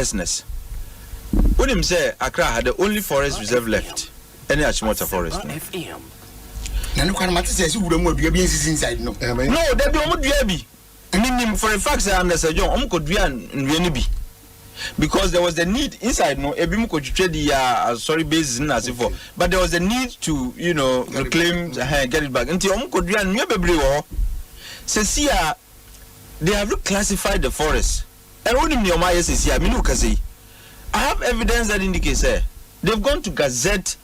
carelessness. When him say Accra had the only forest reserve left, any Achimota forest. No, there be almost be. For a fact, I understand John could be an because there was the need inside no ebim could trade the sorry basis in as before, but there was a need to reclaim get it back until could be an says they have reclassified the forest. And only me my is here. I have evidence that indicates they've gone to Gazette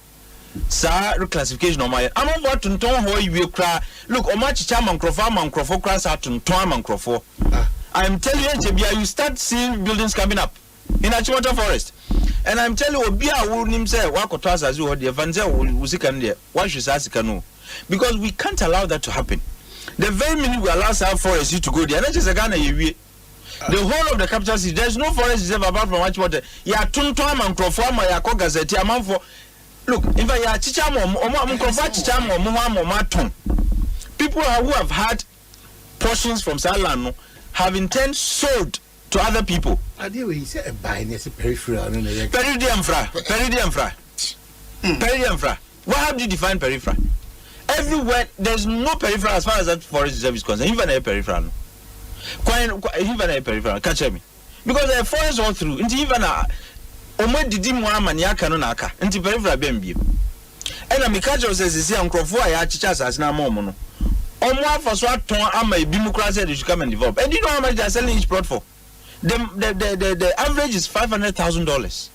reclassification of my. I'm about to tell how you cry. Look, Omachi Chaman Crofo crash out to Tom Crofo. I'm telling you, you start seeing buildings coming up in Achimota Forest. And I'm telling you, Obia wouldn't him say, Wakotas as you heard the Vanza Wusikan there. Why should I canoe? Because we can't allow that to happen. The very minute we allow our forest to go there, not just a Ghana, the whole of the capital city, there's no forest reserve apart from Achimota. Ya Tuntom and Crofama, Yako Gazette, amount for. Look, if I are people who have had portions from Salano have in turn sold to other people. I deal with a buying as a peripheral. Peridium fra. What have you defined peripheral? Everywhere there's no peripheral as far as that forest reserve is concerned. Even a peripheral. Even a peripheral. Catch me. Because there are forests all through. Even Omo didi mo amaniaka no naka nti peripheral bembi and amikajo says say nkrofo a ya chicha asase na mo no omo afaso aton ama ebimu kra say they should come and develop. And you know how much they are selling each plot for? The average is $500,000.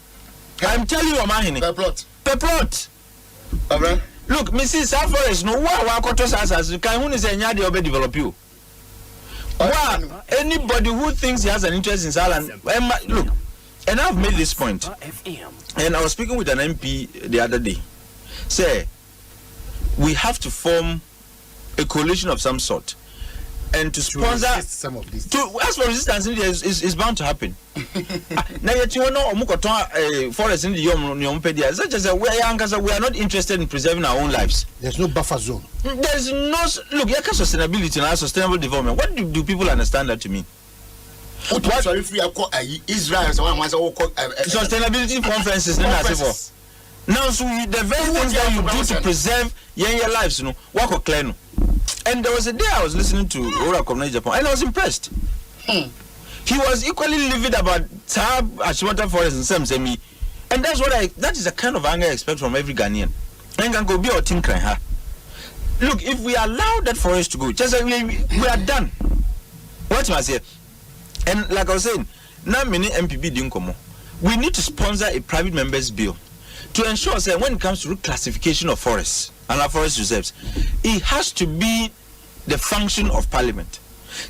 I'm telling you, Omanhene, per plot. Look, Mrs. Forest no wa koto asase kan hu ni say nya de obe develop you. Anybody who thinks he has an interest in Salan, look. And I've made this point, and I was speaking with an MP the other day. Say, we have to form a coalition of some sort, and to sponsor some of these. To ask for resistance is bound to happen. Now you know, forest in the Yom such as we are not interested in preserving our own lives. There's no buffer zone. There's no look. Sustainability and sustainable development. What do people understand that to mean? What if we are Israel sustainability conferences now so the very things that you do to preserve your lives, work clear. And there was a day I was listening to Ora Community Japan and I was impressed. He was equally livid about Achimota Forest and Sam Semi. And that's that is the kind of anger I expect from every Ghanaian. And can go be our team crying. Look, if we allow that forest to go, just like we are done. What must I say? And like I was saying, now many MPB didn't come. We need to sponsor a private members bill to ensure that when it comes to reclassification of forests and our forest reserves, it has to be the function of Parliament.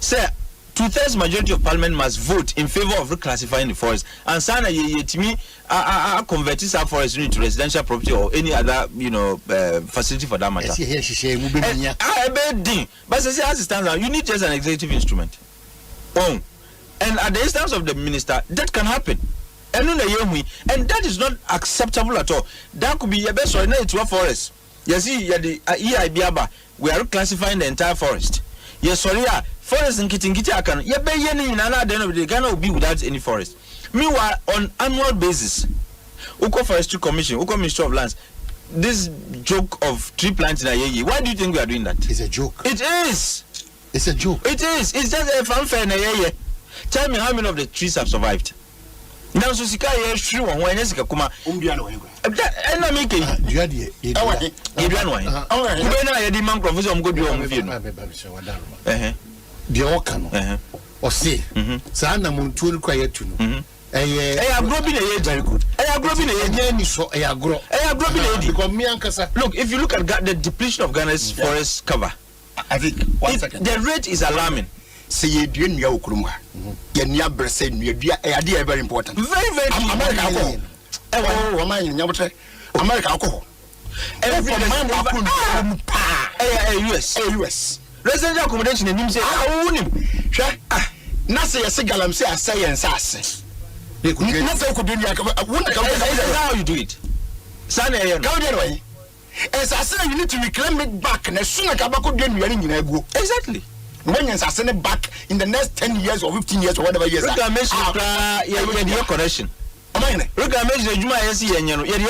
Say, 2/3 majority of Parliament must vote in favor of reclassifying the forest. And sana to me, convert our forest into residential property or any other, facility for that matter. But as it stands now, you need just an executive instrument. And at the instance of the minister, that can happen. And that is not acceptable at all. That could be a best or to a forest. You see, we are reclassifying the entire forest. Yes, sorry, forest in Kitingiti can they cannot be without any forest. Meanwhile, on annual basis, Uko Forestry Commission, Uko Ministry of Lands, this joke of tree planting, why do you think we are doing that? It's a joke. It is. It's a joke. It is. It's just a fanfare. Tell me how many of the trees have survived. Now, so Sika is true on when Jessica Kuma. And I'm making Osei. Sana Muntun quiet to know. Look, if you look at the depletion of Ghana's forest cover, I think the rate is alarming. Say you do in your Kuruma. Yenya Bersen, you are very important. Very America. America. Every US. Residential accommodation in him say, I own him. Nasa Yasigalam say, I say and sass. How you do it? Sunny, go the way. As I say, you need to reclaim it back, and as soon as Kabako didn't you go. Exactly. when you send it back in the next 10 years or 15 years or whatever years. Reclamation connection. Reclamation Juma yes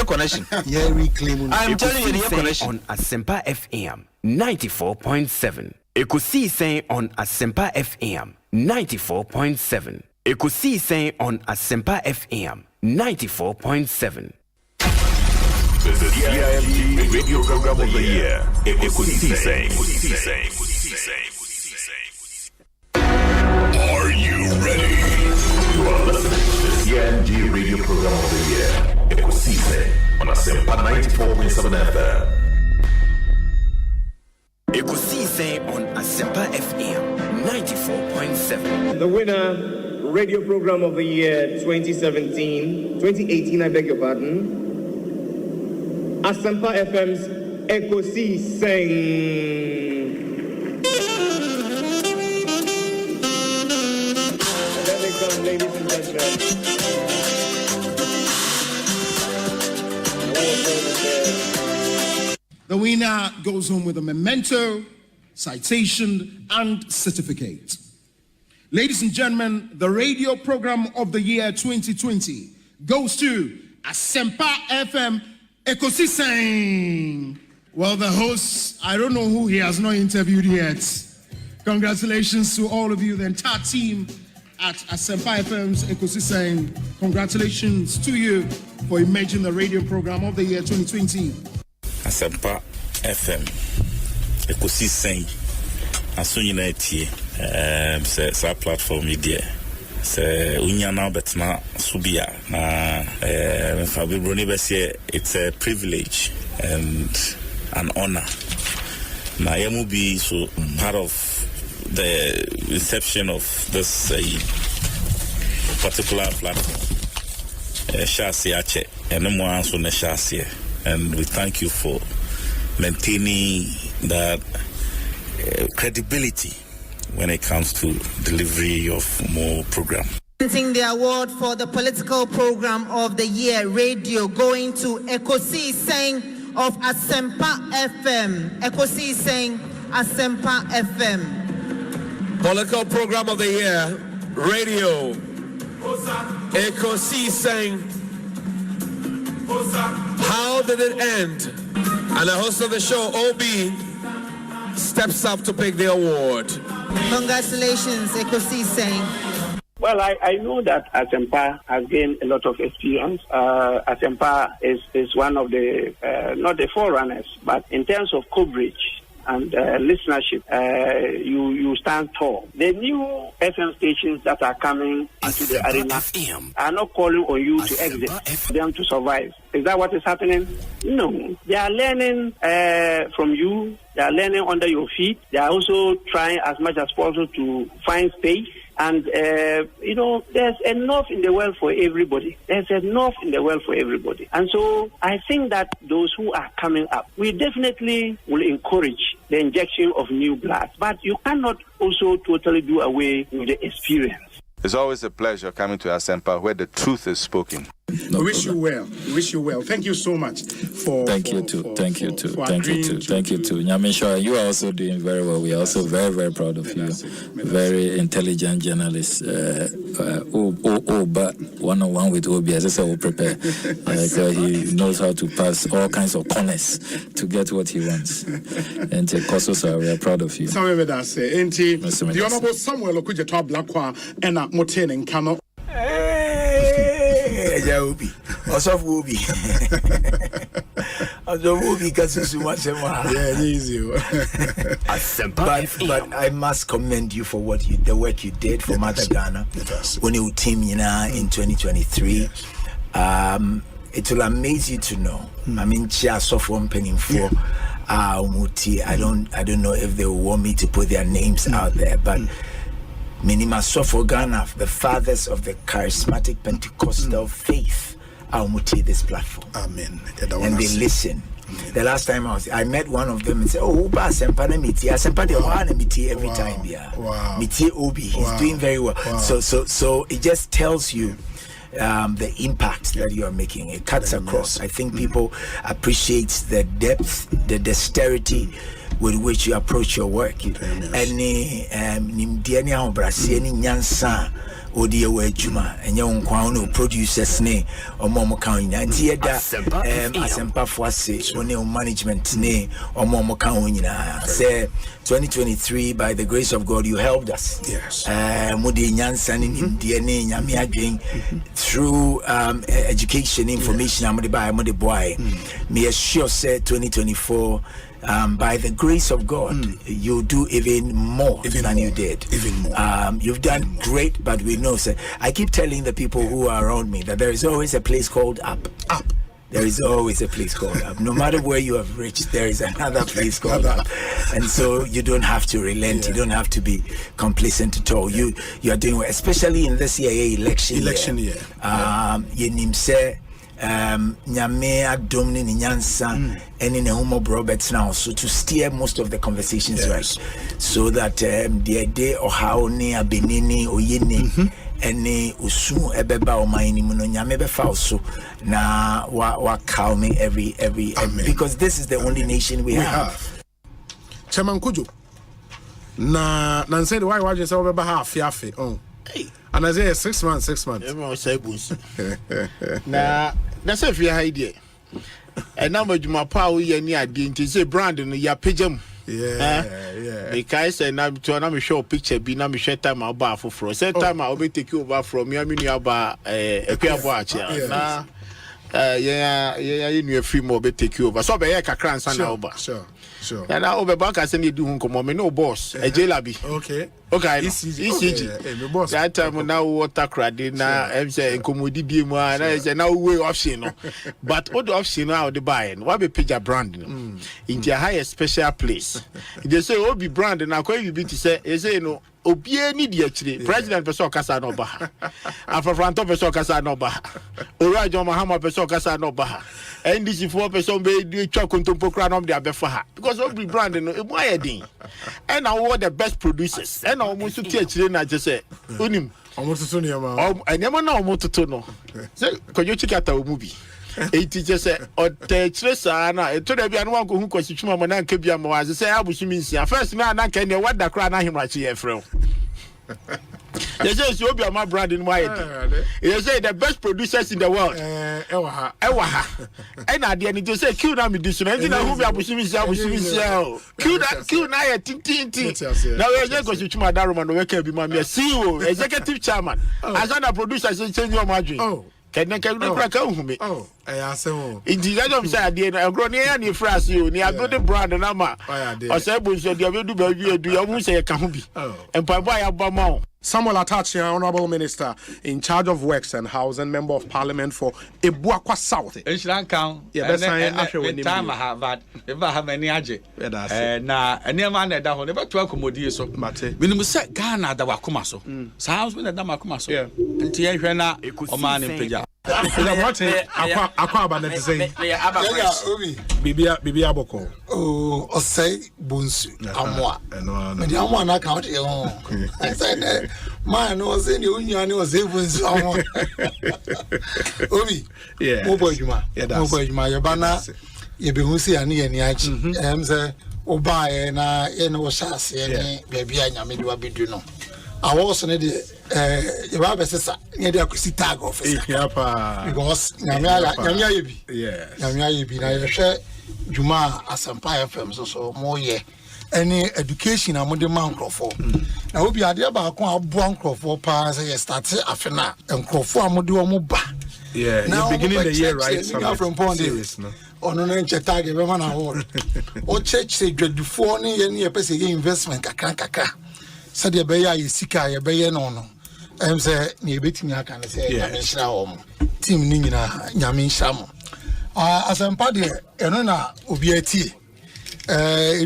connection. Yeah, reclaiming. I'm telling you the connection on Asempa FM 94.7. Ekosiisen on Asempa FM 94.7. Ekosiisen on Asempa FM 94.7. The CIMT Radio Program of the Year. Ekosiisen. Are you ready? You are listening to the CIMT Radio Program of the Year. Ekosiisen on Asempa 94.7 FM. Ekosiisen on Asempa FM 94.7. The winner, Radio Program of the Year 2018, I beg your pardon. Asempa FM's Ekosiisen. And there they come, ladies and gentlemen. The winner goes home with a memento, citation, and certificate. Ladies and gentlemen, the Radio Program of the Year 2020 goes to Asempa FM Ekosiisen. Well, the host, I don't know who he has not interviewed yet. Congratulations to all of you, the entire team at Asempa FM's Ekosiisen. Congratulations to you for emerging the Radio Program of the Year 2020. Asempa FM Ekosiisen asonyina etie sa platform media se unya na betna subia na Fabibroni bese it's a privilege and an honor na yamu be so part of the inception of this particular platform shasi ache enemo anso na shasi, and we thank you for maintaining that credibility when it comes to delivery of more program. The award for the political program of the year radio going to Ekosiisen of Asempa FM. Ekosiisen Asempa FM. Political program of the year radio Ekosiisen. How did it end? And the host of the show, OB, steps up to pick the award. Congratulations, Ekosiisen. Well, I know that Asempa has gained a lot of experience. Asempa is one of the, not the forerunners, but in terms of coverage and listenership, you stand tall. The new FM stations that are coming into the arena are not calling on you to exit, them to survive. Is that what is happening? No. They are learning from you. They are learning under your feet. They are also trying as much as possible to find space. And, there's enough in the world for everybody. There's enough in the world for everybody. And so I think that those who are coming up, we definitely will encourage the injection of new blood. But you cannot also totally do away with the experience. It's always a pleasure coming to Asempa where the truth is spoken. We wish you well. We wish you well. Thank you so much for. Thank you too. Thank you too. Nyamisha, you are also doing very well. We are also very, very proud of you. Very intelligent journalist. But one-on-one with Obi, as I said, will prepare. So he knows how to pass all kinds of corners to get what he wants. And Kososa, we are proud of you. Samuel Medase, the Honorable Samuel Okudjeto Blakwa, and Moten and Kano. Obi. Also Obi. Obi because yeah, easy. But I must commend you for the work you did for Mother Ghana when you team in 2023. It will amaze you to know. I mean, Chia Sofon penning for Muti. I don't know if they will want me to put their names out there, but Minima Sofo Ghana, the fathers of the charismatic Pentecostal faith, are muti this platform. Amen. And they listen. Amen. The last time I met one of them and said, "Oh, Asempa na miti, Asempa de Omanhene miti every time, yeah. Wow. Miti Obi, he's doing very well." Wow. So it just tells you the impact that you are making. It cuts across. I think people appreciate the depth, the dexterity, with which you approach your work. Any nimdiani ahobrasi any nyansa odi ewe adwuma enye wonkwa no producers ne omo kan nyina ntie da Asempa foase one management ne omo kan nyina say 2023 by the grace of God you helped us. Yes. Modi nyansa ne nimdiani nyame adwen through education information amode by amode boy. Me assure say 2024 by the grace of God, you do even more than you did. Even more. You've done great, but we know, sir. I keep telling the people who are around me that there is always a place called up. Up. There is always a place called up. No matter where you have reached, there is another place called up. And so you don't have to relent. You don't have to be complacent at all. You are doing well, especially in this year, election year. Yenimse. Nyame adom ne nyansa ene ne homo Roberts now so to steer most of the conversations right so that the day or how ne abenini oyeni ene usu ebeba o man ni mu no nyame be fa so na wa calming every because this is the only nation we have. Chairman Kujo na say the why waje say obeba ha afiafe and I say 6 months. Na say fi ha idea. And now madwuma pa wo ye ni ade nti say brand no ya pagam. Yeah. Because na me show picture bi na me share time about for say time I will take you over from me aminu aba Ekwiabo ache na you new free more be take you over so be kakra nsa na oba. Sure. And now over back as any do nkomo me no boss ejelabi. Okay. ECG. Me boss. That time now water crowd na em say nkomodi die mu na say now way option no. But all the option now the buy what be page brand no. In the highest special place. They say obi brand na kwa you be to say you say no obie ni di akire president person kasa no ba afafranto person kasa no ba orajo mahama person kasa no ba ndc for person be di twa kontompo kra no de abefa ha because obi brand no e mo ayedin and now what the best producers and now mo so ti akire na je say onim omo tutu ne ma enema na omo tutu no say kojo chikata omu bi e teacher say o te chire sa na e to da bia no wan ko hu kwasitwuma mo na nka bia mo wa say abusumi nsia first na na nka ne wada kra na himrachi ye frɛ yes you be my brand in my you say the best producers in the world ewa and at the end you say kill na me this na who be abusumi nsia kill na ye tintinti now we just go to my daruma no we can be my CEO executive chairman Asante producer say change your margin can no crack me indeed I don't say I grow near any phrase you near the brand and ama or say Bonsu do baby do you say can be and by Abama Samuel Atachi, Honorable Minister in charge of Works and Housing, Member of Parliament for Ebuakwa South. Time I have that. If I have any aje, na any man that down never to accommodate so. When we say Ghana, that wakumaso. Sounds when the damakumaso. And Tiana, Omanhene Peja. Akwaba na say Bibi Aboko. Oh, Osei Bonsu amwa. Me di amwa na count e ho. I said man no say ni unya ni Osei Bonsu amwa. Obi. Yeah. Mo boy juma. Mo boy juma ye bana ye be hu si ani ye ni achi. Say oba ye na ye no shase ye ni baabi anyame de wa bedu no. Awo ne de you have a sister near the Akosi tag office. Because Nyamia Yebi. Yes. Nyamia Yebi. Now you share Juma Asempa FM so more ye. Any education among the man crofo. Now we be idea about a bon crofo pass a started afena and crofo amodu amoba. Yeah, now beginning the year right from Pondy. On an tag every man award. Or church say dread before any investment kakra. Said the Baya is sika, your Baya no. I'm say near betting I can say Yamin home. Team Nina Yamin Sham. Asempa de Enona Ubiati.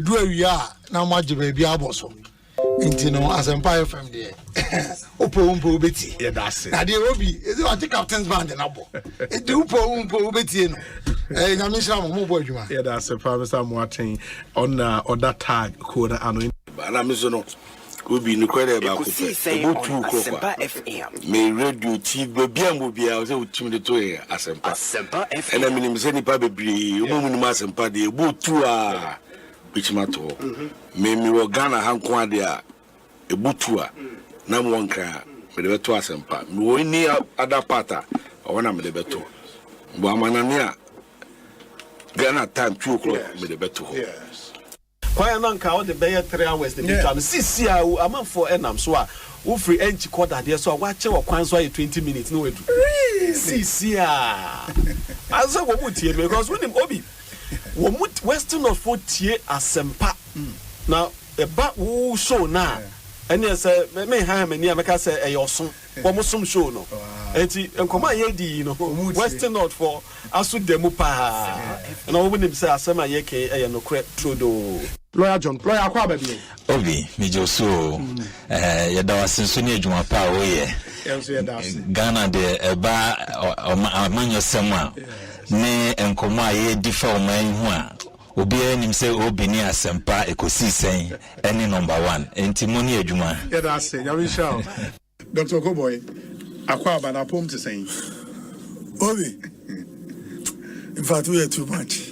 Do we are now much baby aboso. Intino Asempa FM there. Upo Betty. Yeah, that's it. Now the Obi is what the captain's band and abo. It do Upo Betty. Yamin Sham, mobile. Yeah, that's a promise I'm watching on that tag code and I'm Obi no kwere ba ko Asempa FM. Me radio TV bia mo bia o se utim de to Asempa FM. Ena minim se nipa bebre o mu Asempa de ebu tu a which matter. Me wo Ghana hanko ade a ebutu a na mo nkra me de beto Asempa. Me wo ni other part a wona me de beto. Bo amanane a Ghana time 2 o'clock me de beto. Yes. Kwaya nanka o de be 3 hours the bit am sisi a am for enam so a wo free enchi quarter there so wa che wo kwan so 20 minutes no wedu. Sisi a aso wo mutie because when him obi wo mut western of 40 Asempa now eba wo show na ene say me ha mani ameka say eyoso wo musom show no enti enkoma ye di no western not for aso demu pa na wo nim say asema ye ke eye no kre trodo lawyer John lawyer Kwabena bi obi mi joso ye da wasenso ni adwuma pa wo ye Ghana de eba amanyo sema ne enkoma ye difa o man hu a obi anim say obi ni Asempa Ekosiisen any number 1 enti moni adwuma yeah that's it yawi show Dr. Koboy Kwabena na pom to say obi in fact we are too much.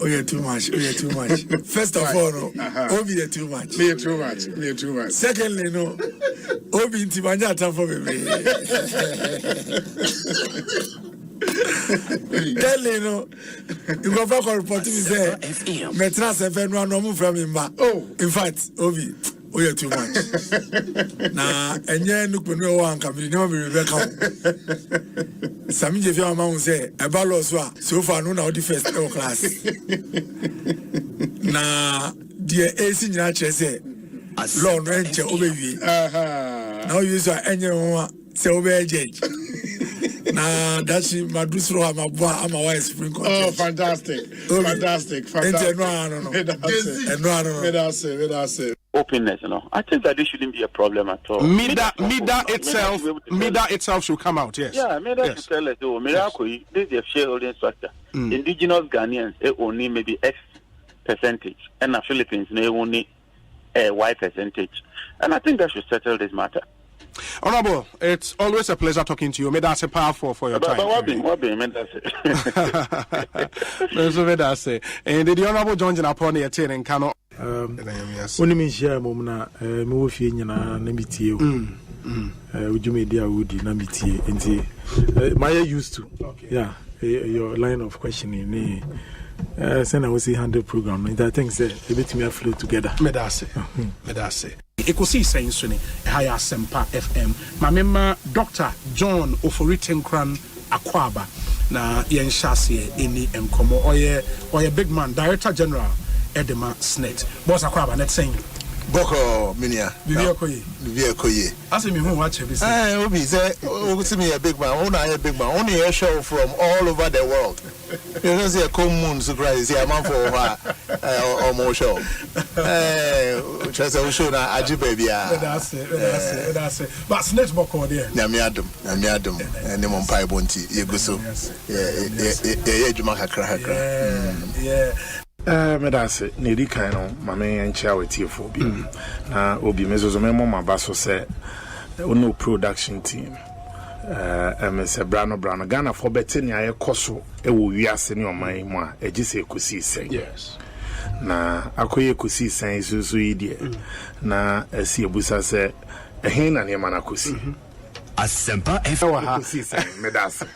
Oh, you're too much. First of all, no, Obi, you're too much. Me too much. Secondly, no, Obi, Timanya, time for me. Thirdly, no, you go back and report to me, say, Metras and Fenwa, no move from him. Oh, in fact, Obi, oh, you're too much. Nah, and you look when no one can be no Rebecca. Sami je fia mama say about so far no na the first class na the AC nyina che say law no enche obewie now you say enye ho say obe judge na that's madusro amabua amawa spring court. Oh, fantastic. No openness, you know. I think that this shouldn't be a problem at all. Mida itself should come out, yes. Yeah, Mida should tell us, oh, Miracle, this is a shareholding structure. Indigenous Ghanaians, they only maybe X percentage, and the Philippines, they only a Y percentage. And I think that should settle this matter. Honorable, it's always a pleasure talking to you. May that's a powerful for your time. What be, and the Honorable John Japoni attending cannot. When you share Momna, move in Namiti, would you media would Namiti, and Maya used to, yeah, your line of questioning. Send I was 100 program, and I think that a bit me flow together. Medase. Ekosiisen Suni, Higher Asempa FM. My member, Dr. John Oforitenkran Akwaba, na yen shasi any enkomo oye big man, Director General Edema Snet. Boss Akwaba, net saying. Boko Minia. Vivia Koye. Ask me who watch every say. Obi say, see me a big man. Only a big man. Only a show from all over the world. You don't see a common surprise. See a man for or more show. Just a show na aji baby. That's it. But Snet Boko there. Nyamiadum. And the Mumpai Bonti. You go so. Yeah. Jumaka Krahakra. Yeah. Medase nedi kan no mame encha wetiefo bi na obi mezozo memo mabaso se ono production team MS Brano Ghana for betting ya ekoso e wo wiase ne oman mu a egise Ekosiisen yes na akoye Ekosiisen isusu idie na asi ebusa se ehin na ne mana kosi Asempa FM Medase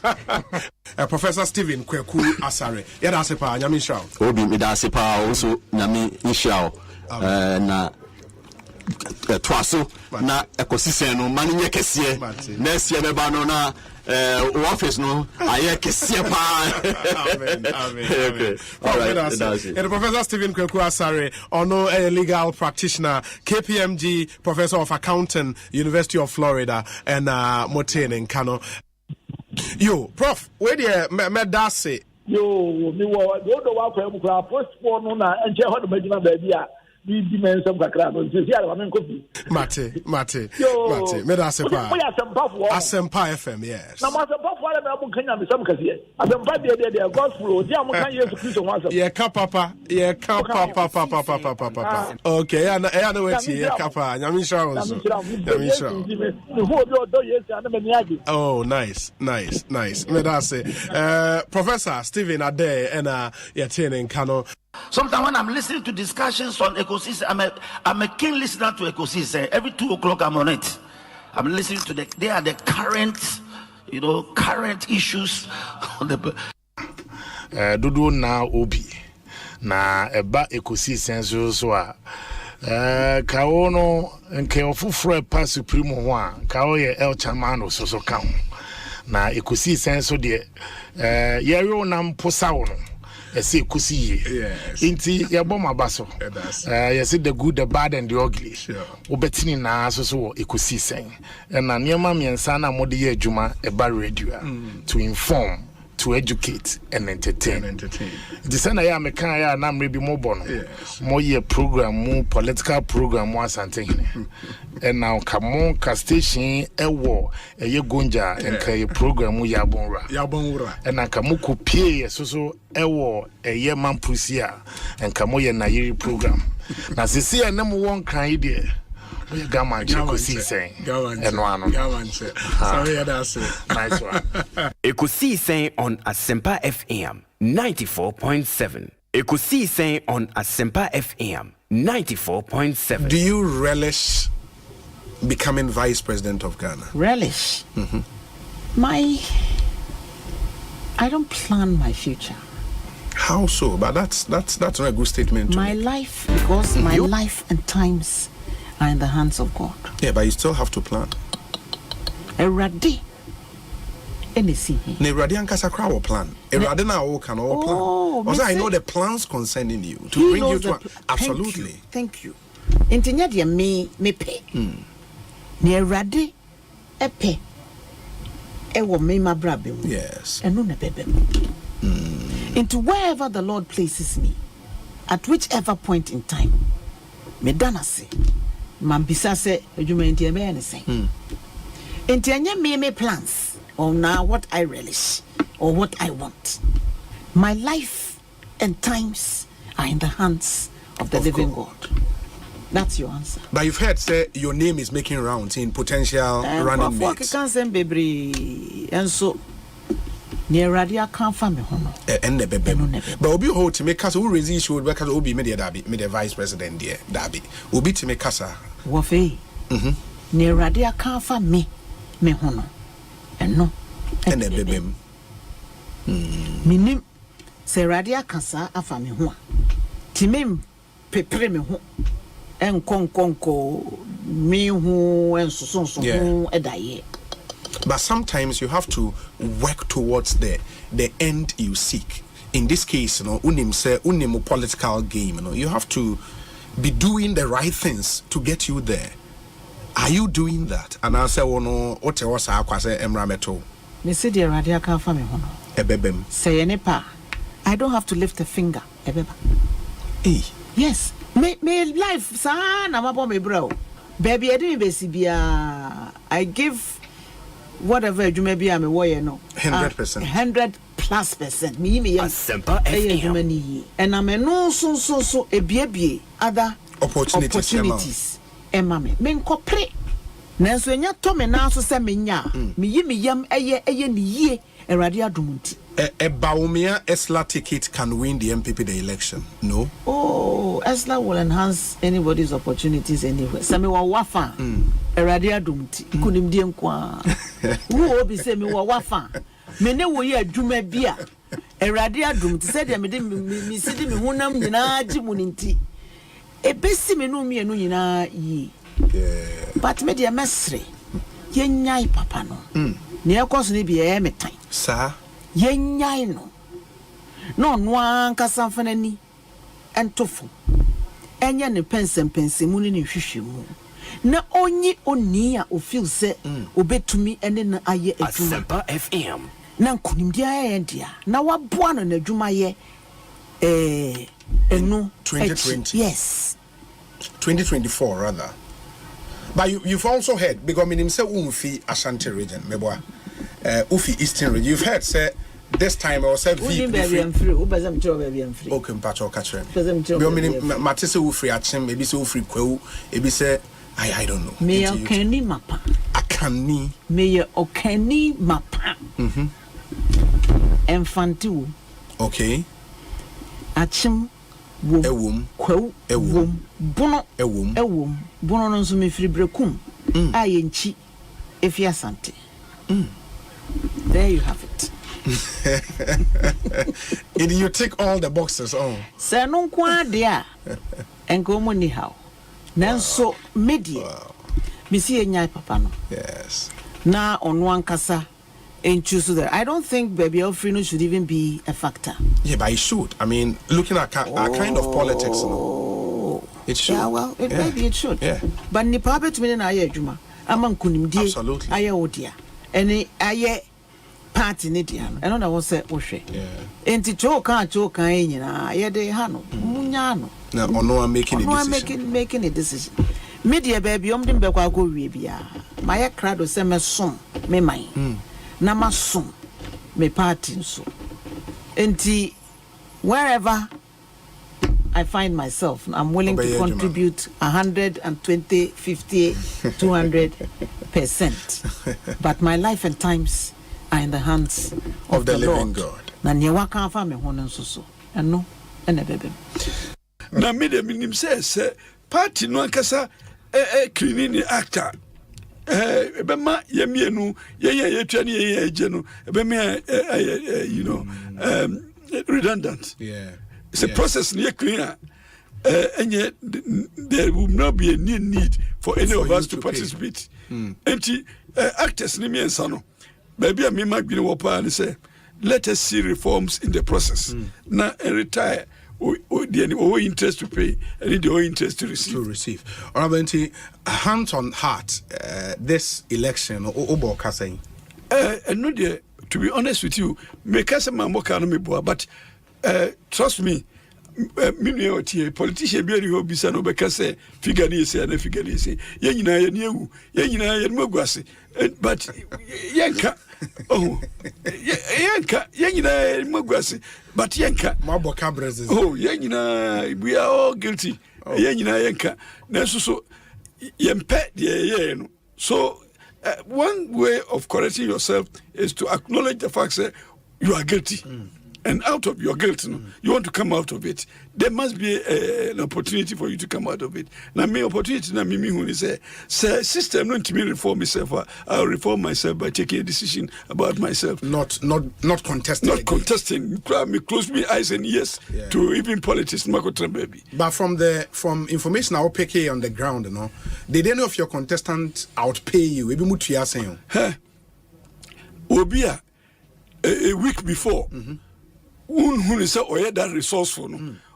Professor Stephen Kweku Asare yada sepa nyami shao obi medase pa also nyami shao na twaso na Ekosiisen no mani nye kese na sie beba no na office no aye kese pa amen okay all right and Professor Stephen Kweku Asare ono a legal practitioner KPMG professor of accounting University of Florida and Motene in Kano. Yo, Prof, where the medase? Yo, me wa do wa kwa mu kwa postpone no na enche ho do magina ba bia bi men some kakra no se sia ma kofi. Mate, medase pa. Asempa FM, yes. Na ma Asempa for na mu kanya me some kase. Asempa de gospel, dia mu kan Yesu Kristo ho asem. Ye ka papa. Okay, and wait here, Kappa. Nyami Sharonso. Oh, nice. Medase. Professor Stephen Ade and Yatene Kano. Sometimes when I'm listening to discussions on Ekosiisen, I'm a keen listener to Ekosiisen. Every 2 o'clock I'm on it. I'm listening to they are the current issues on the Dudu na obi na eba Ekosiisen so a kawo no nke ofufro pa supreme ho a kawo ye El Chamano so ka ho na Ekosiisen so de yero na mposa wo no ese Ekosi yes inti yebo mabaso yes the good the bad and the ugly obetini na so Ekosiisen na niema miensa na mode ye adwuma eba radio to inform, to educate and entertain. The same ya me kan ya na mrebi mo bono. Mo ye program, mo political program mo Asante. And now kamo ka station ewo ye gonja enka ye program mo yabonra. And na kamo kopie so ewo ye mampusia enka mo ye na yiri program. Na sisi ya na mo won kan ide. Ekosiisen on Asempa FM 94.7. Ekosiisen on Asempa FM 94.7. Do you relish becoming vice president of Ghana? Relish? I don't plan my future. How so? But that's not a good statement. My life, because my life and times are in the hands of God. Yeah, but you still have to plan. Eradi. NC. Eradi ankasa kra plan. Eradi na o can all plan. Also, I know the plans concerning you to bring you to absolutely. Thank you. Intinya dia me pay. Ne eradi epe. Ewo me mabrabe. Yes. Eno na bebe. Into wherever the Lord places me, at whichever point in time, me danase. Mambisa se ejuma ntie be ne say enti anya me plans or now what I relish or what I want. My life and times are in the hands of the living God. That's your answer. But you've heard say your name is making rounds in potential running mates. Can say baby and so near radio can't find me hono and but obi hold to make us who raise issue because obi me the vice president there Dabi obi to make us Wafe. Near radio can't find me hono and no and a baby. Minim se radio cansa afa me ho timem pepre me ho en konkonko me ho en so ho edaye. But sometimes you have to work towards the end you seek. In this case, unim political game, you have to be doing the right things to get you there. Are you doing that? And I say, what was I say emrameto? Me see the radio can for me hono. Ebebem. Say nepa. I don't have to lift a finger. Ebeba. Yes. Me life sa na mabo me bro. Baby, I didn't be I give whatever you may be, I'm a warrior, no 100%, 100+%. Me, Asempa FM, and I'm a no so a baby other opportunities. Emma me copre. Nanso nya to me na so se me nya me yam eye ni ye erade adumunti. A Baumia Esla ticket can win the MPP the election. No. Oh, Esla will enhance anybody's opportunities anywhere. Same wa wafa. Erade adumti. Kunim die nkwa. Wo obi se me wa wafa. Me ne wo ye adwuma bia. Erade adumti se de me sidi me honam nyina gimuninti. Ebesi me no mienu nyina yi. But me de mesre. Ye nyai papa no. Ne ekoso ne bia e metan. Sir Yenyai no nwa nkasa mfanani entofu enye ne pensempensemu ne hwehwemu na onyi oni a ofil se obetumi ene na aye adwuma Asempa FM na nkunimdia ya ndia na waboa no na adwuma ye enu 2020 yes 2024 rather. But you've also heard because me say umfi Asante region meboa Ufi Eastern region. You've heard say this time or said free. Okay, Pacho catcher. Matisse Ufri Achim, maybe so free Kwe, maybe say I don't know. May Okeni Mapa. Akani. May Okeni Mapa. Infantu. Okay. Achim wom kwawu wom bono ewom bono no nso me firi brekum ayenchi efi Asante. There you have it. You tick all the boxes on. Say no kwa dia enko mo ni how. Nanso media. Me see enyai papa no. Yes. Na ono ankasa and choose that. I don't think baby Alfrino should even be a factor. Yeah, but it should. I mean, looking at our kind of politics, it should. Yeah, well, maybe it should. Yeah. But ni pabe to me na aye juma. Among kunimdi. Absolutely. Aye odia. And aye party ni dia. And on I was say oshe. Yeah. Enti choka enyi na aye de hano. Munyano. Now ono making a decision. Making a decision. Media baby omdim be kwa go wie bia. My crowd say me som me mai. Na masum me party so. Enti wherever I find myself, I'm willing to contribute 120, 50, 200%. But my life and times are in the hands of the living God. Na nyewa kan fa me hono so. Eno ene bebe. Na me de minim say party no ankasa cleaning actor. Ebema yemienu ye twani ye eje no ebema redundant. Yeah. It's a process near cleaner. And yet there will not be a need for any of us to participate. Actors ni me sano. Baby me might be wapa and say let us see reforms in the process. Now retire or interest to pay and the interest to receive. All right, hand on heart, this election or saying. And no dear, to be honest with you, make us a mamma, but trust me, politician be able to say no because figure this and figure this. Yenina Mogwasi, but Yanka. Oh, Yanka, Yenina Mogwasi, but Yanka. Mabo Cabres. Oh, Yenina, we are all guilty. Yenina Yanka. So, Yempet, yeah. So, one way of correcting yourself is to acknowledge the fact that you are guilty. And out of your guilt, you want to come out of it. There must be an opportunity for you to come out of it. Now, my opportunity, now, me who say, system, not to me reform myself. I'll reform myself by taking a decision about myself. Not contesting. Not contesting. Me close my eyes and ears to even politics. But from information I'll pick on the ground, did any of your contestants outpay you? Maybe mutia saying. Obia a week before. Who is that resourceful?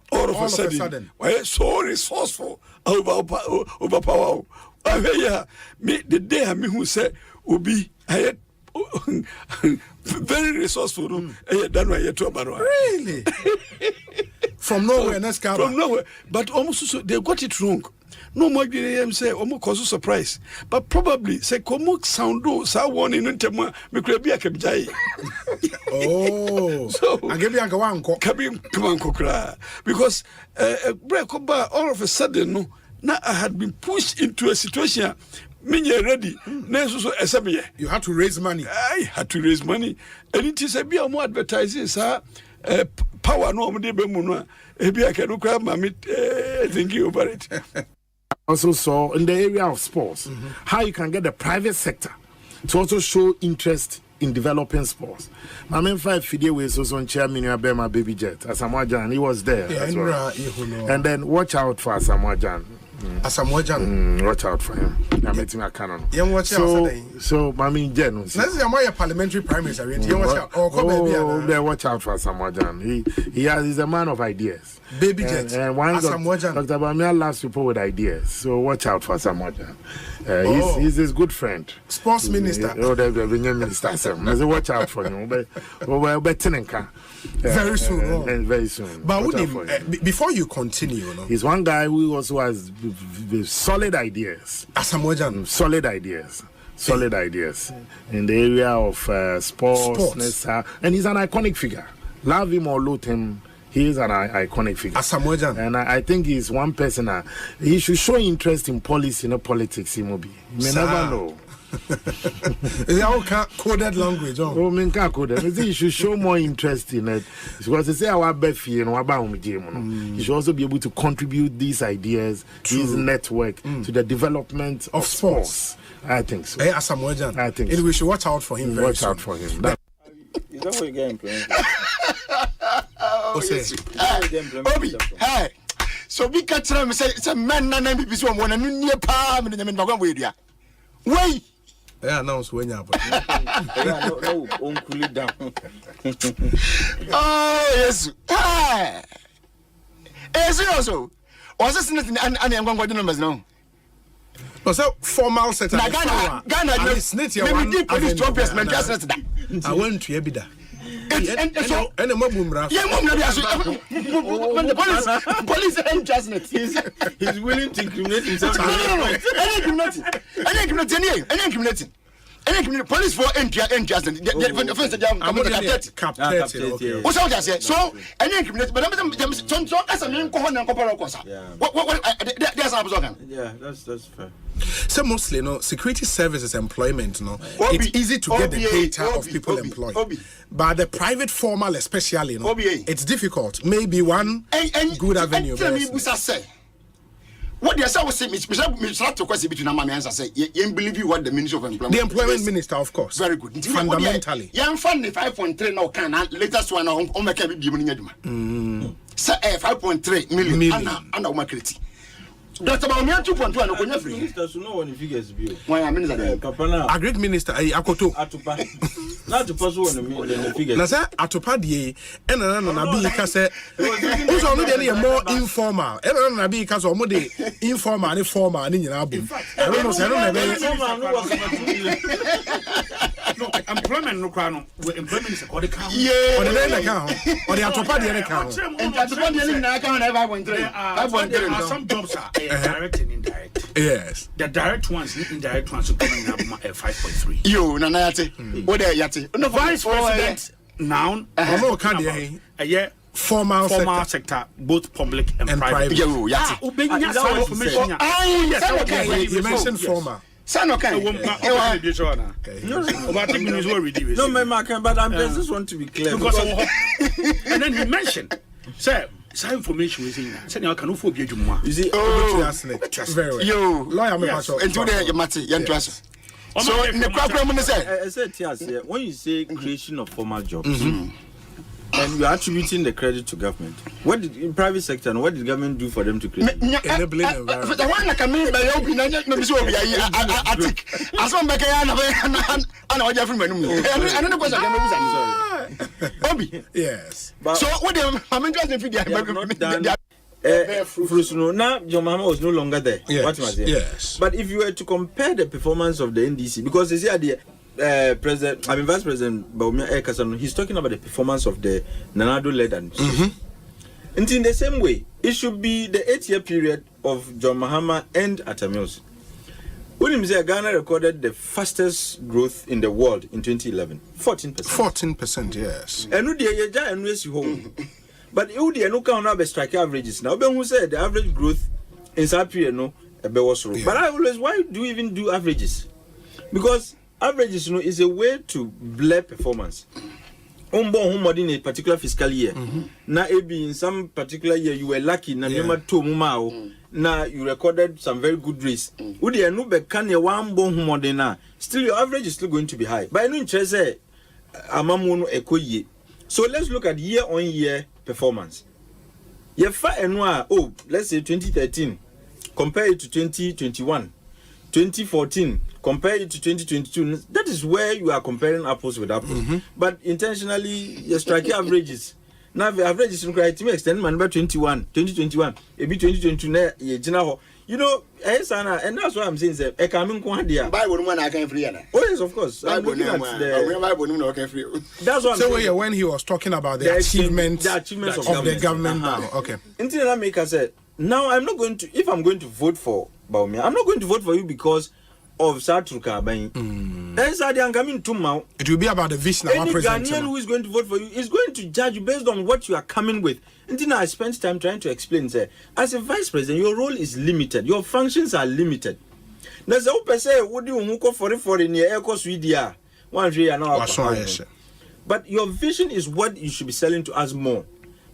All of a sudden, so resourceful, overpower. Me the day me who said Obi, I very resourceful. Really? From nowhere, from nowhere, but almost so they got it wrong. No more say almost cause surprise, but probably say come sound sa one in tema me could be a kabjai. Oh, so I give you a wanko kra because break all of a sudden no now I had been pushed into a situation me ready you had to raise money. I had to raise money and it is a be more advertising sir power no me be mu no e be akenu kra mama thinking over it. Also saw in the area of sports how you can get the private sector to also show interest in developing sports. My main 5 video was also on chairman Abema Baby Jet. Asamoah Gyan, he was there as well. And then watch out for Asamoah Gyan. Asamoah Gyan. Watch out for him. I met him at Canon. So Mami Jen. Let's say I'm parliamentary primaries. Watch out for Asamoah Gyan. He's a man of ideas. Baby Jet. And one Dr. Bamia loves people with ideas. So watch out for Asamoah Gyan. He's his good friend. Sports minister. The minister. I say watch out for him. Very soon. Very soon. But before you continue, he's one guy who also has solid ideas. Asamoah Gyan. Solid ideas in the area of sports. And he's an iconic figure. Love him or loathe him, he is an iconic figure. Asamoah Gyan. And I think he's one person. He should show interest in policy, not politics. He may never know. They all coded language. Oh, men can't code it. You should show more interest in it. Because they say our befi and our you should also be able to contribute these ideas, this network to the development of sports. I think so. Hey, Asamoah, I think so. We should watch out for him. Watch out for him. Is that what you're getting? Obi, hey. So we catch them say men na name be so one and near palm in the men bagon we dia. Wait. Yeah, announce when you no, on cool it down. Oh, yes. Hey. Also. Was this nothing and I'm going to numbers now. Was that formal set up? Ghana, maybe police champions, man, just that. I went to Ebida. And so, and a mobumra. Yeah, when the police ain't just net. He's willing to incriminate himself. No. Any police for ain't just net. The first jam, I'm going to captain. What's all that? So, any incriminate, but I'm so as a man, Kohana, Coparacosa. What? There's a yeah, that's fair. So mostly, security services employment, it's easy to get the data of people employed. But the private formal, especially, it's difficult. Maybe one good avenue. What they say was say, Mr. to question between Amami and say, you believe you what the Minister of Employment. The Employment Minister, of course. Very good. Fundamentally. Young fund 5.3 now can latest one on make be given. Say 5.3 million and Omakriti. Dr. Baumia 2.1 and Okonya free. Ministers know when the figures be. Why am Minister? A great minister, Akoto. Atupa. Not to pursue the figures. Nasa Atupa die, and Nabi Kase. Also, only more informal. And Nabi Kase, or more informal and formal in your album. I don't know. Employment no crown. Employment is called the count. Yeah. Or the account. Or the Atupa the account. And Atupa the account 5.3. There are some jobs are direct and indirect. Yes. The direct ones, the indirect ones are coming up 5.3. Yo, Nanayate. What are Yati? No, Vice President, noun. Yeah. Formal sector, both public and private. Yes, okay. You mentioned formal. Okay. No, my mark, but I just want to be clear. And then he mentioned, sir, some information was in there. Send your canoe for you. You see, very well. Yo, lawyer, me and today, you must say, so, in the program, I said, yes, when you say creation of formal jobs, and you are attributing the credit to government, what did in private sector and what did government do for them to create? Enabling environment. The one that can mean by opening, maybe so be as one back and all different. And the question I Obi. Yes. So, what I'm interested in now John Mahama was no longer there. Yes. What was there? Yes. But if you were to compare the performance of the NDC, because you see the Vice President Baumia Ekasano, he's talking about the performance of the Nanado-led administration. And in the same way, it should be the 8-year period of John Mahama and Atta Mills. William say Ghana recorded the fastest growth in the world in 2011, 14%. 14%, yes. And but you the no count now strike averages now. Who said the average growth in that period But I always, why do you even do averages? Because averages is a way to blur performance. In a particular fiscal year. Now in some particular year you were lucky na now you recorded some very good rates. Still your average is still going to be high. But I know so let's look at year on year performance. Let's say 2013, compare it to 2021, 2014, compare it to 2022. That is where you are comparing apples with apples. But intentionally, you strike averages. Now the average is to extend number 2021, maybe 2022. You know, and that's what I'm saying. I can't buy one I can free. Oh yes, of course. That's what. So when he was talking about the achievements of the government now, okay. Until that maker said, now I'm not going to. If I'm going to vote for Baumia, I'm not going to vote for you because of Satruka buying. It will be about the vision. Any Ghanaian who is going to vote for you is going to judge you based on what you are coming with. Until I spent time trying to explain, say, as a vice president, your role is limited, your functions are limited. Na se wo pese wo di hu ko for near Ekoswede one day now. But your vision is what you should be selling to us more.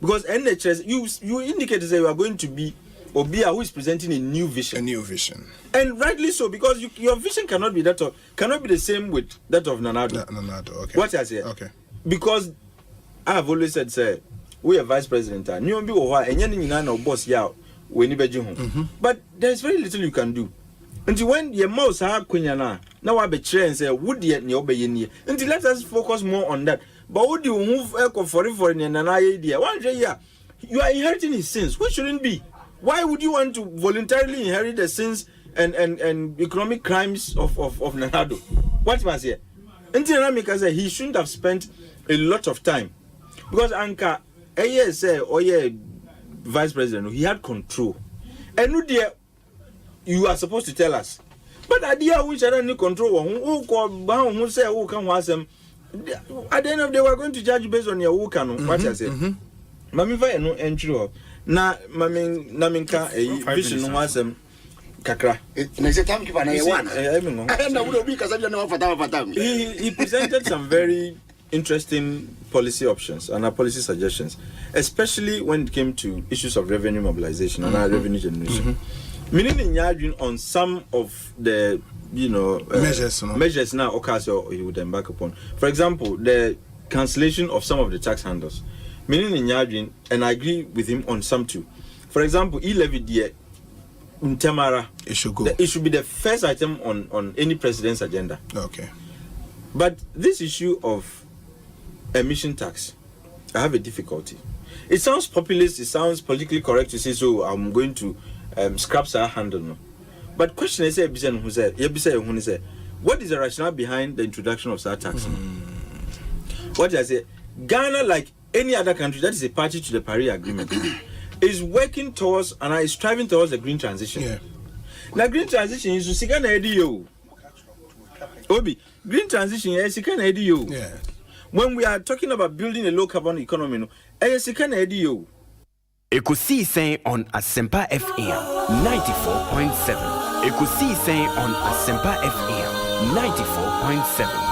Because NHS, you indicated that you are going to be Obia who is presenting a new vision. A new vision. And rightly so, because your vision cannot be the same with that of Nanado. Nanado, okay. What I say? Okay. Because I have always said, sir, we are vice president. Boss but there's very little you can do. Until when your mouse have kunyana, now I betray and say, would yet until let us focus more on that. But would you move for an idea? One day, you are inheriting his sins, which shouldn't be. Why would you want to voluntarily inherit the sins and economic crimes of Nanado? What was here? Until Namika said he shouldn't have spent a lot of time. Because Anka, vice president, he had control. And you are supposed to tell us. But idea which I don't need control, who say who can was them. At the end of the day, we're going to judge based on your work. What I say. Mami fa no entry na mami naminka vision was kakra. He presented some very interesting policy options and policy suggestions, especially when it came to issues of revenue mobilization and revenue generation. Meaning on some of the measures now he would embark upon. For example, the cancellation of some of the tax handles. Meaning and I agree with him on some too. For example, e-levy in Tamara, it should go. It should be the first item on any president's agenda. Okay. But this issue of emission tax, I have a difficulty. It sounds populist, it sounds politically correct to say, so I'm going to scrap our handle. No. But question is, what is the rationale behind the introduction of such tax? What did I say? Ghana, like any other country that is a party to the Paris Agreement, is working towards and is striving towards the green transition. Yeah. Now, green transition is to Obi, green transition is yeah. When we are talking about building a low carbon economy, Ekosiisen On Asempa FM 94.7. Ekosiisen On Asempa FM 94.7.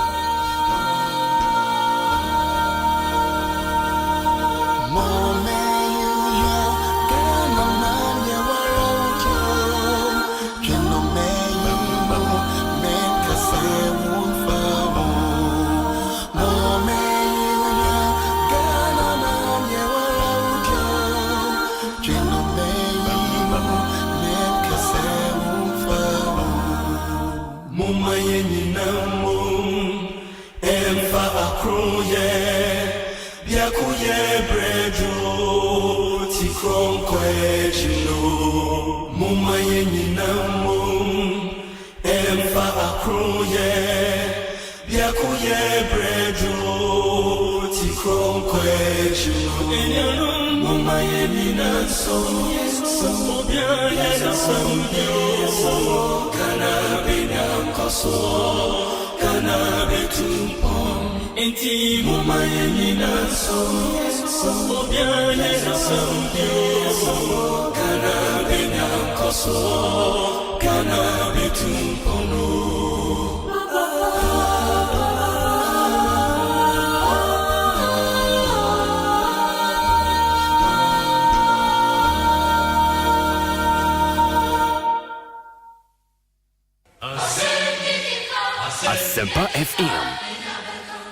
Asempa FM.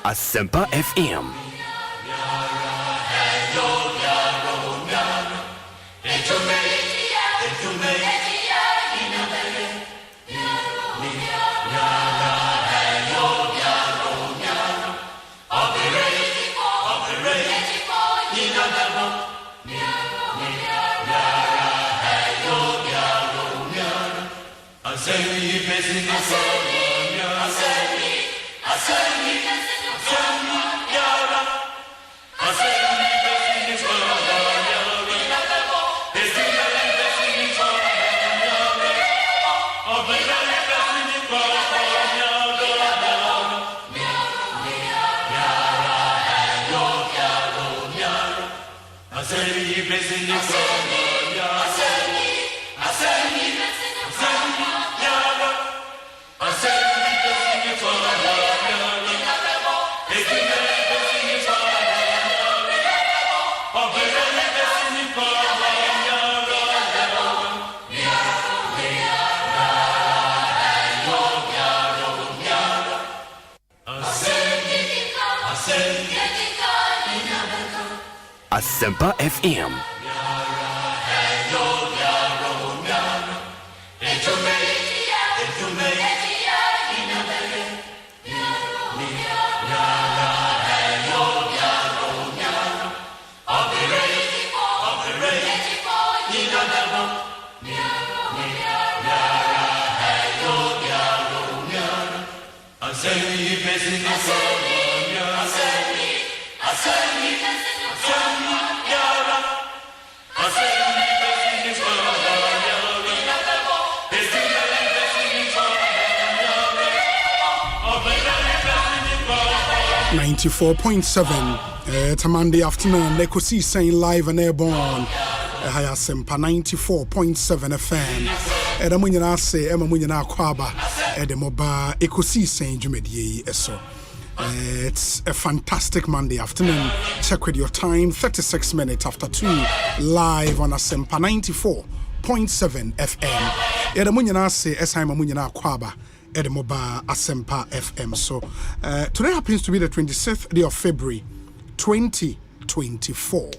Asempa FM. Asempa FM. It's a Monday afternoon. Ekosiisen live and airborne. Asempa 94.7 FM. Munyana say Munyana Kwaba. Moba Ekosiisen Jumedie eso. It's a fantastic Monday afternoon. Check with your time. 36 minutes after 2. Live on Asempa 94.7 FM. Munyana say Esaima Munyana Kwaba. Edemoba Asempa FM. So today happens to be the 26th day of February 2024.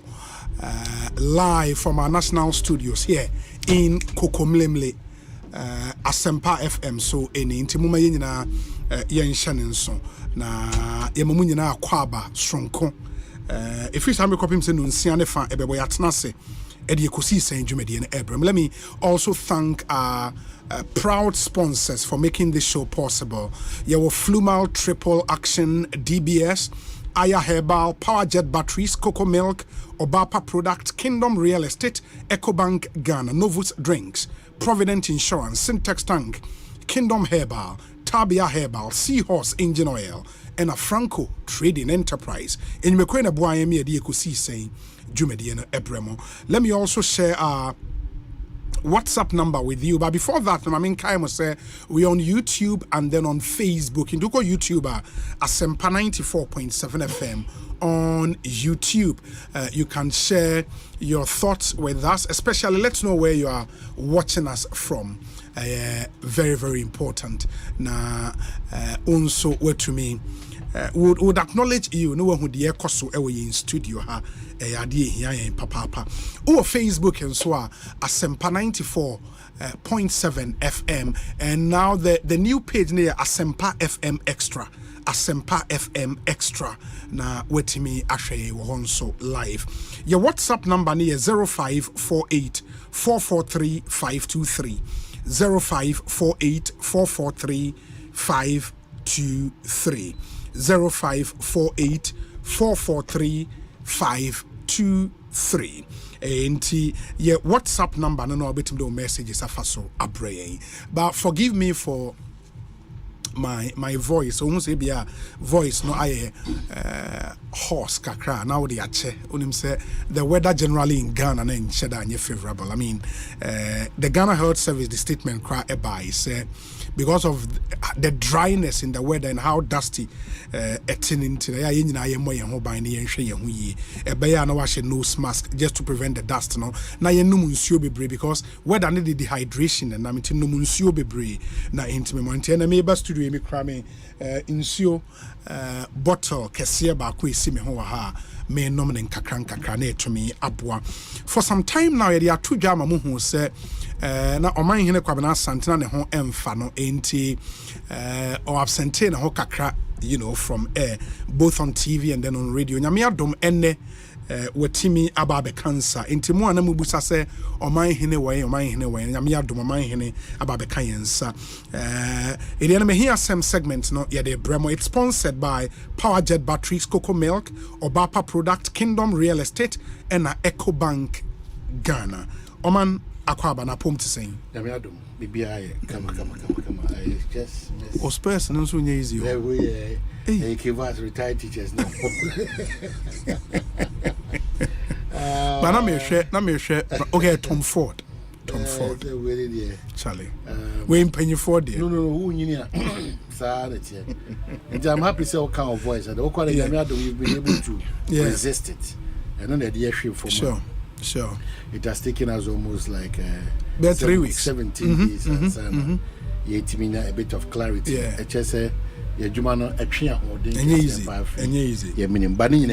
Live from our national studios here in Kokomlemle, Asempa FM. So any intimuma yenina yen shanenso na yemamunyina akwaba stronko. If you have a copy se nunsiane fa ebebo yatnase Ekosiisen Jumedie Ebram. Let me also thank our proud sponsors for making this show possible. Your Flumal Triple Action DBS, Aya Herbal, Powerjet Batteries, Cocoa Milk, Obapa Product, Kingdom Real Estate, EcoBank Ghana, Novus Drinks, Provident Insurance, Syntax Tank, Kingdom Herbal, Tabia Herbal, Seahorse Engine Oil, and a Franco Trading Enterprise. In Mekwena Boyemi Ekosiisen Jumedie Ebremo. Let me also share our WhatsApp number with you, but before that, I mean, Kaimo say we're on YouTube and then on Facebook. In Duko YouTuber, Asempa 94.7 FM on YouTube. You can share your thoughts with us, especially let's know where you are watching us from. Very, very important. Na also what to me. Would acknowledge you no one who the Ekoso in studio ha here papa or Facebook and so Asempa 94.7 FM, and now the new page near Asempa FM Extra. Asempa FM Extra na wetimi ahwe wonso live. Your WhatsApp number near 0548 443 523 0548 443 523 0548 443 523. And your WhatsApp number no bit no messages afaso abrain. But forgive me for my voice. So almost be a voice no I horse kakra now the ache unim say the weather generally in Ghana na in Sheda favorable. I mean the Ghana Health Service, the statement cry by say because of the dryness in the weather and how dusty into the nose mask just to prevent the dust no na because weather need dehydration and I mean no munsio bebre na intimate and me studio me crame insio bottle kese ba ko esi me ho ha me nom ne kakra na etumi aboa for some time now ya to dwama mu hu se na Omanhene Kwabena Asante na ne ho emfa no enti or Asante na ho kakra, you know, from air both on TV and then on radio. Nyame adom enne wetimi ababe cancer enti mo ana mubusa se Omanhene we nyame adom Omanhene ababe kanyensa ene me here some segment no ya de bremo. It's sponsored by Powerjet Batteries, Cocoa Milk, Obapa Product, Kingdom Real Estate and EcoBank Ghana. Oman akwaba na pom to saying nyame adom bibia kama I just Ospers no so easy we give us retired teachers now. But na me share okay Tom Ford Charlie we pay you for there no who nyina And I'm happy to say all kind of voice and all kind of we've been able to resist it. And then the idea for sure. It has taken us almost like 3 weeks, 17 days, and a bit of clarity. Yeah. Just say Jumano a chia or easy. Yeah, meaning banning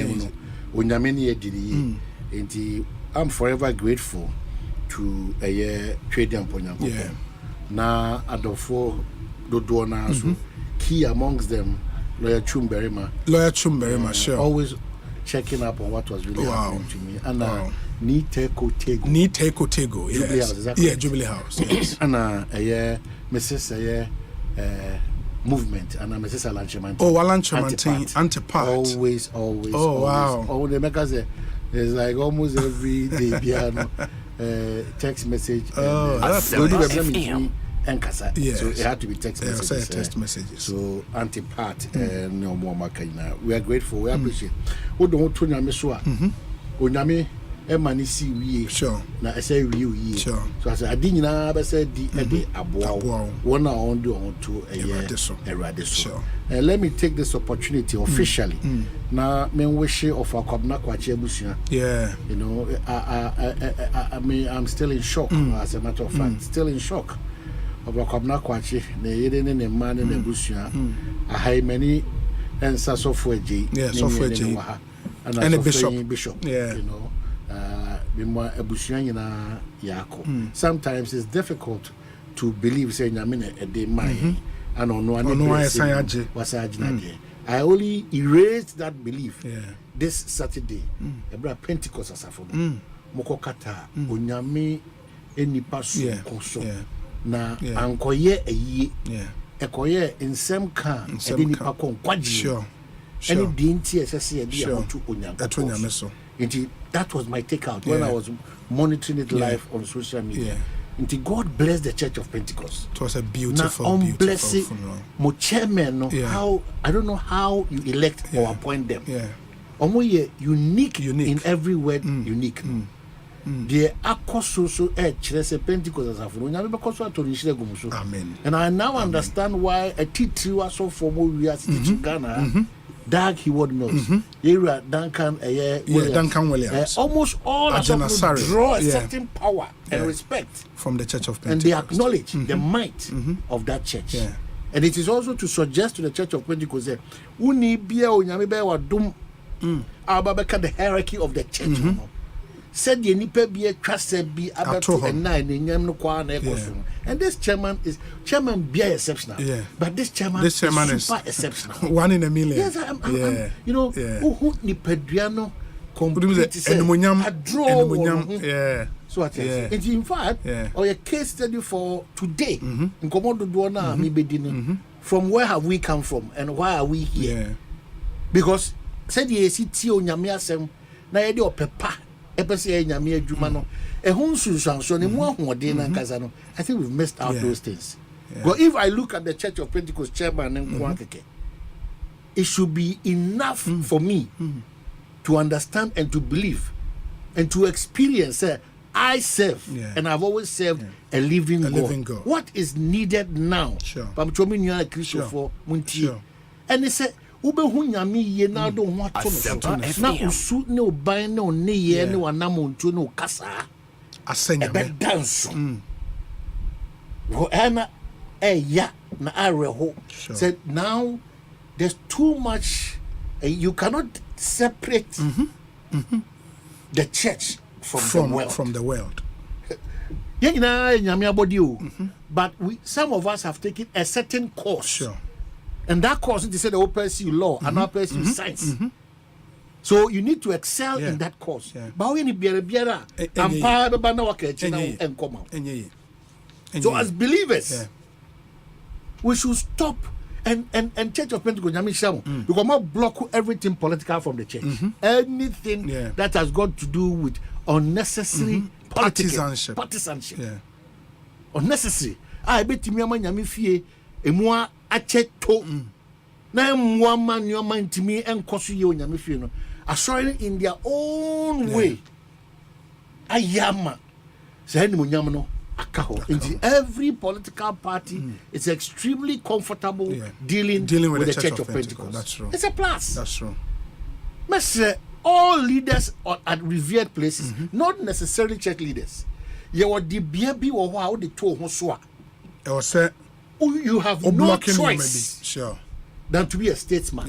I'm forever grateful to a year trading point. Yeah. Now adofo do na so key amongst them Lawyer Chumberima, sure. Always checking up on what was really happening to me. And Niteko Tego, yes. Jubilee House. Yes. And Mrs. Movement and Mrs. Alanchamantin. Oh, Alanchamantin, Antipart. Always. Oh, wow. Oh, the make us there's like almost every day piano text message. Oh, that's and Kasa. Yes. So it had to be text messages. Text messages. So Antipart and no more Makina. We are grateful. We appreciate. Who don't to Namiswa? Unami Emanisi we. Sure. Now I say we. Sure. So I said I didn't know. I said the abo. One on do on to a radiso. Sure. Let me take this opportunity officially. Now, me wish of our Kwabena kwache busia. Yeah. You know, I mean, I'm still in shock. As a matter of fact, still in shock. Of Kwabena kwache, ne yede ne man ne busia. I have many and software J. Yeah, software J. And a bishop. Yeah. You know, bimwa ebusia nyina yako. Sometimes it's difficult to believe say nyamine a day man. And I only erased that belief this Saturday. Ebra Pentecost asafo. Mokokata onyame enipa so koso. Na ankoye eyi ekoye nsem ka edi nipa kon kwaji any dinti esese edi amotu onyame so that was my takeout when I was monitoring it live on social media. Until God bless the Church of Pentecost. It was a beautiful funeral. Mo chairman, how I don't know how you elect or appoint them. Unique in every word. Unique. The akoso Pentecost as a Amen. And I now understand why a teacher was so formal we are teaching Ghana. Dark he would know. Era Duncan Williams. Almost all of them draw a certain power and respect from the Church of Pentecost. And they acknowledge the might of that church. And it is also to suggest to the Church of Pentecost that the hierarchy of the church. Said the nipa be a trust be about 9 in and this chairman be exceptional. But this chairman is super exceptional. 1 in a million. Yes, I'm you know, who Nipedriano So what in fact, or a case study for today in Komodo Duana from where have we come from and why are we here? Because said the ACT on Yamiasem na yedi pepa. I think we've missed out those things. But if I look at the Church of Pentecost chairman, it should be enough for me to understand and to believe and to experience. I serve, and I've always served a living God. What is needed now? And they said, ube hunyami ye na do ho ato no na usu ne oban ne one ye ne wanamontu ne okasa asenya be dance wo ana ya na areho said now there's too much you cannot separate the church from the world but some of us have taken a certain course. And that course, they say they will pursue law and not pursue science. So you need to excel in that course. But when you be a so as believers, we should stop and Church of Pentecost, because not block everything political from the church. Anything that has got to do with unnecessary partisanship. Unnecessary. I bet me emua acheto na emua manyo ntimi enkoso ye onyame fie no assuring in their own way ayama say ni onyam no Into every political party is extremely comfortable dealing with the Church of Pentecost. That's true. It's a plus. That's true. All leaders at revered places, not necessarily church leaders. You have no choice than to be a statesman.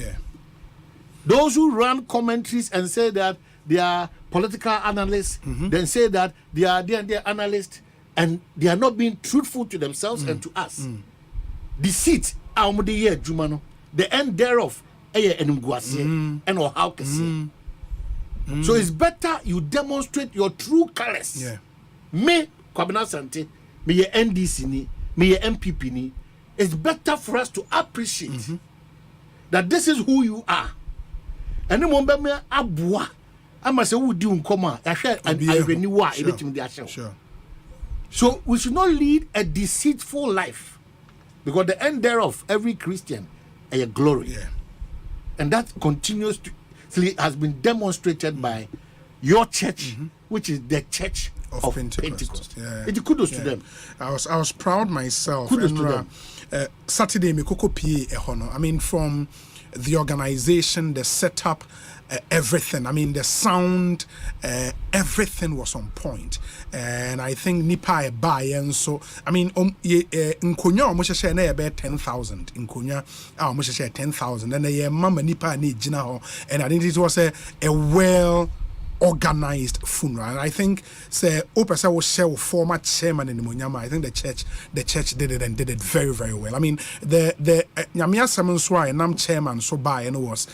Those who run commentaries and say that they are political analysts, then say that they are analysts, and they are not being truthful to themselves and to us. Deceit, the end thereof, and how so it's better you demonstrate your true colors. Me, Kwabena Asante, me ye NDC ni, me ye MPP ni. It's better for us to appreciate that this is who you are. And then when me abua, I must say who do unkoma. Sure. So we should not lead a deceitful life, because the end thereof, every Christian, a glory, and that continues to has been demonstrated by your church, which is the Church of Pentecost. It's kudos to them. I was proud myself. Kudos to them. Saturday, me koko pie ehono. I mean, from the organization, the setup, everything. I mean, the sound, everything was on point. And I think nipa e buy and so. I mean, nkonya almost share na about 10,000. Nkonya almost share 10,000. And the mama nipa ni jina ho. And I think it was a well organized funeral. And I think say Opesa was share former chairman in Munyama. I think the church did it and did it very, very well. I mean, the Nyamia Samonswa and Nam chairman so by and was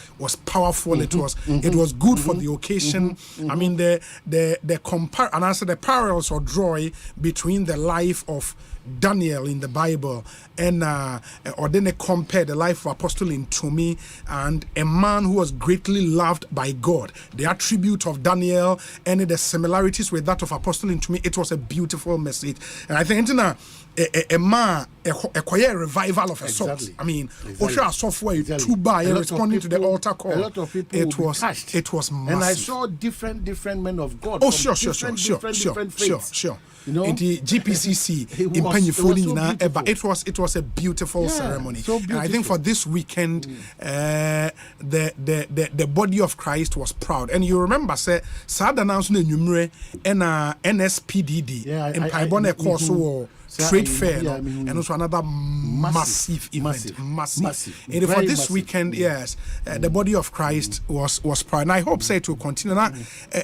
powerful. It was good for the occasion. I mean, the parallels or draw between the life of Daniel in the Bible and or then they compare the life of Apostle Ntumi and a man who was greatly loved by God. The attribute of Daniel and the similarities with that of Apostle Ntumi, it was a beautiful message. And I think a quiet revival of a sort. I mean, Osha software too by responding to the altar call. A lot of people it was massive. And I saw different men of God. Oh, sure. You know, in the GPCC in Pennyfoli, but it was a beautiful ceremony. So beautiful. And I think for this weekend, the body of Christ was proud. And you remember, say, sad announcement numero and NSPDD in Paibone course or trade fair, and also another massive event. Massive. And for this weekend, yes, the body of Christ was proud. And I hope say to continue.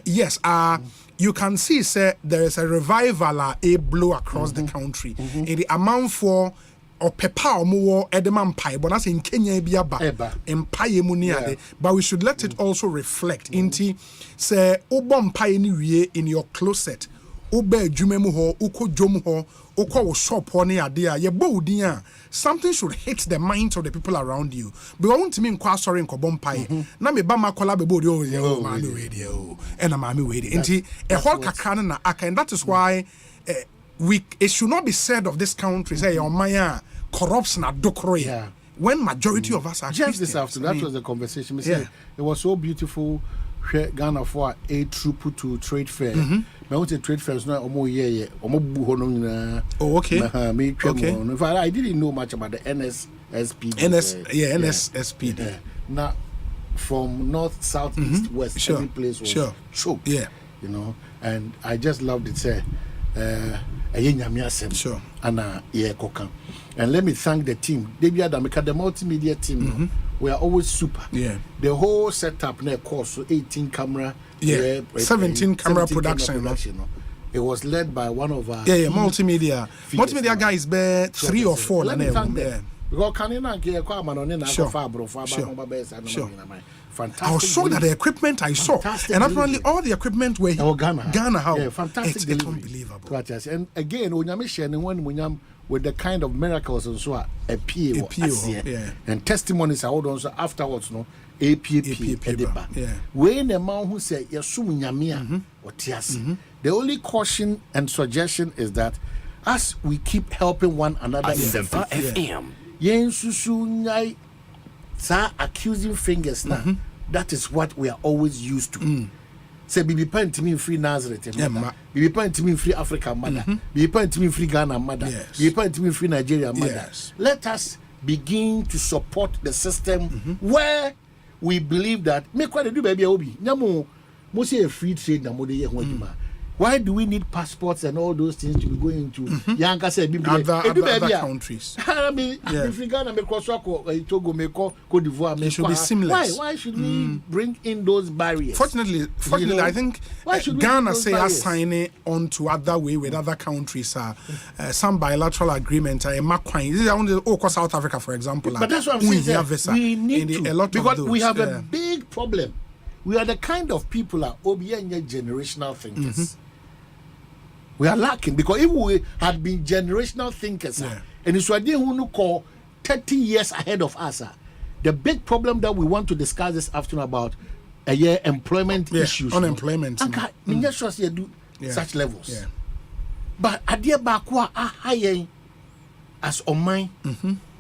Yes, you can see, say, there is a revival, a blow across the country. And the amount for or pepa more edeman pie, but that's in Kenya biaba in pie muniade. But we should let it also reflect into say obon pie in your closet. Obe jumemu ho, uko jomu ho, uko shop honi idea, ye bodia. Something should hit the minds of the people around you. But I want to mean kwa sorry in kobon pie. Na me ba makola bebo yo mami radio. And a mami wedi. Inti a whole kakana na aka, and that is why it should not be said of this country, say your maya corrupts na dokroya. When majority of us are just Christians. This afternoon, that was the conversation. It was so beautiful. Ghana for a trip to trade fair. I went to trade fairs now. Oh, okay. In fact, I didn't know much about the NSSP. NSSP. Now, from north, south, east, west, every place was choked. You know, and I just loved it. Say, sure. And let me thank the team. The multimedia team. We are always super. The whole setup, course, so 18 camera. 17 camera production. It was led by one of our multimedia. Multimedia guys, 3 or 4. Let me thank them. Because I was shocked at the equipment I saw. And apparently all the equipment were Ghana. How? Fantastic. It's unbelievable. And again, with the kind of miracles and so appeal and testimonies I hold on so afterwards when the man who say the only caution and suggestion is that as we keep helping one another Asempa FM accusing fingers now that is what we are always used to say bibi pant me free Nazareth mother bibi pant me free Africa mother bibi pant me free Ghana mother bibi pant me free Nigeria mother. Let us begin to support the system where we believe that make what they do baby obi nyamo mo say a free trade na mo dey here ho adwuma. Why do we need passports and all those things to be going to Yanka say other countries? I mean, if we Ghana, Togo, Cote d'Ivoire, it should be seamless. Why should we bring in those barriers? Fortunately, I think Ghana say us signing on to other way with other countries. Some bilateral agreements. This is only South Africa, for example. But that's what I'm saying. We need to, a lot because of those, we have a big problem. We are the kind of people that OBN generational thinkers. We are lacking, because if we had been generational thinkers, and it's what they who call 30 years ahead of us, the big problem that we want to discuss this afternoon about employment issues, unemployment, such levels. But adia bakwa high as on mine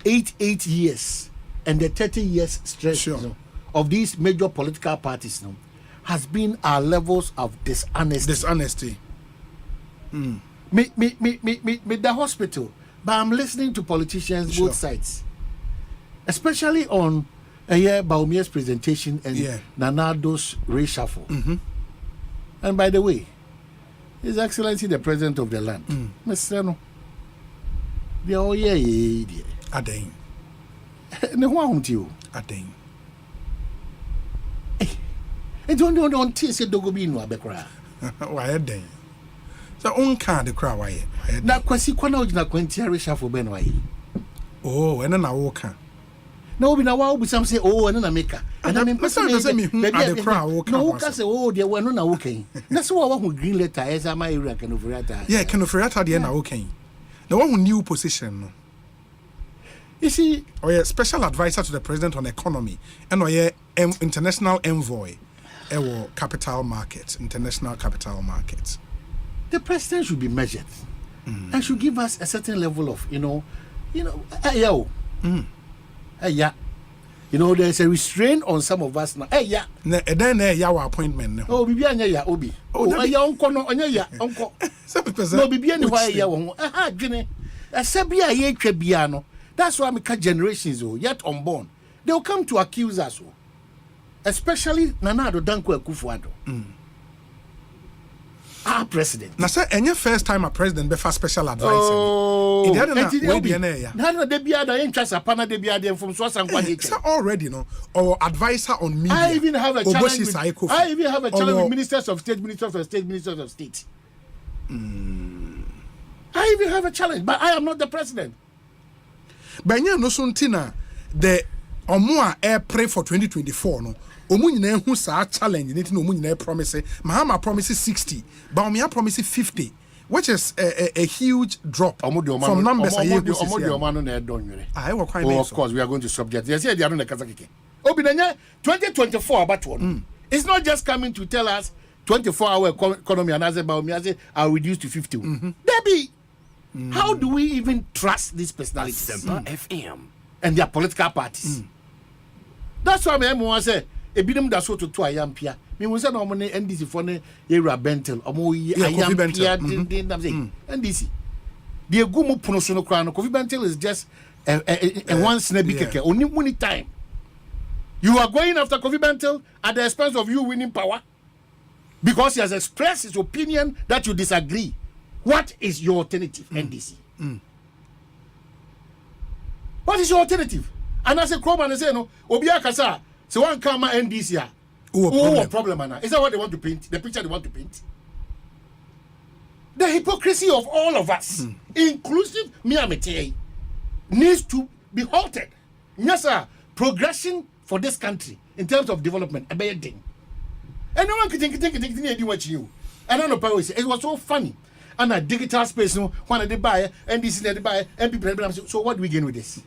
8 years and the 30 years stretch of these major political parties has been our levels of dishonesty. Me the hospital, but I'm listening to politicians both sides, especially on Baumia's presentation and Nanado's reshuffle. And by the way, His Excellency the President of the land, Mr. No, they all Adain. No one to you. Adain. And don't tease it Dogobino Abekra. Why Adain? So on can the crowd why na kwasi kwana ogina kwanti reshuffle ben why oh and na walk na obi na wa obi sam say oh and na make and I mean person say me the crowd walk no ka say oh there we no na walk na so wa hu green letter as am area kan ofriata kan ofriata there na walk na one new position no you see special advisor to the president on economy and international envoy capital markets, international capital markets. The president should be measured and should give us a certain level of, there's a restraint on some of us now. Then our appointment. Oh, Bibiana ya obi. Oh, ya unko no ya unko. No Bibiana why ya won. Gene. Asabia ye twabia no. That's why me ka generations yet unborn. They will come to accuse us. Especially Nanado Danko Akufo-Addo. Our president. Now, sir, any first time a president be for special advisor. Oh, in the already no or advisor on media. I even have a challenge with ministers of state, ministers of state. I even have a challenge, but I am not the president. But you know, Suntina, the Omua air pray for 2024 no. Omunine who sa challenge need to know Omunine promise Mahama promises 60 but Omia promises 50, which is a huge drop from numbers. Of course we are going to subject. They say they are on the Kazakike. Obinanya 2024 about one. It's not just coming to tell us 24-hour economy and Asempa are reduced to 50. Debbie, how do we even trust these personalities and their political parties? That's why I say ebidem da so to ayampia me won say no mo ne NDC for ne Era Bentel omo ayampia din say NDC the egumu puno so no kra no Kofi Bentel is just a one snabby keke oni money time. You are going after Kofi Bentel at the expense of you winning power because he has expressed his opinion that you disagree. What is your alternative, NDC? What is your alternative? And as a Kroman say no Obia Kasa. So one come NDC problem. Is that what they want to paint? The picture they want to paint? The hypocrisy of all of us, inclusive Miamete, needs to be halted. Yes, sir. Progression for this country in terms of development, a bad thing. And no one can think what you. I don't know, it was so funny. And a digital space, no one they buy, NDC they buy, and people. So what do we gain with this?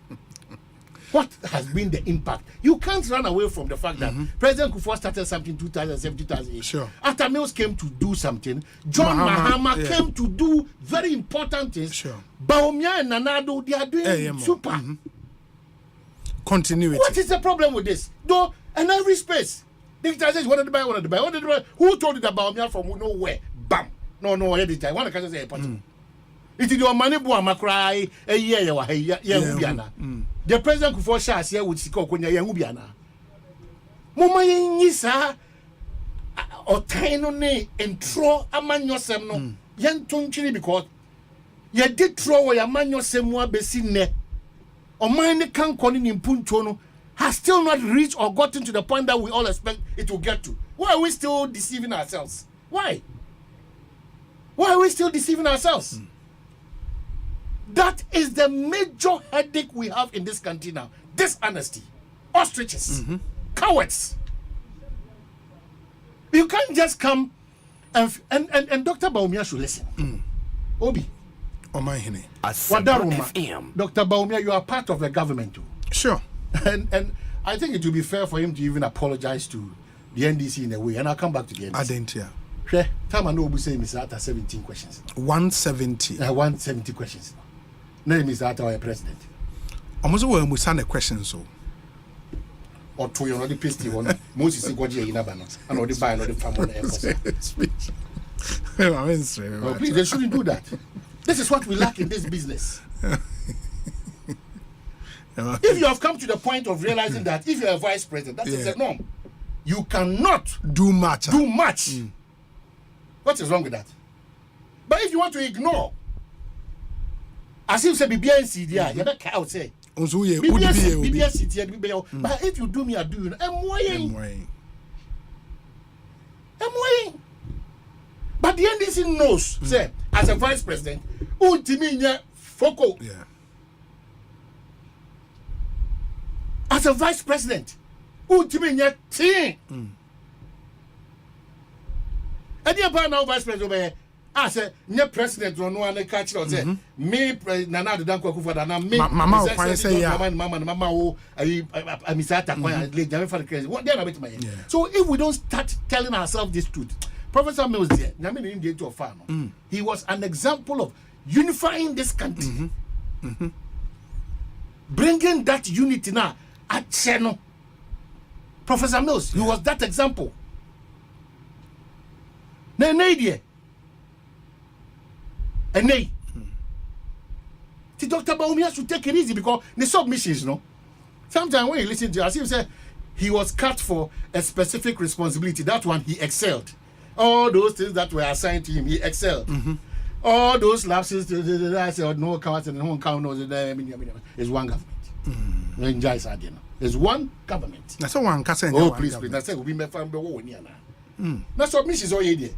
What has been the impact? You can't run away from the fact that President Kufuor started something in 2007, 2008. Sure. After Mills came to do something, John Mahama came to do very important things. Sure. Baumia and Nanado, they are doing super. Continuity. What is the problem with this? Though, in every space, Digitization, what did they buy? Who told you about me from nowhere? Bam. No, I did. I want to say it is your money, boy, cry a year, the president could force us here with Siko when you're Ubiana. Mama is or tiny and throw a man yourself no. Young Tunchini because you did throw a man yourself more besine. Or mine can't call in Punchono has still not reached or gotten to the point that we all expect it will get to. Why are we still deceiving ourselves? Why? Why are we still deceiving ourselves? That is the major headache we have in this country now. Dishonesty, ostriches, cowards. You can't just come and Dr. Baumia should listen. Obi. Omanhene. Dr. Baumia, you are part of the government too. Sure. And I think it would be fair for him to even apologize to the NDC in a way. And I'll come back to the NDC. I didn't hear. Sure. Time I know we say Mr. Atta 17 questions. 170. 170 questions. Name is Atta our president. Almost when we send a question so. Or to you know the pasty one. Moses Goji in Abano. And or the buy or the family. No, please, they shouldn't do that. This is what we lack in this business. If you have come to the point of realizing that if you are a vice president, that is the norm. You cannot do much. What is wrong with that? But if you want to ignore, as if say BBNC there, you better out say. But if you do me, I do you. But the NDC knows, say, as a vice president, focal. As a vice president, team. And the about now vice president, I said, "Ne president no one catch or say me Nana the Danko Kufa na me mama say mama oh I misata kwa le for the crazy. What they are about my. So if we don't start telling ourselves this truth, Professor Mills there, he was an example of unifying this country, bringing that unity now at Cheno. Professor Mills, he was that example. And Dr. Baumia should take it easy because the submissions, no. Sometimes when you listen to us, he say he was cut for a specific responsibility. That one he excelled. All those things that were assigned to him, he excelled. All those lapses, I said, no count and no count knows is one government. There's one government. That's one cousin. Oh, please. That's it. We may find the one here now. That's what Mrs. Oyede.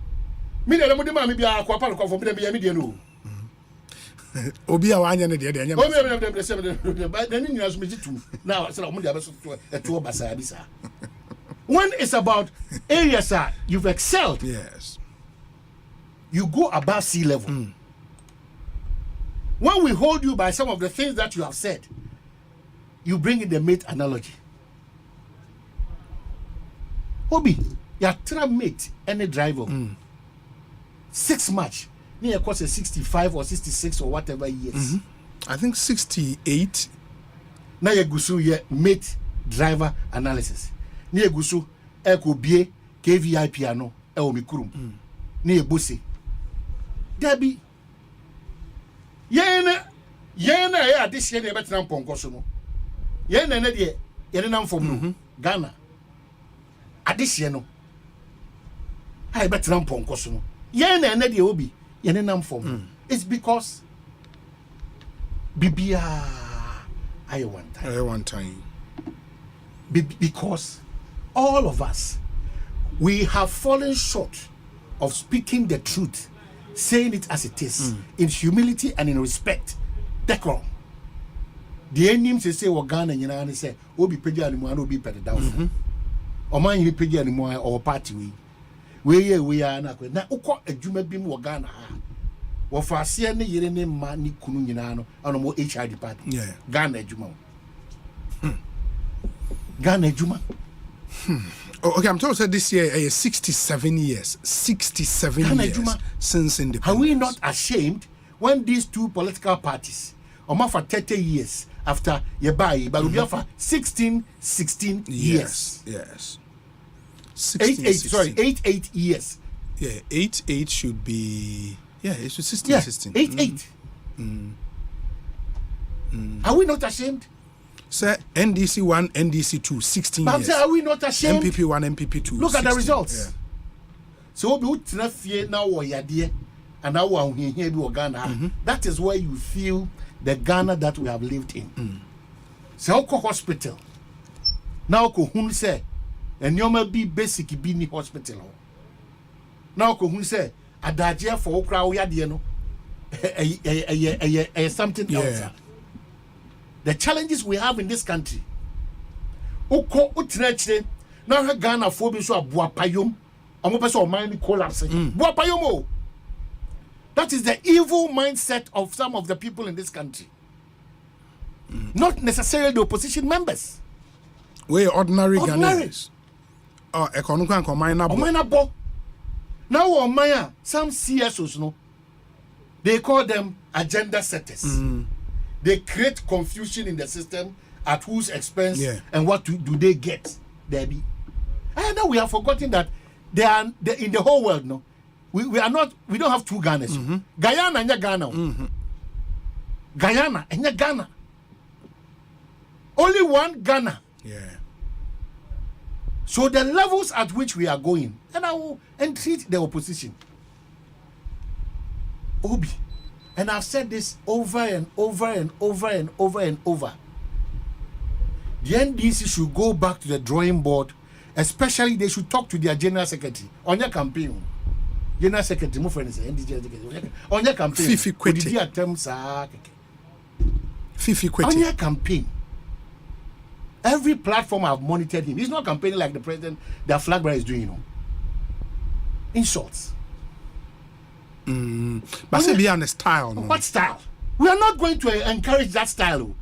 Me na mo de ma me bia akwa pa ko fo me bia me de no. Obi a wanya ne de de anya. O me de se de ba de ni nyina so me jitu. Now say mo de abeso to basa bisa. One is about areas you've excelled. Yes. You go above sea level. When we hold you by some of the things that you have said, you bring in the mate analogy. Obi, you try mate any driver. 6 match. Near course a 65 or 66 or whatever years. I think 68. Now you go ye mate driver analysis. Near gusu eko bie KVI piano e o mikurum. Near busi. Debbie. Yena ya this year never tram ponkoso no. Yena na de yena nam from Ghana. Adisye no. I bet tram ponkoso no. Yena na de obi yena nam from. It's because Bibia I one time. Because all of us, we have fallen short of speaking the truth, saying it as it is, in humility and in respect. Decorum. The enemies say, "Well, Ghana, you know, and say, Obi Peja and Moan will be better down. Or mine, Peja and Moan or party we are not. Now, a Juma Bim or Ghana. Or for a CNA, you name Mani Kununano, and more HR department. Yeah, Ghana Juma. Ghana Juma. Okay, I'm told that this year is 67 years. 67 Ghana years Juma. Since independence. Are we not ashamed when these two political parties, for 30 years after Yebai, but we have for 16 years? Yes. 8 years. Yeah, 8 should be. Yeah, it should 16. Yeah, 16. 8. Are we not ashamed? Sir, NDC 1, NDC 2, 16 years. Are we not ashamed? MPP 1, MPP 2. Look 16. At the results. Yeah. So we would not fear now or Yadia and now we here we Ghana. That is where you feel the Ghana that we have lived in. So hospital. Now ko hun say and you may be basic be ni hospital. Now ko hun say adagye for okra we Yadia no something else. The challenges we have in this country. Oko utinachire now Ghana for be so abuapayom. That is the evil mindset of some of the people in this country. Not necessarily the opposition members. We ordinary Ghanaians. Oh, economic and now, some CSOs, no, they call them agenda setters. They create confusion in the system at whose expense and what do they get, Debbie. And now we have forgotten that they are in the whole world. No, we don't have two Ghanas. Guyana and Ghana. Guyana and Ghana. Only one Ghana. Yeah. So the levels at which we are going, and I will entreat the opposition. Obi, and I've said this over and over and over and over and over. The NDC should go back to the drawing board. Especially, they should talk to their general secretary on your campaign. General secretary, my friend is NDC. On your campaign, Fifi Kwete. On your campaign, every platform I've monitored him. He's not campaigning like the president, the flag bearer is doing. You know. In shorts. But say be on the style. No? What style? We are not going to encourage that style.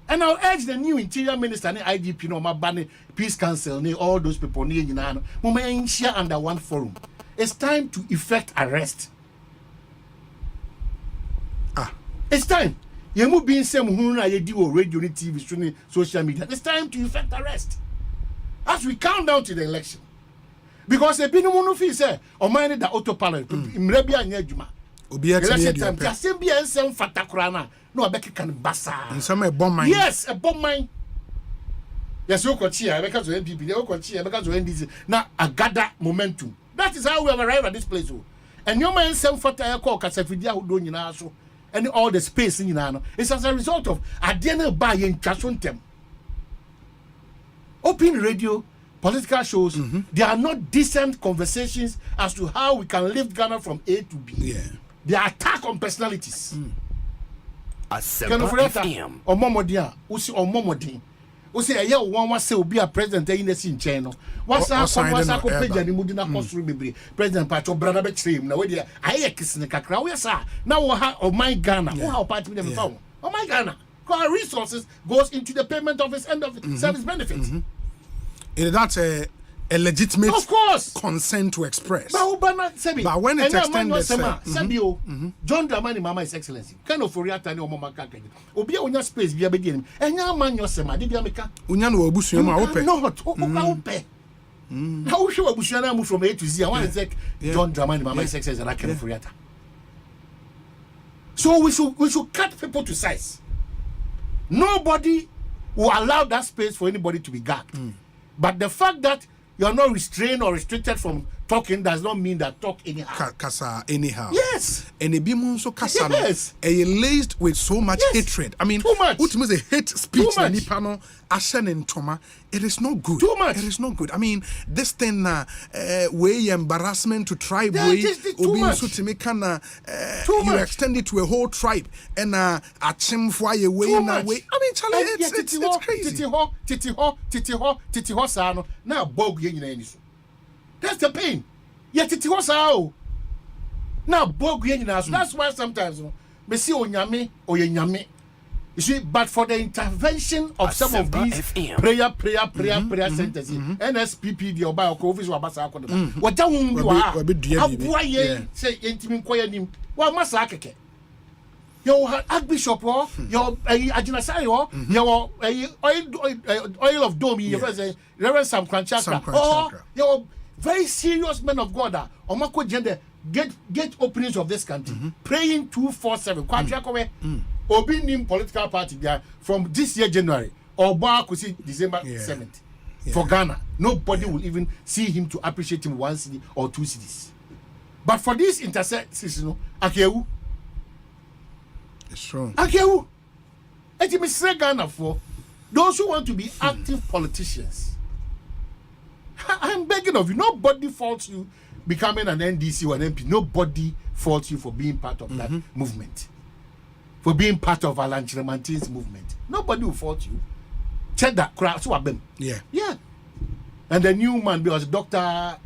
And I'll urge the new interior minister and IGP, no, my banner, peace council, all those people, share under one forum. It's time to effect arrest. It's time. You must be in some radio, TV, social media. It's time to effect arrest. As we count down to the election. Because the Binomono fee say, or mind the autopilot, maybe I need you. Election time, Assembly and some Fatakrana. No, I bet you can bassa. And some a bomb mine. Yes, a bomb mine. Yes, you could cheer because of MPP, you could cheer because of NDC. Now, I gather momentum. That is how we have arrived at this place. And your man, some Fataya call Casafidia who don't you know, so and all the space in Yano. It's as a result of I didn't buy in Chasuntem. Open radio, political shows, they are not decent conversations as to how we can lift Ghana from A to B. Yeah. They are attack on personalities. Asempa FM. Omomodia, usi omomodi. Usi aya one was say be a president in the sin channel. What's that? What's that? Page and mudina construct me. President Pacho brother be trim. Now we I kiss in the kakra. We sir. Now we have oh my Ghana. Who how party them phone? Oh my Ghana. Because our resources goes into the payment of his end of service benefits. That's a legitimate, of course, consent to express. But when it extended, John Dramani Mama His Excellency, kind of for Riata or Mama Kaka. Obi on space be a beginning. And your man your sema, did you make a Unyan will bush you open? Not open. How sure Bushana move from A to Z? I want to say John Dramani Mama His Excellency and I can for Riata. So we should cut people to size. Nobody will allow that space for anybody to be gagged. But the fact that you are not restrained or restricted from talking does not mean that talk anyhow. Kasa anyhow. Yes. And it be so kasa. Yes. Laced with so much hatred. I mean, too much. Ultimately, a hate speech. Nipano, Ashen and Toma. It is not good. Too much. It is not good. I mean, this thing, way embarrassment to tribe way. Too much. You extend it to a whole tribe and a chimfly way in a way. I mean, Charlie, it's crazy. Titi ho sano. Now bog yen. That's the pain. Yet it was how. Now bog yen. That's why sometimes me see onyame or yenyame. You see, but for the intervention of some of these prayer centers, NSPP, the Oba office or Basa, what down you are, why say intimate quiet what must I get? Your Archbishop, your Ajinasai, your oil of dome, your Reverend Sam Cranchaka, or very serious men of God omako gender get openings of this country praying 247 kwachiakowe obi nim political party there from this year January or Bakusi December 7th for Ghana. Nobody will even see him to appreciate him 1 city or 2 cities. But for this intersection, Akewu. It's true. Akewu. And you say Ghana for those who want to be active politicians. I'm begging of you. Nobody faults you becoming an NDC or an MP. Nobody faults you for being part of that movement. For being part of Alan Chiremantin's movement. Nobody will fault you. Check that crowd. Yeah. Yeah. And the new man was Dr.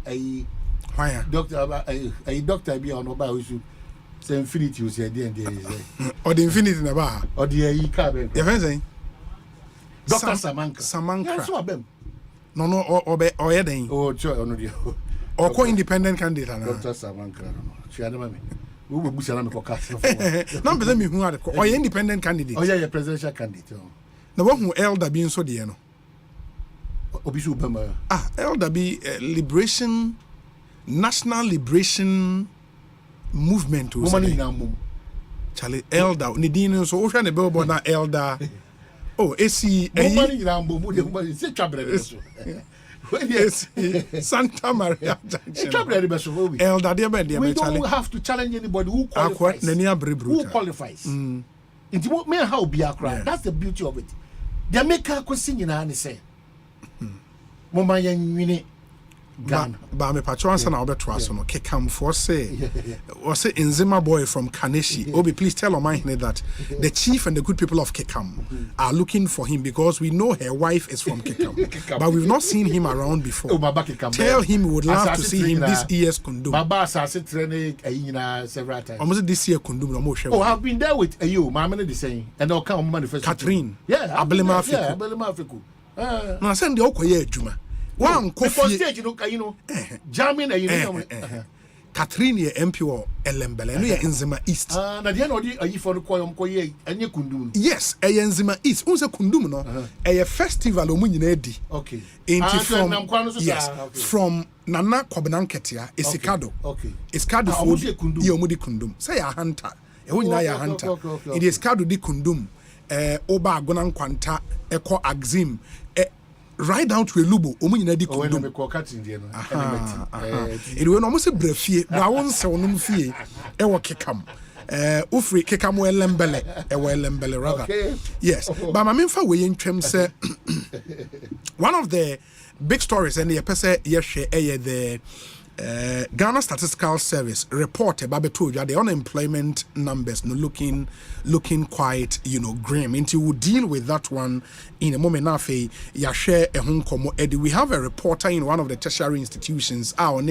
Doctor be on Oba who say infinity was here and or the infinity in the bar. Or the carbon. Your friend saying Dr. Samanka. Yeah, so them. No, or yet. Or co-independent candidate. Dr. Samanka. She had me. We will bush around the no, but let me who are or independent candidate. Oh, yeah, presidential candidate. The one who elder being so dear. Elder be liberation, national liberation movement. Charlie elder. Nidino so ocean the billboard na elder. Oh, AC. Santa Maria Junction. Elder, we don't have to challenge anybody who qualifies. Who qualifies? Into me how be Accra. That's the beauty of it. They make a question in and say, Mama Yan Ghana. But me patron na obeto aso no kekam for say was say Nzima boy from Kaneshi. Obi, please tell Omanhene that the chief and the good people of Kekam are looking for him because we know her wife is from Kekam. But we've not seen him around before. Tell him we would love to see him this year's Kundum. Baba Sase training several times. Almost this year Kundum no more. Oh, I've been there with you, Mama the same, and I'll come manifest. Catherine. Yeah, Abelema Africa. Yeah, Abelema Africa. No, I send the Okoye Juma. One coffee stage, jamming Catherine ye MP or Elembele, no ye Nzima East. Na dia no di ayi for koyom koye anye Kundum. Yes, e Nzima East. Unse Kundum no. E festival o munyina edi. Okay. From Nana Kwabena Ketia, Esikado. Okay. Esikado for ye omudi Kundum. Say ya hunter. E wo nyina ya hunter. It is Esikado di Kundum. Oba Agonan Kwanta, Eko Axim. Right down to a lubo, omunyina di Kundum. It will almost a brefie, but once on fee, ewa Kekam. Ufri Kekam Lembele rather. Okay. Yes, but my main for we in terms one of the big stories and the pese yeshe the Ghana Statistical Service reported the unemployment numbers looking quite grim. Until we deal with that one in a moment. Now, we have a reporter in one of the tertiary institutions. Our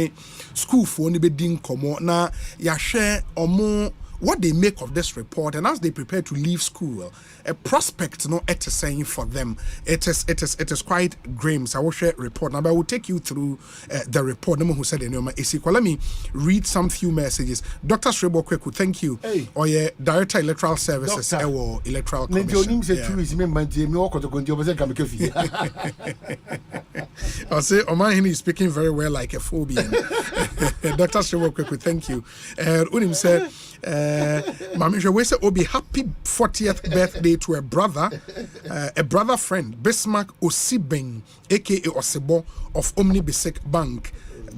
school for na yashe omo what they make of this report, and as they prepare to leave school, a prospect it is saying for them, it is quite grim. So I will share a report. Now I will take you through the report. Who said let me read some few messages. Dr. Shrebo Kweku, thank you. Hey. Or your Director Electoral Services or Electoral Commission. I'll say Omanhene is speaking very well like a phobian. Dr. Shrebo Kweku, thank you. Unim said Mami we say Obi happy 40th birthday to a brother friend, Bismarck Osibeng, aka Osebo of Omnibisic Bank.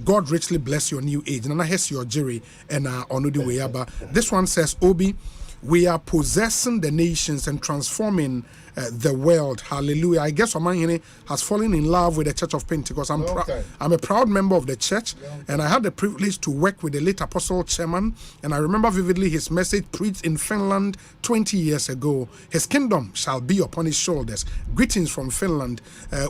God richly bless your new age. Nana has your jury and Onudi Weyaba. This one says, Obi, we are possessing the nations and transforming the world. Hallelujah. I guess Omanhene has fallen in love with the Church of Pentecost. I'm a proud member of the church, and I had the privilege to work with the late Apostle Chairman, and I remember vividly his message preached in Finland 20 years ago. His kingdom shall be upon his shoulders. Greetings from Finland,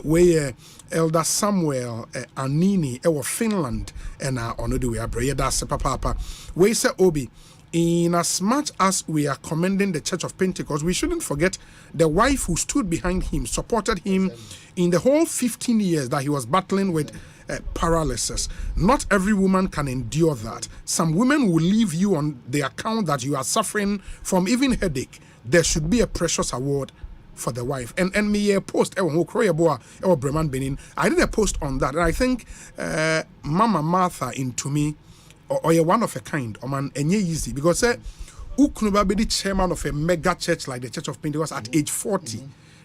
where Elder Samuel Anini, Finland, and Onodi Weabre. That's Papa. We say Obi. In as much as we are commending the Church of Pentecost, we shouldn't forget the wife who stood behind him, supported him in the whole 15 years that he was battling with paralysis. Not every woman can endure that. Some women will leave you on the account that you are suffering from even headache. There should be a precious award for the wife. And me a post Breman Benin. I did a post on that, and I think Mama Martha into me or you're one of a kind, or man, and easy because Ukunuba be the chairman of a mega church like the Church of Pentecost at age 40,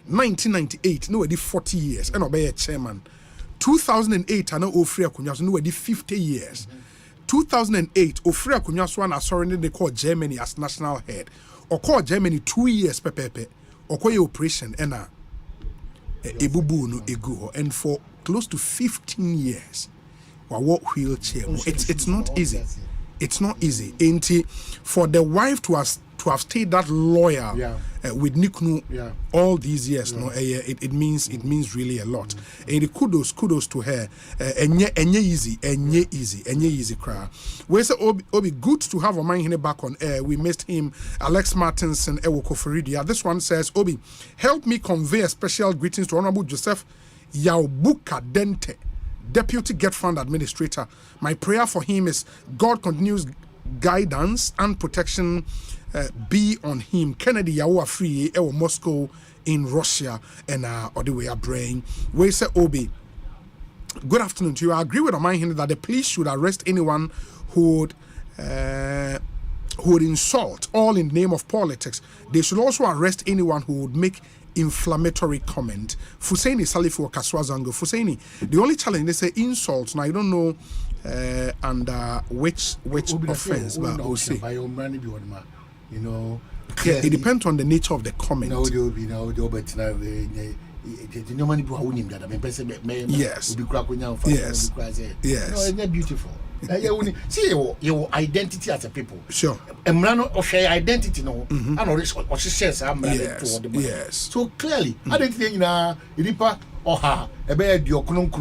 1998, no, 40 years, and obey a chairman. 2008, I know Ofria Kunyas, no, 50 years. 2008, Ofria Kunyas one sorry they call Germany as national head, or call Germany 2 years pepepe, or call operation and ebubu no ego, and for close to 15 years. What wheelchair? It's not easy. It's not easy. Ain't it? For the wife to have stayed that loyal with Niknu all these years, no, it means really a lot. And kudos to her. Enye easy cry. We say Obi good to have Omanhene back on air. We missed him. Alex Martinson Ewoko Feridia. This one says, Obi, help me convey a special greetings to Honorable Joseph Yaubuka Dente, Deputy Get Fund Administrator. My prayer for him is God continues guidance and protection be on him. Kennedy Yawa Free Moscow in Russia and all the way a brain. We say Obi, good afternoon to you. I agree with Omanhene that the police should arrest anyone who would insult, all in the name of politics. They should also arrest anyone who would make inflammatory comment. Fusaini Salifu Kaswazango. Fusaini, the only challenge they say insults. Now I don't know under which offense, but we'll see. You know, it depends on the nature of the comment. Yes. Yes. Beautiful. See your identity as a people. Sure. Of your identity, no. And yes. So clearly, I don't think Ripa or her a bed your kunum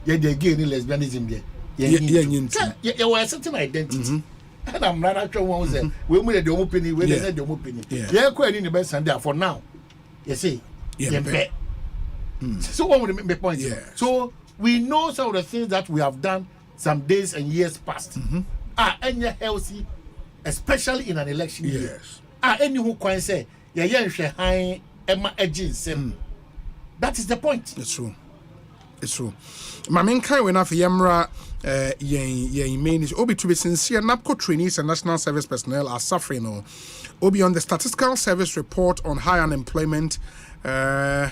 yet they gay lesbianism there. You were a certain identity. And I'm not sure what was it. We made the opinion, we said the opinion. Yeah, quite in the best and there for now. You see, so what would make point? So we know some of the things that we have done some days and years past are any healthy, especially in an election year. Any who can say, high Emma Edgins. That is the point. It's true. It's true. My main kind when after Yamra main is Obi to be sincere. NAPCO trainees and national service personnel are suffering. Obi on the statistical service report on high unemployment. A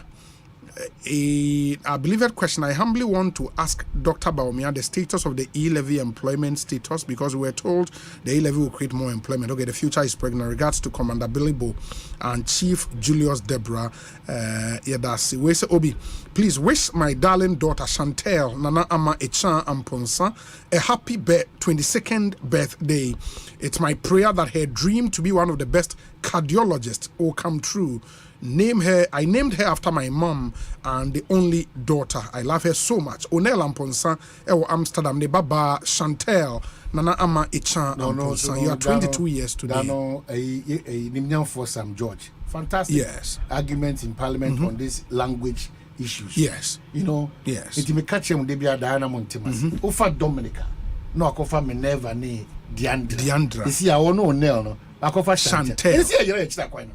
beloved question. I humbly want to ask Dr. Baumia the status of the E-levy employment status, because we were told the E-levy will create more employment. Okay, the future is pregnant. Regards to Commander Billy Bo and Chief Julius Deborah. Yadasi. We say Obi, please wish my darling daughter Chantel Nana Ama Echan Amponsa a happy 22nd birthday. It's my prayer that her dream to be one of the best cardiologists will come true. I named her after my mom and the only daughter. I love her so much. Onel Amponsa, Amsterdam, the Baba Chantel, Nana Ama Echan Amponsa. You are 22 years today. A for Sam George. Fantastic arguments in Parliament on these language issues. Yes. You know, it may catch him, they be a Diana Montemas. Ofa Dominica. No, Akofa Minerva, ne Diandra. You see, I won't know no. Akofa Chantel. You see, you're extra coin.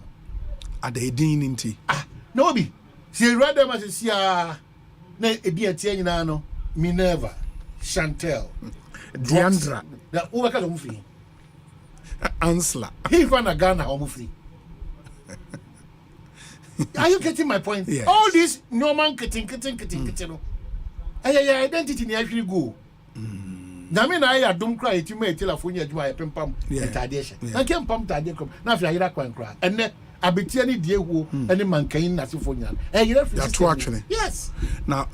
At the Edin inti. No be. See rather much see na ebi atie nyina no Minerva, Chantel, Diandra. Na uwaka do mufri. Ansla. He van a Ghana o mufri. Are you getting my point? Yes. All this Norman kitting no. Your identity ni actually go. Na me na ya dom cry ti me telephone ya djuma ya pempam etadie hye. Na kem pam tadie kom. Na afia yira kwan kra. Enne abetia ni die wo ene mankan na sefo nya. That's true actually. Yes. Now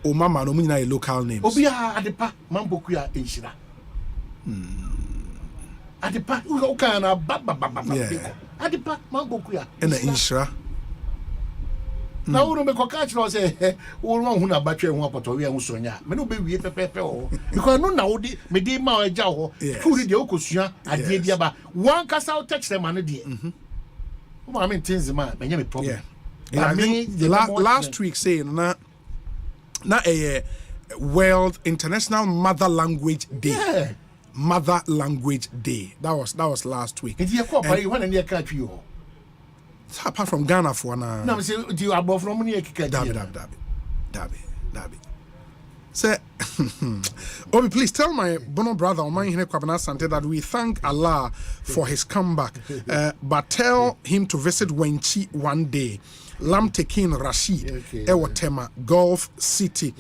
o mama no munyina a local names. Obi a adepa mamboku ya enhira. Adepa u kan na ba. Adepa mamboku ya. Ena enhira. Na uru me koka chiro say uru hu na batwe hu apoto we hu sonya me no be wie pepepe o because no na odi me di ma o ja ho kuri de okosua ade bia ba one kasa o touch them an de I mean things me nya me problem last week saying na a World International Mother Language Day. Mother Language Day. That was last week. When you catch you apart from Ghana for na. No, say do you above from money Dabi. Say, Obi, please tell my Bono brother Omanhene Kwabena Asante that we thank Allah for his comeback, but tell him to visit Wenchi one day. Lam Tekin Rashid, Ewotema, Gulf City.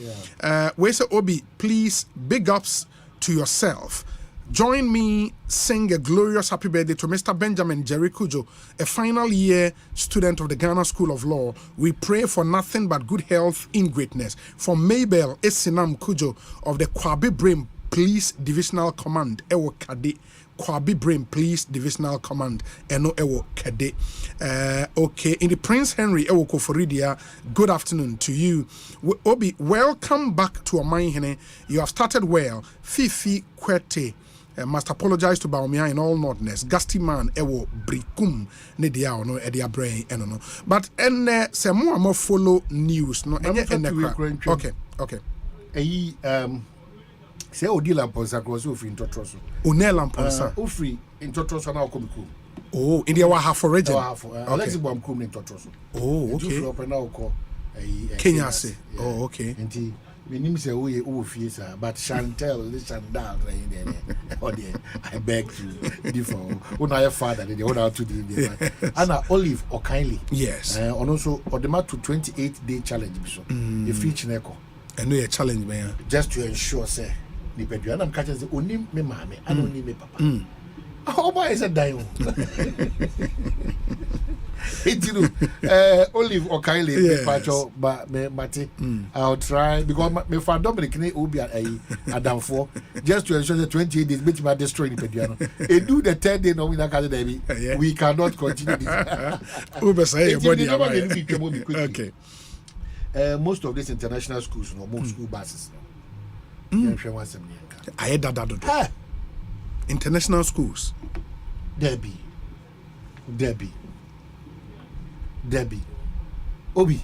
We say, Obi, please, big ups to yourself. Join me sing a glorious happy birthday to Mr. Benjamin Jerry Kujo, a final year student of the Ghana School of Law. We pray for nothing but good health in greatness. For Mabel Esinam Kujo of the Kwabena Police Divisional Command, Ewo Kade. Kwabena Police Divisional Command, Eno Ewo Kade. Okay, in the Prince Henry Ewo Koforidia, good afternoon to you. Obi, welcome back to Omanhene. You have started well. Fifi Kwete. Must apologize to Baumia in all nordness. Gusty man ewo brikum ne dia no e dia brain eno no. But se mo follow news no enye Okay. Say odi lamponsa cross ofri ntotroso. One lamponsa. Ofri ntotroso na okomiku. Oh, in the Wahafo region. Let's go am kum ntotroso. Oh, okay. Do flop na okọ Kenya say. Oh, okay. Nti minim say we ofie sa but Chantel Chandal I beg to differ. Una your father they order to the Anna Olive or kindly. Yes. And also Odema to 28-day challenge so. You feature neko. I know a challenge man. Just to ensure say Nipedu am catch say onim me mame and onim me papa. How boy is a dio. Olive or Kylie, Pacho, but me Mati. I'll try because my father Dominic will be Adam for just to ensure the 28 days, which might destroy the Pediano. And do the 10 day no in a we cannot continue this. Okay. Most of these international schools, most school buses. I had that. International schools. Debbie. Obi.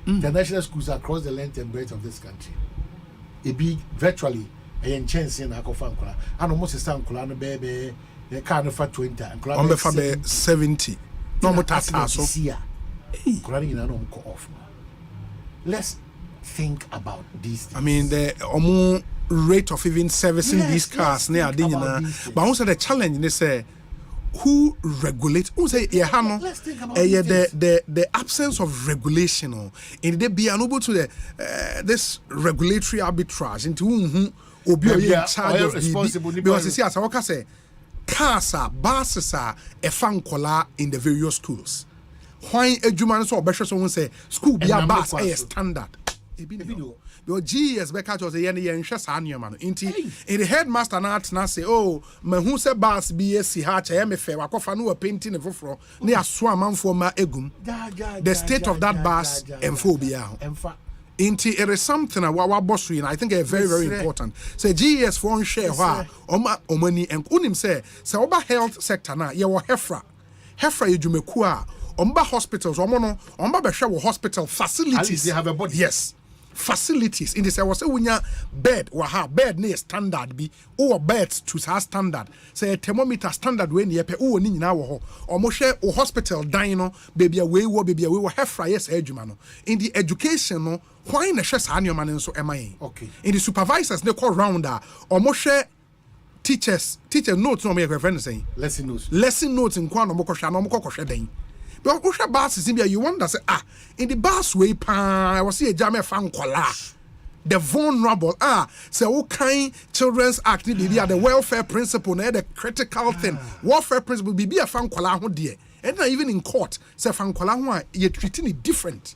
International schools across the length and breadth of this country. It be virtually a chance in Akofan. And almost a stand Kulano baby, they can't afford 20 and Kulano 70. No more tax. Let's think about these things. I mean, the rate of even servicing these cars near Dinina. But also the challenge they say who regulates who say the absence of regulation in they be unable to the this regulatory arbitrage into whom obi in charge of because you see as I say cars are buses are a fan collar in the various schools. Why a Juman so better someone say school be a bus a standard. Your GS back out was a yenny and Shasania man. In the headmaster not say, oh, my who said bus BSC hatch, I am a fair, Wakofanu painting of fro near Swam for my egum. The state of that bus and phobia. Inti it is something our boss and I think very, very important. Say GS for one share money and unim say oba health sector na ye wa hefra yejumekua omba hospitals omba be share hospital facilities. They have a body. Yes. Facilities in this I was say wunya bed bed near standard be or bed to standard say thermometer standard when ye pe o ni nyina wo ho omo hwe o hospital dan no baby we hefra yes adwuma no in the education no why na hwe sa anyoma ne nso emayin okay in the supervisors they call round omo hwe teacher notes no me friend saying lesson notes in kwa no mo kohwa no mo kohwe dan. But Usha bus is in there, you wonder, say, in the bus way, I was see a jam fan kola. The vulnerable, say, okay, Children's Act, the welfare principle, the critical thing. Welfare principle, be a fan kola, dear. And not even in court, say, fan kola, you're treating it different.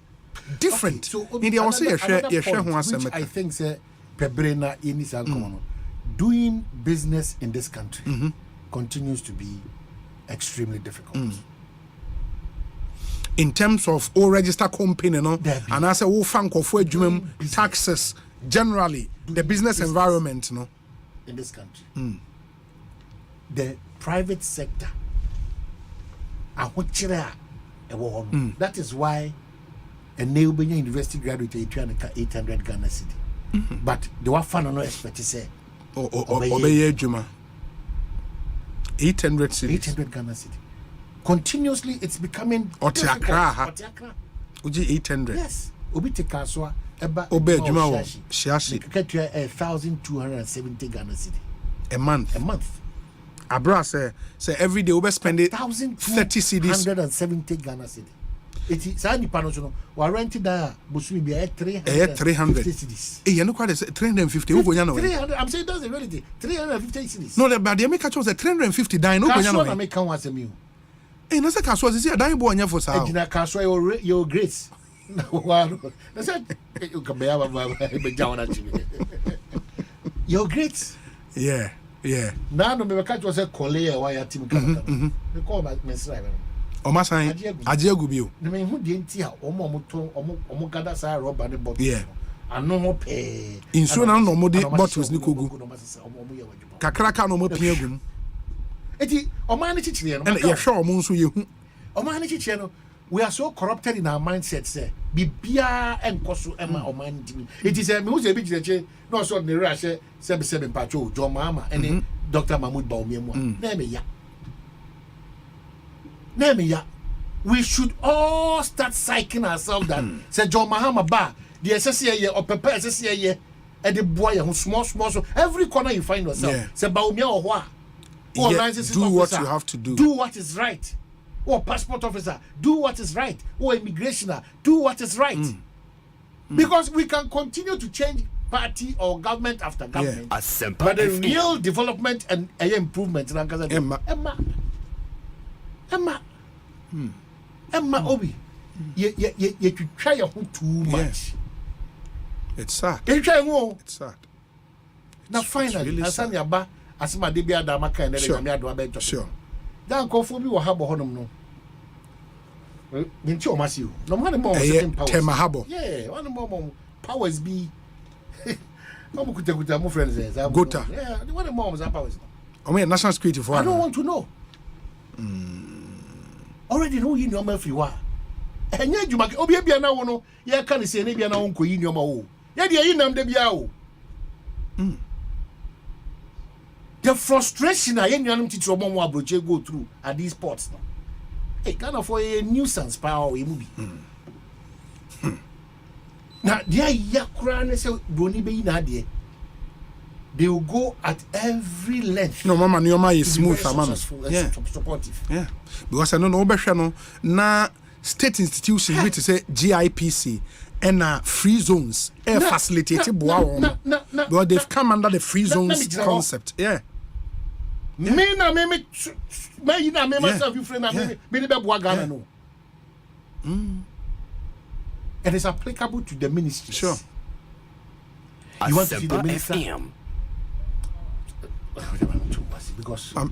Okay, so, in the also, I think, say, Pebrena in this doing business in this country continues to be extremely difficult. In terms of all register company, and I say, oh, thank for taxes generally, the business environment, in this country, the private sector, that is why a neighbor university graduate 800 Ghana city, but the one fan no expect to say, obey Juma 800 cities. 800 Ghana city. continuously it's becoming Otiakra. Uji 800. Yes. Obi Tekaswa eba Obe Juma wo Shiashi. Ketua 1,270 Ghana cedi a month. Abra say every day we spend it 30 cedis. 170 Ghana cedi. Eti sa ni pano no wa rent da bosumi bia 300 cedis. Eh you know quite 350 go nya no. 300 I'm saying that's the reality. 350 cedis. No, but they make catch us 350 dine no go nya no. Kaso na make kan wasem you. Eh na say kaso say dine bo nya for sa. Ejina kaso your grace. Na wa. Na say you can be aba be jawana chibi. Your great. Yeah. Now no me catch was a colleague why your team can. They call my mesra. Omasan Ajiegu bio. Na me hu de ntia omo gada sa rubber ne bottle. Yeah. Ano mo pe. Insu na no mo de bottles ni kogu. Kakraka no mo pia gum. Eti omani chichire no. And ye hwe omo nso ye hu. Omani chichire no. We are so corrupted in our mindset say bibia enkoso ema omani dimi. It is me who say bi chiche no so ne rush say be pacho John Mama and Dr. Mahmoud Baumiemo. Na me ya. We should all start psyching ourselves that say John Mahama ba the SSA ye or prepare SSA ye and the boy who small so every corner you find yourself say Baumia or what. Do what you have to do. Do what is right. Oh, passport officer, do what is right. Oh, immigrationer, do what is right. Because we can continue to change party or government after government. Asempa But the real development and improvement in Emma Obi. You try your too much. It's sad. It's sad. Now finally, Asante Aba, Asima Debia Damaka and then Sure. Dan kofo bi wo habo honom no. Nti o masiu. No man more certain powers. Temahabo. Yeah, one more powers be. No kuta mo friends there. Gota. Yeah, one more powers. National security for. I don't want to know. Already know you know me free wa. Enye djuma ke obi bia na wo no, ye ka ne se ne bia na wo nkoyi nyoma wo. Ye de yi nam de bia wo. The frustration I am teach your mom go through at these ports now. Hey, kind of for a nuisance power movie. Now, dear Yakran say Brony be in they will go at every length. No, Mama, your mind is smooth, Mama. Yeah, supportive. Yeah, because I don't know na state institutions which say GIPC and free zones facilitated because they've come under the free zones concept. Yeah. Me na me myself you friend na me be boa Ghana no. It is applicable to the ministry. Sure. You want to see the minister? Because on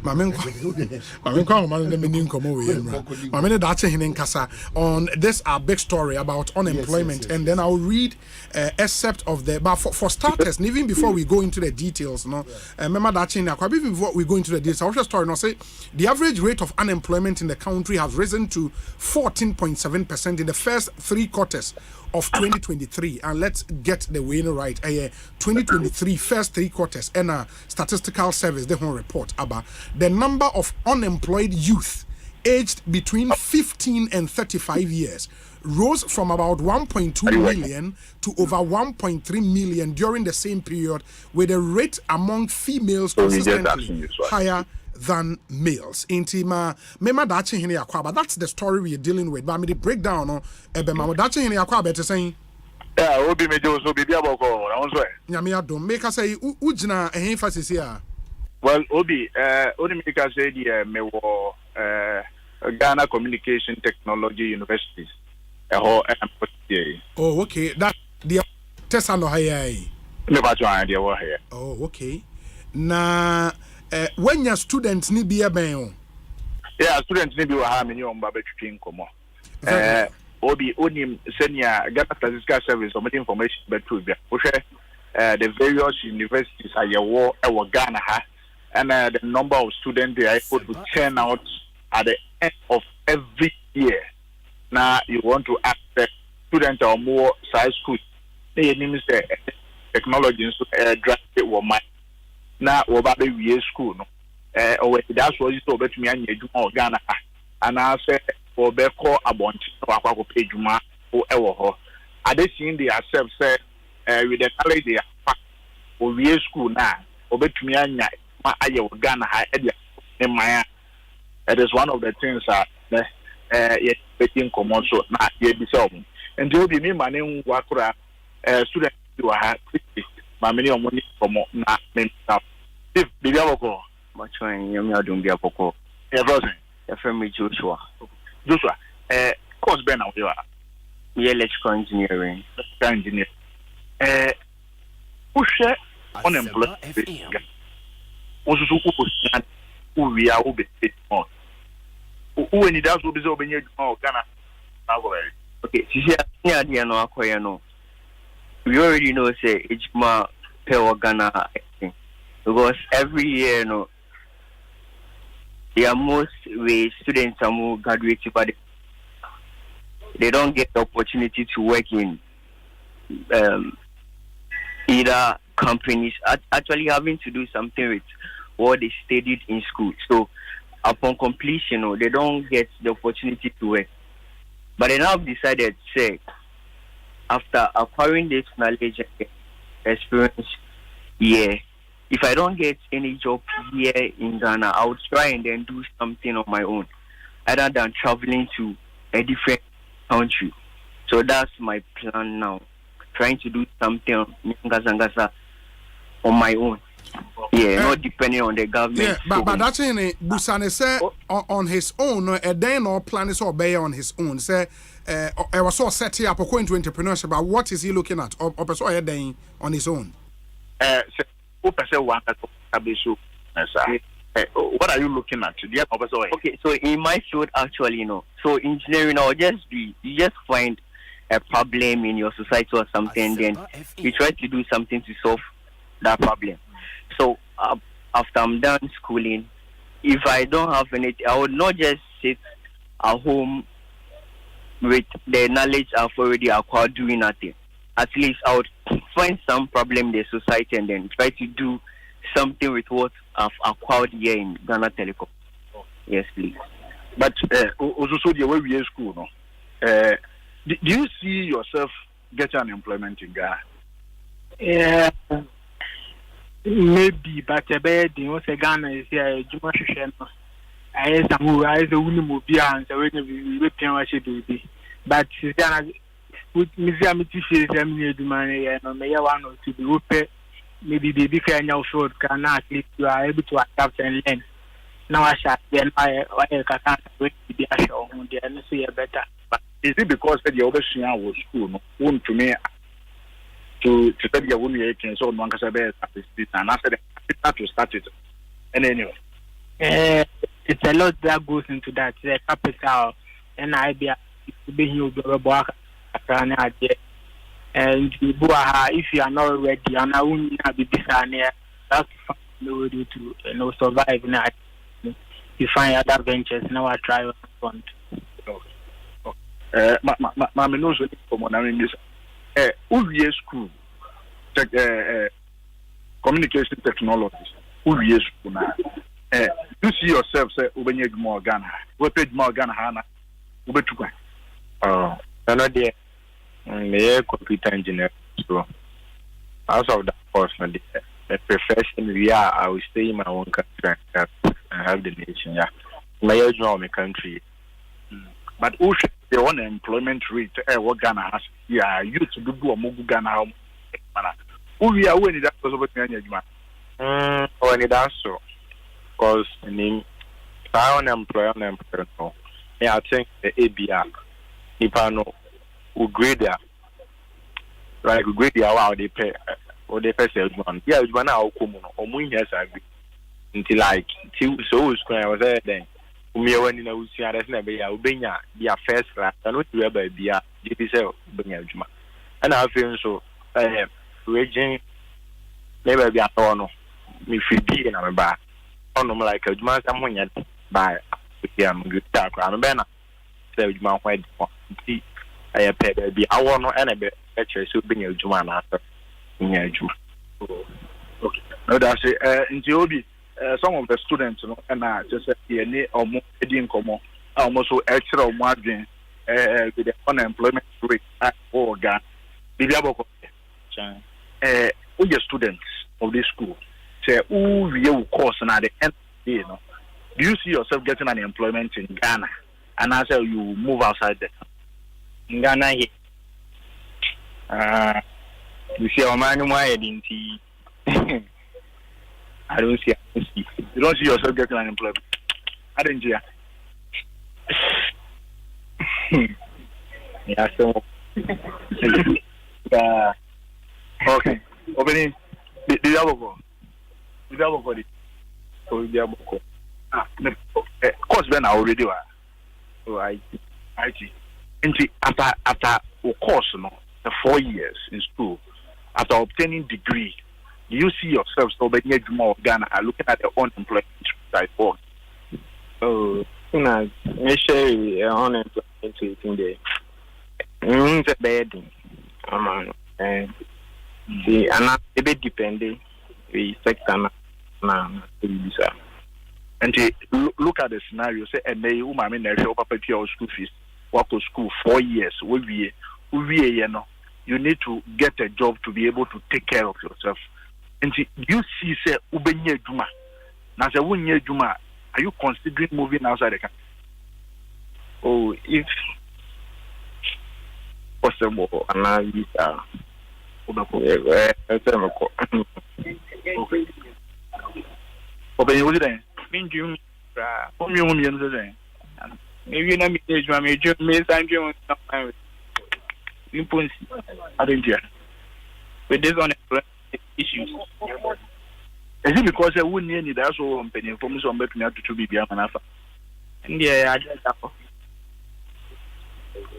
this our big story about unemployment, and then I'll read except of the but for starters, and even before we go into the details, remember that before we go into the details, I'll just story now say the average rate of unemployment in the country has risen to 14.7% in the first 3 quarters of 2023, and let's get the way right. 2023 first 3 quarters, and statistical service the whole report about the number of unemployed youth aged between 15 and 35 years rose from about 1.2 million to over 1.3 million during the same period, with a rate among females consistently higher than males. Intima mema dachi hini akwaba. That's the story we are dealing with. But I mean the breakdown no ebe mama dachi hini akwaba te saying. Yeah, obi mejo so bibi aboko na wonso e. Nyame adom make us say ugina ehin fasisi a. Well, obi oni make us say the me wo Ghana Communication Technology Universities. Oh, okay. That the Tesano high. Never join the war here. Oh, okay. Na when your students need be a ben. Yeah, students need be a ham in your baby komo. Obi onim senior Ghana Statistical Service or information but to be the various universities are your war Ghana and the number of students they are able to turn out at the end of every year. Now you want to ask the students or more size school. They need the technology to drive it or my now or baby school no. Or that's what you told me and you do Ghana. and I say for Beko Abont Wako Pejuma or Ewo. Are they seeing the accept say with the knowledge they are for real school now? Obetumianya aye Ghana ha in my it is one of the things that yes being common so na ye be so and there will be me maning wakura student to ha ma many money from na me if be go much when you me adun bia poko e brother e friend Joshua course Bena we are electrical engineering push unemployment also we are over when it does will be so many Ghana. Okay, we already know say it's more per Ghana because every year there are most way students are more graduated but they don't get the opportunity to work in either companies actually having to do something with what they studied in school. So upon completion, they don't get the opportunity to work. But they now decided, say, after acquiring this knowledge and experience, if I don't get any job here in Ghana, I would try and then do something on my own, other than traveling to a different country. So that's my plan now, trying to do something on my own. Not depending on the government. But that's in it. Busane say on his own, a day no plan is obey on his own. Say, I was so set up according to entrepreneurship. But what is he looking at? Or so a day on his own. What are you looking at? Okay, so in my field, actually, so engineering, you just find a problem in your society or something, then you try to do something to solve that problem. So after I'm done schooling, if I don't have anything, I would not just sit at home with the knowledge I've already acquired doing nothing. At least I would find some problem in the society and then try to do something with what I've acquired here in Ghana Telecom. Yes, please. But also the way we are school, do you see yourself getting unemployment in Ghana? Yeah. Maybe, but a bed in Ghana is here. I am some I is a woman will be answered when we pay what she baby. But Ghana with museum tissues, the money and may one or two be open. Maybe baby can now show Ghana at least you are able to adapt and learn. Now I shall then I can't wait to be a show on the end see a better. But is it because the overseeing was school? Won't to me. To tell you when you can so one can say and after that to start it. And anyway, it's a lot that goes into that. The capital and idea to be here and if you are not ready, and I won't be deciding that's no way to survive now. You find other ventures now. I try on front. My knows from UVA school, communication technologies. UVA school now. You see yourself say, "When you more Ghana, we paid more Ghana, Hana, we bet you." Oh, I'm not there. I'm computer engineer. So, as of that course, the profession we are, I will stay in my own country and have the nation. Yeah, my my country. But who should the unemployment rate what Ghana has? Yeah, you to do a Mugu Ghana. Who we are winning that was over the when it does so. Because I unemployed. Yeah, I think the ABR, Nipano, will grade there. Right, we grade there while they pay, or they pay sales one. Yeah, it's one hour common, or more years I agree. Until like, so I was there then. Me when you know see there's never ya ubenya their first class and what you ever be a GPC ubenya juma and I feel so region never be at all me free in a bar on like a juma someone yet by good talk I'm banner so juma white see I pay baby I want no any better so being a juma after in juma. Okay, no that's it in Jobi. Some of the students, and just any or more, almost extra margin with the unemployment rate at Ghana. Bibiaboko. We are students of this school. Say, who you course and at the end, you know, do you see yourself getting an employment in Ghana? And as you move outside there? In Ghana, you see, our man, why didn't he? I don't see. You don't see yourself getting an employment. I didn't hear. Yeah, so. Okay. Opening. Bibiaboko. Course then already were. So I after course, no, the 4 years in school, after obtaining degree, do you see yourself still being more of Ghana looking at the unemployment side board? Oh, make sure unemployment is in there. It's a bad thing. See, and a bit depending. We sector na and look at the scenario. Say, and they woman in the school fees. Work to school 4 years. You know, you need to get a job to be able to take care of yourself. And you see, say, Ubenye Juma. Now, say, Unye Juma, are you considering moving outside the country? Oh, if possible, and now you are. Okay. Open what then? Minjum, maybe not me, my major, Miss Andrew, I didn't hear. With this on issues. Is it because I wouldn't need that so penny for me some better to be beyond enough? Yeah, I just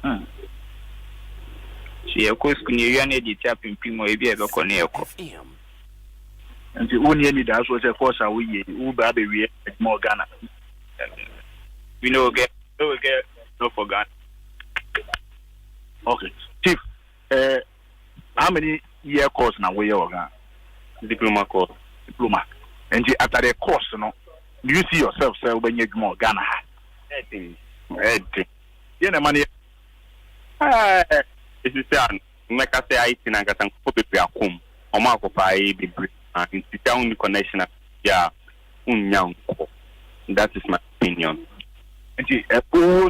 have. She of course can you need the tap in Primo be a local. And the only need that was a course away, Uber baby more Ghana. We know get no for Ghana. Okay. Chief, how many year course now we are Ghana? Diploma course. Diploma. And after the course, no, do you see yourself say when you more Ghana? You know money. This is like I say, I think I can copy a home. Or Marco Pai be brief and down the connection. Yeah, that is my opinion. And a school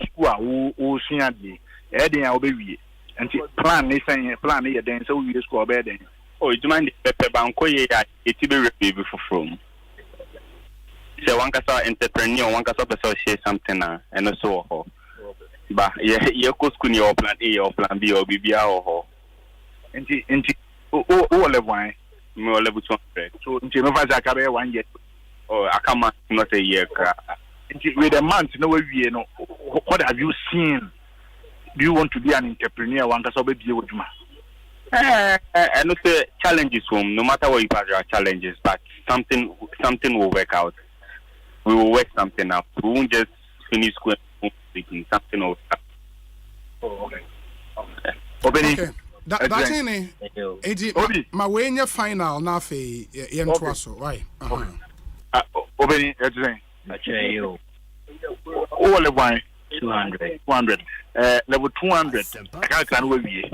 who seen Eddie our baby. And plan they say plan here then so we score better. Oh, you mind the pepper banco? Yeah, it's very before from. So one can entrepreneur, one can associate something and also. But yeah, you could school your plan A or plan B or BBR or all level 1, more level 200. So until I can 1 year. Oh, I come not a year. With a month, no way, you know. What have you seen? Do you want to be an entrepreneur? One can be with you. I know the challenges home, no matter what you pass your challenges, but something will work out. We will work something out. We won't just finish school. Something over. Oh, okay. Okay. That's in it. My way in your final, nothing. Right. Opening, that's you. All the wine. 200. Level 200. I can't wait.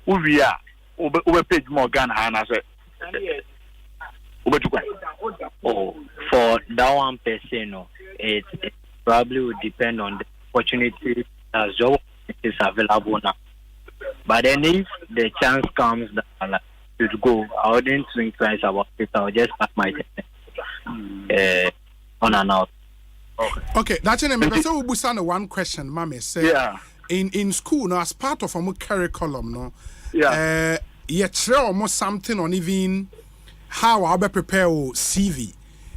We are over page more Ghana, and I said, oh, for that one person, it probably would depend on the opportunity as job is available now. But then if the chance comes that I like to go, I wouldn't think twice about it. I'll just pack my on and out. Okay, that's in a so we stand one question, Mammy say. Yeah. In school, now as part of our curriculum, no. Yeah. Yet share almost something on even how I'll be prepare CV.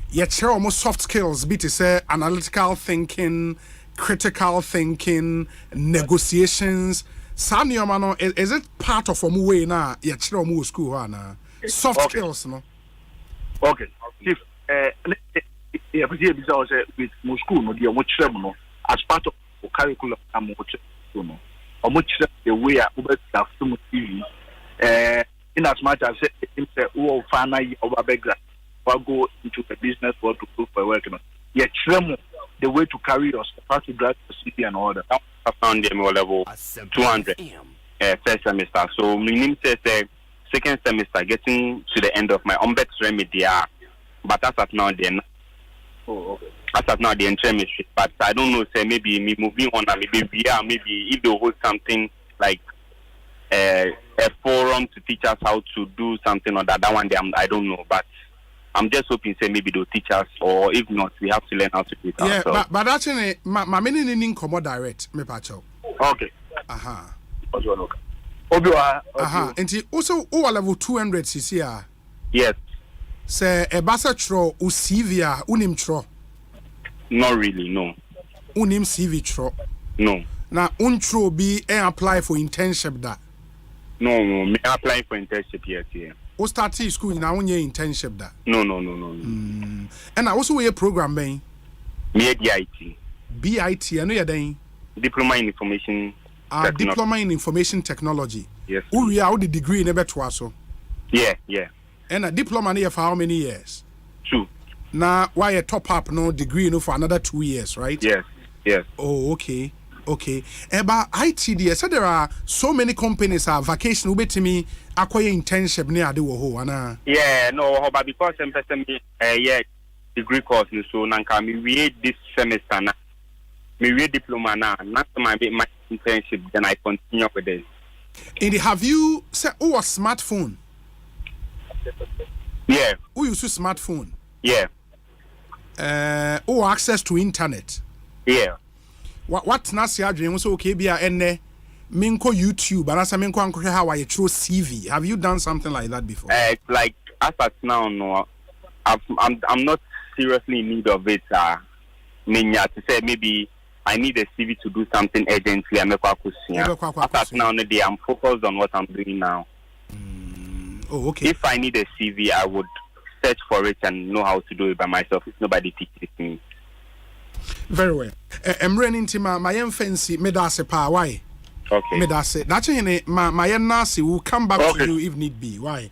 Yet share almost soft skills, be to say analytical thinking, critical thinking, negotiations. Sanyo is it part of a way now? Yet share almost school, na soft skills, no. Okay. If yeah, but with school, no, the as part of the curriculum, I'm much the way I have to TV. In as much as who find over background, or go into the business world to look for work. Yet, the the way to carry your stuff, how to drive the city and all that. I found them level 200 first semester. So minimum says second semester getting to the end of my ombet remedy. But as of now, they're not. Oh, okay. As of now, they're in chemistry. But I don't know, say maybe me moving on, and maybe if they hold something like a forum to teach us how to do something or that one day, I don't know. But I'm just hoping, say maybe they'll teach us, or if not, we have to learn how to do it ourselves. Yeah, but actually, my meaning in come direct, me pacho. Okay. Aha. Aha. And also, level 200 cc. Yes. Say a basa tro usivia unim tro. Not really, no. Unim CV tro. No. Now untro be apply for internship that. No, me apply for internship yes, yeah. O start school now when you internship that. No. And I also a program being. Me BIT. BIT, I know you're doing. Diploma in Information Technology. Diploma in Information Technology. Yes. We are the degree in a so. Yeah. And a diploma near for how many years? 2. Now, why a top up no degree no for another 2 years, right? Yes. Oh, okay. But ITD, so there are so many companies are vacation ube to me acquire internship near the wo ana. Yeah, no, but because I'm degree course so nanka me read this semester na. Me read diploma na, not my internship, then I continue with it. And have you said a smartphone? Yeah. Who use smartphone? Yeah. Access to internet? Yeah. What nasi adwene so okay bia enne minko YouTube and asa minko ankohwe how I throw CV. Have you done something like that before? Like as at now no, I'm not seriously in need of it. To say maybe I need a CV to do something urgently. As at now, I'm focused on what I'm doing now. Oh, okay. If I need a CV, I would search for it and know how to do it by myself if nobody teaches me. Very well. I'm running to my fancy medase pa why? Okay. Medase. That's my nasi will come back to you if need be. Why?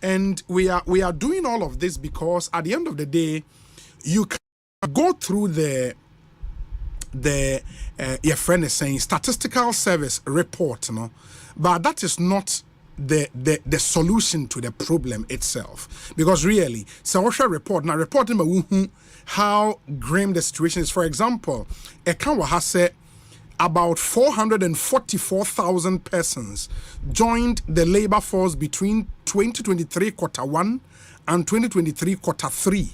And we are doing all of this because at the end of the day, you can go through your friend is saying statistical service report, but that is not the solution to the problem itself, because really social report now reporting how grim the situation is. For example, Ekanwa has said about 444,000 persons joined the labor force between 2023 quarter 1 and 2023 quarter 3,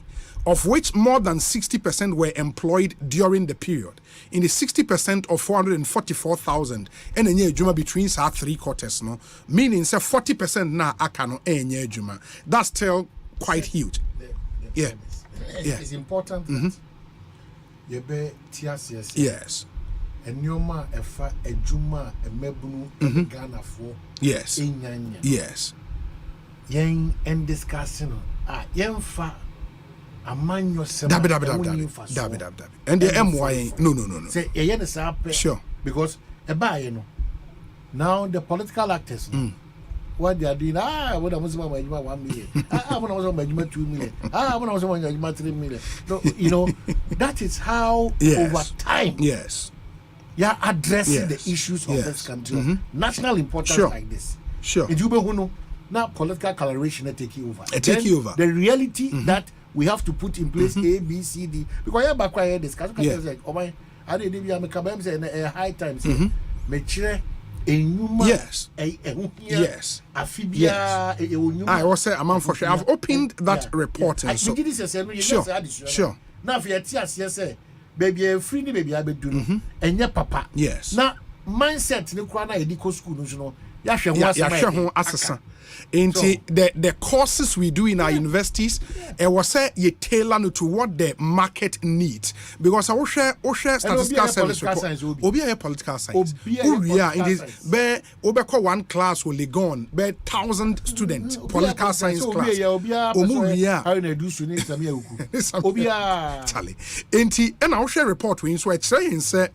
of which more than 60% were employed during the period. In the 60% of 444,000, and a juma between 3 quarters, meaning 40% na akano juma. That's still quite huge. Yeah. It's important that you be TSS. Yes. And Nyoma efa ejuma emebunu Ghana for. Yes. Yes. Yen and discussing yen fa aman yourself. Dabi. And the MY no. Say yen is up. Sure. Because now the political actors what they are doing, when I was about 1 million, when I was about 2 million, when I was about 3 million. So, that is how over time you're addressing the issues of this country. National importance like this. Sure. And you now political coloration take you over. The reality that we have to put in place A, B, C, D. Because you're back here discuss like, oh my, I didn't even make a high times. Yes. I was say amount for sure. I've opened that report and so. Sure. Now if you say baby free baby I be do and your papa. Yes. Now mindset ni kwa na ediko school no the courses we do in our universities, was say you tailor to what the market needs, because I will share statistical service report. Obi a political science. One class will be gone. 1,000 students political science class. Charlie. And I will share report we so it's saying say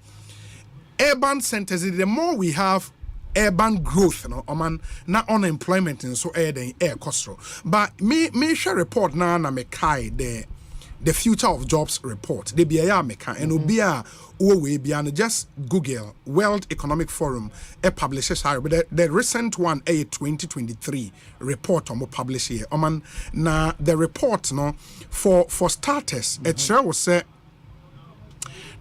urban centers, the more we have urban growth, not unemployment and so air cost. But me share report now na me kai the Future of Jobs report. They be a meka and obia we be and just Google World Economic Forum publishes but the recent one a 2023 report published here. Na the report for starters it will say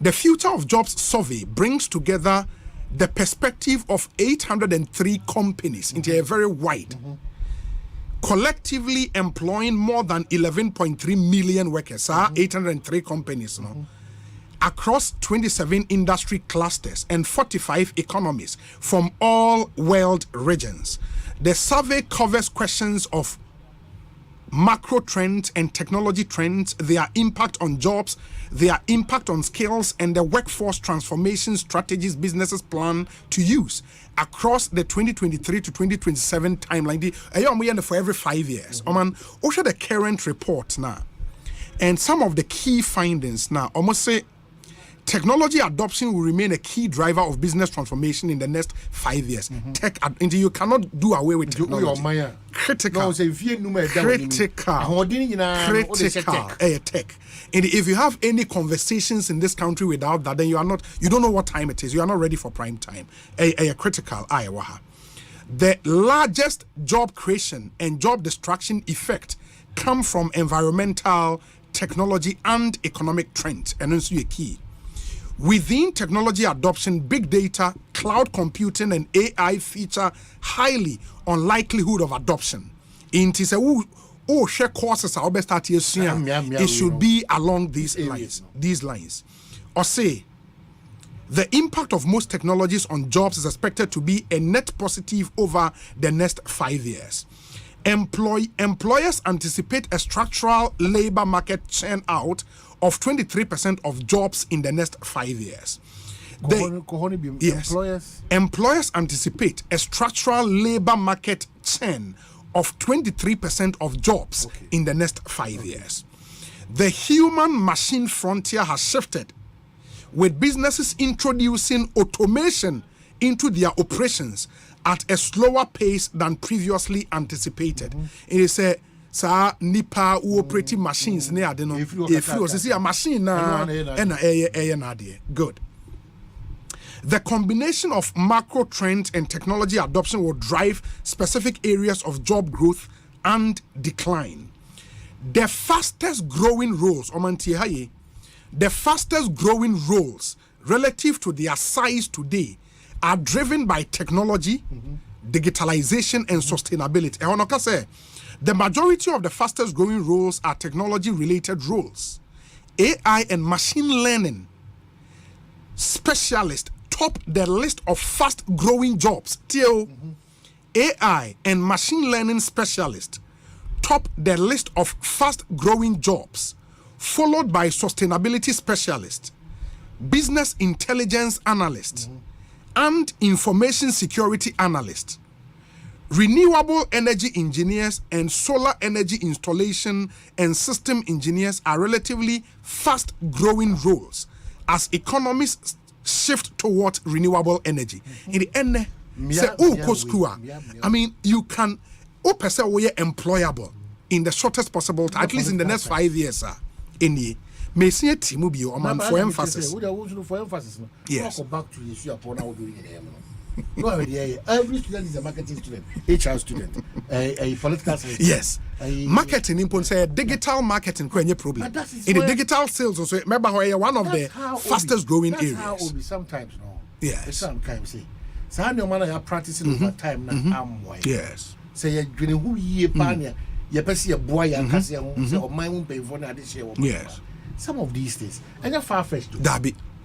the Future of Jobs survey brings together the perspective of 803 companies into a very wide, collectively employing more than 11.3 million workers, 803 companies across 27 industry clusters and 45 economies from all world regions. The survey covers questions of macro trends and technology trends, their impact on jobs, their impact on skills, and the workforce transformation strategies businesses plan to use across the 2023 to 2027 timeline. For every 5 years. Also the current report now. And some of the key findings now, almost say technology adoption will remain a key driver of business transformation in the next 5 years. You cannot do away with technology. Critical. Tech. And if you have any conversations in this country without that, then you don't know what time it is. You are not ready for prime time. Critical. The largest job creation and job destruction effect come from environmental, technology, and economic trends. And also a key. Within technology adoption, big data, cloud computing, and AI feature highly on likelihood of adoption. Share courses are best start it should be along these lines. Osei, the impact of most technologies on jobs is expected to be a net positive over the next 5 years. Employers anticipate a structural labor market churn out of 23% of jobs in the next 5 years. Employers anticipate a structural labor market churn of 23% of jobs in the next 5 years. The human-machine frontier has shifted, with businesses introducing automation into their operations at a slower pace than previously anticipated. It is a nipa who operating machines near the if you a machine good. The combination of macro trends and technology adoption will drive specific areas of job growth and decline. The fastest growing roles, relative to their size today are driven by technology, digitalization, and sustainability. The majority of the fastest growing roles are technology related roles. AI and machine learning specialists top the list of fast growing jobs. AI and machine learning specialists top the list of fast growing jobs, followed by sustainability specialists, business intelligence analysts, and information security analysts. Renewable energy engineers and solar energy installation and system engineers are relatively fast growing roles as economies shift towards renewable energy. In the end, you can employable in the shortest possible time, at least in the next 5 years. May see a team for emphasis. Yes. Go back to the issue upon how doing it. Every student is a marketing student, HR student, a political science. Yes. Marketing in say digital marketing any problem. In the digital sales also remember one of the fastest growing areas. Sometimes no. Yes. Sometimes say. So how man are practicing over time now yes. Say you doing who ye pan you person boy and say or my own pay for na this year. Yes. Some of these things and they're far-fetched.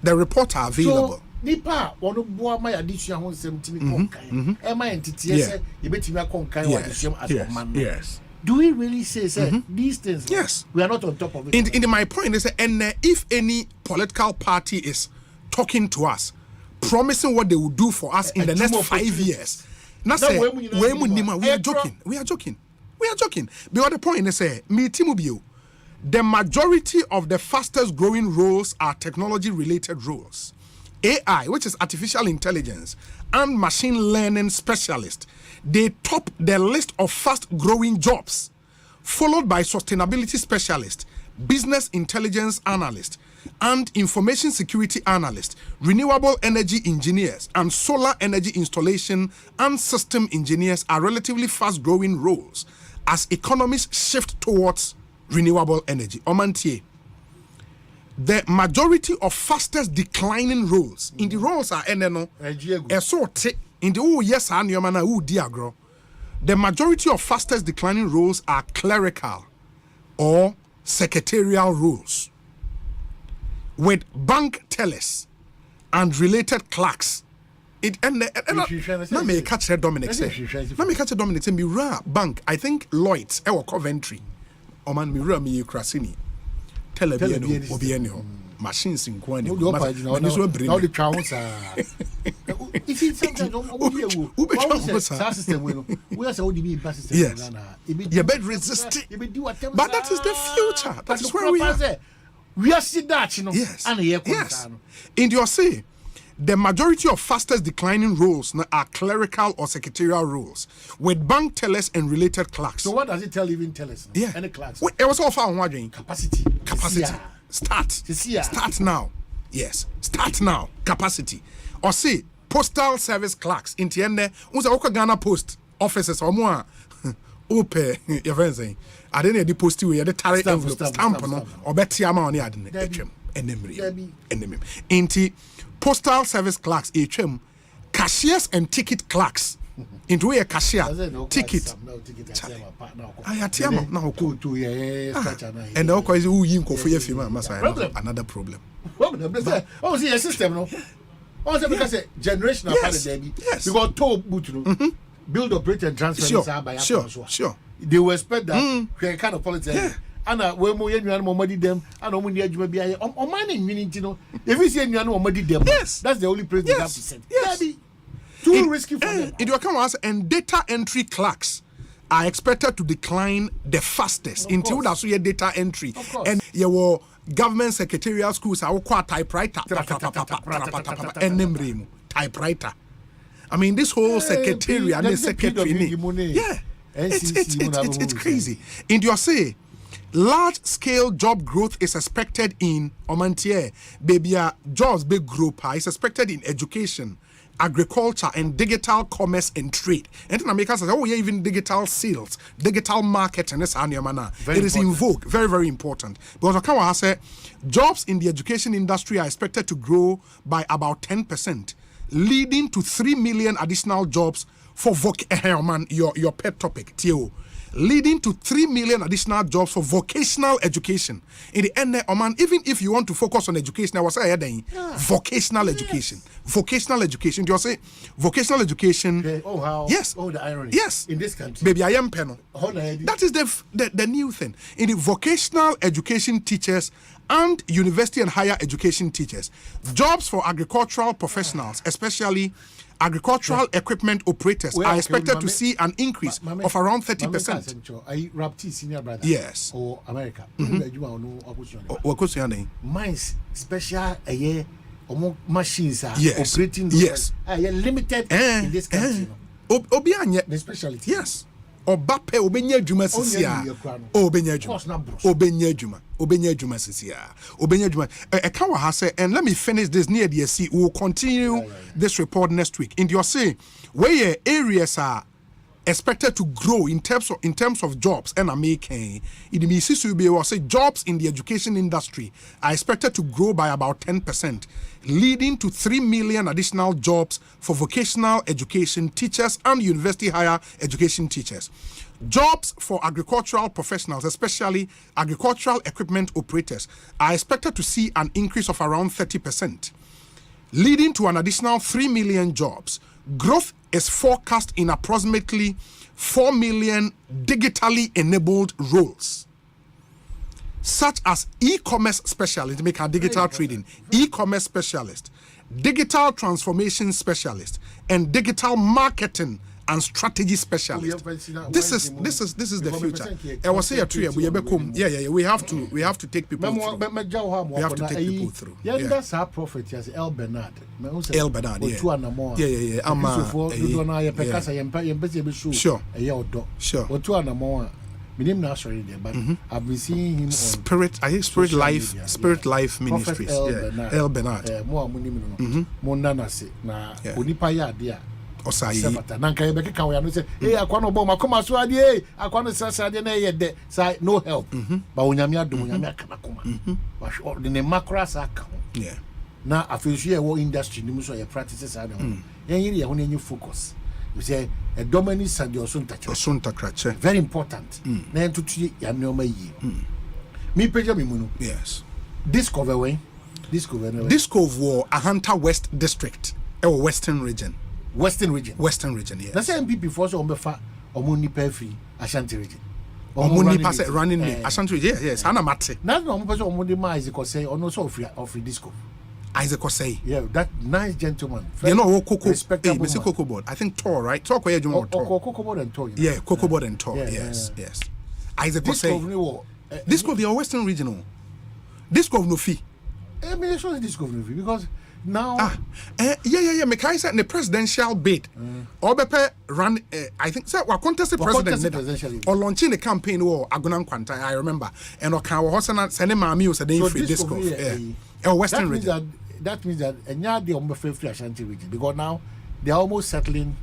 The reports are available. So, nipa wonu boa my addition ho nsem timi konkan e my entity say you betimi konkan wa addition as a man. Yes. Do we really say these things? Yes. We are not on top of it. In my point is and if any political party is talking to us promising what they will do for us in the next 5 years, not say we are joking. We are joking. Because the point is me timubio, the majority of the fastest growing roles are technology related roles. AI, which is artificial intelligence, and machine learning specialists, they top the list of fast growing jobs, followed by sustainability specialists, business intelligence analyst, and information security analyst, renewable energy engineers, and solar energy installation and system engineers are relatively fast-growing roles as economies shift towards renewable energy. Omantie, the majority of fastest declining roles in the roles are NNO, in the yes and yomana diagro. The majority of fastest declining roles are clerical or secretarial roles, with bank tellers and related clerks. Let me catch Dominic say, Mira Bank, I think Lloyd's, Coventry, Oman Mira Mi Krasini, Television, Obienio, machines in Kwani, now the counts are. If it's sometimes you're bed resisting, but that is the future. That is where we are. We are seeing that, Yes. Yes. In your say, the majority of fastest declining roles are clerical or secretarial roles, with bank tellers and related clerks. So what does it tell even tellers? Yeah. Any clerks? It was all found wondering. Capacity. Start now. Yes. Start now. Capacity. Or say postal service clerks in Tiende, unza oka Ghana Post offices or more. Ope, your friends saying. I didn't post you the tariff envelope stamp no or betiama on the enemy. Inti postal service clerks HM, cashiers and ticket clerks. Into a cashier ticket. I now go to and now cause who you for your firm another problem. Oh, see a system no. Also because generational yes. We got told build, operate, and transfer by sure. They will expect that kind of politics. And when we them, and on mining meaning, if we say them, yes, that's the only place they have to send. Yes. Too risky for them. It will come as and data entry clerks are expected to decline the fastest until that's your data entry. And your government secretarial schools are quite typewriter and typewriter. I mean, this whole secretary and the secretary, it's crazy. In your say, large-scale job growth is expected in Omantie. Baby, jobs big group is expected in education, agriculture, and digital commerce and trade. And then America says, even digital sales, digital market, and this it is in vogue, very, very important. Because Okawa said, jobs in the education industry are expected to grow by about 10%. Leading to 3 million additional jobs for your pet topic, Theo. Leading to 3 million additional jobs for vocational education. In the end, even if you want to focus on education, I was saying vocational education. Vocational education. Do you say vocational education? Okay. Oh, how? Yes. Oh, the irony. Yes. In this country. Baby, I am penal. That is the new thing. In the vocational education teachers and university and higher education teachers, jobs for agricultural professionals, especially agricultural equipment operators, are expected to see an increase of around 30%. Yes. Or America. Mines special machines are operating. Yes. Limited in this country. The specialty. Yes. Obape obenya adwuma sisia obenya adwuma sisia eka wa ha say, and let me finish this near the see. We will continue this report next week. In your say where areas are expected to grow in terms of jobs and American in the Mississippi will say jobs in the education industry are expected to grow by about 10%, leading to 3 million additional jobs for vocational education teachers and university higher education teachers. Jobs for agricultural professionals, especially agricultural equipment operators, are expected to see an increase of around 30%, leading to an additional 3 million jobs. Growth is forecast in approximately 4 million digitally enabled roles, such as e-commerce specialist, make a digital trading, e-commerce specialist, digital transformation specialist, and digital marketing and strategy specialist. This is the future. I was saying we have to take people through. We have to take people through. That's our prophet as El Bernard. El Bernard, Sure. name now sorry there, but I've been seeing him on Spirit Life Ministries. El Bernard. More Monana say na onipa ya dia. Osei. Na nka yebeke kan we no say, "Hey, akwano bo makoma so ade, hey, akwano sasa na ye de." Say no help. Ba onyame adom onyame akana koma. Ba the ne makra sa ka. Yeah. Na afensu ye wo industry nim so ye practices are dem. Yen yiri ye ho na focus. You say a dominant side Osunta very important. Na entutu ya nneoma yi. Me page me munu. Yes. Discover war Ahanta West District. Western region, yes. That's MPP for so ombefa omuni pefi Asante region. Omuni pass running Asante region. Yes. Ana mate. Na no ompeso omuni ma Ekosei ono so of disco. Ekosei. Yeah, that nice gentleman. You know Coco. Hey, Mr. Coco board. I think Tor, right? Tor ko ye juma Tor. Coco board and Tor. Yeah, Coco board and Tor. Yes. Ekosei. Disco the Western regional. Disco no fee. I mean, it's not disco no fee because now me kai say the presidential bid obepe run I think say wa contested president or launching the campaign war Aguna Nkwanta I remember and o kan wo hosana sene maami o say dey free disco Western region that means that enya dey on free Ashanti region because now they are almost settling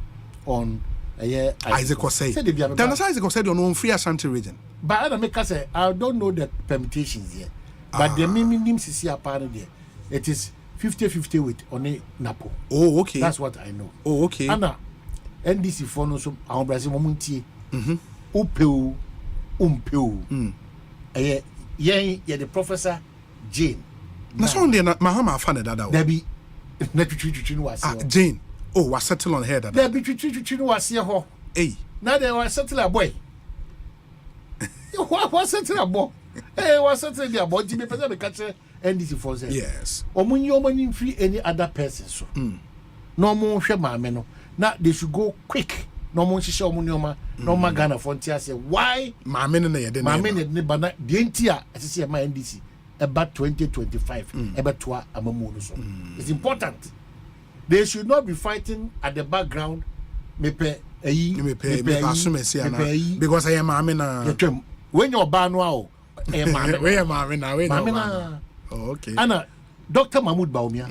on Ekosei. Then Ekosei on free Ashanti region. But I make say I don't know the permutations here. But the minimum CC apart there it is 50-50 with One Napo. Oh, okay. That's what I know. Oh, okay. Anna, NDC for no so our Brazil momuntie. Upeu. The Professor Jane. Na so dey na Mahama fa na dada. There be na twitwi no wase. Jane. Oh, was settle on her dada. There be twitwi no wase ho. Hey. Now they was settle a boy. What was settle a boy? Hey, was settle the boy. Be person be catch NDC for say. Yes. Omunyo free any other person so. No more hwe maame no. Now they should go quick. No more hye omunyoma. No more Ghana frontier say why maame no ye de na. Maame ne bana de ntia asese ma NDC about 2025 ebetoa amamu no so. It's important. They should not be fighting at the background. Because I am maame when your ban wow maame oh, okay. Anna, Dr. Mahmoud Baumia.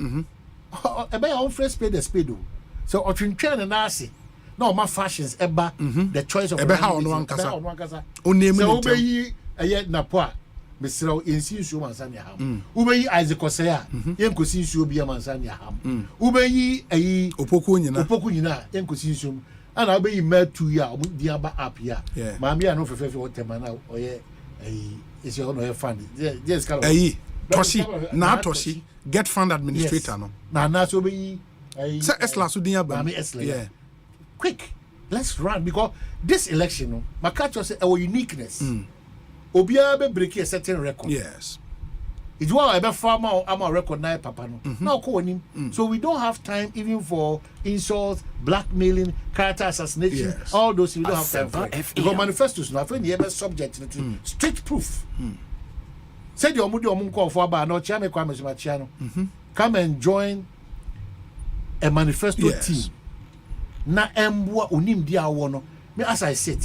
Ebe on fresh spade the spade. So otwintwa na nasi. Na o ma fashions eba the choice of ebe ha ono ankasa. O name so obeyi eye na po a mesraw ensi nsuo mansane aham. Obeyi Ekosei a yenkosi nsuo bia mansane aham. Obeyi ayi opoku nyina yenkosi nsuo. Ana obeyi matu ya o di aba app ya. Maami ya no fefefe o tema na oye ayi isi ono e fund. Yes kala. Ayi Toshi get fund administrator no. Na so be say Esla so din aba. Yeah. Quick. Let's run because this election no makacho say our uniqueness. Obia be break a certain record. Yes. It's why I be farmer am record na papa no. Now ko nim. So we don't have time even for insults, blackmailing, character assassination, all those we don't have time for. Because manifestos no afraid the subject to strict proof. Said your moody or for about no chairman Kwabena come and join a manifesto team. Na embwa unim dia wono. Me as I said,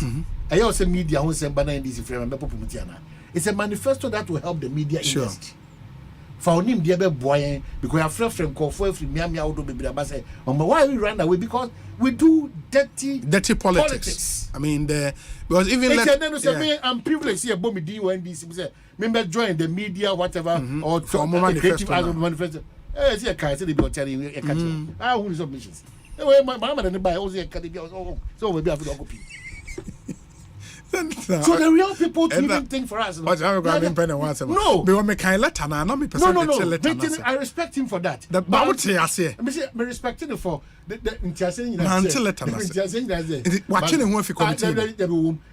I also media who send banana in this frame and it's a manifesto that will help the media industry. For unim dia be boy because our friend call for free me do be say why we run away because we do dirty politics. I mean because even I'm privileged here but me DNDC say member join the media whatever or manifesto see can say they be telling you catch who is submissions my mama and buy also so we be have to go pay. So the real people even think for us. No. I respect him for that. But me respecting him for the interesting. Watching him if you come to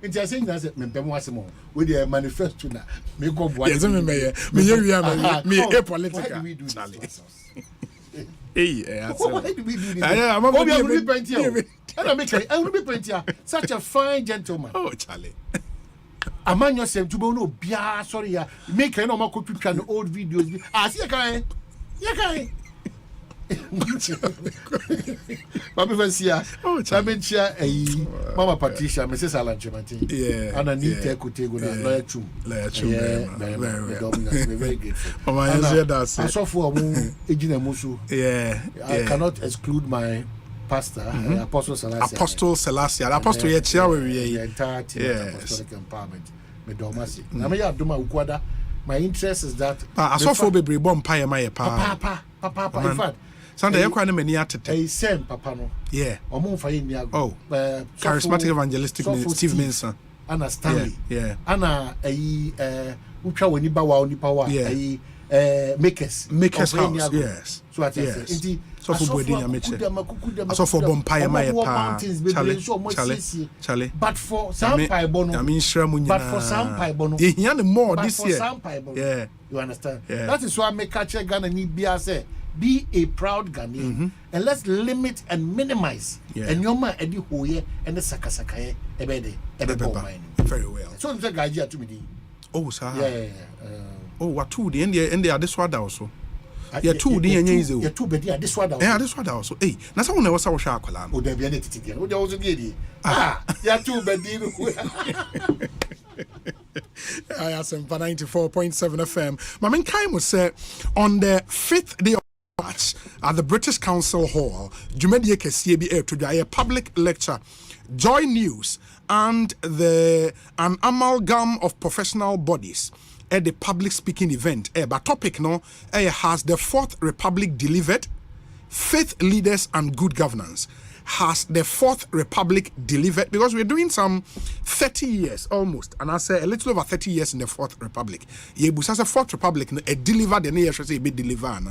interesting with the manifesto now. Me go me political. Why do we do this? I will be plenty. Such a fine gentleman. Oh, Charlie. A man yourself to no bia sorry. Make no more copy old videos. See a guy. Mama Vasia, Chamincha, Mama Patricia, Mrs. Alan Chimati. Yeah. And I need to take lawyer true. Very grateful. I saw for Ejina Musu. Yeah. I cannot exclude my pastor, Apostle Selassie. Apostle Selassie. Apostle Yechia, the entire team of Apostolic Empowerment. Medomasi. Namaya Duma Ukwada. My interest is that I saw for baby bomb pie my papa. In fact, Sunday you quite many at a same papa no. Yeah. Or more for charismatic evangelistic Steve Minson. Anna Stanley. Yeah. Anna Ucha when you bow power. Yeah. Makers house. Yes. So I say so for body I saw for bompire my pa Charlie. But for some pie bono. I mean but for some pie bono. He more this year. Yeah. You understand? Yeah. That is why I make catch Ghana need be say be a proud Ghanaian and let's limit and minimize. And your man Eddie Hoye and the Sakasakaye ebede very well. So the guy to me. Oh sir. Yeah. Oh, what two the India this one also. Yeah, two the India. Yeah, two bedia this one. Yeah, this one also. Hey, na someone was our shakola. Oh, there be any titi. Oh, there was a lady. Yeah, two bedia. I Asempa 94.7 FM. Mamin Kaim was said on the 5th day of March at the British Council Hall, Jumedi Ekosiise bi to a public lecture, Joy News and an amalgam of professional bodies at the public speaking event. But topic has the Fourth Republic delivered? Faith leaders and good governance. Has the Fourth Republic delivered? Because we're doing some 30 years almost, and I say a little over 30 years in the Fourth Republic. As a Fourth Republic, deliver the nation say be deliver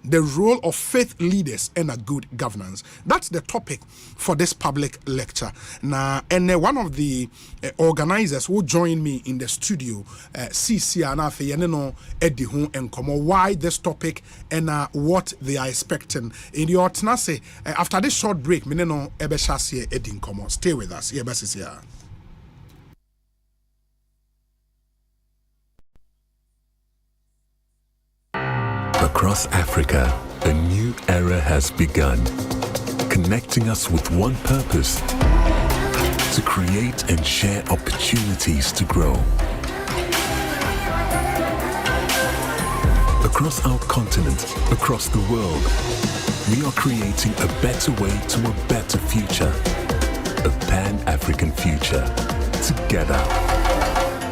the role of faith leaders and a good governance. That's the topic for this public lecture. Now, and one of the organizers who joined me in the studio, CC and Eddie Hun and Komo, why this topic and what they are expecting. In your Tenase, after this short break, stay with us. Across Africa, a new era has begun, connecting us with one purpose: to create and share opportunities to grow. Across our continent, across the world, we are creating a better way to a better future. A Pan-African future. Together.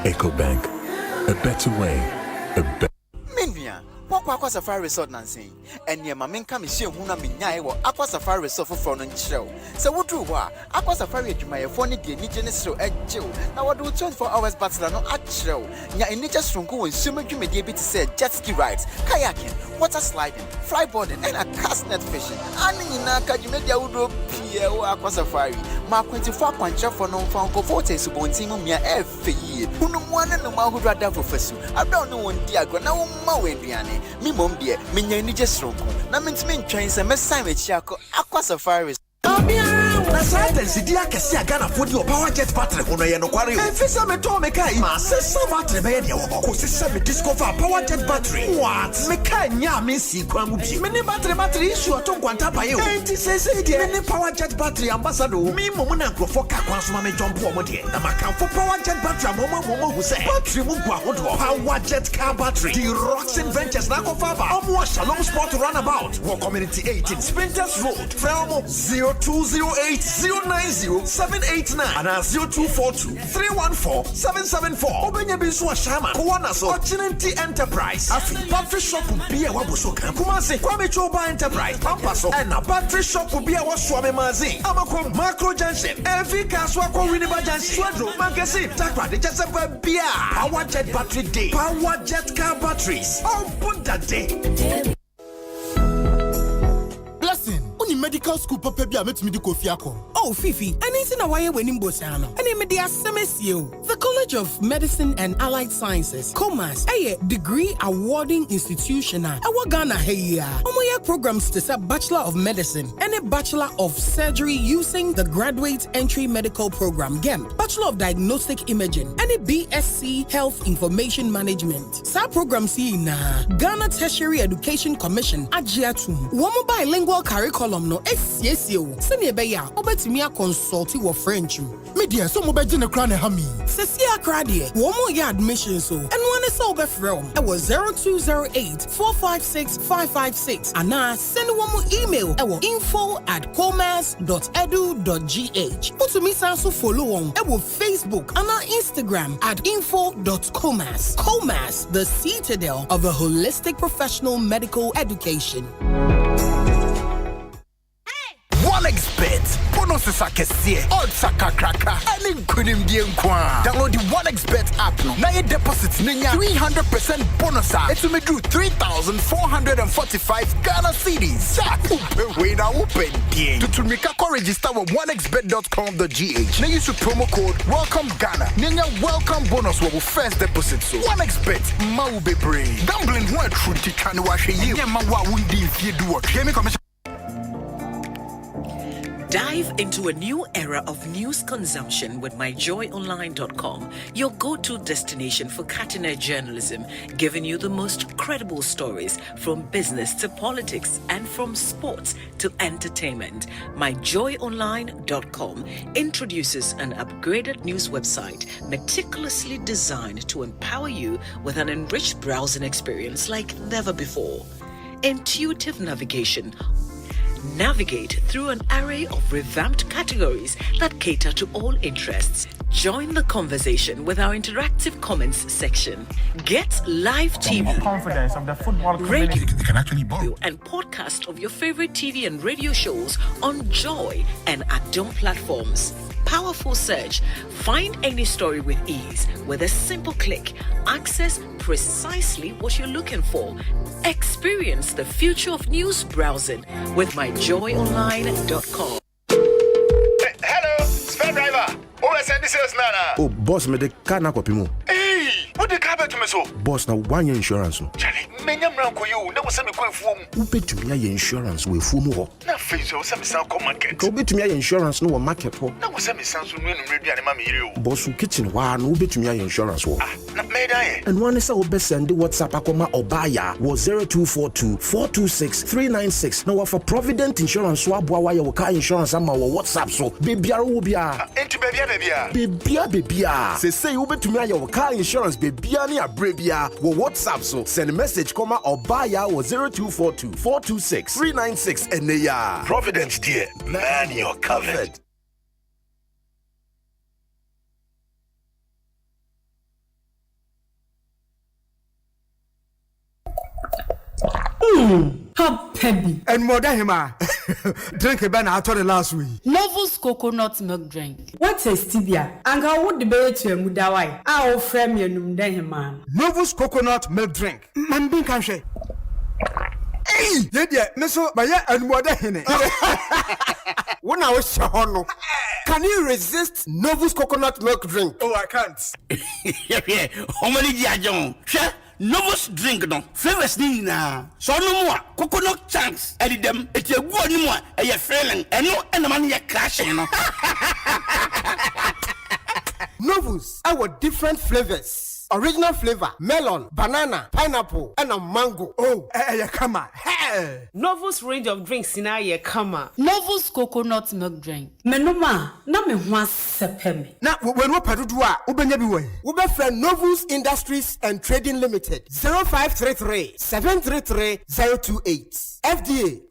EcoBank. A better way. A better... Aqua Safari Resort Nancy, and your mamma come is soon who may or Aqua Safari Resort for Fron and Show. So, what do Aqua Safari to my phone, the indigenous show at Joe. Now, what do 24 hours bachelor no at show? Ya in nature's from go and swimming, you may be able to say jet ski rides, kayaking, water sliding, flyboarding, and a cast net fishing. And in Naka, you made your wood Pierre Aqua Safari. Mark 24 point for non found go for taste of Mia every year. Who no one and no man who rather for Fessu. I don't know one diagram, no more Indiana. Me mom dear, me nyani just wrong. Na means me trains and mess time with Chako Aqua Safari. Asante zidia kesi agana fodi o power jet battery hono ye no kware o efisa me to me kai ma sesa battery be de wo ko sesa me discover power jet battery what me kai nya me si kwa mu bi me ni battery issue to kwanta pa ye o enti sese de me ni power jet battery ambassador me momu na nkrofo ka kwa so ma me jump o mo de na maka for power jet battery momo hu se battery mu gwa hodo power jet car battery the rocks ventures na ko fa ba omo Shalom Sport runabout wo community 18 Sprinters Road from 0208090789 and 0242314774. Obenya bisu ashama kuwana so Opportunity Enterprise afi battery shop bi e waboso kan kuma se Kwame Choba Enterprise pampaso and a battery shop bi e waso amemazi amakom Macro Junction every kaswa kwa Winneba Junction Swedro Magazine takwa de jasepa bia power jet battery day power jet car batteries on Bunda day. Medical school papa bi a metumi di kofia ko. Oh Fifi, anything na why we nim bosano. Any me dey SMS you. The College College of Medicine and Allied Sciences, COMAS, a degree awarding institution. Our Ghana here. Omoya programs to sub Bachelor of Medicine and a Bachelor of Surgery using the Graduate Entry Medical Program, GEM, Bachelor of Diagnostic Imaging, and a BSc Health Information Management. Sa programs here na Ghana Tertiary Education Commission, Ajiatum. Womo bilingual curriculum no SCSO. Sene beya, obetimia consulti wo French. Media so mo beje ne kra ne ha mi. Sesia kra de, womo ya admission so. And one is so be from. It was 0208 456 556. Ana send womo email. It was info@commerce.edu.gh. Put me so follow on. It was Facebook and Instagram at info.commerce. Commerce, the citadel of a holistic professional medical education. OneXBet. Bonuses are kesiye. Odds are kakraka. Ani kunim die nkwa. Download the OneXBet app no. Na ye deposit ninya 300% bonus. It will do 3,445 Ghana cedis. Jack, we na open die. To make a register with onexbet.com.gh. Na use promo code Welcome Ghana. Ninya welcome bonus will first deposit so. OneXBet ma ube brain. Gambling one truth can wash ye. Nya ma wa wundi if you do what. Hear me commission. Dive into a new era of news consumption with myjoyonline.com, your go-to destination for cutting-edge journalism, giving you the most credible stories from business to politics and from sports to entertainment. Myjoyonline.com introduces an upgraded news website meticulously designed to empower you with an enriched browsing experience like never before. Intuitive navigation. Navigate through an array of revamped categories that cater to all interests. Join the conversation with our interactive comments section. Get live TV, confidence of the football community. radio, and podcast of your favorite TV and radio shows on Joy and Adom platforms. Powerful search. Find any story with ease with a simple click. Access precisely what you're looking for. Experience the future of news browsing with myjoyonline.com. Hello, spare driver. Send this is Nana. Oh, boss, me the car na kopi mo. Hey, what the car to me so? Boss, na one year insurance no. Charlie, menya mranko you. Na wose me kwa fuom. Ubetumi ya insurance we fuom ho. Na face wose me san come market. Ka ubetumi ya insurance no wo market ho. Na wose me san so no radio ani ma me yire o. Boss, kitchen wa no ubetumi ya insurance ho. Ah, na me da ye. And one is say obe send WhatsApp akoma obaya wo 0242 426 396. Na wa for Provident Insurance so aboa wa ye wo car insurance ama wo WhatsApp so. Bebiara wo bia. Enti bebia. Bebia. Say you bet to me your car insurance bebia ni abrebia. Wo WhatsApp so send a message comma or buy ya 0242 426 396 and ya. Providence dear, man you're covered. Happy. And more than him, drink a banana out of the last week. Novus coconut milk drink. What is tibia? And how would the baby to a mudawai? I'll frame you man. Novus coconut milk drink. Mambin can say. Hey, yeah, Misso, my and more than him. When I was Shahono, can you resist Novus coconut milk drink? Oh, I can't. Yeah, how many John? Novus drink no flavors ni na so no more coconut chunks edit them it ye go ni more e ye feeling eno enama ye crashing no Novus our different flavors. Original flavor, melon, banana, pineapple, and a mango. Oh, come on. Hey. Novus range of drinks in a come on. Novus coconut milk drink. Menuma, na me hwa sepemi. Na when we padudua, ubenya biwe. Ube friend Novus Industries and Trading Limited. 0533 733 028. FDA.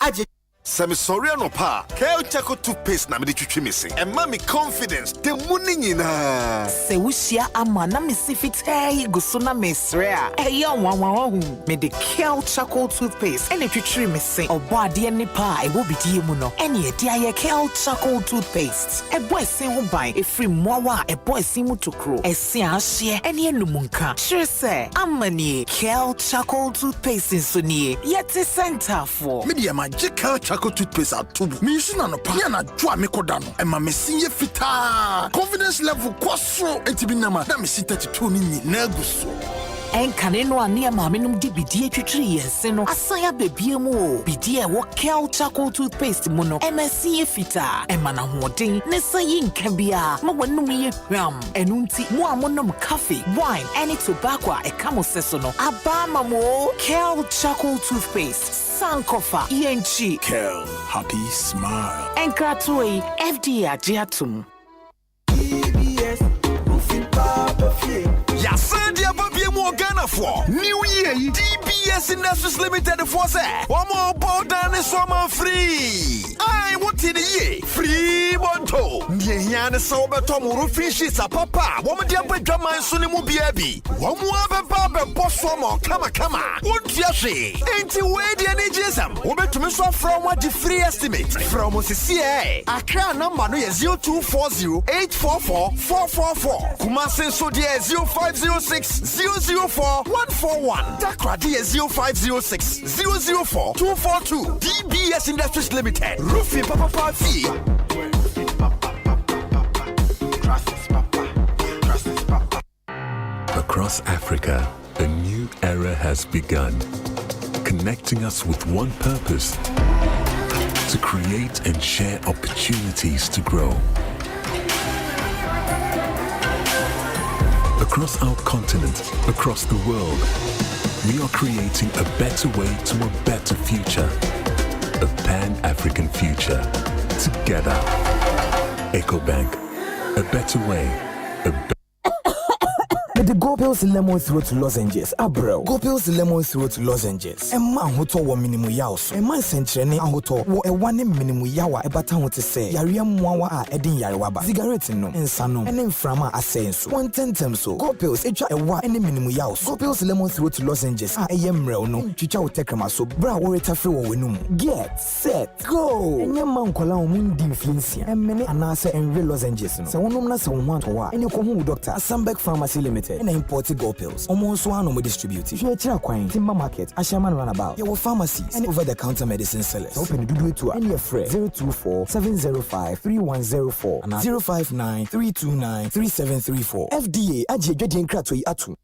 Semi sorry no pa. Kel Chaco toothpaste na me de twitwi missing. And mommy confidence the money nyina. Se wushia ama na me sifit guso na mesre a. Eya wanwa me de Kel Chaco toothpaste. Ene twitwi missing. Obo ade ne pa e wo bidie mu no. Ene e dia ye Kel Chaco toothpaste. E boy sin ho ban e free mowa e boy sin mu tokro. E si ahye ene enumunka. Sure say amani Kel Chaco toothpaste so nie. Yet center for. Media magic Kel Chaco charcoal toothpaste atubu. Me use na no pa na dwa me kodano. E ma me sinye fita. Confidence level kwaso entibi nama na me si 32 ni na guso. Enkane no ane ma menum di bidie twetwiri yense no asaya bebie mu o bidie wo kel charcoal toothpaste mu no MSC fita emana hoden ne sayi nka bia ma wanum ye hwam enunti mu amonom coffee wine any tobacco e kamo seso no abama mo kel charcoal toothpaste sankofa yenchi Kel happy smile enkratoi FDA agiatum Yasandia Babie mo Ghana for New Year DBS Industries Limited for say one more bodan is summer free. I want in the year free monto. Nyan so beto mo roofing sheets papa. Woman dia bedama nsuni mu biabi. One more baba boss mo kama. Won't ya she? Ain't you wait any jesam? Obetumi so from what the free estimate from OCCA. Account number no 0240-844-444. Kumasi so dear 0506-004-141. Takradi 0506-004-242. DBS Industries Limited. Roofing Papa Fee. Across Africa, a new era has begun, connecting us with one purpose: to create and share opportunities to grow. Across our continent, across the world, we are creating a better way to a better future. A Pan-African future. Together. EcoBank. A better way. The Gopil's lemon throat lozenges, bro. Gopil's lemon throat lozenges. A man who told 1 minimum yaws. A man sent training and who told 1 minimum yawa a batan to say. Yariam Wawa Edin Yarwaba. Cigarette no, and Sano, and in Frama Asens. 110 so. Gopil's a wa any minimum yaws. Gopil's lemon throat lozenges. I am real no. Chicha will take so bra or it a free winum. Get set, go. And your man call on Mundi Flincia. And many anasa and real lozenges. So one woman want to wa. And you come Dr. Asempa Pharmacy Limited. And imported gold pills. Almost one no more distributed. You are quite Timber Market, Ashaman Runabout. Your pharmacies and over-the-counter medicine sellers. Open the do to and your friend 024-705-3104 and 059-329-3734. FDA Aji Gedian Kratoi Atu.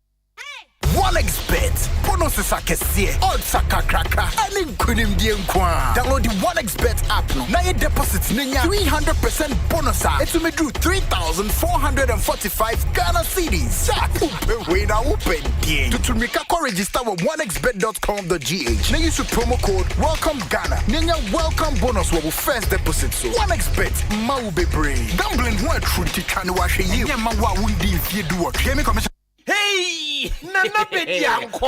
One expert. Bonuses are kesiye. Odds are kakraka. And kunim dienkwa. Download the One Expert app no. Na ye deposits ninya 300% bonus. It will do 3,445 Ghana cedis. Wait now open dien. To make a register with oneexpert.com.gh. Na use promo code Welcome Ghana. Ninya welcome bonus will first deposit so. One Expert mau be brave. Gambling one truth can wash you. Ninya mawa wundi if you do what. Hear me commission. Hey, Nana Bedianko.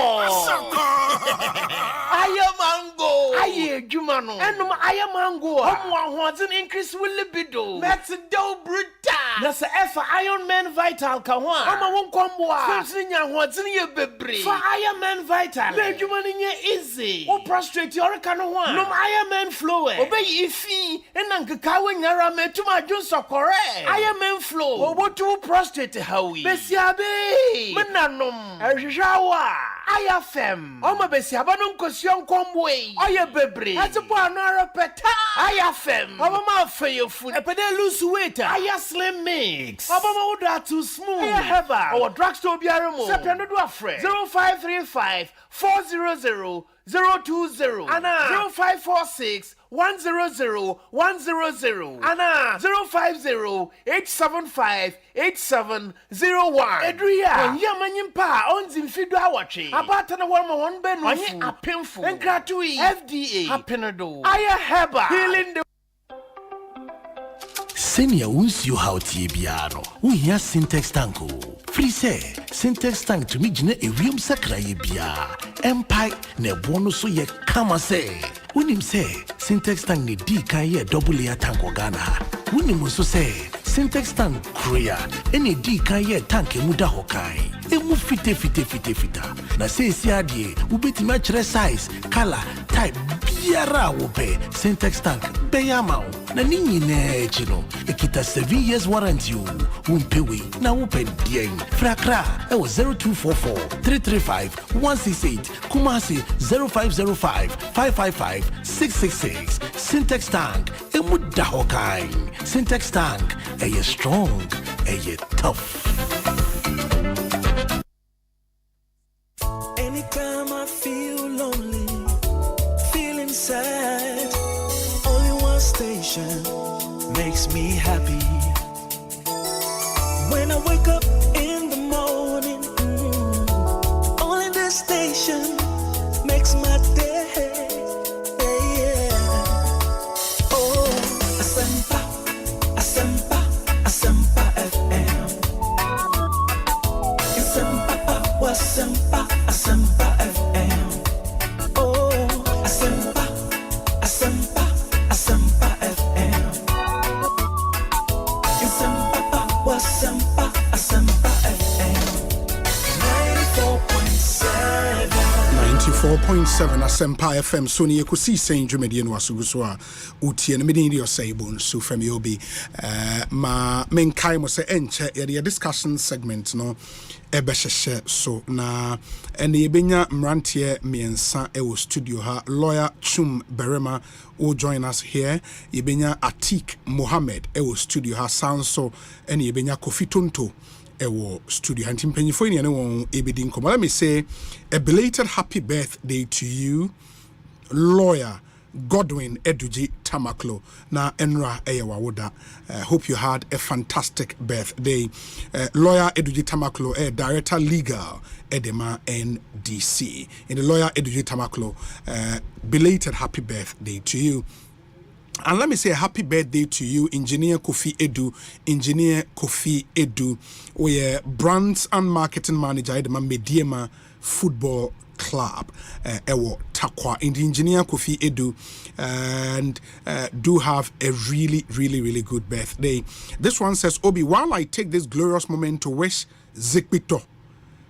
I am mango. I Jumano. And I am mango. One wants an increase with libido. That's a dough bruta. That's a F Iron Man Vital. Come on. I'm a one combo. Something young what's in your baby. For Iron Man Vital. Make you money easy. Or prostrate your canoe. No Iron Man flow. Obey ifi. And Uncle Kawin Yarame to my juice or correct. Iron Man flow. Or what to prostrate Howie. Bessiabe. Mananum, Jawa, IFM, Oma Bessiabanum Cossion Comway, Oya Bebri, that's a banana peta, IFM, Obama for your food, a pedelus waiter, Aya Slim Mix, Obama Uda too smooth, Heba, or drugstore Biaramo, September 0535 400 020 Anna 0546 100 100 Anna 050 875 8701 Edria Yamanyimpa onzim fido awache abatana warma one ben onye apemfo enkratui FDA hapenado aya heba healing the Senior unsi how tie biano uhia syntax tank o free say syntax tank to me gina ewium sakra ye bia empire na ebo so ye kama say unim say syntax tank ne di kan ye double layer tank Ghana unim so say syntax tank korea ene di kan ye tank emu da hokai emu fite na say si adie ubetimi a kire size color type biara wo be syntax tank be yama na ninyi na chino ekita 7 years warranty o umpewe na open dien frakra e was 0244 335 168 Kumasi 0505 555 666 Syntax tank, emu dahokai. Syntax tank, eye strong, eye tough. Anytime I feel lonely, feeling sad, only one station makes me happy. When I wake up in the morning, only this station makes my day. Oh, Asempa, Asempa, Asempa FM. Asempa, Asempa, Asempa FM. Oh, Asempa, Asempa, Asempa FM. Asempa, Asempa FM. 94.7. 94.7 Asempa FM. Sony Ekosiisen On Asempa no asuguswa. Utie no medin di Osei Bonsu from Yobi. Ma menkai mo se enche ya discussion segment no ebehhehye so na ene yebenya mrantie miensa e wo studio ha. Lawyer Chum Berema will join us here. Yebenya Atik Mohammed e wo studio ha. Sanso ene yebenya Kofi Tonto ewo studio anti mpanyifo ni ene won ebedi nkomo. Let me say a belated happy birthday to you, Lawyer Godwin Eduji Tamaklo. Na enra eyewa woda. Hope you had a fantastic birthday. Lawyer Eduji Tamaklo, Director Legal Edema NDC. In the Lawyer Eduji Tamaklo, belated happy birthday to you. And let me say a happy birthday to you, Engineer Kofi Edu, we brands and marketing manager at the Mediema Football Club, Ewo Takwa. In the Engineer Kofi Edu, and do have a really good birthday. This one says, Obi, while I take this glorious moment to wish Zikpito,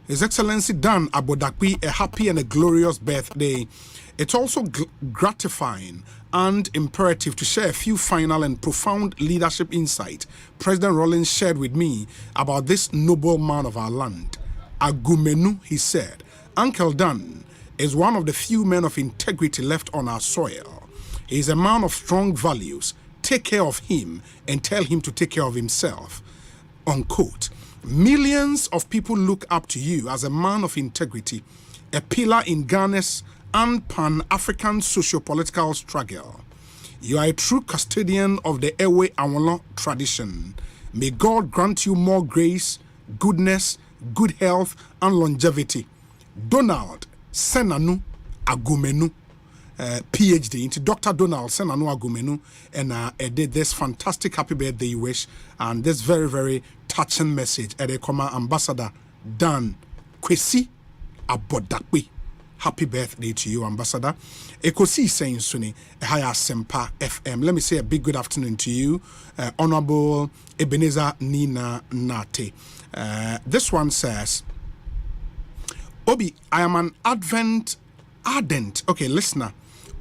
His Excellency Dan Abodakwi, a happy and a glorious birthday, it's also gratifying and imperative to share a few final and profound leadership insight President Rawlings shared with me about this noble man of our land. Agumenu, he said, Uncle Dan is one of the few men of integrity left on our soil. He is a man of strong values. Take care of him and tell him to take care of himself. Unquote. Millions of people look up to you as a man of integrity, a pillar in Ghana's and Pan-African socio-political struggle. You are a true custodian of the Ewe Awolo tradition. May God grant you more grace, goodness, good health, and longevity. Donald Senanu Agumenu, PhD, into Dr. Donald Senanu Agumenu, and did this fantastic happy birthday wish and this very touching message at the Comma Ambassador Dan Kwesi Abodakwe. Happy birthday to you, Ambassador. Ekosiisen On Asempa FM. Let me say a big good afternoon to you, Honorable Ebenezer Nina Nate. This one says, Obi, I am an ardent listener.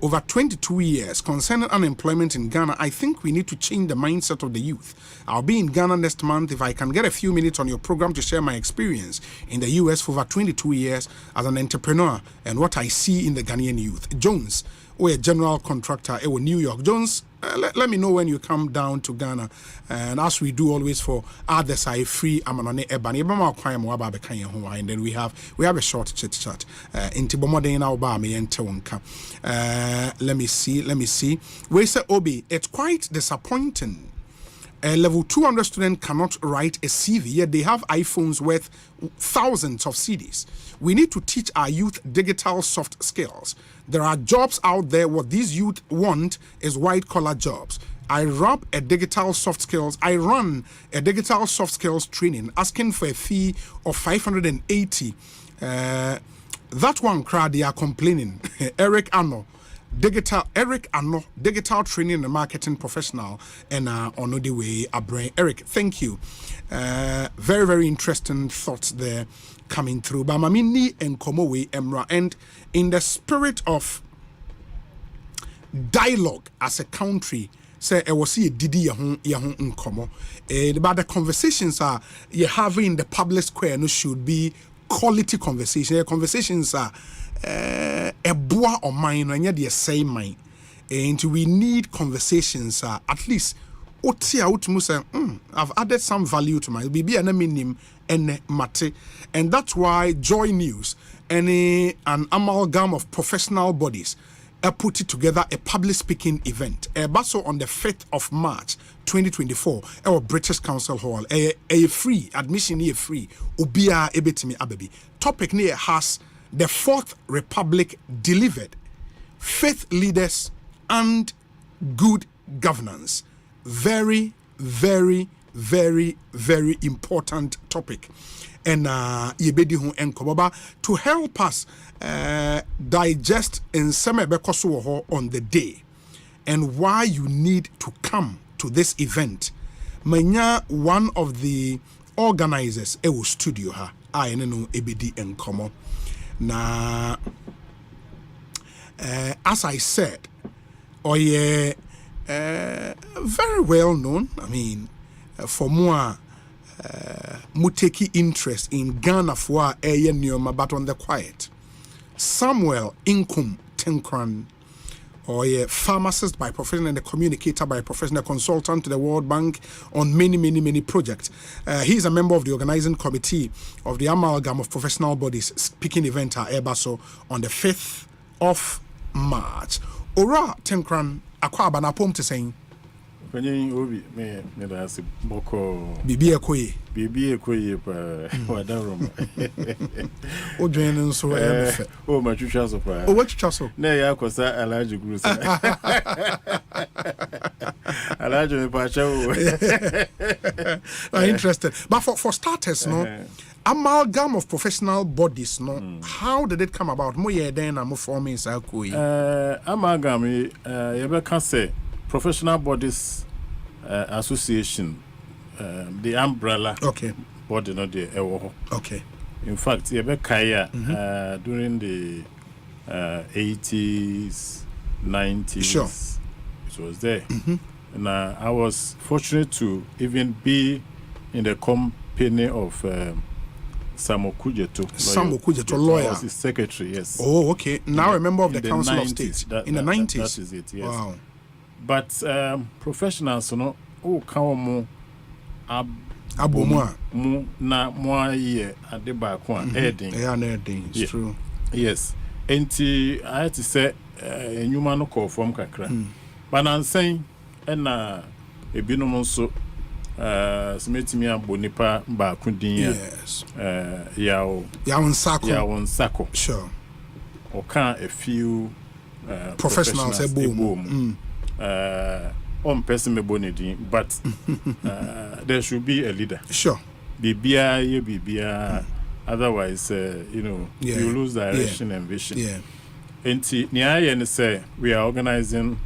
Over 22 years concerning unemployment in Ghana, I think we need to change the mindset of the youth. I'll be in Ghana next month. If I can get a few minutes on your program to share my experience in the US for over 22 years as an entrepreneur and what I see in the Ghanaian youth. Jones, we're a general contractor in New York. Jones, let me know when you come down to Ghana. And as we do always for others, I free Amanone Ebani, and then we have a short chit chat. Let me see. We say Obi, it's quite disappointing. A level 200 student cannot write a CV, yet they have iPhones worth thousands of CDs. We need to teach our youth digital soft skills. There are jobs out there. What these youth want is white-collar jobs. I run a digital soft skills training, asking for a fee of 580. That one crowd, they are complaining. Eric Ano, digital training and marketing professional, and on the way a brain. Eric, thank you. Very interesting thoughts there coming through. But Mamini and Komowe Emra, and in the spirit of dialogue as a country, say I was see Didi Yahun Nkomo. But the conversations you have in the public square no should be quality conversations. Conversations are a boa or mine, and yet the same mine. And we need conversations at least I've added some value to my BB and minim and mate. And that's why Joy News and an amalgam of professional bodies put it together a public speaking event. Also on the 5th of March 2024 our British Council Hall. A free admission here free. Ubia ebetimi ababi. Topic near has the Fourth Republic delivered. Faith leaders and good governance. Very, very, very, very important topic. And to help us digest in Semebekosuho on the day and why you need to come to this event. Manya, one of the organizers, Ewo Studio ha, I know EBD and Komo. Na, as I said, very well known. I mean, for more, muteki interest in Ghana for Nyoma, but on the quiet. Samuel Inkum Tenkran, or a pharmacist by profession and a communicator by profession, a consultant to the World Bank on many projects. He is a member of the organizing committee of the amalgam of professional bodies speaking event at Ebaso on the 5th of March. Ora Tenkran, Kwabena pom te saying. Obi me da se boko Bibi ekoye pa wadarom o dwen nso e o ma twitwa so pa o watwitwa so na ya kosa alaji guru sa alaji me pa chawo interested but for starters no amalgam of professional bodies no how did it come about mo ye den na mo forming sa koyi amalgam ye be kan say Professional Bodies Association, the umbrella body, not the okay. In fact, Kaya during the 80s, 90s, sure. It was there. And I was fortunate to even be in the company of Samo Kujeto, lawyer. I was his secretary, yes. Oh, okay. Now I'm a member of the Council 90s, of State. In the 90s? That is it, yes. Wow. But professionals, you know, come Abomwa na mwa ye adeba kwa heading. It's true. Yes. And I had to say human no call from kakra. But I'm saying na ebinom so smetimi abonipa ba kudin yes. Yawo nsako. Sure. Oka a few professionals boom. On person me but there should be a leader. Sure. Bibia, otherwise, you know, you lose direction and vision. Yeah. And Niayen say we are organizing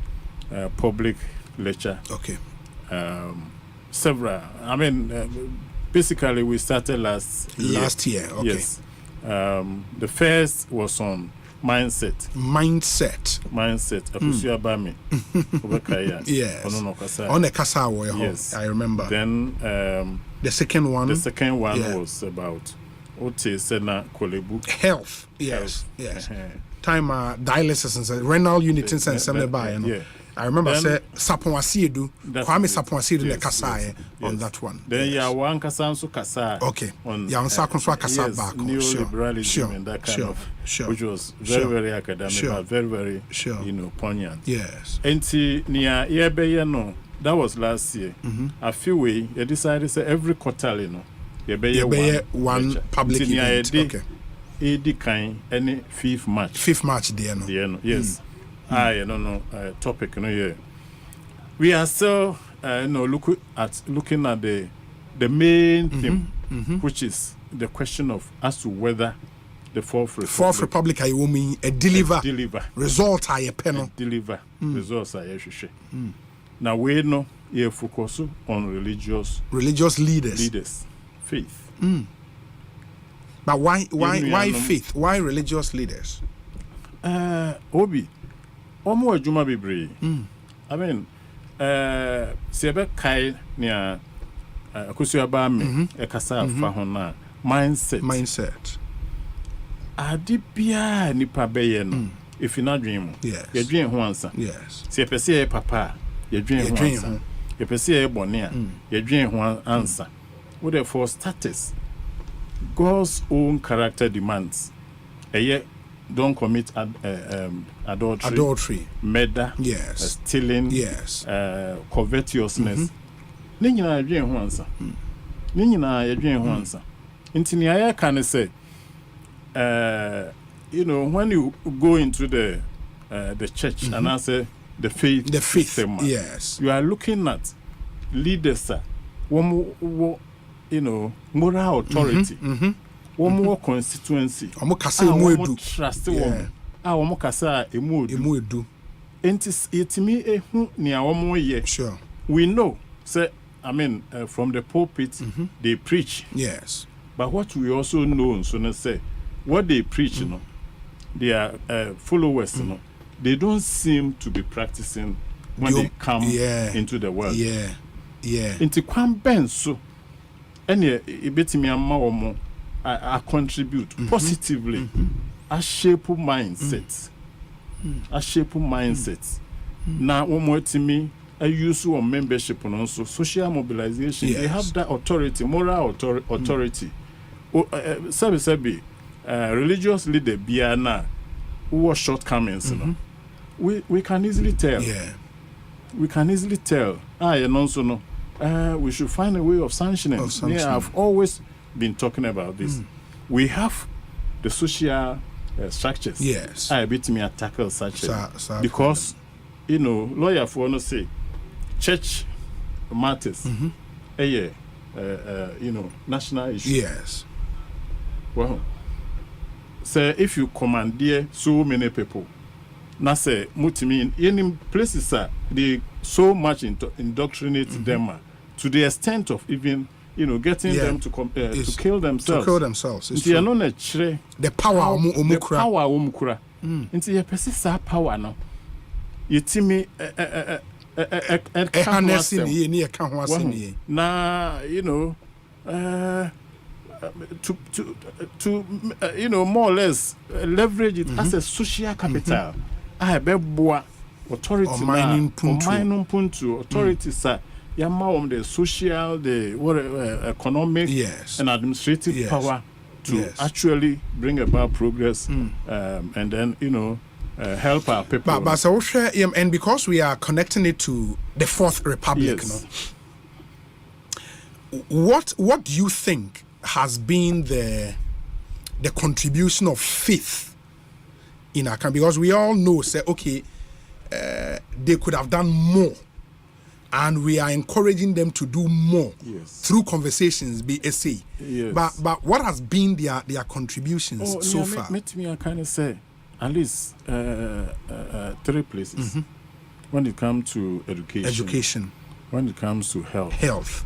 public lecture. Okay. Several. I mean, basically, we started last year. Okay. Yes. The first was on mindset. Apusia Bami. Yes. On the Kasa. Yes. I remember. Then the second one. Was about Ote Sena Kolebu. Health. Yes. Time dialysis and renal unit and some I remember say Saponwasiedu, Kwame Saponwasiedu the Kasa on that one. Then ya one Kasa so Kasa. Okay. Ya Sakonswa Kasa back. Neoliberalism and that kind of which was very academic, but very you know, poignant. Yes. And near Yebe no, that was last year. A few way they decided say every quarter, you know, Yebe one public event. Okay. Edi kind any 5th March. 5th March there no. Yes. Topic, you know, yeah. We are still, looking at the main theme, which is the question of as to whether the Fourth Republic, I mean, deliver result I panel deliver results I Now we know you focus on religious leaders, faith. But why faith? Why religious leaders? Obi. Omo adwuma bebre. I mean, sebe kai nia akosu aba me e kasa fa ho na mindset. Adi bia nipa beye no if you not dream. Yes. You dream once. Yes. See, if you say papa, you dream once. If you say bonia, you dream one answer. What therefore status? God's own character demands. Don't commit adultery, murder, stealing, covetousness. Nina dream once. Nina dream once. Intinia can say, you know, when you go into the church and I say the faith system, you are looking at leaders, you know, moral authority, one more constituency, one trust, one more kasa emudu. It me near 1 more year. Sure, we know. Say, I mean, from the pulpit, they preach. Yes, but what we also know, so they say, what they preach, you know, their followers, you know, they don't seem to be practicing when they come into the world. Into Kwam Ben so, and me I contribute positively. I shape mindset. I shape mindset. Now, one more to me. I use one membership and also social mobilization. They have that authority, moral authority. Religious leader Biana who was shortcomings. You know? We can easily tell. We can easily tell. And also no, we should find a way of sanctioning. I've always been talking about this. We have the social structures. I bet me tackle such because you know, lawyer for no say church matters. You know, national issues. Well, say if you commandeer so many people, now say mutimi in places they so much indoctrinate them to the extent of even getting them to kill themselves. To kill themselves. They are not the power omukura. Into your persistent power now. You timi now you know to more or less leverage it as a social capital. I beboa authority mining puntu authority sir yama the social the economic and administrative power to actually bring about progress and then help our people. But so and because we are connecting it to the Fourth Republic, what do you think has been the contribution of faith in our country? Because we all know, say, okay, they could have done more, and we are encouraging them to do more through conversations, be essay. But what has been their contributions so far? Let me kind of say at least 3 places. When it comes to education, when it comes to health.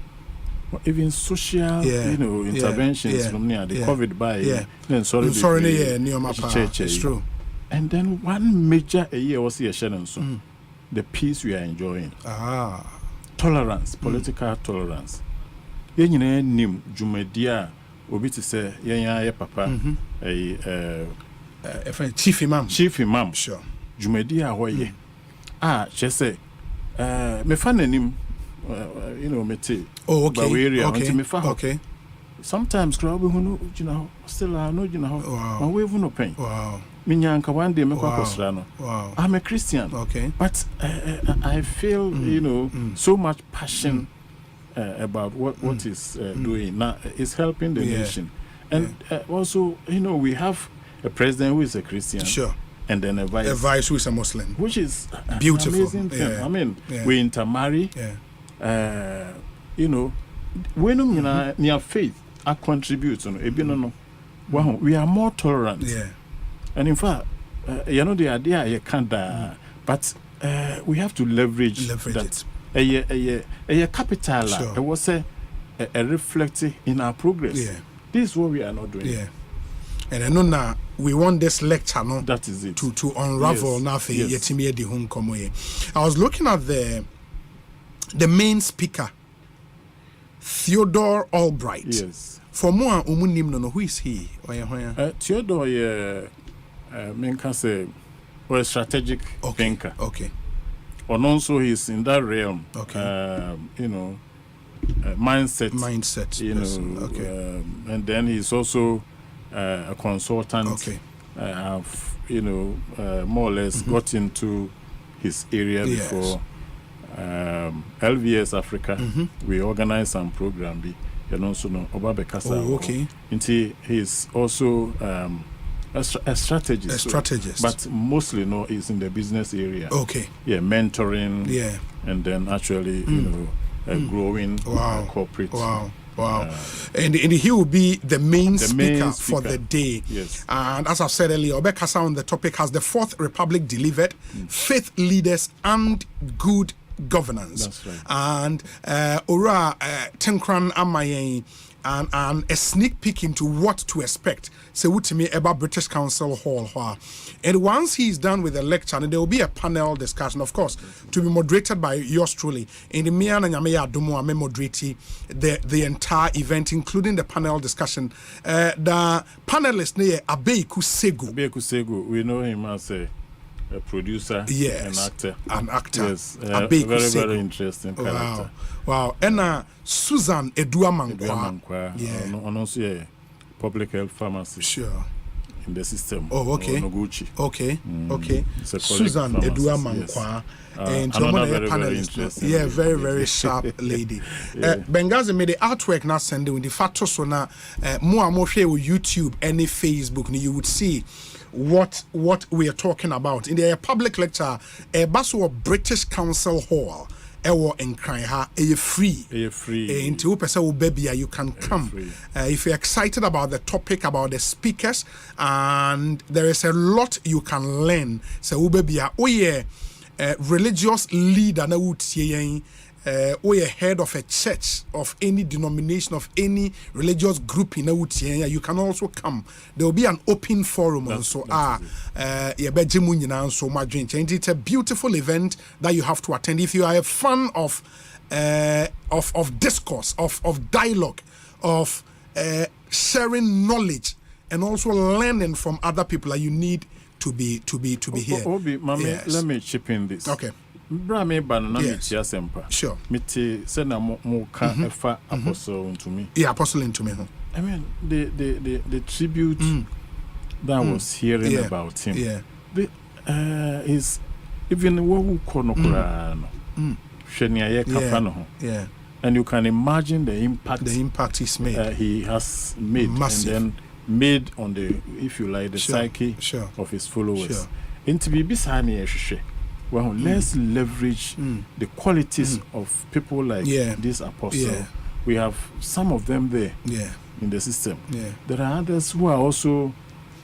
Even social, interventions from near the COVID by it's true. And then one major year was here, Shannon. The peace we are enjoying. Tolerance, political tolerance. Yenye nim jumedia obi to say yenya papa chief imam. Sure. Jumedia hoye. She say me fan nim mete. Oh, okay. Okay. Sometimes crowd who still no wow. We even no pain. Wow. Minyanka one day me wow. I'm a Christian. Okay. But I feel so much passion about what is doing now. It's helping the nation. And also we have a president who is a Christian. Sure. And then a vice who is a Muslim. Which is beautiful. Amazing thing. I mean, we intermarry. When near faith I contribute well, we are more tolerant. And in fact, the idea you can't but we have to leverage that. A capital it was a reflecting in our progress. This is what we are not doing. And I know now we want this lecture that is it to unravel nothing. I was looking at the main speaker, Theodore Albright. Yes. For more who is he? Theodore, men can say or a strategic thinker. Okay. And also he's in that realm. Okay. Mindset. You know. Okay. And then he's also a consultant. Okay. I've more or less got into his area before. LVS Africa. We organize some program. And also okay. He's also a strategist. But mostly he's in the business area. Okay. Yeah, mentoring. Yeah. And then actually, growing corporate. Wow. And he will be the main speaker for the day. Yes. And as I've said earlier, Obekasa on the topic has the Fourth Republic delivered, faith leaders and good governance. That's right. And Ora Tenkran Amayen and a sneak peek into what to expect. Say what to me about British Council Hall. And once he's done with the lecture, and there will be a panel discussion, of course, to be moderated by yours truly. In the Mian and Yameya Dumo, I'm moderating the entire event, including the panel discussion. The panelist near Abeku Segu. We know him as a producer, yes, an actor. Yes, very interesting character. Wow. And Susan Eduamankwa. Yeah. And also a public health pharmacy. Sure. In the system. Oh, okay. Okay. Susan Eduamankwa. Yes. And another very interesting. Yeah, very sharp lady. Bengazi made the artwork now send with the photos so now more share with YouTube and Facebook, and you would see what we are talking about in the public lecture. A bus of British Council Hall. Ewo Enkranha, free. Into Upesa baby, you can come. If you're excited about the topic, about the speakers, and there is a lot you can learn. So Ubebia, religious leader na utie head of a church of any denomination of any religious group in utie, you can also come. There will be an open forum also. So much. It's a beautiful event that you have to attend if you are a fan of discourse, of dialogue, of sharing knowledge, and also learning from other people that you need to be here. Obi, Mami, yes. Let me chip in this. Okay. Brame banana miti Asempa. Sure. Miti sena mo efa apostle into me. Yeah, apostle into me. I mean the tribute that I was hearing about him. Yeah. Is even what we call no Yeah. And you can imagine the impact he's made. He has made. Massive. And then made on the, if you like, the psyche of his followers. Into be beside well, let's leverage the qualities of people like this apostle. Yeah. We have some of them there in the system. Yeah. There are others who are also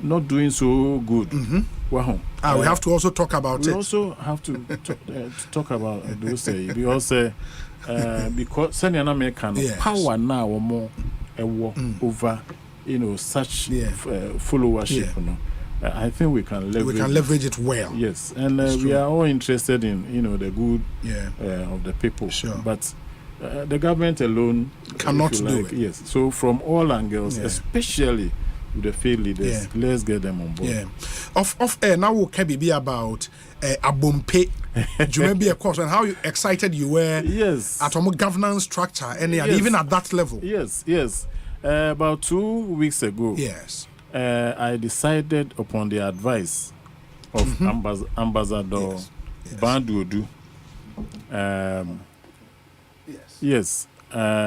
not doing so good. Well, we have to also talk about we it. We also have to talk about those because senior American power now or more over such followership. You know. I think we can leverage it well. Yes, and we are all interested in the good of the people. Sure. But the government alone cannot do it. Yes. So from all angles, especially with the field leaders, let's get them on board. Yeah. Of now we can be about Abompe. Do you remember, of course, and how excited you were? Yes. At our governance structure, and even at that level. Yes. About 2 weeks ago. Yes. I decided upon the advice of Ambassador Banduodu. Yes.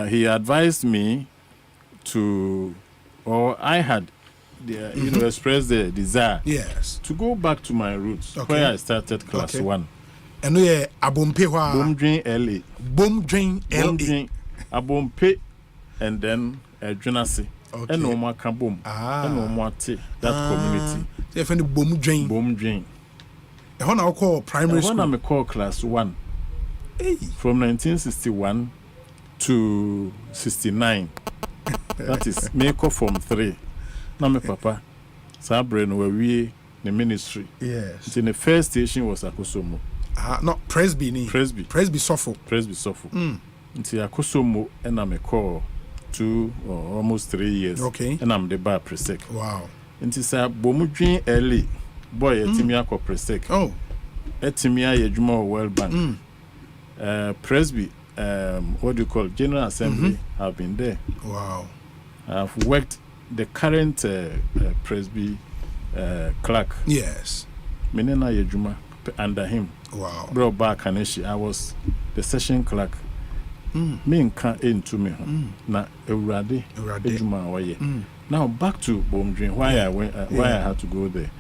He advised me to, or I had expressed the desire to go back to my roots where I started class 1. And we are Abompe LA. Abompe and then Junasi. And no more Kabum. And no more that community. They find the Bom Drain. The one I call primary school. I call class 1. From 1961 to 69. That is make up from 3. Now my papa. Sabren where we the ministry. Yes. In the first station was Akosomo. Not Presby. Sofo. Until Akosomo and I call 2 or almost 3 years. Okay. And I'm the bar presec. Wow. And it's a Bomudrin early. boy etimia ko presec. Oh. Etimia yejuma World Bank. Presby, what do you call General Assembly, have been there. Wow. I've worked the current Presby clerk. Yes. Menena yejuma under him. Wow. Bro back Kaneshi, I was the session clerk. Me nka into me na Eurade ejuma waye. Now back to Bomdrin, why I had to go there.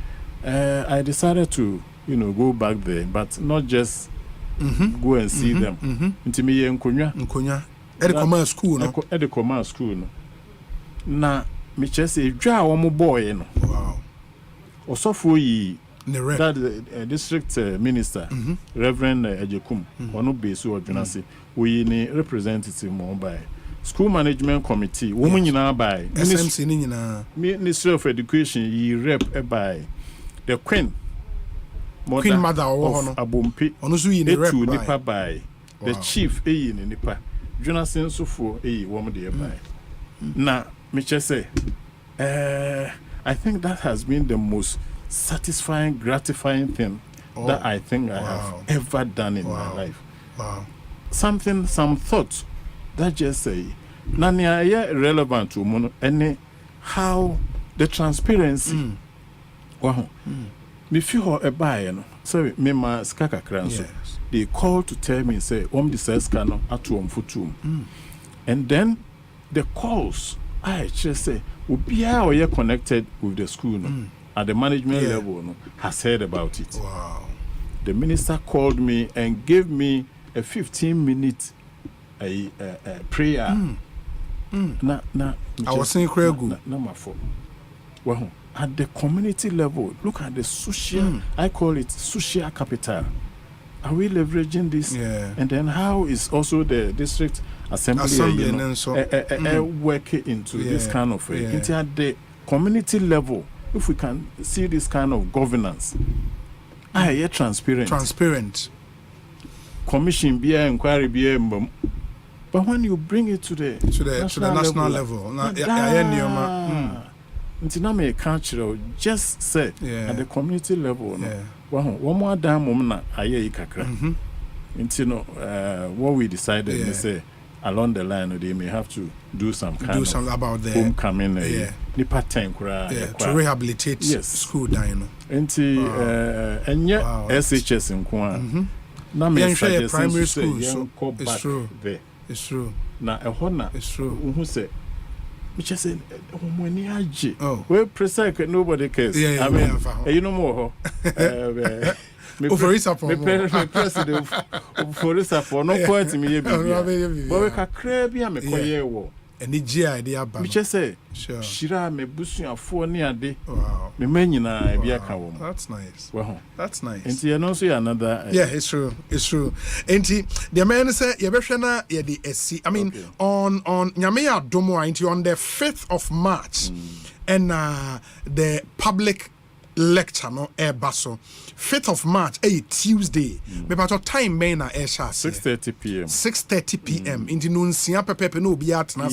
I decided to, go back there, but not just go and see them. Into me Nkonya. At the command school, no? At the command school, no. Na me just say, draw one more boy, no. Wow. Also for ye, that district minister, Reverend Ejekum, one of Besu or Junasi, we ni representative more by school management committee, woman in our by Ministry of Education, ye rep by the Queen Mother of Abumpi, Etu Nipa by the chief in Nipa, Jonathan Sufo, woman dear by. Now, Mitchell say, I think that has been the most satisfying, gratifying thing that I think I have ever done in my life. Wow. Some thoughts that just say, Nanya relevant to mono, and how the transparency. Wow. Me feel a buyer, so me ma skaka kranso. They call to tell me, say, the says cano atuum futum. And then the calls, I just say, be how you connected with the school at the management level has heard about it. Wow. The minister called me and gave me a 15-minute prayer. I was saying number 4. Well, at the community level, look at the social, I call it social capital. Are we leveraging this? Yeah. And then how is also the district assembly working into this kind of into at the community level? If we can see this kind of governance, transparent. Commission be inquiry be but when you bring it to the national level, just say at the community level. One more damn what we decided they say along the line they may have to do some kind of about the homecoming to rehabilitate school down. And yet SHS in Kwan. Primary school, so it's true. It's true. Now a honor it's true. Who said which I said well precise nobody cares. I mean you know more for support president for support no point me but we can crave me koye any idea ba which I say shira me busuafo ni ade me manyina bia ka wo. That's nice. Well, that's nice. Enti you know so another it's true. Enti the man say ye behwe na ye di esi I mean on nyame ya domo enti on the 5th of March and the public lecture no baso 5th of March Tuesday me about time me na 6:30 p.m. 6:30 p.m. Inti no nsia pepepe no obi atena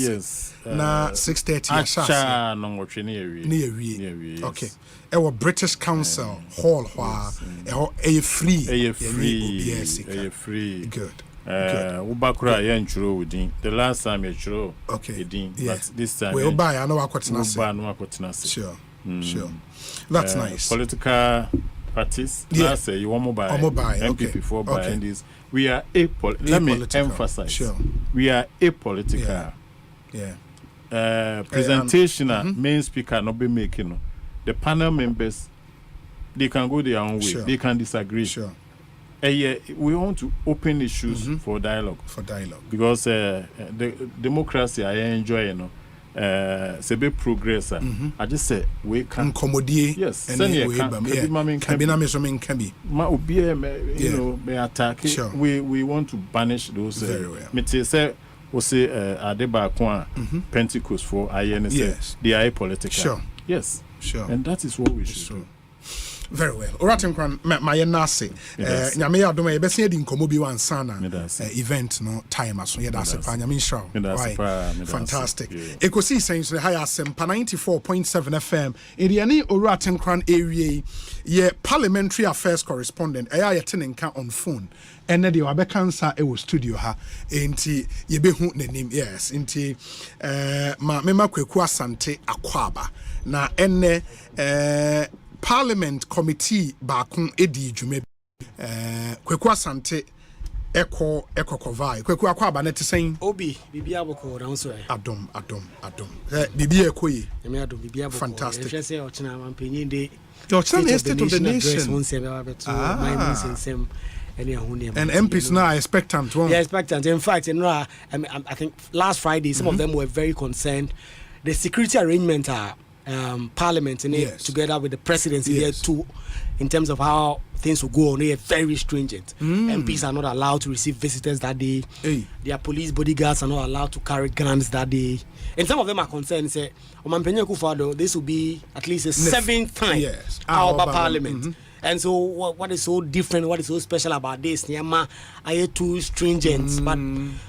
na 6:30 acha no ngotwe ne ewie okay our British Council hall hwa free good Ubakura yenchuro within the last time you churo but this time we buy I know akotena sure that's nice. Political parties last say you want mobile MPP for buying this we are let me emphasize we are apolitical presentation main speaker not be making the panel members they can go their own way they can disagree we want to open issues for dialogue because the democracy I enjoy say be progress I just say we can accommodate can be ma obi me attack we want to banish those me say we say adeba ko Pentecost for INS they are political sure and that is what we should do. Very well. Oratim kwan my nase. Nyame ya doma yebesi edi nkomo bi wan sana event no time aso yeda asepa nyame nshra. Fantastic. Ekosiisen so high Asempa 94.7 FM. Iriani Oratim kwan area ye parliamentary affairs correspondent. Eya yetenenka on phone. Ene de wabekansa e wo studio ha. Enti yebehu nenim. Yes. Enti mema Kweku Asante Akwaba. Na ene Parliament Committee bakun edi dwuma Kweku Asante eko kovai Kweku Akwaba na tesen obi bibia boko na so adom bibia ekoyi me adom bibia boko fantastic say ochina mampanyin de state of the nation and MPs now are expectant. Yeah, expectant. In fact, I think last Friday some of them were very concerned. The security arrangement are Parliament in it together with the presidency here too, in terms of how things will go on. They are very stringent. MPs are not allowed to receive visitors that day. Their police bodyguards are not allowed to carry guns that day. And some of them are concerned. Say, this will be at least the 7th time out of Parliament. And so, what is so different? What is so special about this? Nyama, are too stringent? But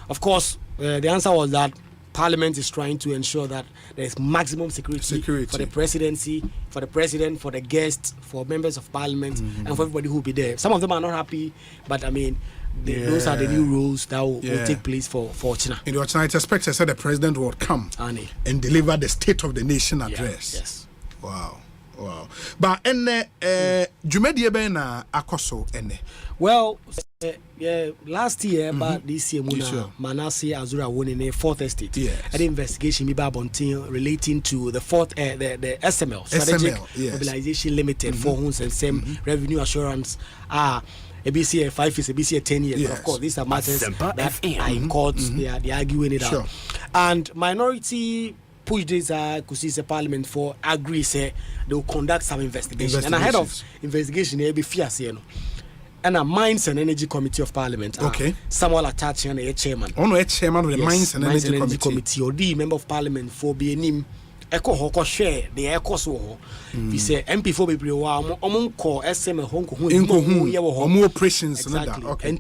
of course, the answer was that Parliament is trying to ensure that there is maximum security for the presidency, for the president, for the guests, for members of Parliament, and for everybody who will be there. Some of them are not happy, but I mean, those are the new rules that will take place for China. In the China, it's expected that the president will come and deliver the State of the Nation address. Yes. Wow. But Jumedi na akoso ene. Well, last year, but this year, Manasi Azura won in a 4th estate. An investigation relating to the the SML, Strategic Mobilization Limited, for Homes and Same Revenue Assurance. ABC 5 years, ABC 10 years. But of course, these are matters that are in courts. They are arguing it out. And minority push this Ekosiisen Parliament for agree say they will conduct some investigation. And ahead of investigation, there will be fierce, and a Mines and Energy Committee of Parliament. Samuel Atachi and a chairman. Chairman of the Mines and Energy Committee. Or the member of Parliament for being Eko hoko share the Ekos we say MP for be call SM Honko operations. Exactly. And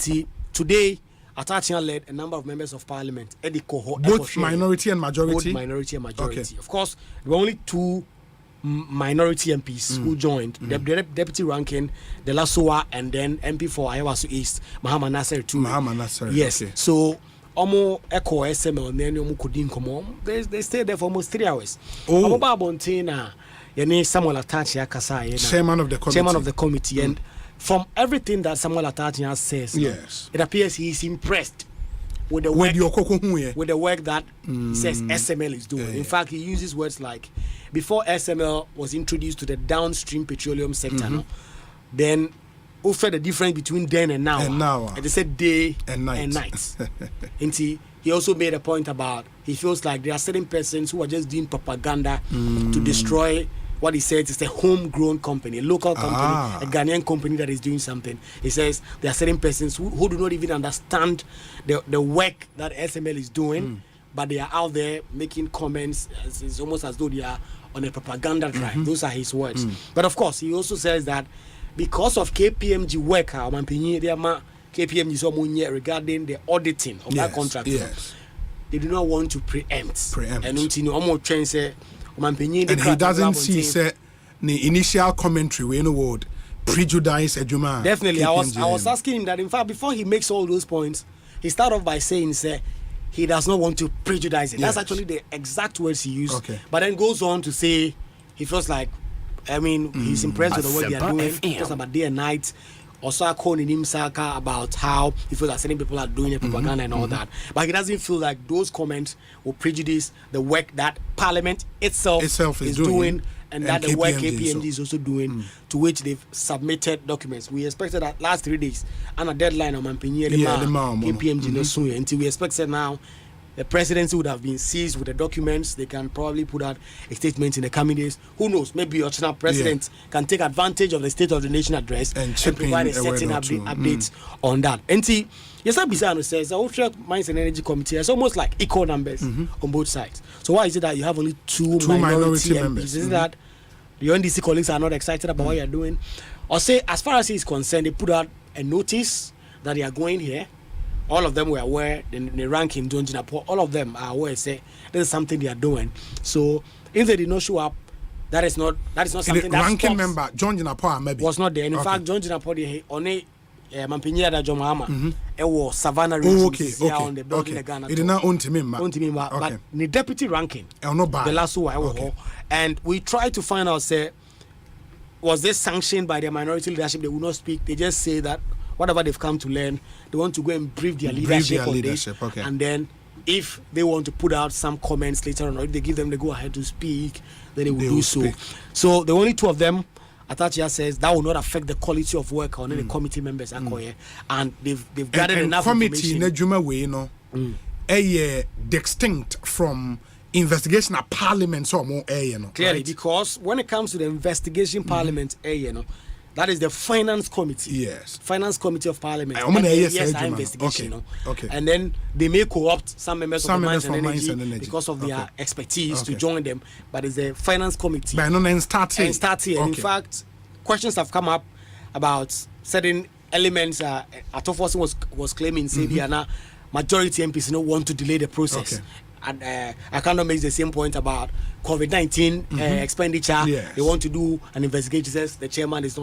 today Atachi led a number of members of Parliament. Both minority and majority. Of course, there were only 2 minority MPs who joined. The deputy ranking, the Lasoa, and then MP for Ayawaso East, Muhammad Nasser too. Yes. So Omo Echo SML and then Omo Kodin Komo. They stayed there for almost 3 hours. Omo Babontina, Samuel Atachi Akasa, chairman of the committee, and from everything that Samuel Atachi says, it appears he is impressed with the work that he says SML is doing. In fact, he uses words like, before SML was introduced to the downstream petroleum sector, then we felt the difference between then and now. And they said day and night. And he also made a point about, he feels like there are certain persons who are just doing propaganda to destroy what he said is a homegrown company, a local company, a Ghanaian company that is doing something. He says there are certain persons who do not even understand the work that SML is doing, but they are out there making comments. It's almost as though they are on a propaganda drive. Those are his words. But of course, he also says that because of KPMG work, KPMG regarding the auditing of that contract, they do not want to preempt. And he doesn't see the initial commentary we know word prejudice Ejuma. Definitely, I was asking him that. In fact, before he makes all those points, he started off by saying he does not want to prejudice it. That's actually the exact words he used. But then goes on to say he feels like, he's impressed with the work they are doing. Just about day and night. Also calling him Saka about how he feels like certain people are doing propaganda and all that. But he doesn't feel like those comments will prejudice the work that Parliament itself is doing and that the work KPMG is also doing, to which they've submitted documents. We expected that last 3 days and a deadline on KPMG soon. Until we expected now the presidency would have been seized with the documents. They can probably put out a statement in the coming days. Who knows? Maybe your China president can take advantage of the State of the Nation address and provide a certain update on that. And see, Bisano says, the Mines and Energy Committee is almost like equal numbers on both sides. So why is it that you have only two minority members? Is it that the NDC colleagues are not excited about what you're doing? Osei, as far as he's concerned, they put out a notice that they are going here. All of them were aware. The ranking, John Jinapo, all of them are aware. Say this is something they are doing. So if they did not show up, that is not something. The ranking member John Jinapo maybe was not there. And in fact, John Jinapo on a Mampinya da Jomama, it was Savannah region on the building the Ghana. It did not own to me, but the deputy ranking, the last one, and we tried to find out, say, was this sanctioned by their minority leadership? They will not speak. They just say that whatever they've come to learn, they want to go and brief their leadership on this. And then if they want to put out some comments later on, or if they give them the go ahead to speak, then they will do so. So the only two of them, Atachia says, that will not affect the quality of work on any committee members. And they've gathered enough information. Distinct from investigation at Parliament, so more clearly, right? Because when it comes to the investigation Parliament, that is the Finance Committee. Yes. Finance Committee of Parliament. Investigation. Okay. And then they may co-opt some members of Mines and Energy because of their expertise to join them. But it's the Finance Committee. But And in fact, questions have come up about certain elements. Atofosin was claiming, say, majority MPs want to delay the process. And I cannot make the same point about COVID-19 expenditure. Yes. They want to do an investigation. Says the chairman is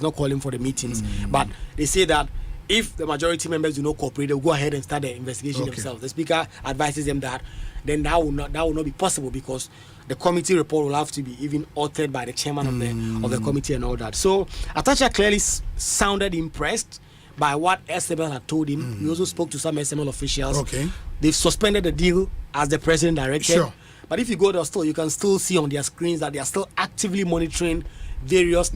not calling for the meetings, but they say that if the majority members do not cooperate, they will go ahead and start the investigation themselves. The speaker advises them that then that will not be possible because the committee report will have to be even authored by the chairman of the committee and all that. So Atacha clearly sounded impressed by what SML had told him. He also spoke to some SML officials. They've suspended the deal as the president directed. But if you go to the store, you can still see on their screens that they are still actively monitoring various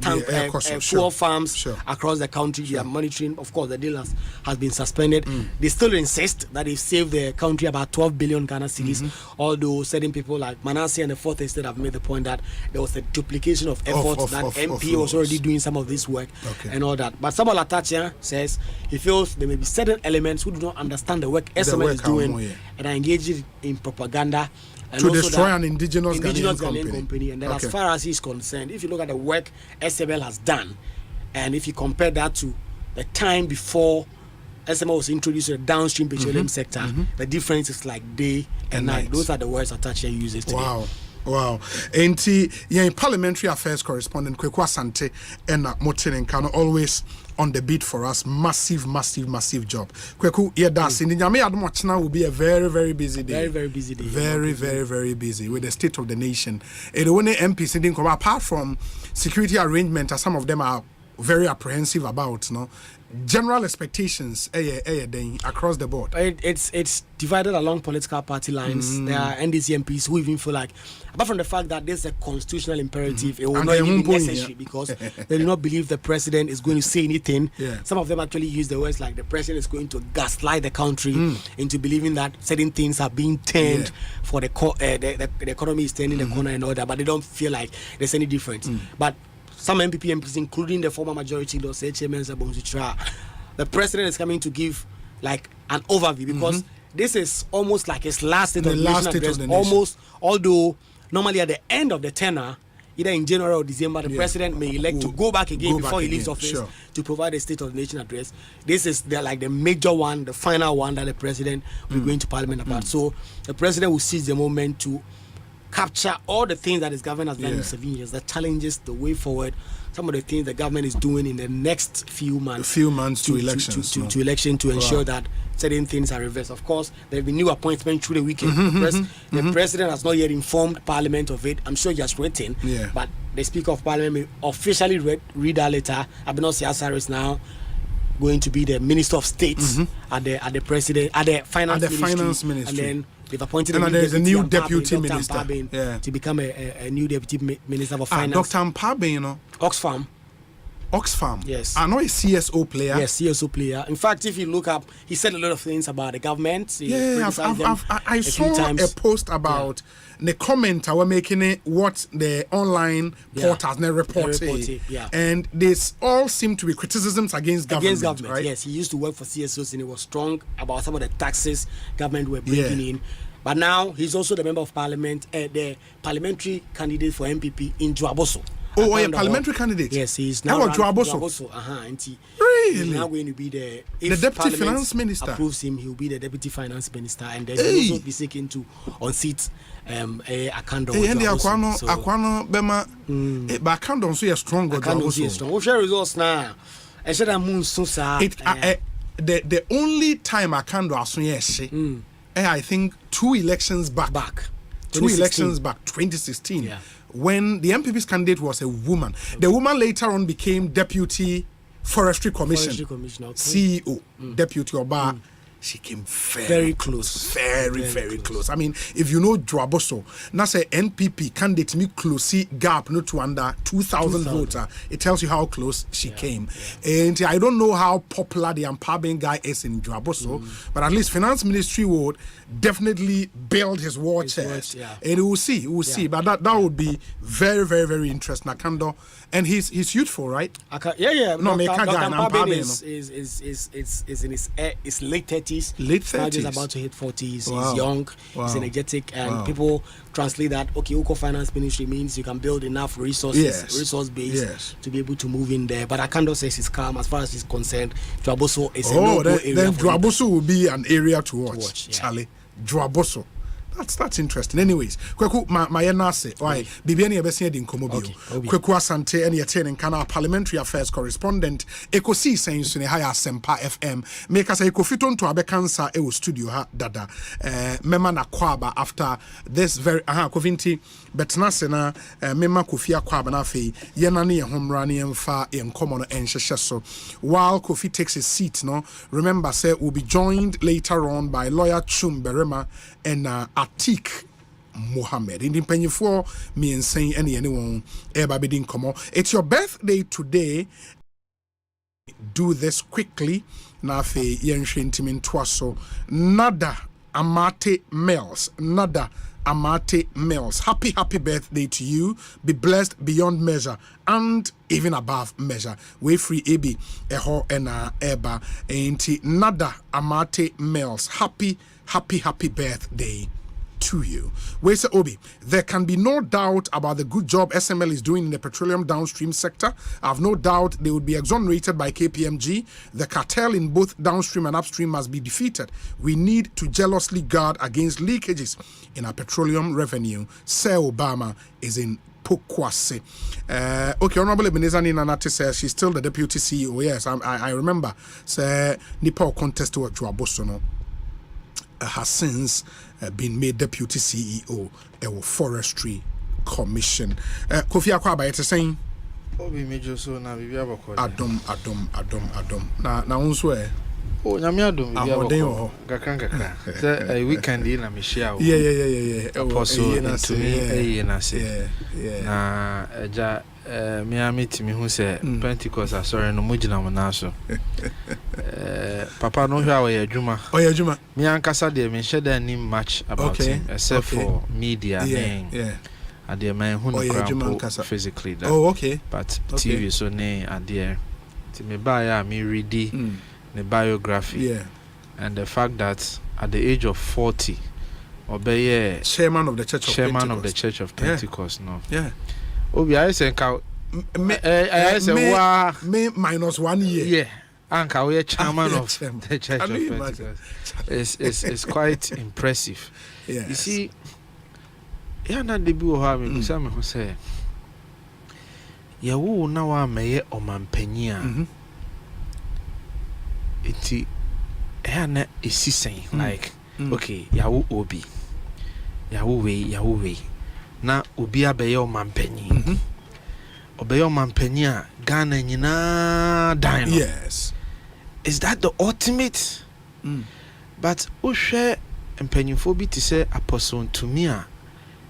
fuel farms across the country. They are monitoring. Of course, the deal has been suspended. They still insist that they saved the country about 12 billion Ghana cedis. Although certain people like Manasseh and the Fourth Estate have made the point that there was a duplication of effort, that MP was already doing some of this work and all that. But Samuel Atacha says he feels there may be certain elements who do not understand the work SML is doing and are engaged in propaganda. And to destroy an indigenous Ghanaian company. And then as far as he's concerned, if you look at the work SML has done, and if you compare that to the time before SML was introduced to the downstream petroleum sector, the difference is like day and night. Those are the words Atacha uses today. Wow. And parliamentary affairs correspondent Kweku Asante and Motinen can always on the beat for us. Massive job. Kweku, that's in the Nyame Admochina will be a very busy day. Very busy day. Very busy with the state of the nation. And when the MPs didn't come, apart from security arrangement, as some of them are very apprehensive about, general expectations across the board. It's divided along political party lines. There are NDC MPs who even feel like, apart from the fact that there's a constitutional imperative, it will not even be necessary because they do not believe the president is going to say anything. Some of them actually use the words like the president is going to gaslight the country into believing that certain things are being turned for the economy is turning the corner and all that, but they don't feel like there's any difference. But some MPs, including the former majority leader, Bonsu, the president is coming to give like an overview because this is almost like his last state of the nation address. Almost, although normally at the end of the tenure, either in January or December, the president may elect to go back again before he leaves office to provide a state of the nation address. This is the major one, the final one that the president will be going to Parliament about. So the president will seize the moment to capture all the things that his government has done in 7 years, the challenges, the way forward, some of the things the government is doing in the next few months to elections to election to ensure that certain things are reversed. Of course, there have been new appointments through the weekend. The president has not yet informed Parliament of it. I'm sure he has written, but the Speaker of Parliament may officially read that letter. Abenosi Asare is now going to be the Minister of State at the president at the finance ministry. And then they've appointed a new deputy minister to become a new deputy minister for finance. Dr. Mpabe, Oxfam. Yes. I know a CSO player. Yes, CSO player. In fact, if you look up, he said a lot of things about the government. I saw a post about the comment I was making it what the online portals report. And this all seem to be criticisms against government. Right? Yes, he used to work for CSOs and he was strong about some of the taxes government were bringing in. But now he's also the member of parliament, the parliamentary candidate for MPP in Joaboso. Oh, a parliamentary candidate. Yes, he's now. Dwaboso. Really? He's now going to be the deputy finance minister. Approves him, he'll be the deputy finance minister, and then he'll also be seeking to unseat Akando. Akwano Bema, but Akando so stronger. Akando strong. We'll share results now. I said I'm the only time Akando Asunye I think 2 elections back. 2016, when the MPP's candidate was a woman. The woman later on became Deputy Forestry Commission CEO, Deputy Oba. She came very close. Very close. I mean, if you know Dwaboso, now say NPP candidate me close gap not to under 2,000 votes. It tells you how close she came. And I don't know how popular the Ampabing guy is in Dwaboso, but at least Finance Ministry would definitely build his war chest. And we'll see. But that would be very, very, very interesting. Akando, and he's youthful, right? No, Ampabing is in his late 30s. Now just about to hit 40s. He's young, he's energetic, and people translate that, okay, Oko Finance Ministry means you can build enough resource base to be able to move in there. But Akando says he's calm as far as he's concerned. Dwaboso is a no-go area. Then Dwaboso will be an area to watch. Charlie, Dwaboso. That's interesting. Anyways, Kweku Mayenase, why Bibiani Abessian in Komobio, Kweku Asante, and Yaten Kana Parliamentary Affairs correspondent, Ekosiisen On Asempa FM, make us a Kofiton to Abekansa Ewo Studio ha Dada, Mema na Kwaba after this very Kovinti, Betnasena, Mema Kofia Kwaba na fe, Yenani home running and far in common and Shesheso. While Kofi takes his seat, no, remember, say, will be joined later on by lawyer Chum Berema and Atik Mohammed. In the penny for me and saying anyone ever be come. It's your birthday today. Do this quickly. Nafe Yenshin Timin Twaso. Nada Amate Mills. Nada Amate Mills. Happy birthday to you. Be blessed beyond measure and even above measure. We free AB Eho Ena Eba Ain't Nada Amate Mills. Happy birthday to you. Where's Obi? There can be no doubt about the good job SML is doing in the petroleum downstream sector. I have no doubt they would be exonerated by KPMG. The cartel in both downstream and upstream must be defeated. We need to jealously guard against leakages in our petroleum revenue. Sir Obama is in Pokwase. Okay, Honorable Ebenezer Ninanate says she's still the deputy CEO. Yes, I remember. Sir Nipa contest to Dwaboso has since been made deputy CEO of Forestry Commission. Kofi Akwaba, it's saying Obi Major so na bibia bako. Adom. Na unso Oh, nyame adom bibia bako. Kakran. Say weekend na me share. Yeah. Apostle to me na say. Na eja me amiti me hu say Pentecost asori no mugina mo na so. Papa no hwa we adwuma. Me ankasa de me share that name much about him except for media thing. Ade man hu no crap physically that. Oh, okay. But TV so ne ade ti me buy ya me read the biography. And the fact that at the age of 40 obey chairman of the Church of Pentecost. No. Yeah. Obi I say I say me minus 1 year. Yeah. Anka we chairman of the Church of Pentecost. It's quite impressive. Yeah. You see, na debi wo ha me say me ho say ya wo na wa meye omampanyi a iti na esisen like okay ya wo obi ya wo we na obi abeye omampanyi obeye omampanyi a Ghana nyina dan. Yes, is that the ultimate? But uhwe empanyifo bi to say apostle to me a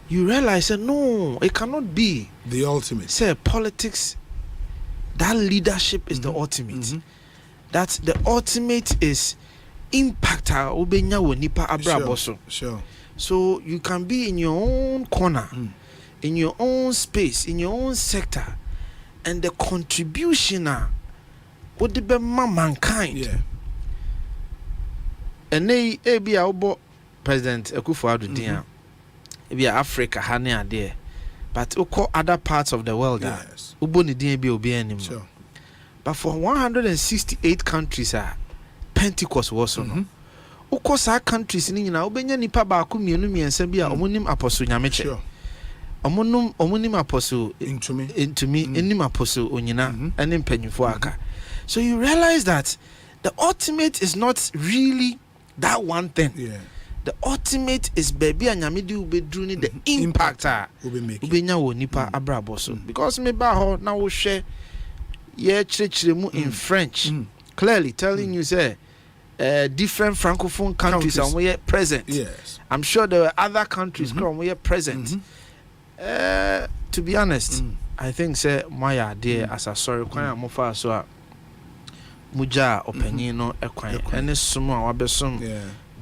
you realize that no, it cannot be the ultimate. Say politics, that leadership is the ultimate. That the ultimate is impact obenya wonipa abraboso. Sure. So you can be in your own corner, in your own space, in your own sector, and the contribution would be mankind. Yeah. And they be our President Akufo-Addo dia. Be Africa hane ade But other parts of the world, yes. Sure. But for 168 countries, Pentecost was no. Ukosa countries ni nyina obenya nipa ba ku mienu miensa bi a omonim apostle nyameche. Sure. Omonim apostle intumi enim apostle onyina ene mpanyifo aka. So you realize that the ultimate is not really that one thing. Yeah. The ultimate is baby anyamedi ubedru ni the impact ubenya wo nipa abrabo so. Because me ba ho na wo hwe ye chirechiremu in French clearly telling you say different francophone countries are were present. Yes. I'm sure there were other countries were present. To be honest, I think say Maya dear as a sorry kwan amofa so a muja opanyin no ekwan ene sumo a wabesom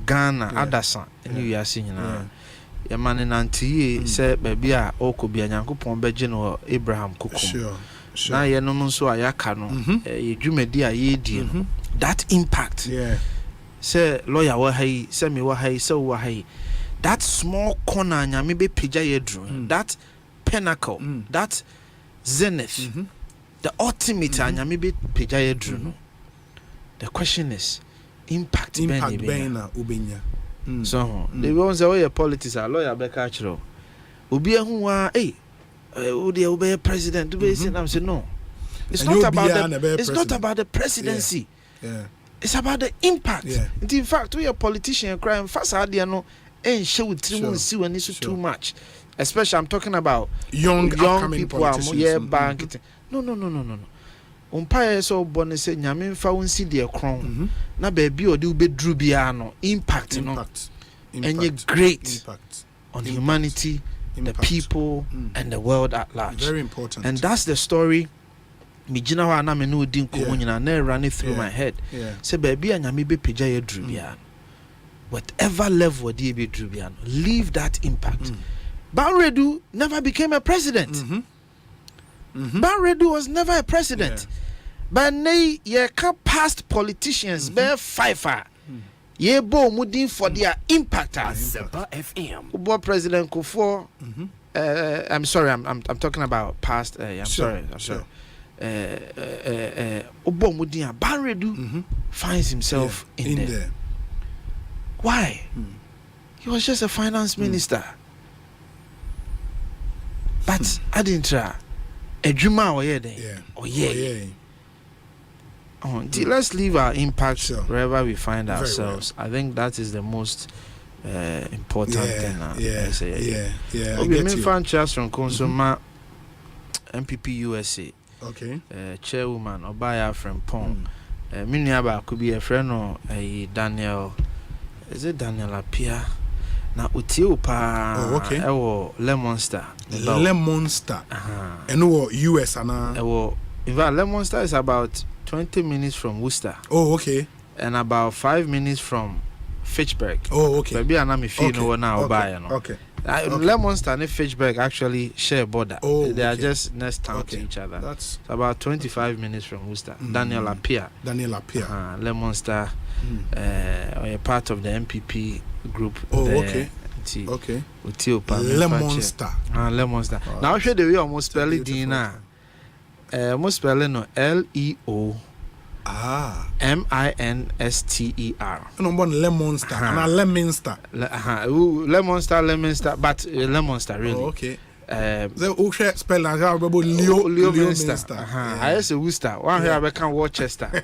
Ghana adasa enu wiase nyina ya mane nantie say baby a okobia nyankopon beje no Abraham kokom na ye no nso ayaka no ye dwumadi a ye die no that impact say lawyer wa hai say me wa hai say wa hai that small corner nyame be pija ye dru that pinnacle that zenith the ultimate nyame be pija ye dru no. The question is impact ben na ubenya so the ones that were politics a lawyer be catch ro obi ehun wa who be president do be say am say no, it's not about the presidency. It's about the impact. In fact, we are politician crying fast idea no and show with see when it's too much. Especially I'm talking about young people bank. No. Umpire so bonne say nyame fa won si de kron na baby odi ubedru bia no impact no and you great impact on humanity, the people and the world at large. Very important. And that's the story me gina ho na me no odi nkomo nyina na run through my head. Say baby anyame be pija ye dru bia. Whatever level odi be dru bia no, leave that impact. Banredu never became a president. Banredu was never a president. But nay ye can past politicians be fifer. Ye bo mudin for their impact. Asempa FM. Ubo President Kufuor. I'm sorry, I'm talking about past. I'm sorry. Ubo mudin Banredu finds himself in there. Why? He was just a finance minister. But I didn't try. A Juma or let's leave our impact wherever we find ourselves. I think that is the most important thing. Okay, fan chairs from Consoma MPP USA. Okay. Chairwoman Obaya from Pong. Miniaba could be a friend or a Daniel. Is it Daniel Apia? Na Utiopa. Oh, okay. Lemonster. Lemonster. And US and in fact, Lemonster is about 20 minutes from Worcester. Oh, okay. And about 5 minutes from Fitchburg. Oh, okay. Maybe I'm not feeling now. Okay. Lemonster and Fitchburg actually share a border. Oh, they are just next town to each other. That's about 25 minutes from Worcester. Daniel Apia. Lemonster, a part of the MPP group. Oh, there. Okay. Lemonster. Lemonster. Now I'll show the way almost spell it Dina. Almost spelling no LEO. MINSTER. No one Lemonster. And Lemonster. Lemonster, but Lemonster really. Oh, okay. The Usher spell as Leo Minster. I say Worcester. One here I can Worcester.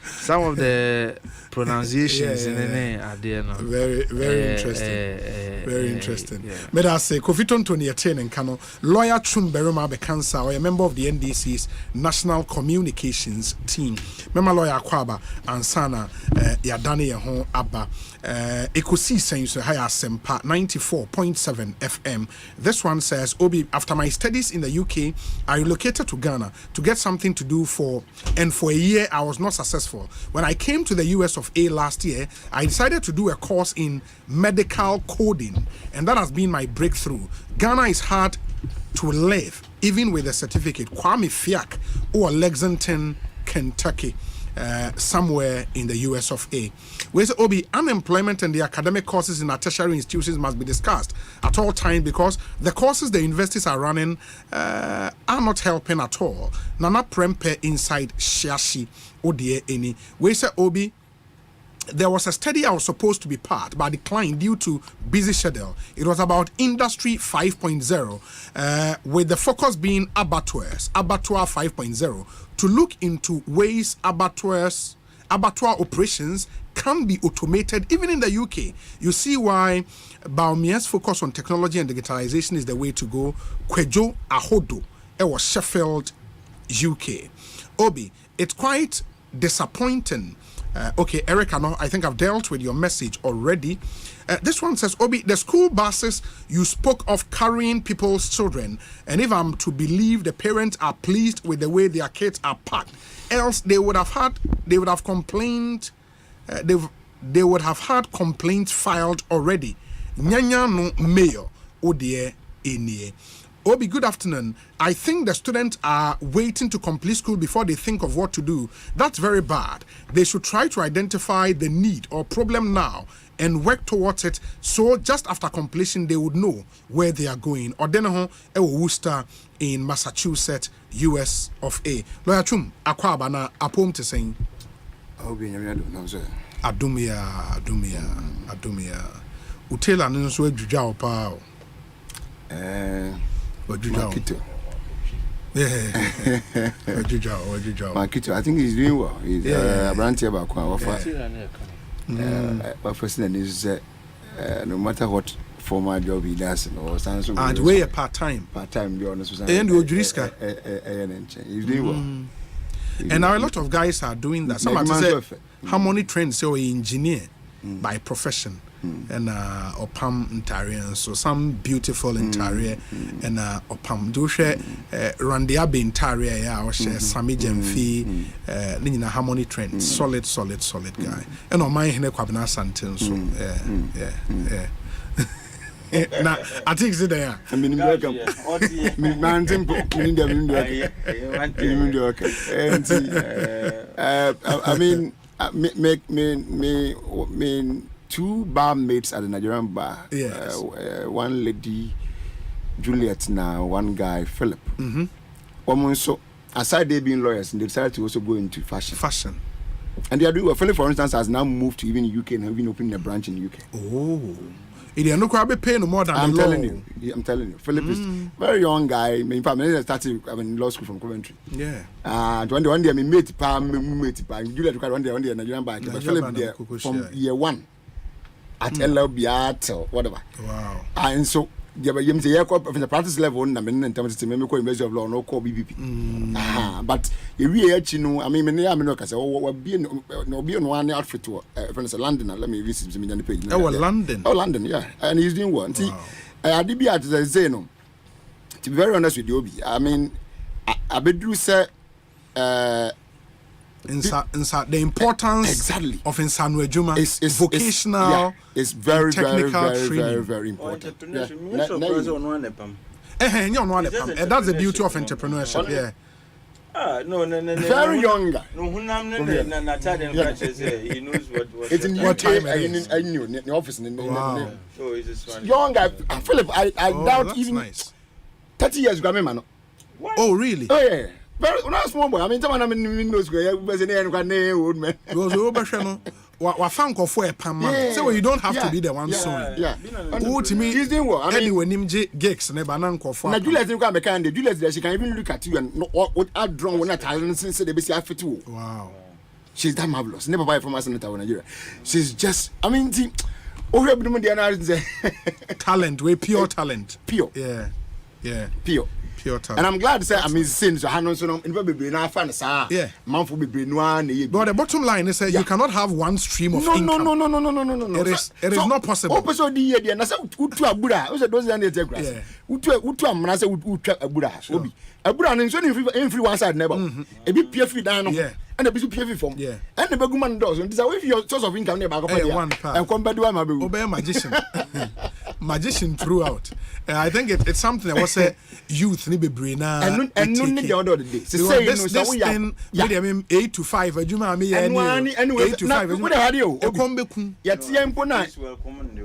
Some of the pronunciations in the name are there now. Very interesting. Very interesting. May I say Kofiton Tony and Kano, lawyer Chumberoma Bekansa, or a member of the NDC's National Communications team. Member lawyer Kwaba and Sana Yadani Yahon Abba. Ekosiisen On Asempa 94.7 FM. This one says, Obi, after my studies in the UK, I relocated to Ghana to get something to do for a year I was not successful. When I came to the US of A last year, I decided to do a course in medical coding, and that has been my breakthrough. Ghana is hard to live, even with a certificate. Kwame Fiak or Lexington, Kentucky. somewhere in the US of A. We say, Obi, unemployment and the academic courses in our tertiary institutions must be discussed at all times because the courses the universities are running are not helping at all. Nana Prempe inside Shashi Odie Eni. We say, Obi, there was a study I was supposed to be part, but declined due to busy schedule. It was about Industry 5.0, with the focus being abattoir 5.0, to look into ways abattoir operations can be automated even in the UK. You see why Baumia's focus on technology and digitalization is the way to go. Kwejo Ahodo, it was Sheffield, UK. Obi, it's quite disappointing. Okay, Eric, I think I've dealt with your message already. This one says, Obi, the school buses you spoke of carrying people's children, and if I'm to believe the parents are pleased with the way their kids are packed, else they would have complained. They would have had complaints filed already. Nyanya no mayor odie enie. Obi, good afternoon. I think the students are waiting to complete school before they think of what to do. That's very bad. They should try to identify the need or problem now and work towards it, so just after completion they would know where they are going. Odeneho ewo Worcester in Massachusetts, US of A. Lawyer Chum, Kwabena apom to saying. Obi nyame no so. Adumia. Utela nso adwudwa opa. Makito. Yeah. Makito, I think he's doing well. He's a branch about but first thing is no matter what formal job he does or something. And way a part-time. Be honest with and you Juriska. He's doing well. And now a lot of guys are doing that. Some say harmony trained, so engineer by profession. And opam intarian, so some beautiful interior and opam do share randia be interior ya or share Sami Jemfi nina harmony trend solid guy and Omanhene Kwabena Asante so na I think it's there. I mean welcome. I mean two barmaids at the Nigerian bar. Yes. One lady, Juliet, now one guy, Philip. Woman, so aside they being lawyers, they decided to also go into fashion. And they are doing well. Philip, for instance, has now moved to even UK and have been opening a branch in UK. Oh. It is not quite paying more than I'm telling you. Philip is very young guy. In fact, I started in law school from Coventry. Yeah. And one day I made Juliet one day Nigerian bar. But Philip there from year one. At LLB or whatever. Wow. And so the practice level in terms of measure of law no call BBP. But you know, I mean many Americans say be one outfit to friends London. Let me visit me on the page. London, yeah. And he's doing one. See, I did be at the Zeno. To be very honest with you, Obi, I mean I bedru say the importance of Insanwe Juma is vocational. It's very technical very important. That's the beauty of entrepreneurship. Yeah. No. Very young guy. He knows what. It's in what time it is. I knew in the office. Wow. Oh, is this one? Young guy, Philip. I doubt even nice. 30 years ago, man. Oh, really? Oh yeah. Very not small boy. I mean, someone in no school. Was in old man. Because we found for a pam. So you don't have to be the one soon. Yeah. Who to me? He's doing well. I mean, anyway, name gigs never nanko for. Now Juliet you can make and Juliet she can even look at you and what are drawn when that talent since they be see too. Wow. She's that marvelous. Never buy from us in Nigeria. She's just I mean talent, we pure talent. Pure. Yeah. Pure talent. And I'm glad to say I mean since Hanon so in be na fan sa. Yeah. Man for be no. But the bottom line is you cannot have one stream of income. No. It is not possible. Opeso di here na say utu abura. We say those and the grass. Utu amna say utu abura. Obi. Abura no so free one side neighbor. E be pure free down no. And the be pure from. Yeah. And the beguman does. So if your source of income never go for one and come back do am Obey magician. magician throughout. I think it's something that was a youth ni bebre na and no need the other day. This thing, I mean 8 to 5 adwuma me ya ni 8 to 5 adwuma. What the radio? E kombeku. Yet yempo na.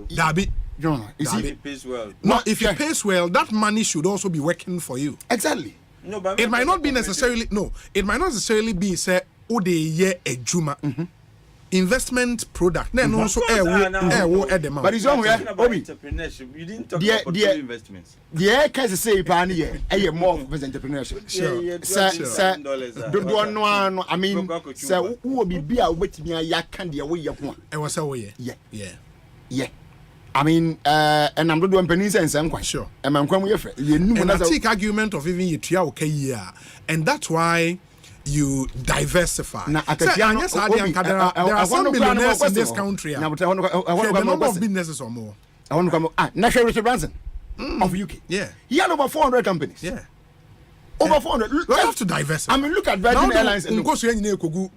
Dabi. No, it pays well. No, if it pays well, that money should also be working for you. Exactly. No, but it might not be necessarily it might not necessarily be say ode ye ejuma. Investment product. No, also at the but it's on where entrepreneurship. You didn't talk about portfolio investments. The air can say pan here. More of entrepreneurship. Sir, don't I mean, sir, who will be a wait me a yak candy away your point. I was away. Yeah. I mean, and I'm not doing pennies and I'm quite sure. And I'm coming here. And I take argument of even you 3 okay year, and that's why you diversify. Now, there are some millionaires in this country. The number of businesses or more. I want to come. National Richard Branson of UK. Yeah, he had over 400 companies. Yeah, over 400. We have to diversify. I mean, look at Virgin Airlines and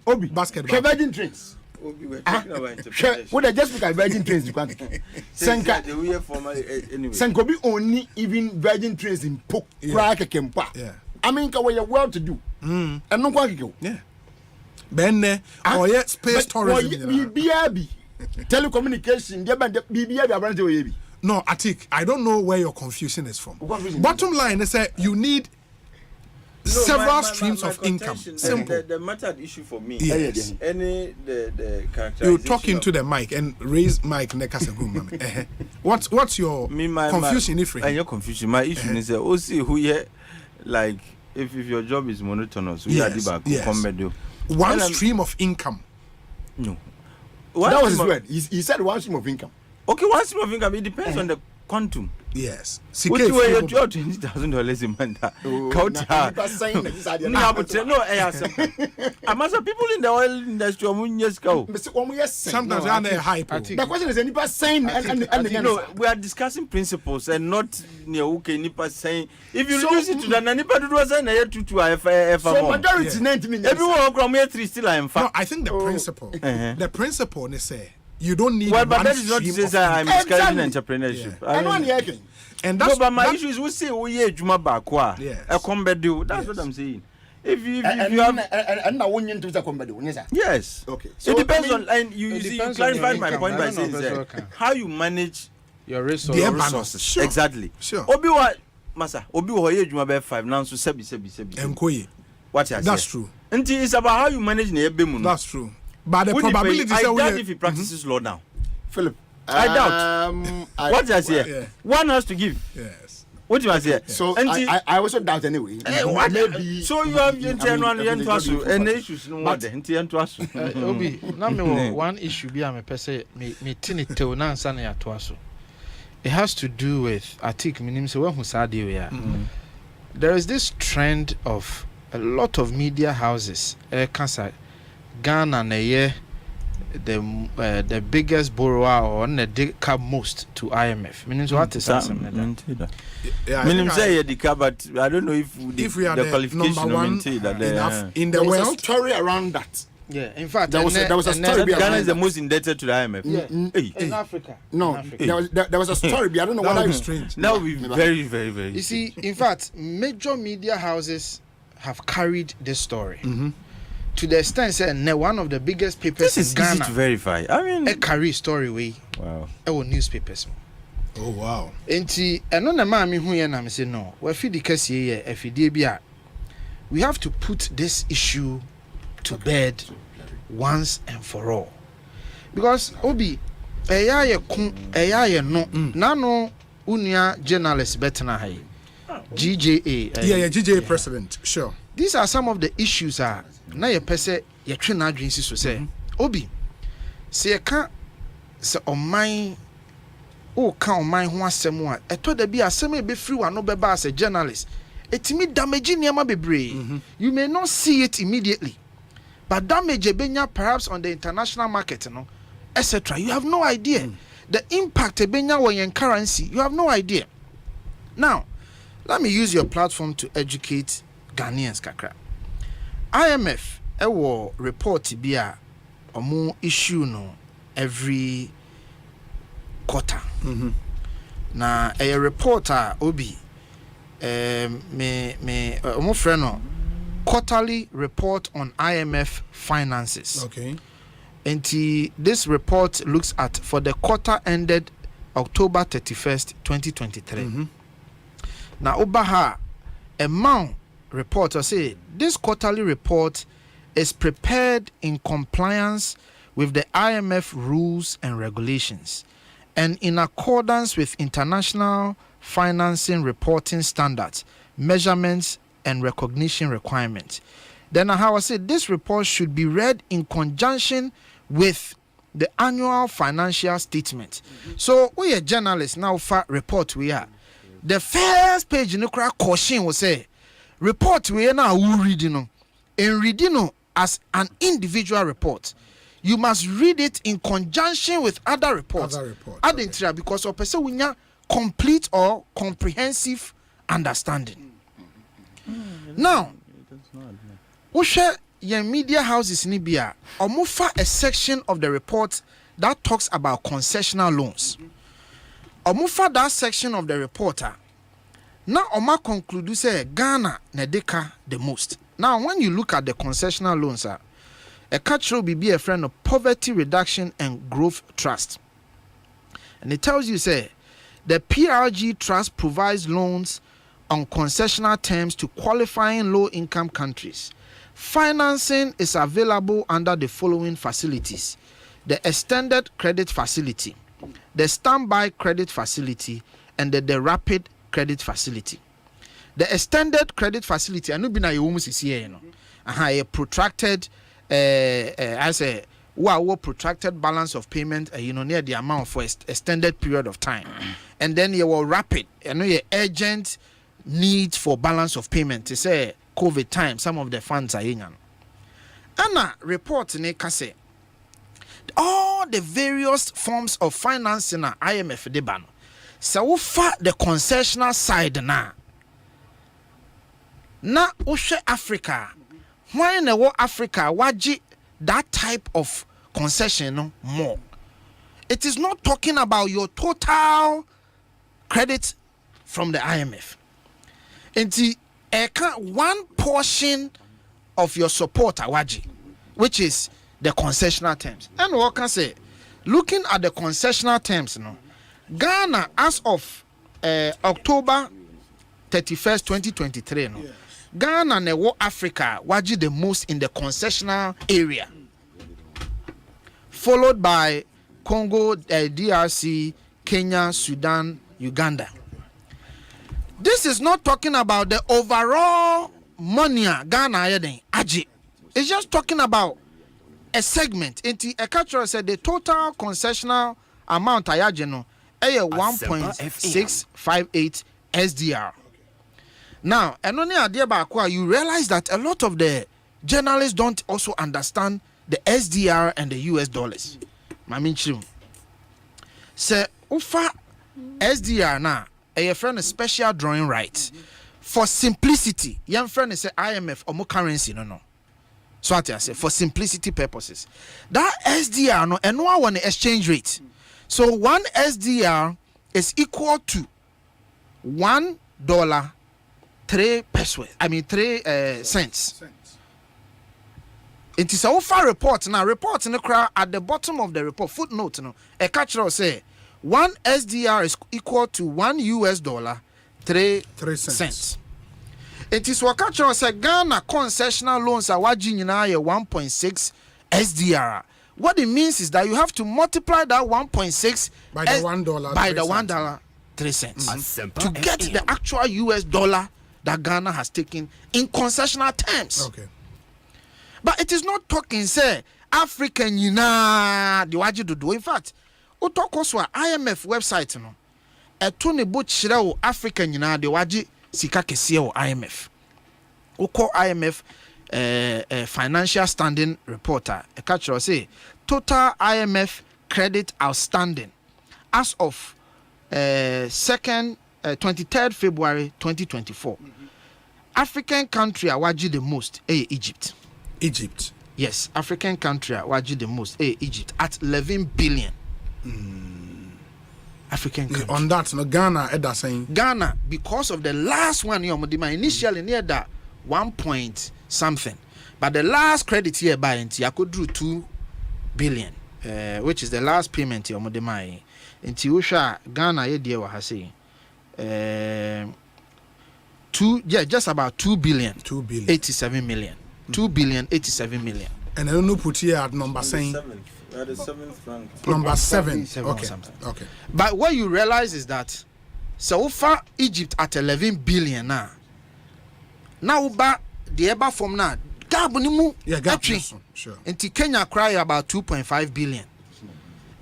Obi basketball. Virgin Trains. We're talking about entrepreneurship. What I just look at Virgin Trains, you can't. Sankobi only even Virgin Trains in Pok, Kraka Kempa. Yeah. I mean, we are well to do. And no quack. Yeah. Benne, or yet space tourism. BBB. Telecommunication, BBB. No, Atik, I don't know where your confusion is from. Bottom line is that you need several streams of income. Simple. The matter issue for me. Yes. The characterization. You talk into the mic and raise mic nekasagum. What's your confusion if your confusion? My issue is Osei who here like if your job is monotonous, we are the one stream of income. No. That was his word. He said one stream of income. Okay, one stream of income. It depends on the quantum. Yes. Which way you draw $20,000 a month? I must have people in the oil industry. Sometimes they are high. The question is, anybody saying we are discussing principles and not saying if you reduce it to the Nanipa do was an so majority everyone from 3 still I am fat. No, I think the principle is say you don't need but that is not to say I'm discouraging entrepreneurship. And that's but my issue is we say we are Juma Bakwa. A combedu. That's what I'm saying. If you have and now when you to combedu, yes. Okay. So it depends on and you clarified my point by saying how you manage your resources. Sure. Exactly. Sure. Obi wa masa obi wo ye Juma be 5 now so sebi. Enkoye. What you That's true. And it's about how you manage na ebe mu. That's true. But the probability is that if he practices law now. Philip, I doubt. What I say? One has to give. Yes. What you say? So I also doubt anyway. Maybe. So you have and issues no what Obi, na me one issue be am pese me tinite na ansa na yato aso. It has to do with Atik minim se when hu sa dey we. There is this trend of a lot of media houses cancer Ghana na the biggest borrower or the cap most to IMF. Meaning what is that? Meaning say the but I don't know if we are the qualification enough in the world. Story around that. Yeah, in fact, there was a story. Ghana is the most indebted to the IMF. Yeah. In Africa. No, there was a story. I don't know what is strange. That would be very, very, very. You see, in fact, major media houses have carried this story. To the extent that one of the biggest papers in Ghana easy to verify. I mean, a carry story way. Wow. Our newspapers. Oh wow. Enti eno na ma me hu ye na me say no. We fidi kase ye afidie bia. We have to put this issue to bed once and for all. Because Obi eya ye no na no unia journalist betna hai. GJA. GJA president. Sure. These are some of the issues na ye pese ye twe na adwen si so say Obi se ye ka se oman o ka oman ho asem a eto da bi asem e be free wa no be ba as a journalist etimi damage niam bebre. You may not see it immediately, but damage ebenya perhaps on the international market no etc. You have no idea the impact ebenya on your currency. You have no idea. Now let me use your platform to educate Ghanaians kakra. IMF ewo report bi a omo issue no every quarter. na a reporter obi my friend no quarterly report on IMF finances. Okay. And this report looks at for the quarter ended October 31st, 2023. Now Obaha amount report I say this quarterly report is prepared in compliance with the IMF rules and regulations and in accordance with international financing reporting standards, measurements, and recognition requirements. Then how I said this report should be read in conjunction with the annual financial statement. So we are journalists now for report we are. The first page in the caution will say report we are now reading and reading as an individual report. You must read it in conjunction with other reports. Okay. Because of person we have complete or comprehensive understanding. Now, we share your media houses in Libya or move for a section of the report that talks about concessional loans. Or move for that section of the reporter. Now, Oma conclude say Ghana nedeka the most. Now, when you look at the concessional loans, a catch will be a friend of Poverty Reduction and Growth Trust. And it tells you, say, the PRG Trust provides loans on concessional terms to qualifying low-income countries. Financing is available under the following facilities: the Extended Credit Facility, the Standby Credit Facility, and the Rapid Credit Facility. The Extended Credit Facility, I know been a protracted as a protracted balance of payment, near the amount for extended period of time, and then you will rapid, your urgent need for balance of payment. To say COVID time, some of the funds are in. Anna report say all the various forms of financing are IMF deban. So far the concessional side na ushe Africa. Why in the world Africa waji that type of concession more? It is not talking about your total credit from the IMF. It's one portion of your support awaji, which is the concessional terms. And what can say, looking at the concessional terms, Ghana as of October 31st, 2023, Ghana and Africa waji the most in the concessional area, followed by Congo, DRC, Kenya, Sudan, Uganda. This is not talking about the overall money Ghana aji. It's just talking about a segment. Into a culture said the total concessional amount ayajeno 1.658 SDR. Now, and only idea about you realize that a lot of the journalists don't also understand the SDR and the US dollars. Maminchim. Say ufa SDR na a friend special drawing rights. For simplicity, young friend say IMF or more currency no. So I say for simplicity purposes. That SDR no and one exchange rate. So one SDR is equal to $1 3 pesos. I mean 3 cents. It is a far report now. Report in the crowd at the bottom of the report footnote. A catcher say 1 SDR is equal to $1 3 cents. It is what catcher say Ghana concessional loans are watching 1.6 SDR. What it means is that you have to multiply that 1.6 by the $1 by the $1 3 cents to get the actual US dollar that Ghana has taken in concessional terms. Okay. But it is not talking, say, African the waji do. In fact, we talk also IMF website, a Tony Butchero African the waji sika kesiye IMF. We call IMF financial standing reporter. A catcher say total IMF credit outstanding as of 23rd February 2024. African country awaji the most Egypt. Egypt. Yes, African country awaji the most Egypt at 11 billion. African country. On that, no Ghana, Edda saying Ghana, because of the last one, initially near that 1 point something, but the last credit here by NT, I could do 2 billion, which is the last payment here. Nti Usha Ghana ye dear was saying, just about 2 billion, 87 million, 2 billion 87 million. And I don't know put here at number saying. The 7th rank. Number 7. Okay. Okay. But what you realize is that so far Egypt at 11 billion now. Now the eba from now. Yeah, sure. And Kenya cry about 2.5 billion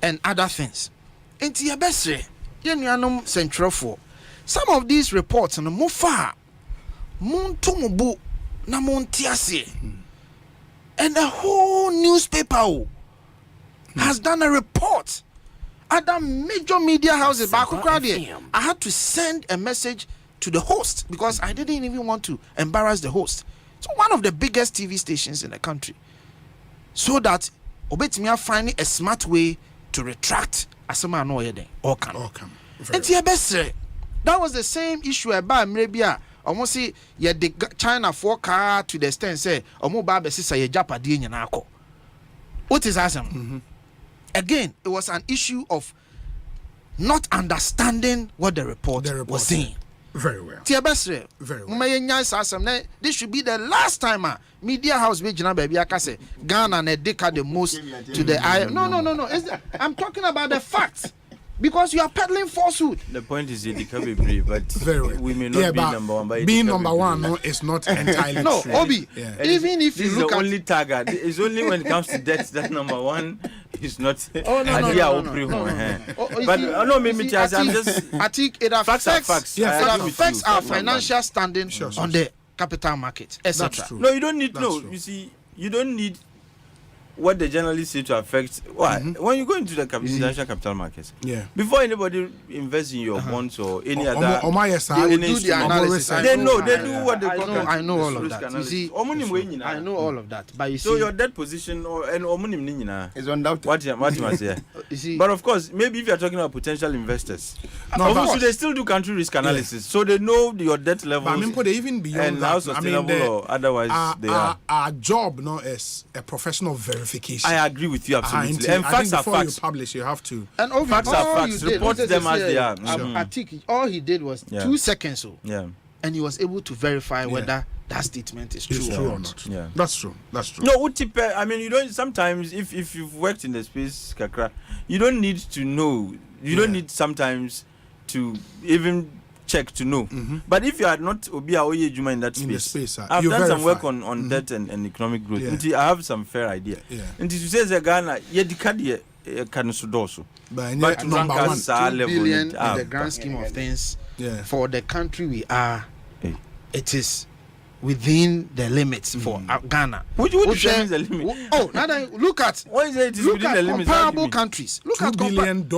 and other things. And Tiabesre, Yenuanum Central for some of these reports and more far Montomobu Namontiasi and the whole newspaper has done a report. Other major media houses, but I had to send a message to the host because I didn't even want to embarrass the host. So one of the biggest TV stations in the country, so that Obetimia finding a smart way to retract Asema no yede or can. And that was the same issue about Mrebia. Almost see ye the China for car to the extent say omo ba be sisa ye japadi nyina akọ. What is Asem? Again, it was an issue of not understanding what the report was saying. Very well. Very well. This should be the last time media house baby Akase Ghana and dedicated the most to the eye. No. I'm talking about the facts. Because you are peddling falsehood. The point is it can be brief, but we may not be number one. But being number one is not entirely no, true. Obi, even if you look at the only target, it's only when it comes to death that number one is not. Oh no. But no, maybe I'm just. I think it affects facts. It affects our financial standing on the capital market, etc. No, you don't need You see, you don't need what the journalists say to affect. Why? When you go into the international capital markets, before anybody invests in your bonds or any other, they do the analysis. They know. They do what they call. I know all of that. You see, I know all of that. But you see, so your debt position is undoubted. What you must say. You see, but of course, maybe if you are talking about potential investors, obviously they still do country risk analysis, so they know your debt levels. But I mean, even beyond and that, how sustainable or otherwise they are. Our job now is a professional verification. I agree with you absolutely. And facts are facts. You publish, you have to. And facts are facts. Report them as they are. I think all he did was 2 seconds. And he was able to verify whether that statement is true or not. Yeah, that's true. No, I mean, you don't. Sometimes, if you've worked in the space, Kakra, you don't need to know. You don't need sometimes to even check to know. But if you are not Obia Oye Juma in that space, I've done some work on debt and economic growth. I have some fair idea. And to say the Ghana, can sudoso. But number 1, 2 billion in the grand scheme of things for the country we are, it is within the limits for Ghana. Which determines the limit? Oh, now look at why is it within the limits? Comparable countries. Look at $2 billion.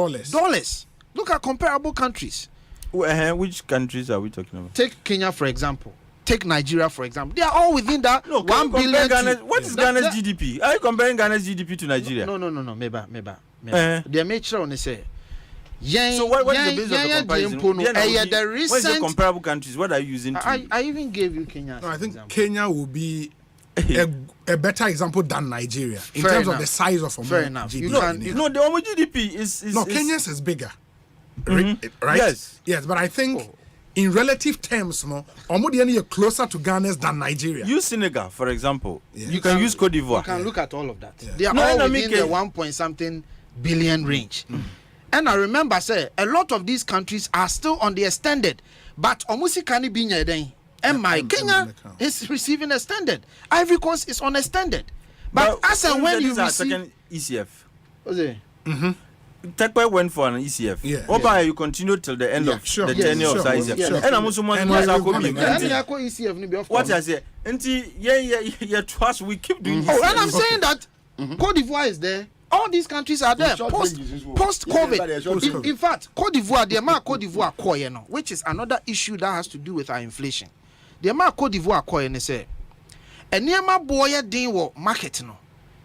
Look at comparable countries. Which countries are we talking about? Take Kenya for example. Take Nigeria for example. They are all within that 1 billion. What is Ghana's GDP? Are you comparing Ghana's GDP to Nigeria? No. Meba. They make sure on say. So what is the basis of the comparison? What is the comparable countries? What are you using? I even gave you Kenya. No, I think Kenya will be a better example than Nigeria in terms of the size of Fair enough. GDP. No, the Omo GDP is Kenya's is bigger. Right? Yes, but I think in relative terms, you're closer to Ghana's than Nigeria. Use Senegal, for example. You can use Cote d'Ivoire. You can look at all of that. They are all within the 1 point something billion range. And I remember, a lot of these countries are still on the extended, but Omusi Kani Binya then. And my Kenya is receiving extended. Ivory Coast is on extended. But as and when you receive second ECF. What's it? Tekwe went for an ECF. Oba, you continue till the end of the tenure of ICF. And I'm also what I say, yeah, trust we keep doing this. And I'm saying that Cote d'Ivoire is there. All these countries are there post-COVID. In fact, Cote d'Ivoire, the amount Cote d'Ivoire which is another issue that has to do with our inflation. The amount Cote d'Ivoire say, and near my boy didn't work market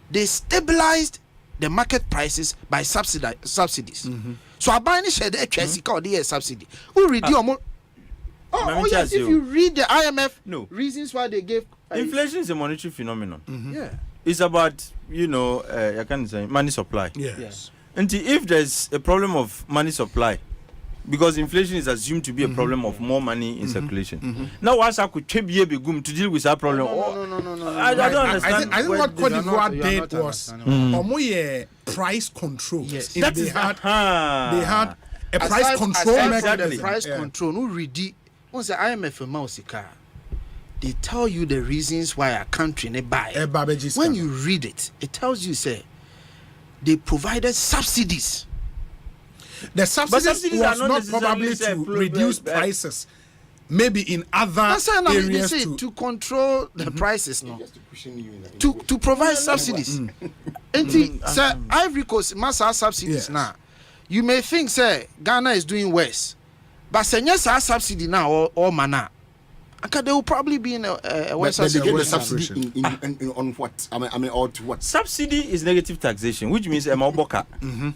they stabilized the market prices by subsidies. So I buy any share the HSC or the subsidy. Who read your yes, if you read the IMF reasons why they gave inflation is a monetary phenomenon. Yeah. It's about, I can say money supply. Yes. And if there's a problem of money supply, because inflation is assumed to be a problem of more money in circulation. Now, once I could be to deal with that problem, no. I don't understand. I think what Cote d'Ivoire did was price control. Yes, they had a price control mechanism. Price control. No, ready. Once the IMF mouse car, they tell you the reasons why a country ne buy. When you read it, it tells you say they provided subsidies. The subsidies was not probably to reduce prices. Maybe in other areas to control the prices, no. To provide subsidies. Sir, Ivory Coast must have subsidies now. You may think, sir, Ghana is doing worse, but say yes, our subsidy now or mana. They will probably be in a worse subsidy on what? I mean, or to what? Subsidy is negative taxation, which means boka.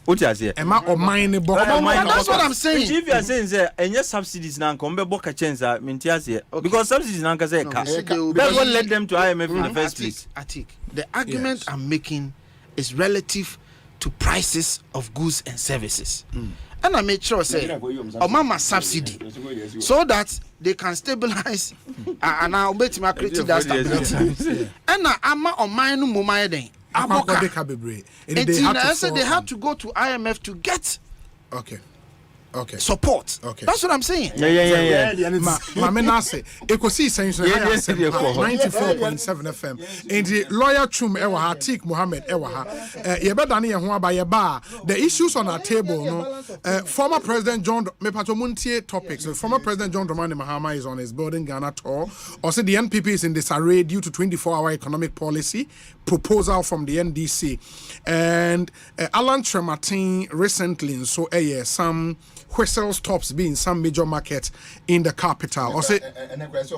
What you say? That's what I'm saying. If you are saying say any subsidies now come boka change because subsidies now can say that what led them to IMF in the first place. The argument I'm making is relative to prices of goods and services. And I made sure say mama subsidy so that they can stabilize and I'll bet my create that stability. And I'm on mine no more than they had to go to IMF to get support. That's what I'm saying. Yeah. Mamenase, Ekosiisen On Asempa 94.7 FM. And the lawyer Chum Ewaha, Tik Mohammed Ewaha. Yebedani Yehua Yeba. The issues on our table, former President John Mepatomuntie topics. Former President John Dramani Mahama is on his building Ghana tour. Also, the NPP is in disarray due to 24-hour economic policy proposal from the NDC. And Alan Trematin recently, so some whistle stops being some major markets in the capital. Also, Community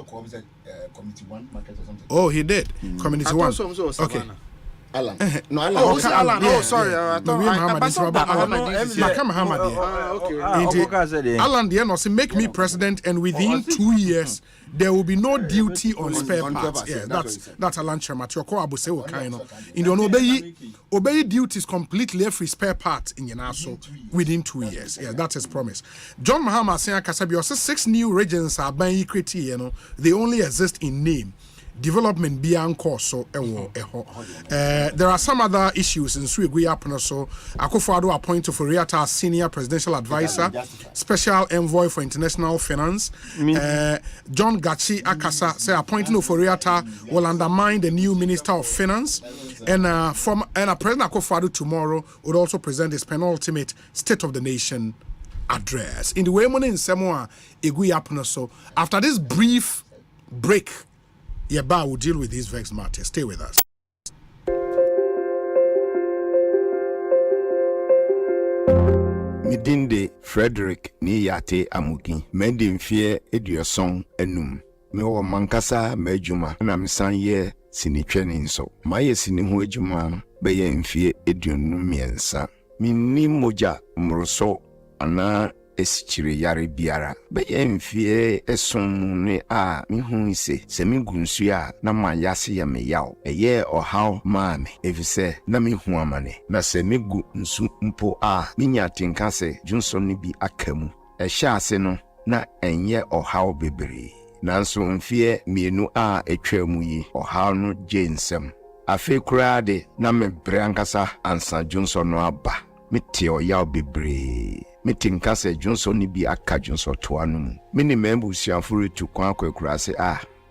1 market or something. Oh, he did. Community 1. Okay. Alan. No, Alan. Oh, Alan. Oh, sorry. Alan, the end make me president, and within 2 years there will be no duty on spare parts. Yeah, that's Alan Chematin. In the obey duties completely free spare parts in Yenaso within 2 years. Yeah, that's his promise. John Mahama saying Kasabi 6 new regions are being created. They only exist in name. Development beyond course so there are some other issues in Suigui Apno so Akufo-Addo appointed for Riata senior presidential advisor, special envoy for international finance. John Gachi Akasa say appointing for Riata will undermine the new minister of finance, and President Akufo-Addo tomorrow would also present his penultimate State of the Nation address. In the way money in Samoa Igui Apno so after this brief break, Yeba will deal with these vexed matters. Stay with us. Midinde Frederick Niyate Amugi. Mendimfie Edioson Enum. Mewo mankasa mejuma na misanye sinitweni nso. Maye sinihu ejuma beye mfie edionum miensa. Minni moja mroso ana esichire yare biara beye mfie esonne a mihu ise se migunsu a na mayase ya meyaw eye ohaw maame efise na mihu amane na se migu nsu mpo a minya tinka se junso ni bi akamu ehya ase no na enye ohaw bebre nanso mfie mienu a etwamu yi ohaw no jensem afi kurade na mebre ankasa ansa junso no aba mete oyaw bebre metinka se Johnson ni bi aka Johnson to anu mini membu sianfuru tu kwa kwakurase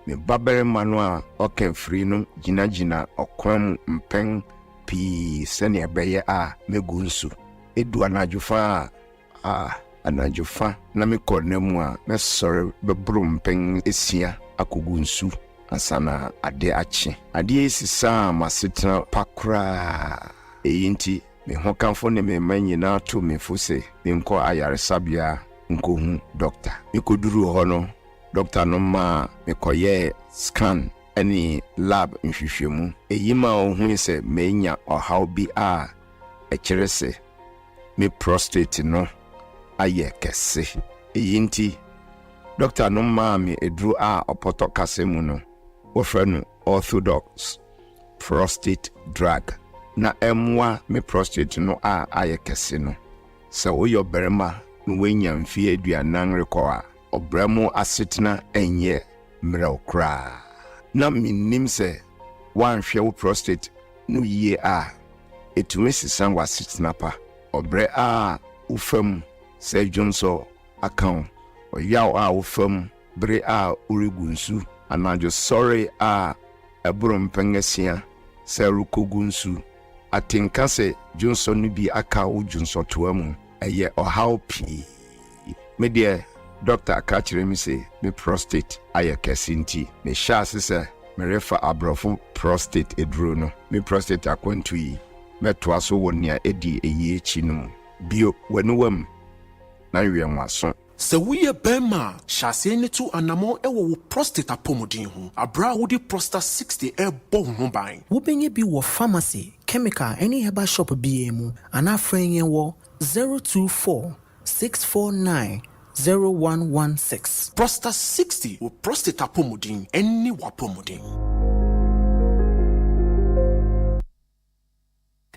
me babere manu a oken free no gina okwam mpen pi sene ebeye megunsu edu anajufa anajufa na me kornemu a me sore bebru mpen esia akogunsu asana ade achi ade esisa masetna pakra eyinti me hokanfo ne me manyina to me fose me nko ayaresabia nko hu doctor me koduru ho no doctor no ma me koye scan any lab nhwehwemu eyima ohun se menya ohaw bi a ɛkyerɛ sɛ me prostate no ayɛ kɛse. Eyi nti doctor no maa me eduru a ɔpɔtɔ kase mu no wɔfrɛ no orthodox prostate drug na ɛmmoa me prostate no a ayɛ kɛse no. Sɛ woyɛ ɔbarima na woanya mfeɛ 40 rekɔ a ɔbrɛ mu asetena ɛnyɛ mmerɛw koraa. Na minnim sɛ woanhwɛ wo prostate no yie a ɛtumi sisan w'asetena pa. Ɔbrɛ a wofam sɛ dwonso account ɔyaw a wofam bere a urigu nsu anadwo sɔre a ɛboro mpɛngasia sɛ rukogu nsu atenka sɛ dwonso no bi aka wo dwonsotoa mu ɛyɛ ɔhaw pii. Me deɛ doctor aka kyerɛ me sɛ me prostate ayɛ kɛse nti mehyɛ ase sɛ merefa abrɔfo prostate eduro no. Me prostate akwantu yi mɛtoa so wɔ nea ɛdi ɛyie akyi no mu. Bio w'aniwam na wiɛ nwaso. Sɛ woyɛ bɛrima a hyɛaseɛ ne to anammɔn ɛwɔ wo prostate apɔmuden ho abra a wode prostate 60 ɛbɔ ho ban. Wobɛnya bi wɔ pharmacy, chemical ɛne herbal shop biara mu anaa frɛ yɛn wɔ 024 649 0116. Prostate 60 wo prostate apɔmuden ɛne w'apɔmuden.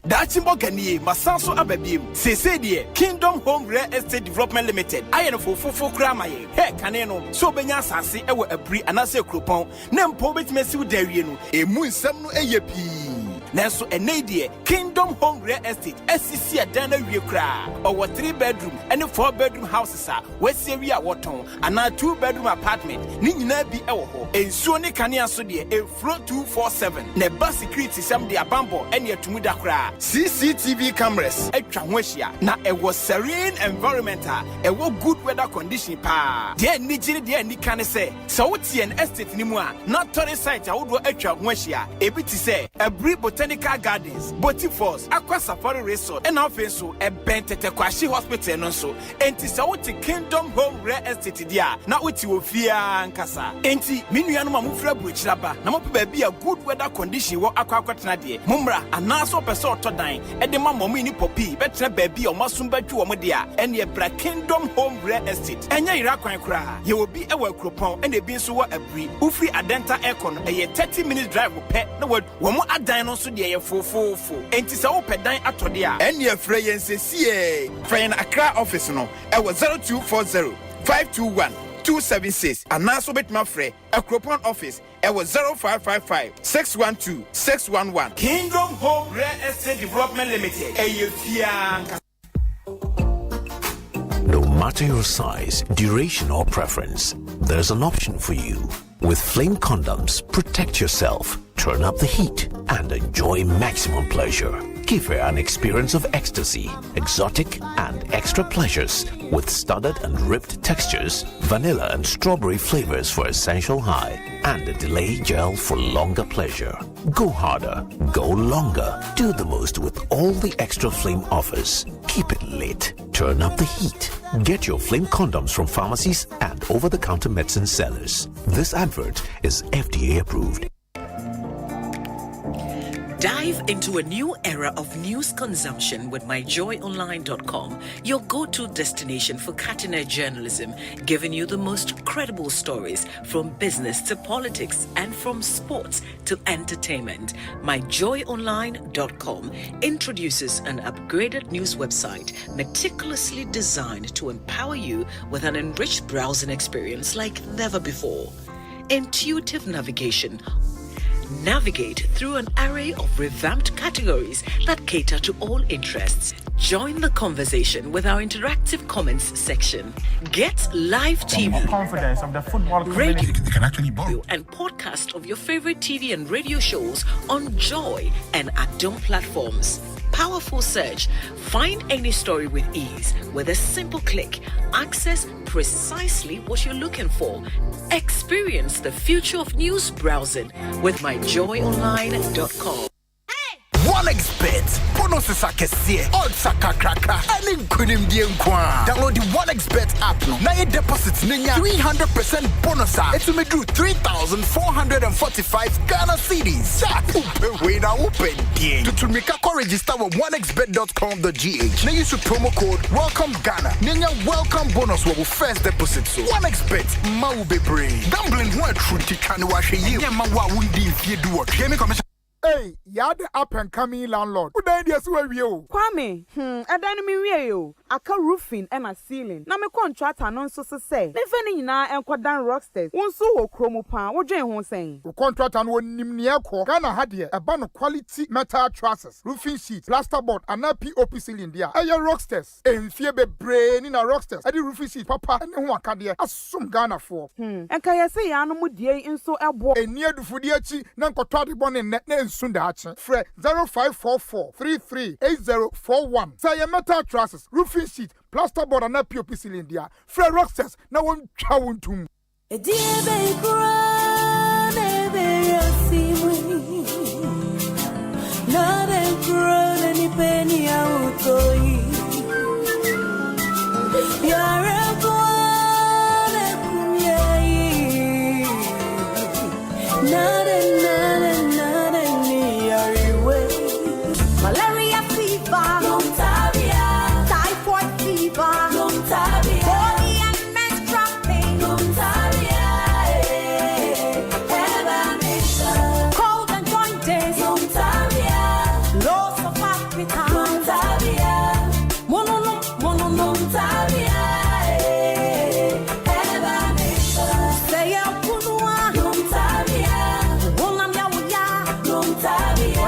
Dachimbo Ganie, Masanso Ababim, Sese, Kingdom Home Real Estate Development Limited, I am for Kramaye, Hey Caneno, so Benya Sasi, Ewa Abri, and Ase Cropon, Nem Pobit Messu Deriano, a moon Samno Ayapi. Nanso enedie Kingdom Home Real Estate SCC Adana Wiekra or 3-bedroom and 4-bedroom houses are West Area Waton and a 2-bedroom apartment ni nyina bi ewo ho ensuo ne kanea so de e flow 247 ne bus security sam de abambo ene atumuda kra CCTV cameras atwa ho ahia na ewo serene environmental ewo good weather condition pa de ni gire de ni kan se wotie en estate ni mu a na tourist site awodo atwa ho ahia ebi ti se every Botanical Gardens, Boti Falls, Aqua Safari Resort, and our so a Bentete Kwashi Hospital no so. Enti sa wuti Kingdom Home Real Estate dia, na wuti ofia ankasa. Enti minu yanu mamufra buchiraba, na mopi bebi a good weather condition wo akwa kwatena die. Mumra anaso peso otodan, ede ma momi ni popi, betre bebi o masumba ju wo dia, ene bra Kingdom Home Real Estate. Enya ira kwan kra, ye obi ewa Kropon, ene bi nso wo abri. Ufri Adenta Aircon, eye 30 minutes drive wo pe, na wo mo adan no so de fofofo enti sa wo pedan atode a ene afre yen sesie friend Accra office no e wo 0240 521 276 anaso betma frɛ Akropon office e wo 0555 612 611 Kingdom Home Real Estate Development Limited eyefia. No matter your size, duration or preference, there's an option for you. With Flame Condoms, protect yourself, turn up the heat, and enjoy maximum pleasure. Give her an experience of ecstasy, exotic and extra pleasures with studded and ripped textures, vanilla and strawberry flavors for essential high, and a delay gel for longer pleasure. Go harder, go longer. Do the most with all the extra Flame offers. Keep it lit. Turn up the heat. Get your Flame condoms from pharmacies and over-the-counter medicine sellers. This advert is FDA approved. Dive into a new era of news consumption with myjoyonline.com, your go-to destination for cutting-edge journalism, giving you the most credible stories from business to politics and from sports to entertainment. Myjoyonline.com introduces an upgraded news website meticulously designed to empower you with an enriched browsing experience like never before. Intuitive navigation. Navigate through an array of revamped categories that cater to all interests. Join the conversation with our interactive comments section. Get live TV, confidence of the football community. Radio, and podcast of your favorite TV and radio shows on Joy and Adom platforms. Powerful search. Find any story with ease with a simple click. Access precisely what you're looking for. Experience the future of news browsing with myjoyonline.com. OneXBet. Bonuses sakese, odds sakakraka, and kunim die nkwa. Download the 1xBet app no. Na your deposits ninya 300% bonus. It will do 3,445 Ghana cedis. Jack, we now open die. To make a register with 1xBet.com.gh. Now use promo code Welcome Ghana. Ninya welcome bonus will first deposit. So 1xBet, mau be brave. Gambling what truth can wash you. Yeah, ma wa wundi if you do what. Game commission. Hey, you're the up and coming landlord. Good idea, so you. Kwame, I don't mean you. I can roofing and a ceiling. Now, my contract and so say. Living na and quadan rocksters. One so chromo pan. What Jane was saying. The contract and one nimniako. Ghana had here a band of quality metal trusses, roofing sheets, plasterboard, and a POP ceiling there. Aye, rocksters. And fear be brain in a rocksters. I did roofing sheet, papa, and who can there. As some Ghana for. And can I say, I know what in so a boy. And near the Fudiachi, Nanko Toddy Bonnet net. Sundachi, Fred 0544 338041. Say a metal trusses, roofing sheet, plasterboard, and a POP cylinder. Fred Roxas, now one chowun to. A dear baby, not a grown any penny out of you. You're a boy, not a malaria fever, Montabia, typhoid fever, Montabia, body and menstrual pain, Montabia, cold and joints, Montabia, loss of appetite, Montabia, Montabia, say a punua, Montabia, Monamia, Montabia,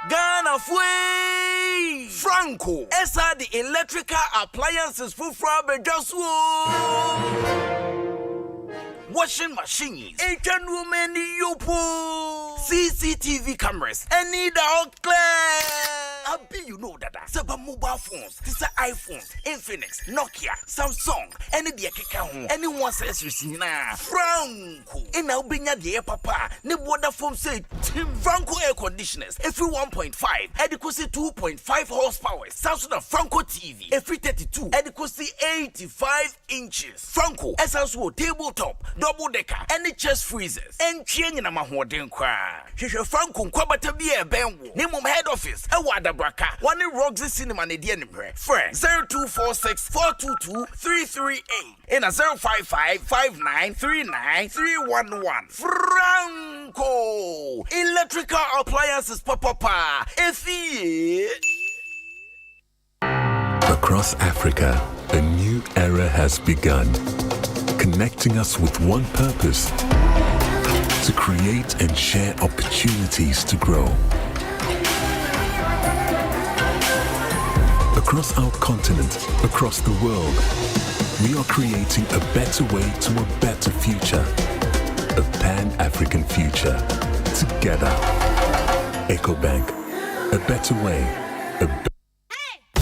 Ghana Fui Franco. Esa the electrical appliances for Frabejaswo. Washing machines, Asian women yopo, CCTV cameras, any dog clear. You know that several mobile phones, these are iPhones, Infinix, Nokia, Samsung, any the account, anyone says you see now. Franco, in Albania, the papa, ne water foam say Franco air conditioners, every 1.5, adequacy 2.5 horsepower, Samsung Franco TV, every 32, adequacy 85 inches. Franco, essential tabletop, double decker, any chest freezers, and chain in a mahoden cry. Franco, Kwabena be a benwo, name of head office, a water braka. One in Roxy Cinema Nedian Friend 0246 422 338 in a 055 5939 311. Franco Electrical Appliances Papa. Across Africa, a new era has begun, connecting us with one purpose: to create and share opportunities to grow. Across our continent, across the world, we are creating a better way to a better future. A Pan-African future. Together. EcoBank. A better way. A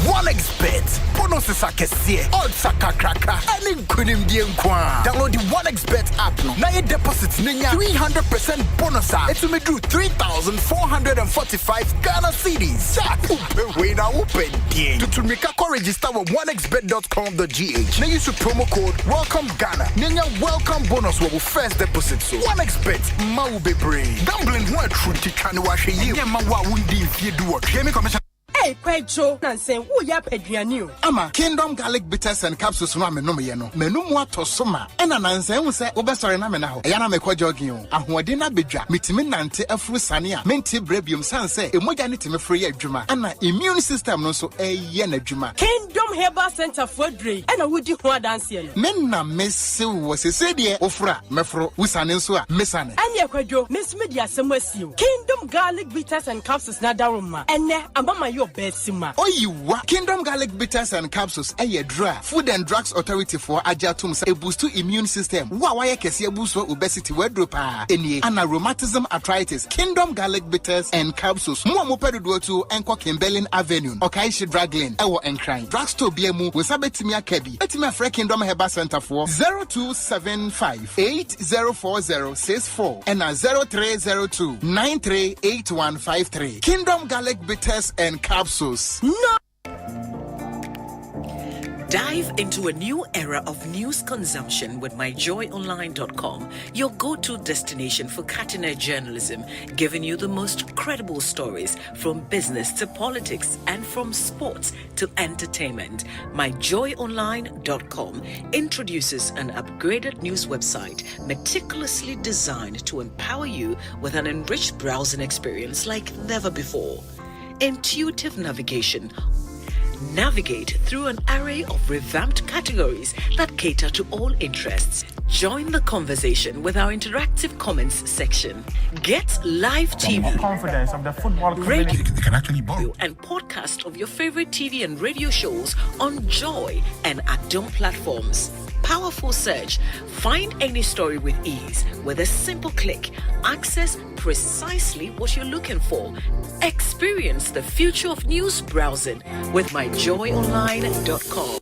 1xBet. Bonuses are kesiye. Odds sakakraka. And kunim die nkwa. Download the 1xBet app no. Na your deposits ninya 300% bonus. It will do 3,445 Ghana cedis. Jack, we now open die. To make a register with 1xBet.com.gh. Now use promo code Welcome Ghana. Ninya welcome bonus will first deposit. So 1xBet, mau be brave. Gambling what truth can wash you. Yeah, ma wa wundi if you do what. Game commission. Hey, Pedro, Nancy, who ya Pedrianu? Ama, Kingdom Garlic Bitters and Capsules, Mamma no Yeno, Menumwa Tosoma, and an answer who say, Obesor and Amena, Yana Meko Jogging, and Wadina Bidra, Mitiminante, a fruit sania, Menti Brebium Sanse, a Moganity free a Juma, and an immune system no so a Yena Juma. Kingdom Herbal Center for Dre, and a woody hoa dancing. Menna Miss was a sadia, Ofra, Mefro, Wisanesua, Missane. And Yakwajo, Miss Media, some Kingdom garlic bitters and capsules na daruma. Ene abama your best sima. Oyiwa Kingdom garlic bitters and capsules eye dra. Food and Drugs Authority for ajatum say boost to immune system. Wa kesi boost for obesity wedropa. Enie ana rheumatism arthritis. Kingdom garlic bitters and capsules. Mo pedudo to enko Kimberlin Avenue. Okaishi Drug Lane. Ewo Enkran. Drugstore biemu we sabetimia kebi. Etimia Free Kingdom Herbal Center for 0275 804064 and 0302 938153. Kingdom garlic bitters and capsules. No. Dive into a new era of news consumption with myjoyonline.com, your go-to destination for cutting-edge journalism, giving you the most credible stories from business to politics and from sports to entertainment. Myjoyonline.com introduces an upgraded news website meticulously designed to empower you with an enriched browsing experience like never before. Intuitive navigation. Navigate through an array of revamped categories that cater to all interests. Join the conversation with our interactive comments section. Get live TV, confidence of the football community. radio, and podcast of your favorite TV and radio shows on Joy and Adom platforms. Powerful search. Find any story with ease with a simple click. Access precisely what you're looking for. Experience the future of news browsing with myjoyonline.com.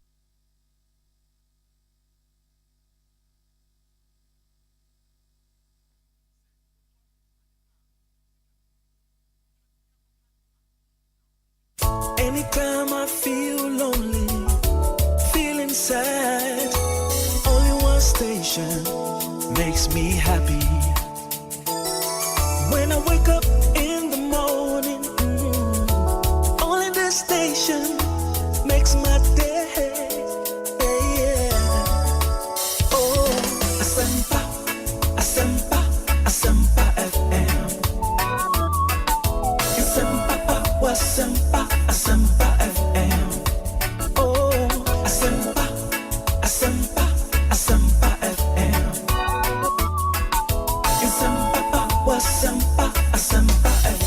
Anytime I feel lonely, feeling sad, only one station makes me happy. When I wake up in the morning, only this station makes my day. Yeah. Oh, Asempa, Asempa, Asempa FM. Asempa, Asempa, Asempa FM. Oh, Asempa, Asempa, Asempa FM. Asempa, Asempa FM.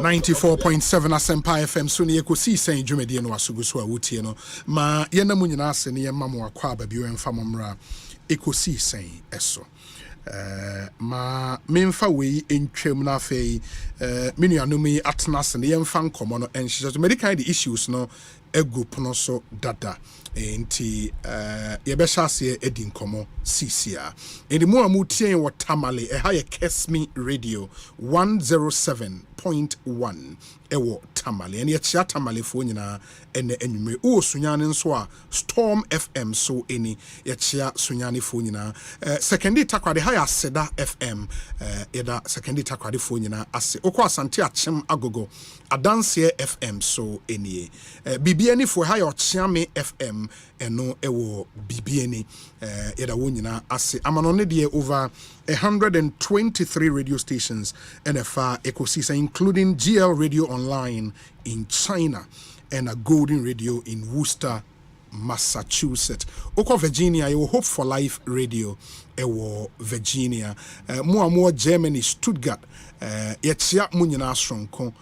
94.7 Asempa FM so ne Ekosiisen dwumedie no asugu so a wotie no ma yena mu nyina ase ne yema mo Kwabena bi wemfa momra Ekosiisen eso ma memfa wei entwam na afei menuanom yi atena ase ne yemfa nkomo no enhye so medical the issues no group no so dada enti yebesha ase edi nkomo CCA enti mo amutie wo tamale ha ye Kesmi Radio 107.1 ewo tamale eni chia tamale fo nyina ene enwumre o sunyane nso a Storm FM so eni ye chia sunyane fo nyina secondary takwade ha ya Seda FM yeda secondary takwade fo nyina ase okọ Asante achem agogo Adanse FM so eni bibiani fo ha ya Ochiame FM eno ewo bibiani yeda wo nyina ase amanone de over 123 radio stations NFA Ekosiisen, including GL Radio Online in China and a Golden Radio in Worcester, Massachusetts. Oko Virginia, you Hope for Life Radio, ewo Virginia. More Germany, Stuttgart. Yetsia munyina asronko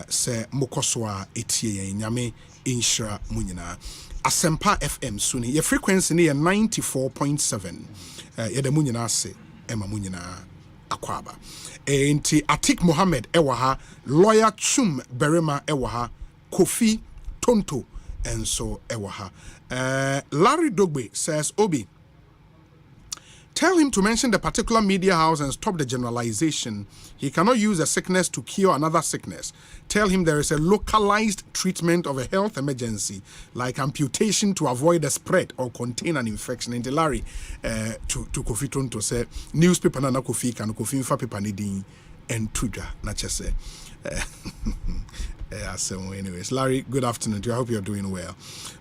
se mokoswa etie nyame inshra munyina. Asempa FM suni. Your frequency ni 94.7. Yede munyina ase ema munyina akwaba. Enti Atik Mohammed ewaha, Lawyer Chum Berema ewaha, Kofi Tonto enso ewaha. Larry Dogbe says, Obi, tell him to mention the particular media house and stop the generalization. He cannot use a sickness to cure another sickness. Tell him there is a localized treatment of a health emergency, like amputation to avoid the spread or contain an infection. And Larry, to Kofi Tonto say, newspaper na Kofi can Kofi fa paper ni din and tuja na chese. So anyways, Larry, good afternoon to you. I hope you're doing well.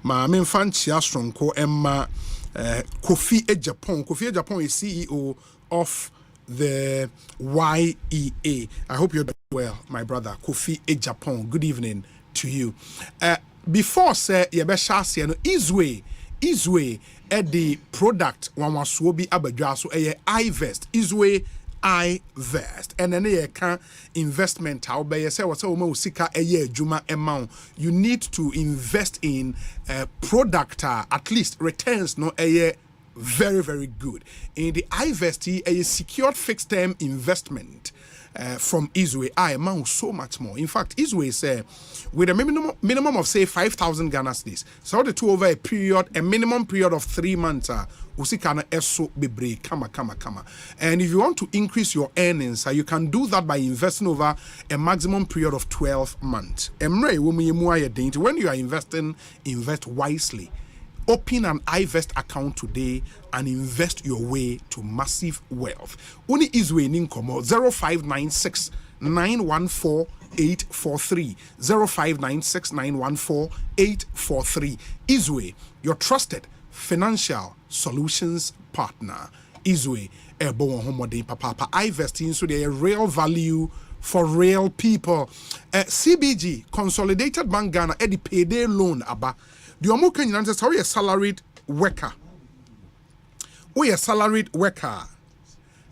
Ma men fan chia strong ko Emma Kofi Ejapon. Kofi Ejapon is CEO of the YEA. I hope you're doing well, my brother. Kofi Ejapon. Good evening to you. Before say Yebesha say no Izwe Iswe the product wanwasuo bi abadwa so iVest Iswe iVest and then can investment how be say what say sika adwuma amount you need to invest in product at least returns no very very good in the iVest a secured fixed term investment from Iswe amount so much more. In fact, Iswe say with a minimum of say 5,000 Ghana cedis. So the two over a minimum period of 3 months. Usikana eso bebre kama. And if you want to increase your earnings, you can do that by investing over a maximum period of 12 months. When you are investing, invest wisely. Open an iVest account today and invest your way to massive wealth. Uni Iswe Ninkomo 0596 914 843 0596 914 843. Iswe, your trusted financial solutions partner. Iswe Ebo Homode Papa iVest in so they are real value for real people. CBG Consolidated Bank Ghana Eddie payday loan aba. The Omo Kenyan says, "How are you salaried worker? We are salaried worker.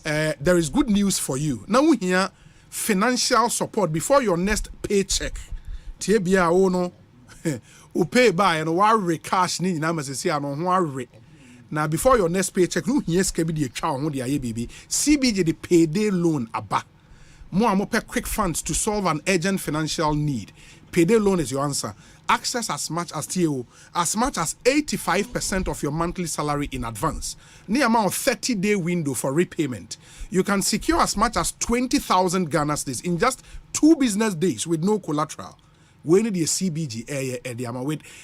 There is good news for you. Now we hear financial support before your next paycheck. Tibia ono, pay by and worry cash ni na masisi ano worry. Now before your next paycheck, no hear skebi di chow ho di aye bibi. CBG the payday loan aba. Mo amope quick funds to solve an urgent financial need. Payday loan is your answer. Access as much as 85% of your monthly salary in advance. Near amount 30-day window for repayment. You can secure as much as 20,000 Ghana cedis in just 2 business days with no collateral. We need the CBG area.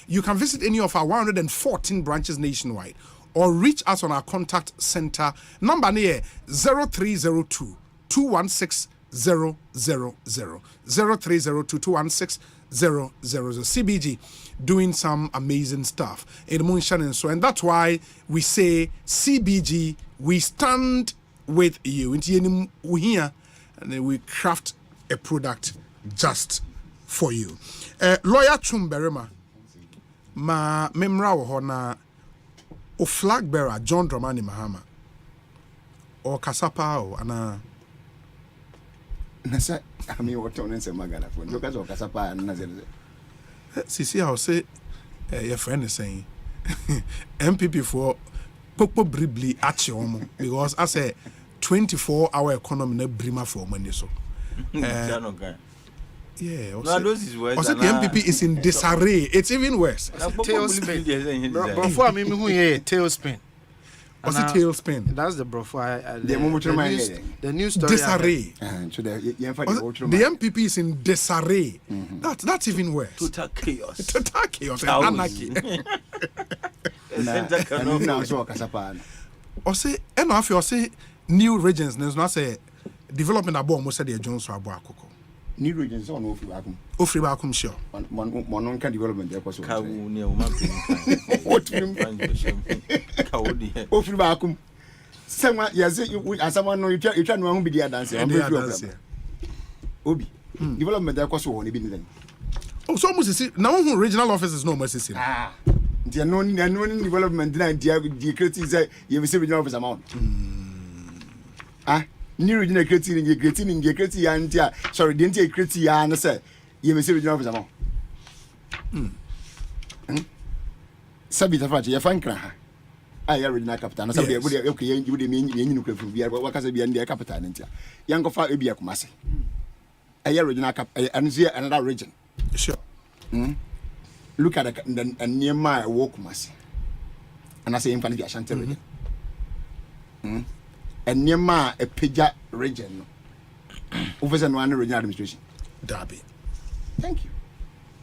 You can visit any of our 114 branches nationwide or reach us on our contact center number near 0302 216 000 0302 216 000. CBG doing some amazing stuff in Moonshan and so, and that's why we say CBG, we stand with you. We here and then we craft a product just for you. Lawyer Chumberema, ma memra hona o flag bearer John Dramani Mahama or Kasapa or ana. Nasa ami woto ne se magala fo ndoka zo kasapa na ze sisi I will say your friend is saying MPP for popo bribli achi omo because I say 24-hour economy na brima for money so yeah also the MPP is in disarray. It's even worse. Tailspin before me who here tailspin. What's the tailspin? That's the bro. The new story. Disarray. The MPP is in disarray. That's even worse. Total chaos. Total chaos and anarchy. Osei, and if you say new regions, there's not say development about almost said the Jones or Abuakoko. New regions on Ofribakum. Ofribakum, sure. One can development there. What Ofribakum. Someone, yes, as someone know you try to be the dancer. Obi. Development there was only been then. Oh, so almost see now regional offices no mercy. They are known development then the creating you receive regional office amount. New regional creating and sorry, didn't you create and say you receive regional office amount. Sabita Fati, your fan craha. I original capital. Okay, you mean you what can be in the capital in here. Young of Abia Kumasi. I original cap and see another region. Sure. Look at the near my walk Kumasi. And I say infant Asante region. And near my a Pija region. Over one regional administration. Derby. Thank you.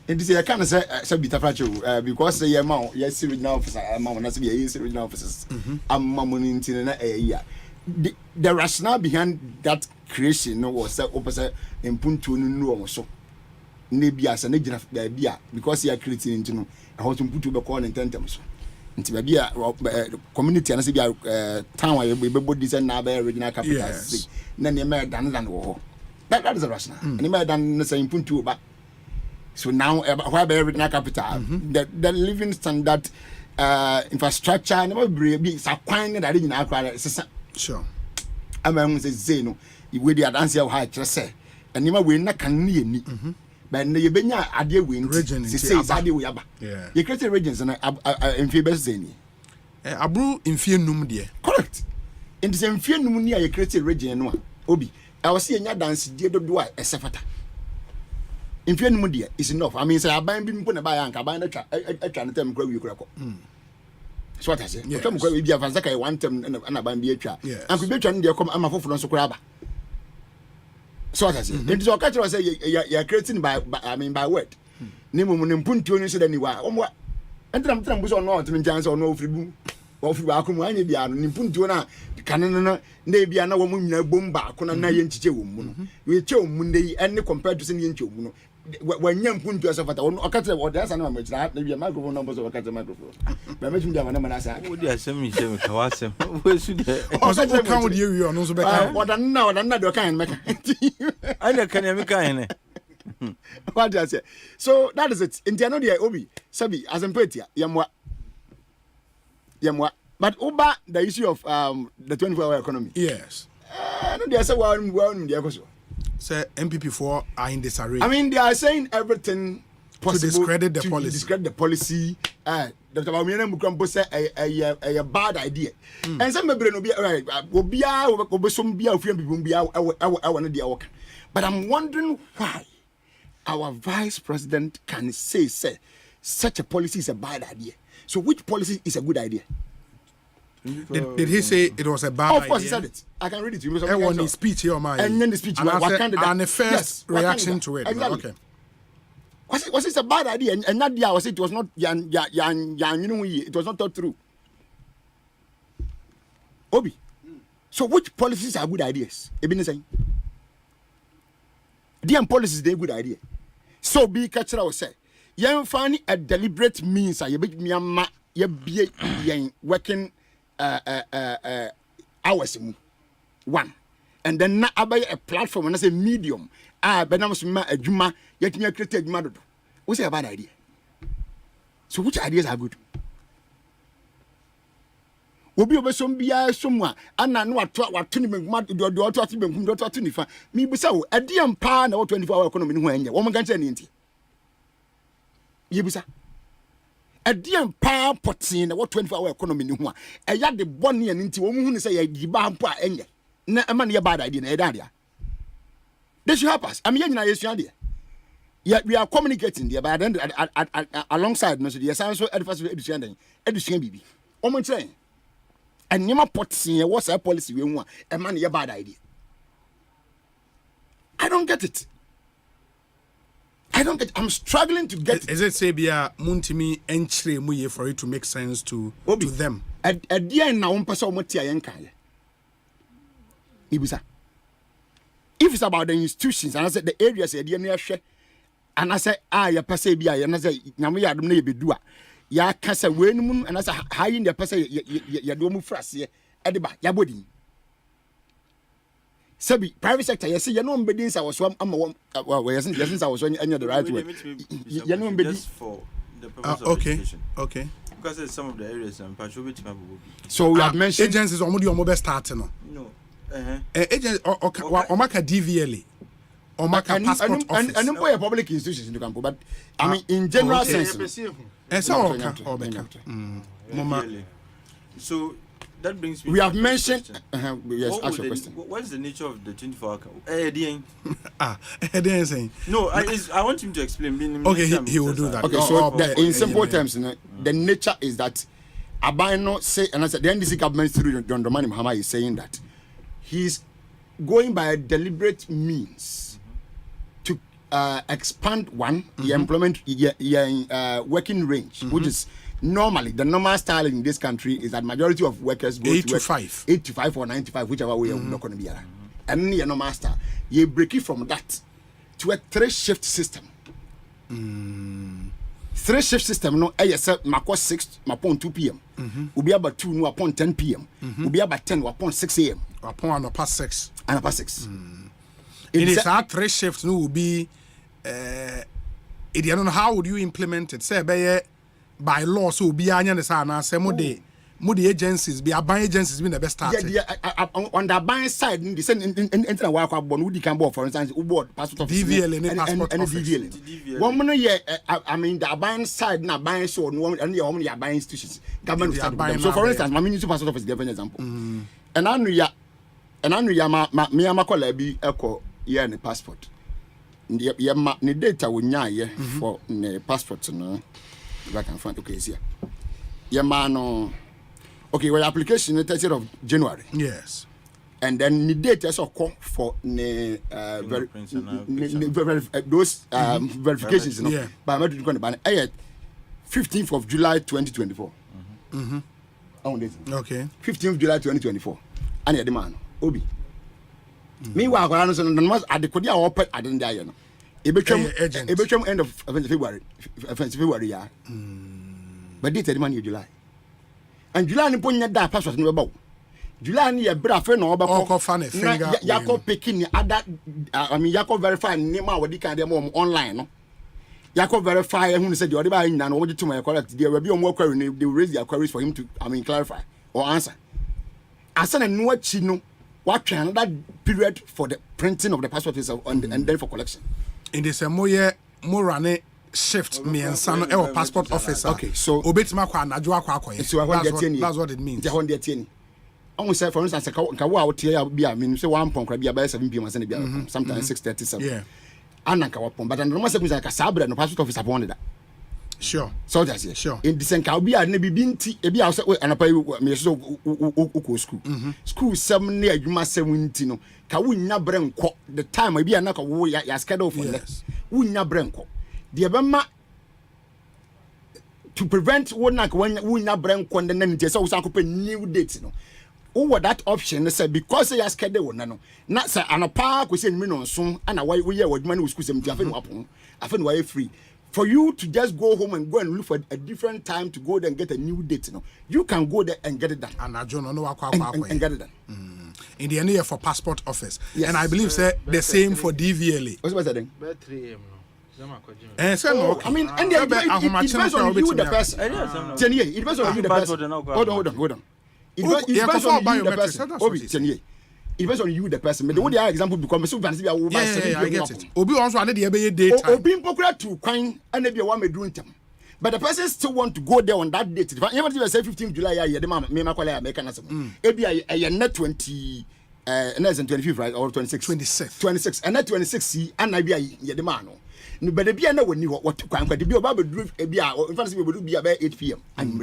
And this I can't say Sabita because the amount, yes, regional officer, amount, as we are regional officers. I'm mammoning in a year. The rationale behind that creation was opposite in Puntu no so. Nebias and agent of the idea because you are creating into a house to put to the corner in Tentems. Into the community and a town where we both design now by original capital. Then you may done than war. That is a rationale. And you may done the same Puntu back. So now, where by original capital, the living standard infrastructure na be sa kwan na dare nyina akwa sesa sure ama hu se ze no we dey dance ya ha kire se enima we na kan ne yeni but na ye benya ade we nti se ade we aba ye create regions na enfie be ze ni abru enfie num de correct in the enfie num ni ye create region no a obi I was seeing nya dance die dodo a esefata enfie num de is enough. I mean say aban bi mpo na ba ya nka aban na atwa na tem kura wi kura ko so what I say tem kura wi bi afansa kai one tem na aban bi atwa anko bi atwa no de kom ama foforo nso kura ba so what I say it is okay to say you creating by word ni mum ne mpuntuo ni so da ni wa omwa entram bu so no ontem njan so no ofribu ofri ba akomu anya bia no ni mpuntuo na kanene na bia na wo mu nyina bom ba akona na ye nchiche wo mu no we che wo mu ndei ene compared to se ni nche wo mu no wanya mpuntuo so fata o katre o da sa na ma chira na bia microphone no boso katre microphone ba me chim dia na na sa wo dia asem ka wasem wo su de o so ko kan wo die wi no so be kan o da na de kan me kan ana kan ya me kan ne what I say so that is it in the no dia obi sabi Asempa yamwa but over the issue of the 24-hour economy yes no dia say one dia ko so say MPP4 are in disarray. I mean they are saying everything possible to discredit the policy Dr. Bamiana Mukrambo say a bad idea and some maybe no be right obia obosom bia ofia bibum bia I dia work but I'm wondering why our vice president can say such a policy is a bad idea. So which policy is a good idea? Did he say it was a bad idea? Of course he said it. I can read it to you. And on his speech here, and then the speech. And the first reaction to it. Exactly. Okay. Was it a bad idea? And not the was it was not it was not thought through. Obi. So which policies are good ideas? Ebini saying. The policies they good idea. So be cultural will say. You find a deliberate means you be Myanmar you be working hours one. And then na abay a platform and I say medium. Benam suma a juma yet me create a juma do. What's a bad idea? So which ideas are good? Obi obesom bia somwa ana no watuni me do ati be kum do ati nifa mi bisa wo adiam pa na 24-hour economy ni ho anya wo mgan ni nti yebisa adiam pa potin na 24-hour economy ni ho a eya de boni ani nti wo mu hu ni say ya giba mpo a enya na ema ne bad idea na e da dia they should help us. I mean nyina yesu ade yeah, we are communicating there but then alongside no so the science so education bibi o mo tren and Nima Potsin, what's a policy we want? A man, a bad idea. I don't get it. I'm struggling to get it. Is it say bia muntimi enchre muye for it to make sense to them? A dear na one person motia yankai. Ibusa. If it's about the institutions, and I said the areas a dear near share, and I said, ya passe bia, and I said, Namuya may be dua. Ya kasa wenum and as a high in the person ya do mu frase ediba ya body sabi private sector you see you know mbedins I was well yes I was on the right way you know mbedins for the purpose of education. Okay Because in some of the areas so we have mentioned agencies omo start no agents omaka DVLA omaka passport office and no public institutions in the camp but I mean in general sense so that brings me. We have mentioned. Yes, ask your question. What is the nature of the 24-hour? No, I want him to explain. Okay, he will do that. Okay, so in simple terms, the nature is that Abano say, and I said the NDC government through John Dramani Mahama is saying that he's going by a deliberate means to expand the employment working range, which is normally the normal style in this country is that majority of workers go 8 to 5 or 9 to 5, whichever way you're not going to be around. And your normal style, you break it from that to a 3-shift system. 3-shift system, no, mako 6 upon 2 p.m. Will be about 2 upon 10 p.m. Will be about 10 upon 6 a.m. Upon and past 6. And past 6. It is our 3 shifts. No, will be. I don't know how would you implement it. Say, by law so be anya ne sa na say mo the agencies be aban agencies be the best start. On the aban side in the same in wa kwa bon we can board for instance we board passport office DVL and passport office. DVL. One money I mean the aban side na aban so no and the aban institutions government start. So for instance my municipal passport office give an example. And I know me amakola bi eko ye ne passport. Ye ma ne data wo nya ye for ne passport no back and front okay here. Ye ma no okay, well, application the 30th of January. Yes. And then the date is call for those verifications, you know. Yeah. But I'm not going to 15th of July 2024. Okay. 15th of July 2024. And the man, Obi. Meanwhile, I was at the Kodia open. I didn't die, you know. It became end of February. Yeah. But date the man in July. And July ni ponya da passport ni beba. July ni ye bra fe no obako fan a finger. Yako picking other I mean yako verify name a wodi kan dem online no. Yako verify who said you dey buy na no to my correct there will be on query they will raise their queries for him to clarify or answer. Asana no achi no what another period for the printing of the passport itself and then for collection. In the same way more run shift me and son or passport officer. Okay, so obetima kwa najwa kwa kwa. That's what it means. The 110. Almost say for instance ka wo out here be I mean say 1 pon be about 7 p.m. and be sometimes 6:37. Yeah. Ananka wa pon but and normal say ka sabra no passport officer pon that. Sure. So that's it. Sure. In the sense ka be na bibi nti e be say anapa me so uko school. School 7 na adwuma 70 no ka wo nya brenko the time e be na ka wo ya schedule for that. Wo nya brenko. The Abema to prevent one like when we not bring condemned so we new dates no. Over that option they said because they ask the one no. Not say an a park we say no soon and why we hear what money was school I think why free. For you to just go home and go and look for a different time to go there and get a new date no. You can go there and get it done. And I don't know and get it done. In the end for passport office. Yes. And I believe say the same for DVLA. What's that then? 3 a.m. I mean, and it depends on you, the person. It depends on you, the person. Hold on. It depends on you, the person. It depends on you, the person. But the way the example becomes so fancy, I get it. Obi also added the ABA date. Obi popular to coin and maybe one may do it. But the person still want to go there on that date. If I ever say 15th July, the man may call a mechanism. Maybe a net 20. And that's 25th, right? Or 26. And that 26 and I be a demand. But the Biana when you what to come, but the Bio Babu drew a beer or in front of me would be about 8 p.m. And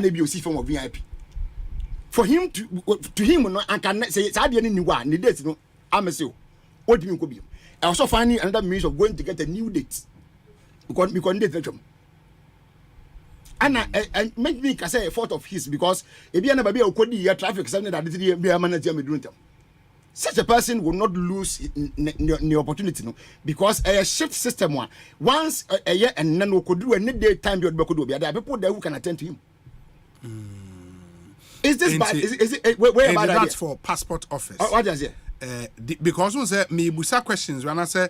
maybe you see from a VIP. For him to him, I can say it's I didn't know one, the dates, no, I'm a so. What do you mean? I also finding another means of going to get a new date. Because date them. And make me say a fault of his because if you never be a code traffic, something that didn't be a manager doing them. Such a person will not lose the opportunity, no, because a shift system one once a year and none could do any daytime you could do. There are people there who can attend to him. Is this bad? Is it where about that for passport office? What does it? Because we say me busa questions when I say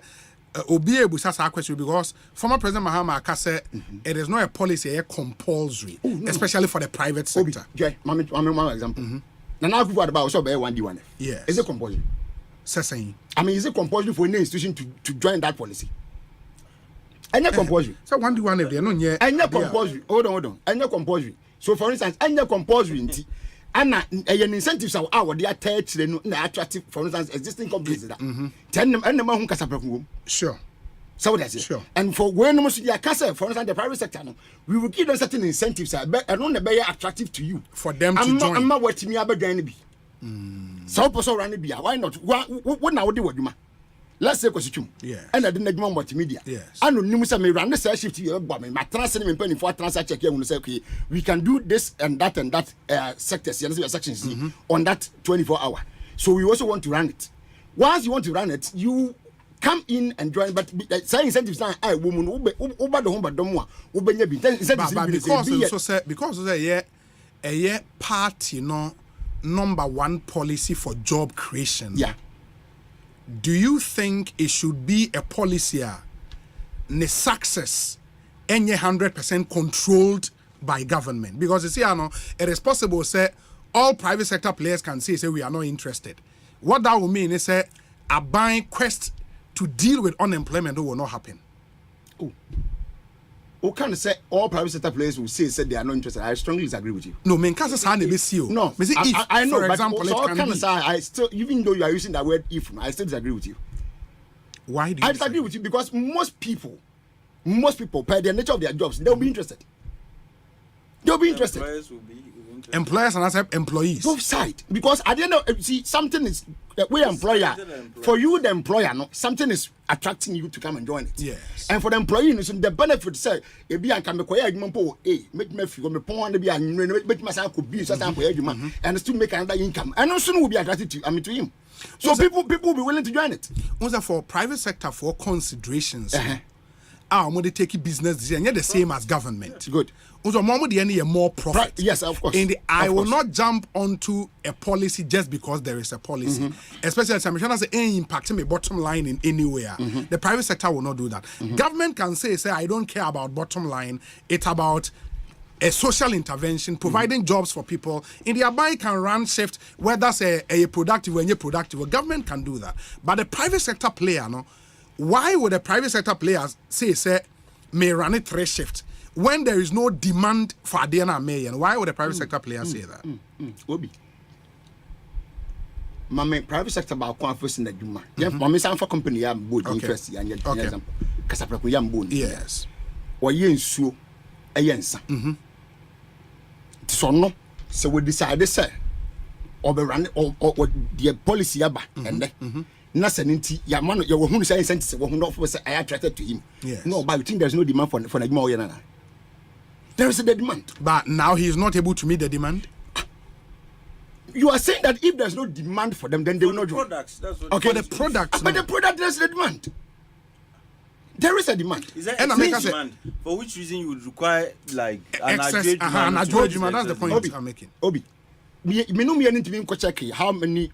obi busa question because former President Mahama Aka said it is not a policy compulsory, especially for the private sector. Okay, one example. Now I've got about so by 1D1. Yeah. Is it compulsory? I mean, is it compulsory for any institution to join that policy? And not compulsory. So 1D1 if they are not yet. And not compulsory. Hold on. And not compulsory. So for instance, and not compulsory. And an incentives are out there attached to the attractive, for instance, existing companies that. Tell them and the man who can sure. So that's it. Sure. And for when most of the casa, for instance, the private sector, we will give them certain incentives and on the very attractive to you. For them to join. I'm not watching me about going to be. So also run it be. Why not? What now do what you ma? Let's say costume. Yeah. And I didn't know what media. Yes. I know you me run the shift to your bomb. My transfer in penny for transfer check here. Say okay, we can do this and that sectors. You know, sections on that 24-hour. So we also want to run it. Once you want to run it, you come in and join, but say incentives now. I woman over the home, but don't want. Because a year party no number one policy for job creation. Yeah. Do you think it should be a policy? Ne success, any 100% controlled by government. Because you see, it is possible say all private sector players can say we are not interested. What that will mean is say a buying quest to deal with unemployment will not happen. Who can say all private sector players will say they are not interested? I strongly disagree with you. No, man, can't say no. I know, for example, but so can say I still, even though you are using that word if, I still disagree with you. Why do you? I disagree with you because most people, by the nature of their jobs, they'll be interested. They'll be interested. Employers and as employees. Both sides, because at the end of something is we employer. For you, the employer, no, something is attracting you to come and join it. Yes. And for the employee, the benefit say, if you can make make me feel me point be make myself could be certain and still make another income, and also will be attracted to him. So people will be willing to join it. Also for private sector for considerations. When they take business decision, you're the same as government. Good. Also, more profit. Yes, of course. I will not jump onto a policy just because there is a policy. Especially as I'm say impacting my bottom line in anywhere. The private sector will not do that. Government can say, I don't care about bottom line. It's about a social intervention, providing jobs for people. In the buy can run shift, whether say a productive or productive. Government can do that. But the private sector player, no. Why would the private sector players say may run it 3 shifts when there is no demand for Adena May? And why would the private sector players say that? Obi. My private sector about first in the Juma. Mama San for company am board interest and yet Casapraco yam boon. Yes. Or yen so a yensa. So no, so we decided say or be run or the policy aba and then. Nasanity, Yaman, your who say sense, who not was I attracted to him. Yes. No, but you think there's no demand for Nagmo. There is a demand. But now he is not able to meet the demand. You are saying that if there's no demand for them, then they will not join. Products, that's what okay, the products. But the product, there's a demand. There is a demand. Is there a demand? For which reason you would require like an excess demand? That's the point I'm making. Obi. Me need to be check how many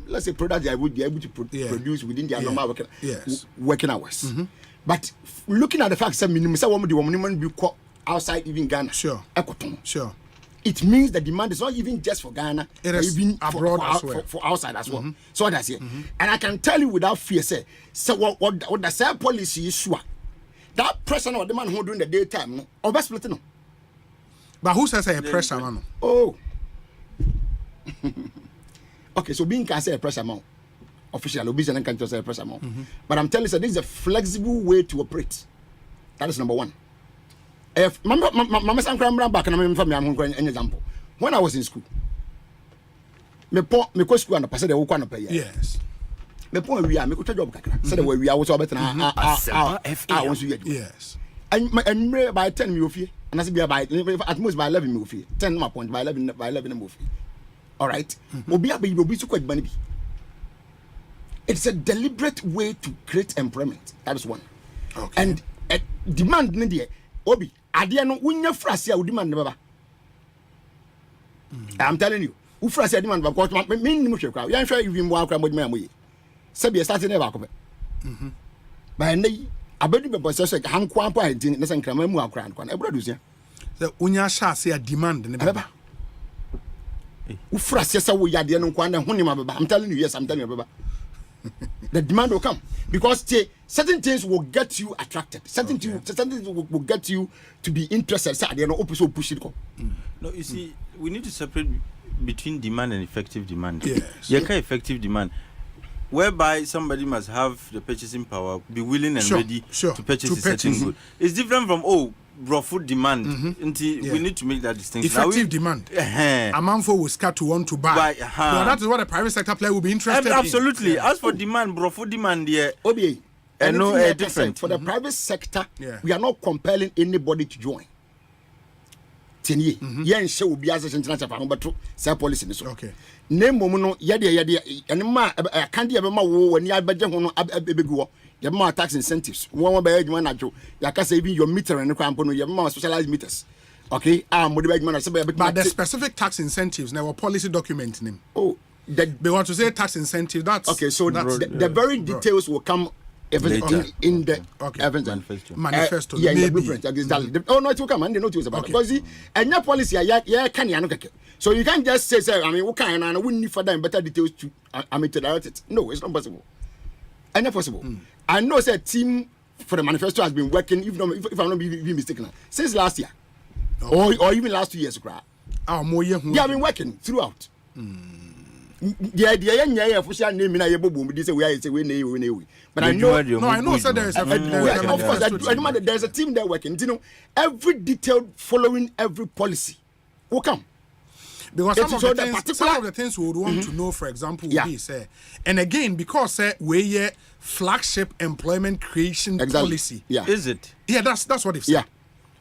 let's say products I would be able to produce within their normal working hours. But looking at the fact that minimum say woman the woman be outside even Ghana. Sure. Sure. It means the demand is not even just for Ghana, it is even abroad as well. For outside as well. So that's it. And I can tell you without fear, say, so what the same policy is sure. That person or the man who during the daytime, no, or best split no. But who says a pressure man? Oh. Okay, so being can say a pressure amount. Official obedience can say a pressure amount. But I'm telling you, this is a flexible way to operate. That is number one. If Mama Sankram back and I'm going an example. When I was in school, me go school and pass the work pay. Yes. Me point we are me go job kakra. Say the way we are also better na yes. And by 10 me ofie. And I say by at most by 11 me ofie. 10 my point by 11 me ofie. All right. Obi to quite money. It's a deliberate way to create employment. That is one. Okay. And demand in the Obi. Adia no unya frase a demand baba. I'm telling you. Who frase demand baba because me ni mo hwe kwa. Yan hwe even mo akra mo demand moye. Se be start na ba ko be. Ba nay abedi be boss so han kwa pa hintin na san krama mu akra nkwa. E brodu sia. Se unya sha se a demand ne baba. Who frase se wo yade no nkwa na honi ma baba. I'm telling you yes, I'm telling you baba. The demand will come because certain things will get you attracted. Certain things will get you to be interested. So they are not push it. No, you see, we need to separate between demand and effective demand. Yes. Effective demand, whereby somebody must have the purchasing power, be willing and ready to purchase a certain good. It's different from raw food demand. We need to make that distinction. Effective demand. A man for will start to want to buy. Now that is what a private sector player will be interested in. Absolutely. As for demand, raw food demand, Obi, different. For the private sector, we are not compelling anybody to join. Tenye, show will be as a international but say policy. Okay. Name mono yadi and ma can't ever ma when you budget on a baby go. You have more tax incentives. One by one at you. You can say your meter and the company. You have more specialized meters. Okay. But the specific tax incentives now policy document name. Oh, they want to say tax incentive. That's okay. So the very details will come in the manifesto. Yeah, in the blueprint. Exactly. Oh no, it will come and they know what it's about. Because and your policy, can you know? So you can't just say, I mean, what kind and we need for them better details to to direct it. No, it's not possible. And not possible. I know a team for the manifesto has been working, if I'm not being mistaken, since last year. Or even last 2 years. I've been working throughout. The idea official name in a boom, this way, but I know so there's a team there working. You know, every detail following every policy will come. Because some of the things we would want to know, for example, would be say, and again, because we're flagship employment creation policy. Yeah. Is it? Yeah, that's what they've said. Yeah.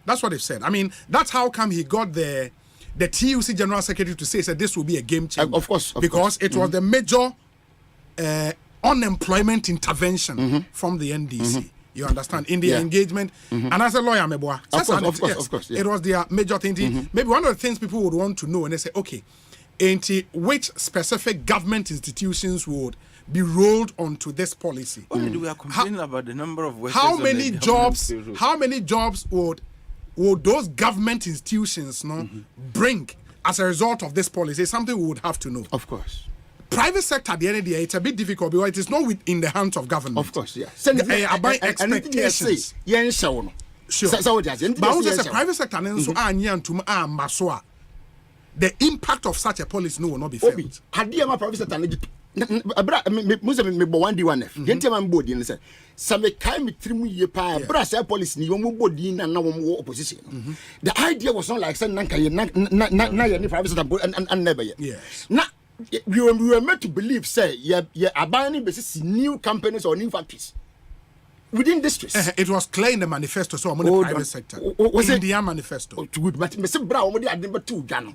That's what they've said. I mean, that's how come he got the TUC General Secretary to say that this will be a game changer. Of course. Because it was the major unemployment intervention from the NDC. You understand? In their engagement. And as a lawyer, of course. It was their major thing. Maybe one of the things people would want to know, and they say, okay, which specific government institutions would be rolled onto this policy? We are complaining about the number of workers. How many jobs would those government institutions bring as a result of this policy? It's something we would have to know. Of course. Private sector, at the end of the day, it's a bit difficult because it is not in the hands of government. Of course, yeah. About expectations. Sure. But also, the private sector, the impact of such a policy will not be felt. Private sector, policy the idea was not like saying private sector and never yet. Yes. Now we were meant to believe say abandoning basis new companies or new factories within districts. It was clear in the manifesto, so I'm on the private sector. Was in the manifesto. Good, but Mr. Brown already had number 2 Ghana.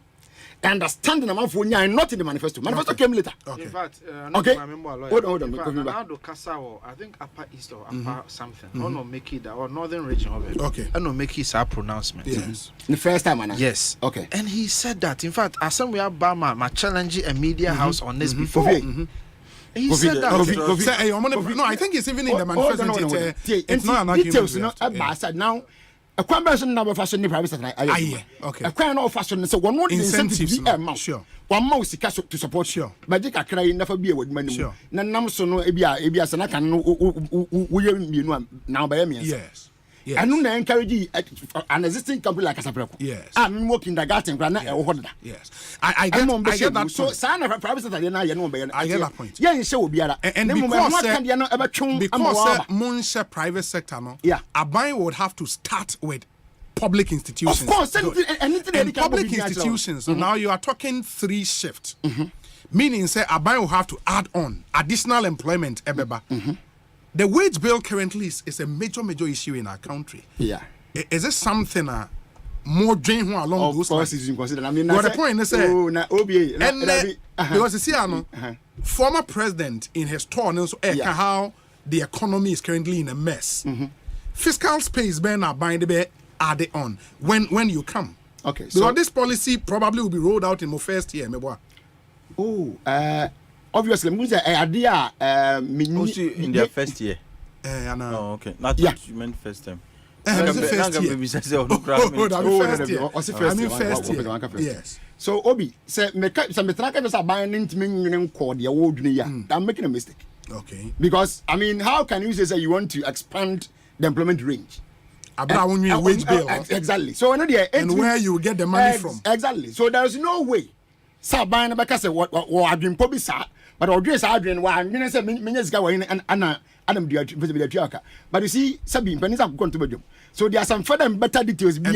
I understand the amount for not in the manifesto. Manifesto came later. Okay. In fact, okay. Hold on. I think Upper East or Upper something. Or no make it or Northern region of it. Okay. I no make it our pronouncement. Yes. The first time, yes. Okay. And he said that. In fact, as some we have my challenge a media house on this before. He said that. No, I think it's even in the manifesto. It's not an argument. Now. A conversion number fashion in private sector. Okay. A crown of fashion. So one incentives. Sure. One mouse to support. Sure. But they can never be with money. Sure. Nanam so no ebia sanaka no now by me. Yes. I don't encourage an existing company like Asempa. Yes. I'm working in the garden. Yes. I get that point. So, son of a private sector, I get that point. Yeah, so be and because Munche private sector, Abai would have to start with public institutions. Of course, and public institutions. Now you are talking 3 shifts, meaning say Abai will have to add on additional employment. The wage bill currently is a major issue in our country. Yeah. Is it something more drain along those lines? I mean, the point is because you see, former president in his turn also how the economy is currently in a mess. Fiscal space being added on when you come. Okay. Because this policy probably will be rolled out in my first year. Obviously, idea in their first year. Oh, okay. Not you meant first time. First year. Yes. So Obi say me buying into me called the old I'm making a mistake. Okay. Because I mean, how can you say you want to expand the employment range? Wage bill. Exactly. So and where you get the money from? Exactly. So there is no way. Sa buying because what I've been probably but I'll dress Adrian why I'm gonna say minutes go in and Adam but you see Sabine pennies have gone to bedroom. So there are some further and better details. But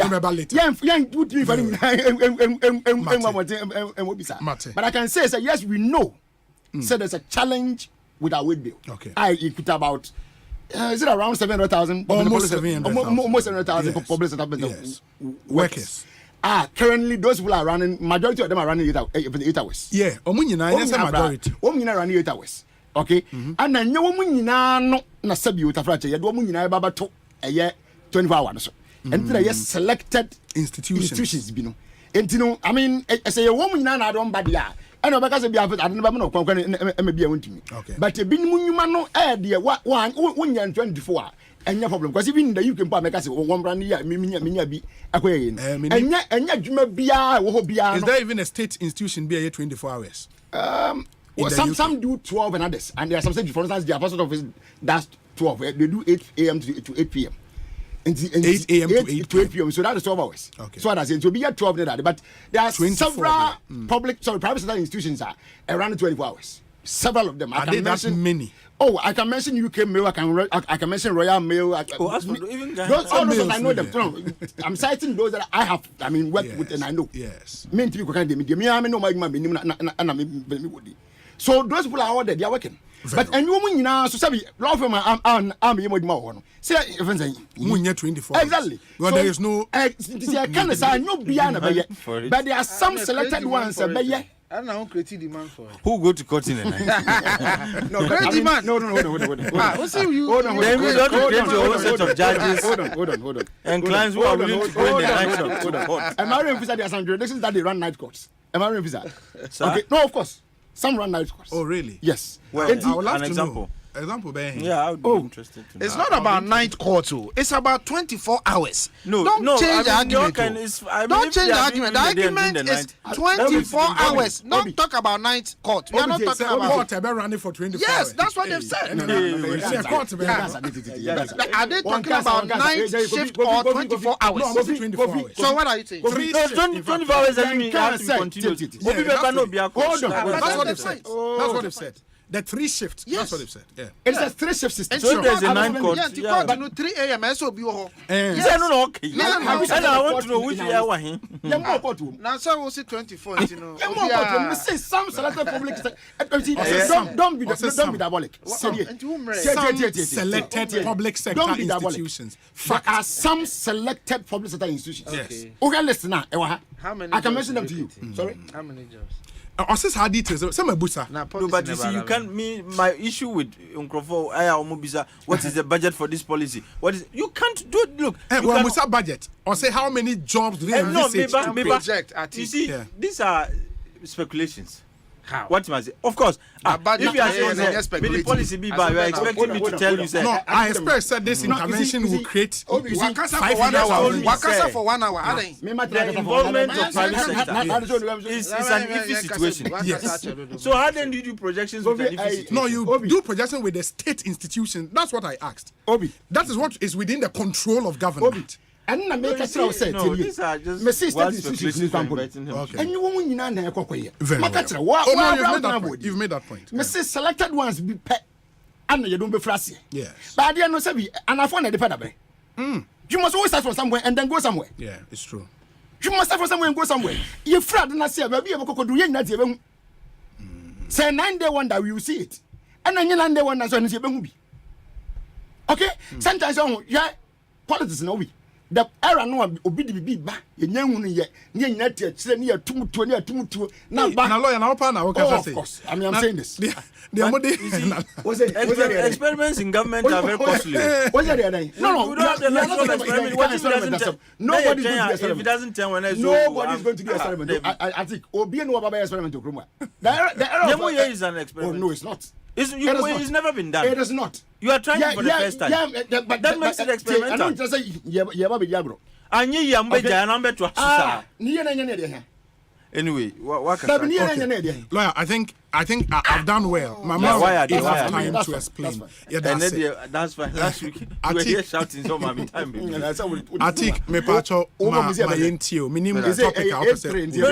I can say yes, we know. So there's a challenge with our wage bill. Okay. It put about is it around 700,000? Almost 700,000. Almost 700,000 for public yes. Workers. Currently those people are running. Majority of them are running 8 hours. Yeah, majority. Running 8 hours. Okay, and then you no na sabi utafrache. You do babato 24 hours. And there are selected institutions. enti no I mean say a woman na don bad ya and obeka say be afet ade ba me no kwankwan e bia wontumi but e binim nyuma no e de wonya 24 enya problem because even in the UK mpa make say one brand ya minya bi akoye enya dwuma bia wo ho bia. Is there even a state institution be 24 hours? Well, some do 12 and others, and there are some states, for instance, the apostle office does 12. They do 8 a.m. to 8 p.m. 8 a.m. to 8 p.m. So that is 12 hours. Okay. So that's it. So be at 12 that, but there are several private sector institutions are around 24 hours. Several of them. Are they that many? Oh, I can mention UK Mail. I can mention Royal Mail. Even those I know them. No, I'm citing those that I have. I mean, worked with and I know. Yes. Mean to be kind of me. I mean, no, my so those people are ordered. They are working. But and you now so say law firm am you more say even say 24 exactly. Well, there is no can say no but there are some selected ones I don't create demand for it. Who go to court in the night? No, create demand. No. Hold on. Then we don't create your own set of judges. Hold on. And clients who are willing to go in the night to court. Am I referring there are some jurisdictions that they run night courts? Am I referring Okay. No, of course. Some run night courts. Oh, really? Yes. Well, I would love an example. Example, yeah, I would be interested to know. It's not about night court, it's about 24 hours. Don't change the argument. Don't change the argument. The argument is 24 hours. Don't talk about night court. We are not talking about court running for 24 hours. Yes, that's what they've said. Are they talking about night shift or 24 hours? No, 24 hours. So what are you saying? 24 hours doesn't mean you have to continue. Hold on. That's what they've said. That's what they've said. The 3 shifts. Yes. That's what they've said. Yeah. It's a 3 shift system. So there's a 9 court. Yeah, but 3 a.m. So be okay. And I want to know which year was him. Now, so we'll see 24. You know. Some selected public. Don't be diabolic. Selected public sector institutions. There are some selected public sector institutions. Yes. Okay, listen now. How many? I can mention them to you. Sorry. How many jobs? Assess her details. Some busa. No, but you see, you can't. My issue with Unkrofo Ayomobisa. What is the budget for this policy? What is you can't do it? Look, well, we have budget or say how many jobs do they envisage to project? You see, these are speculations. How? What must say? Of course, if you are saying the policy be by, you are expecting me to tell you. No, I expect that this intervention will create Wakasa for 1 hour. Wakasa for 1 hour. The involvement of private sector is an iffy situation. Yes. So how then do you do projections with an iffy situation? No, you do projection with the state institution. That's what I asked. That is what is within the control of government. And I make a say no, these are just wild speculations. And you won't know very well. You've made that point. Mrs. Selected ones be pet and you don't be frosty. Yes. But I didn't know Sabi and I found a dependable. You must always start from somewhere and then go somewhere. Yeah, it's true. You must start from somewhere and go somewhere. You fraud and I say, baby, I'm going to do that. Say 9 day one that we will see it. And then you 9 day one that's when you be. Okay? Sometimes, yeah, politics no we. The era no obi de bibi ba ye nyanhu ye ne nyina tie kire ne yatumutuo ne yatumutuo na ba na lawyer na opa na wo ka say. Of course, I mean I'm saying this. Experiments in government are very costly. What's that? No, nobody's going to do experiment. If it doesn't turn when nobody's going to do experiment. I think obi no baba experiment to Kroma. The era is an experiment. Oh no, it's not. It's never been done. It is not. You are trying for the first time. Yeah, but that makes it experimental. I don't just say yeah, Anyi yambe janambe to asusa. Anyway, what can Lawyer, I think I've done well. My mom have time to explain. Yeah, that's fine. Last week you were here shouting so many time. I think me pacho my entio. Minimum the topic opposite. No.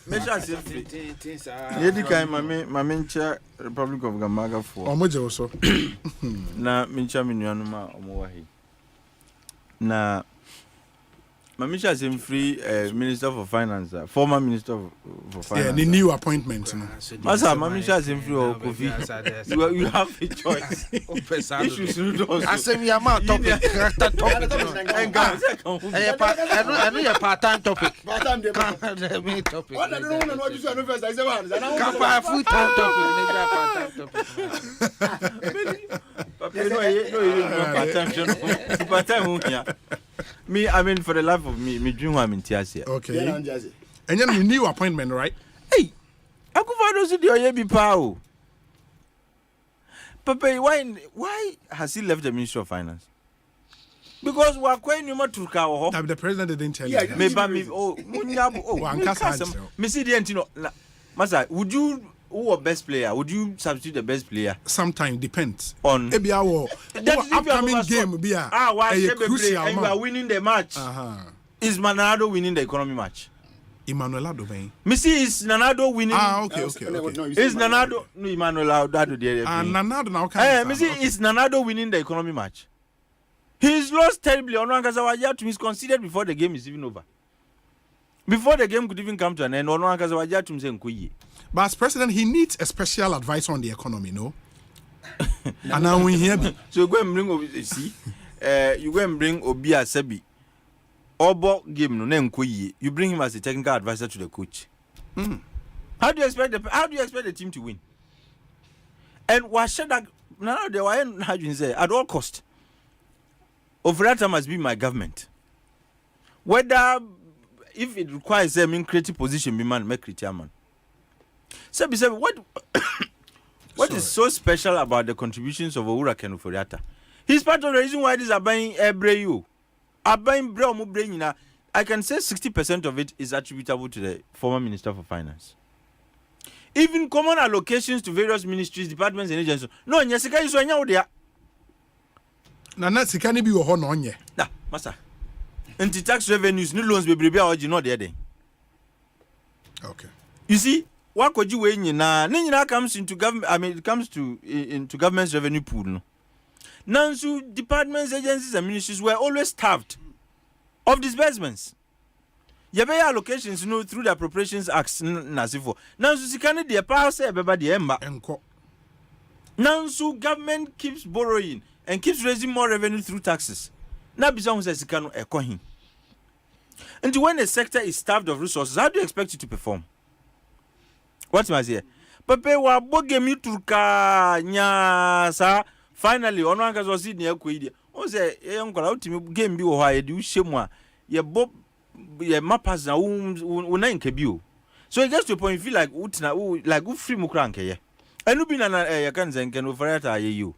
Me sure say free. Yedi kai mame ncha Republic of Gamaga for. Omoje also. Na mincha minuanu ma omo wa hi. Na Mamisha is free Minister for Finance, former Minister for Finance. Yeah, the new appointment. Masa, Mamisha is free or Kofi. You have a choice. Issues Asempa topic. I know your part-time topic. Part-time topic. What I don't know what you say first. I say what? I full-time topic. Part-time. Me, I mean, for the life of me dream I'm in Tiasia. Okay. And then the new appointment, right? Hey, I could find those the Oyebi Pao. Papa, why has he left the Ministry of Finance? Because we are quite new to Kao. The president didn't tell you. Maybe Missy Diantino. Masa, would you who are best player? Would you substitute the best player? Sometimes depends on maybe our upcoming game. Be a crucial and you are winning the match. Is Manado winning the economy match? Emmanuel Adobe. Missy is Nanado winning. Okay. Is Nanado no Emmanuel Adobe there? Nanado now. Missy is Nanado winning the economy match. He's lost terribly. Onoankazawaja to is considered before the game is even over. Before the game could even come to an end, Onoankazawaja to say Nkuyi. But as president, he needs a special advice on the economy, no? And now we hear me. So you go and bring you go and bring Obia Sebi. Obo game no Nkuyi. You bring him as a technical advisor to the coach. How do you expect the team to win? And what should that now they were how you say at all cost? Overata must be my government. Whether if it requires them in creative position, be man make chairman. So what is so special about the contributions of Owura Ken Oforiatta? He's part of the reason why these are buying Ebreyu. Are buying Bremo Brainina. I can say 60% of it is attributable to the former Minister for Finance. Even common allocations to various ministries, departments, and agencies. No, Nyasika is on you there. Nana Sikani be your honor. Nah, Master. Anti-tax revenues, new loans be bribia or you know there. Okay. You see, what could you win na? Nina comes into government. I mean, it comes to into government's revenue pool. No. Now, so departments, agencies, and ministries were always starved of disbursements. Yabe allocations, you know, through the Appropriations Acts. Nasifo. Now, so Sikani the power say about the emba. Now, so government keeps borrowing and keeps raising more revenue through taxes. Now, Bizon says Sikano ekohin. And when a sector is starved of resources, how do you expect it to perform? What was here? Pepe wa boge mi turka nya sa finally ono anka so si ne akoidi. O say e nkola utimi game bi wo ha ye di uhyemu a ye bob ye mapas na una nka bi o. So it gets to a point you feel like utina like u free mu kra nka ye. Enu bi na ye kan zenke no Oforiatta ye you.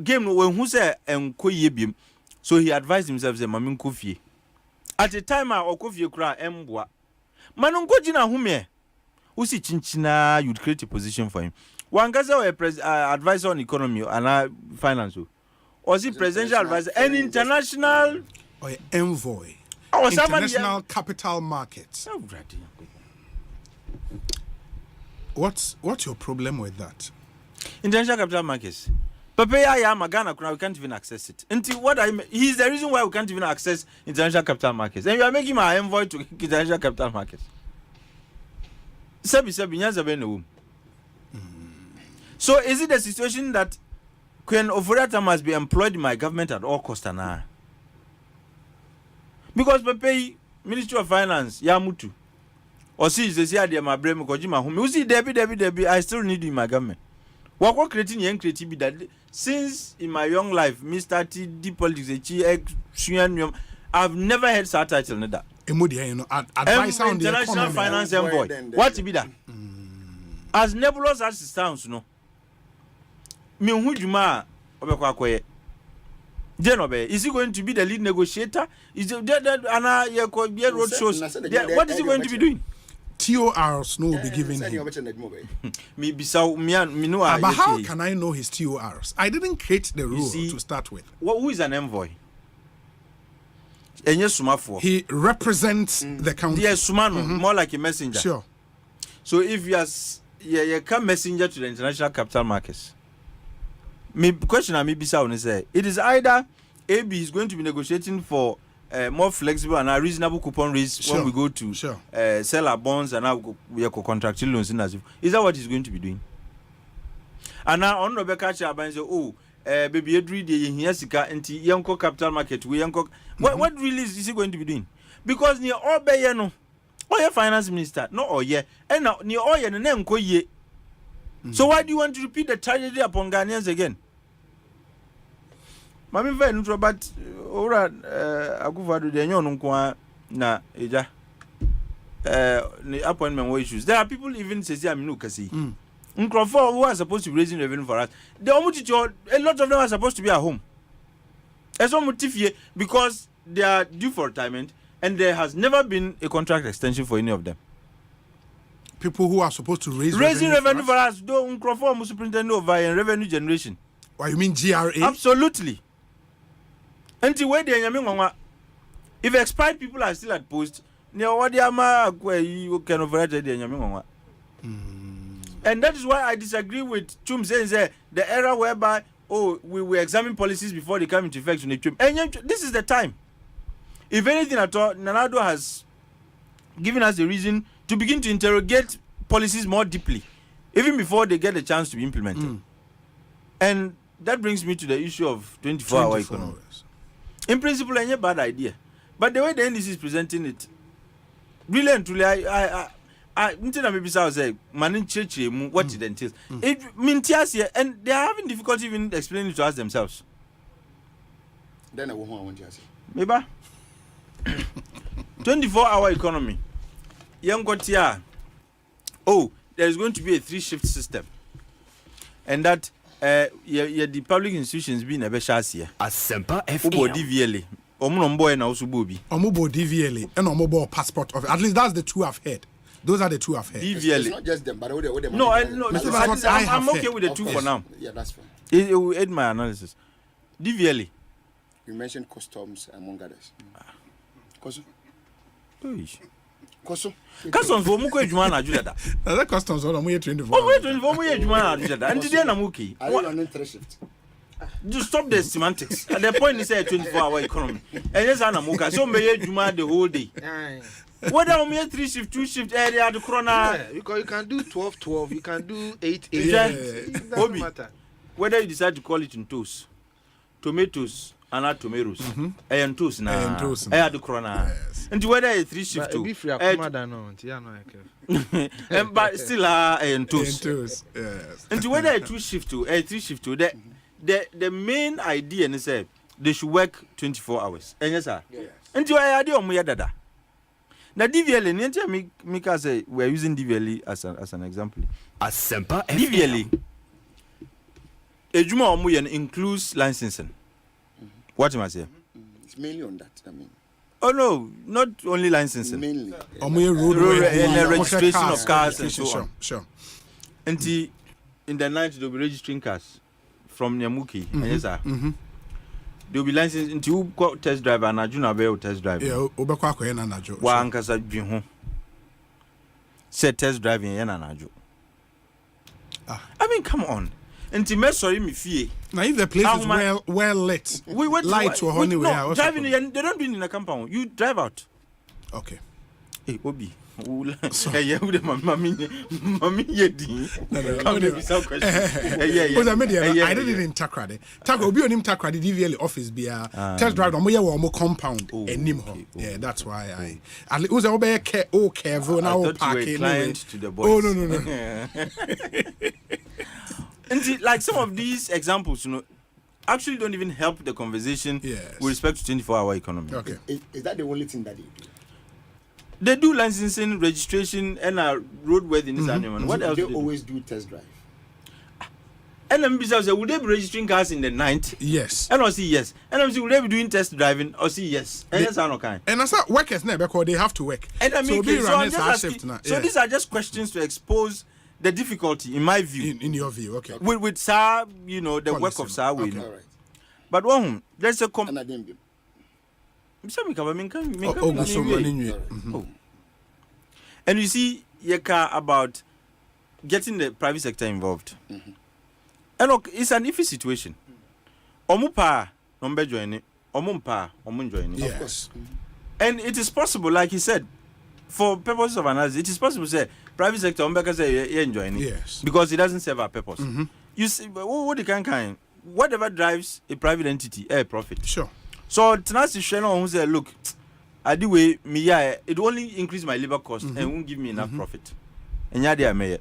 Game no when who say enkoye biem. So he advised himself say mami nkofie. At the time a okofie kra emboa. Manu nkoji na hume. Usi chinchina, you'd create a position for him. Wangaza or advisor on economy and finance. Or is he presidential advisor? An international or envoy. International capital markets. What's your problem with that? International capital markets. Papaya Magana, we can't even access it. Until what he's the reason why we can't even access international capital markets. And you are making my envoy to international capital markets. So is it the situation that Queen Oforiatta must be employed in my government at all cost now? Because Pepe Ministry of Finance Yamutu or see the idea my brain Kojima whom you see Debbie I still need you in my government. What creating young creativity that since in my young life me started deep politics I've never heard such title neither. Advice on the international finance envoy. What to be that? As nebulous as it sounds, no. Me who juma obekwakoye. Is he going to be the lead negotiator? Is it road shows? What is he going to be doing? TORs no will be given him. But how can I know his TORs? I didn't create the rule to start with. Who is an envoy? He represents the country. Yes, more like a messenger. Sure. So if you come messenger to the international capital markets, my question I may be say it is either AB is going to be negotiating for more flexible and a reasonable coupon rates when we go to sell our bonds and now we are contractual loans in as if. Is that what he's going to be doing? And now on Rebecca Chaban say, oh, baby every day here sika anti yanko capital market we yanko what really is he going to be doing? Because near all be no your finance minister no oh yeah and now near all your name ko ye. So why do you want to repeat the tragedy upon Ghanaians again? Mami very neutral, but ora akufado de enyo nko na eja the appointment issues. There are people even say I'm kasi. Nkrofo who are supposed to be raising revenue for us. A lot of them are supposed to be at home. Because they are due for retirement and there has never been a contract extension for any of them. People who are supposed to raising revenue for us, though Nkrofo superintendent over in revenue generation. What you mean GRA? Absolutely. Until where they if expired people are still at post, you can override the and that is why I disagree with Chum saying the era whereby we will examine policies before they come into effect. And this is the time. If anything at all, Nanado has given us a reason to begin to interrogate policies more deeply, even before they get a chance to be implemented. And that brings me to the issue of 24-hour economy. In principle, any bad idea, but the way the NDC is presenting it, really and truly, I maybe say manin church what it entails. It means here, and they are having difficulty even explaining it to us themselves. Then I want to say, maybe 24-hour economy. Young got here. Oh, there is going to be a 3-shift system, and that the public institutions being a beshas here. Asempa FM. DVLA. Omunombo and also Bobby. Omubo DVLA and Omubo passport of at least that's the two I've heard. Those are the two I've heard. DVLA. It's not just them, but what no, I'm okay with the two for now. Yeah, that's fine. It will aid my analysis. DVLA. You mentioned customs among others. Koso. Customs for Muko Jumana Juda. The customs on we 24. Oh, wait, 24 years Jumana Juda. And today Namuki. Are you on 3 shift? To stop the semantics. At the point is a 24-hour economy. And yes, Anamuka. So may Juma the whole day. Whether we 3 shift, 2 shift area the corona. Because you can do 12-12, you can do 8-8. It doesn't matter. Whether you decide to call it in toast, tomatoes, and not tomatoes, and toast now, add the corona. And whether a 3 shift, but still and toast. And whether a 2 shift to a 3 shift to the main idea is that they should work 24 hours. And yes, sir. And your idea on my dada. Now DVLA, Mika say we're using DVLA as an example. Asempa DVLA. Ejuma Omuyan includes licensing. What am I saying? It's mainly on that. I mean. Oh no, not only licensing. Mainly. Road and registration of cars and so on. Sure. And in the night they'll be registering cars from Nyamuki. Yes, sir. They'll be licensed into test driver and Ajuna Bell test driver. Yeah, Obekwa Koyena Najo. Wankasa Jinho. Say test driving Yana Najo. I mean, come on. And sorry me fear. Now if the place is well lit, lights or honey, no, driving they don't do it in a compound. You drive out. Okay. Hey, Obi. I did it in Takrade. Takrade be on him Takrade DVL office be test drive on my compound and nim. Yeah, that's why I was over careful now parking. Oh no. And like some of these examples, actually don't even help the conversation with respect to 24-hour economy. Okay. Is that the only thing that they do? They do licensing, registration, and roadworthiness. And what else? They always do test drive. And then besides, would they be registering cars in the night? Yes. And I see yes. And I'm saying, would they be doing test driving? Or see yes. And that's not kind. And that's not workers now because they have to work. And I mean, so these are just questions to expose the difficulty, in my view. In your view, okay. With SAR, the policy, work of SAR, we know. Right. But there's a and you see, you care about getting the private sector involved. And look, it's an iffy situation. Omupa, number joining, Omumpa, Omun joining. Yes. And it is possible, like he said, for purposes of analysis, it is possible to say private sector Ombeka say you're enjoying it. Yes. Because it doesn't serve our purpose. You see, what the kind whatever drives a private entity, a profit. Sure. So Tanasi Sheno who say, look, I do way me it only increase my labor cost and won't give me enough profit. And yadi may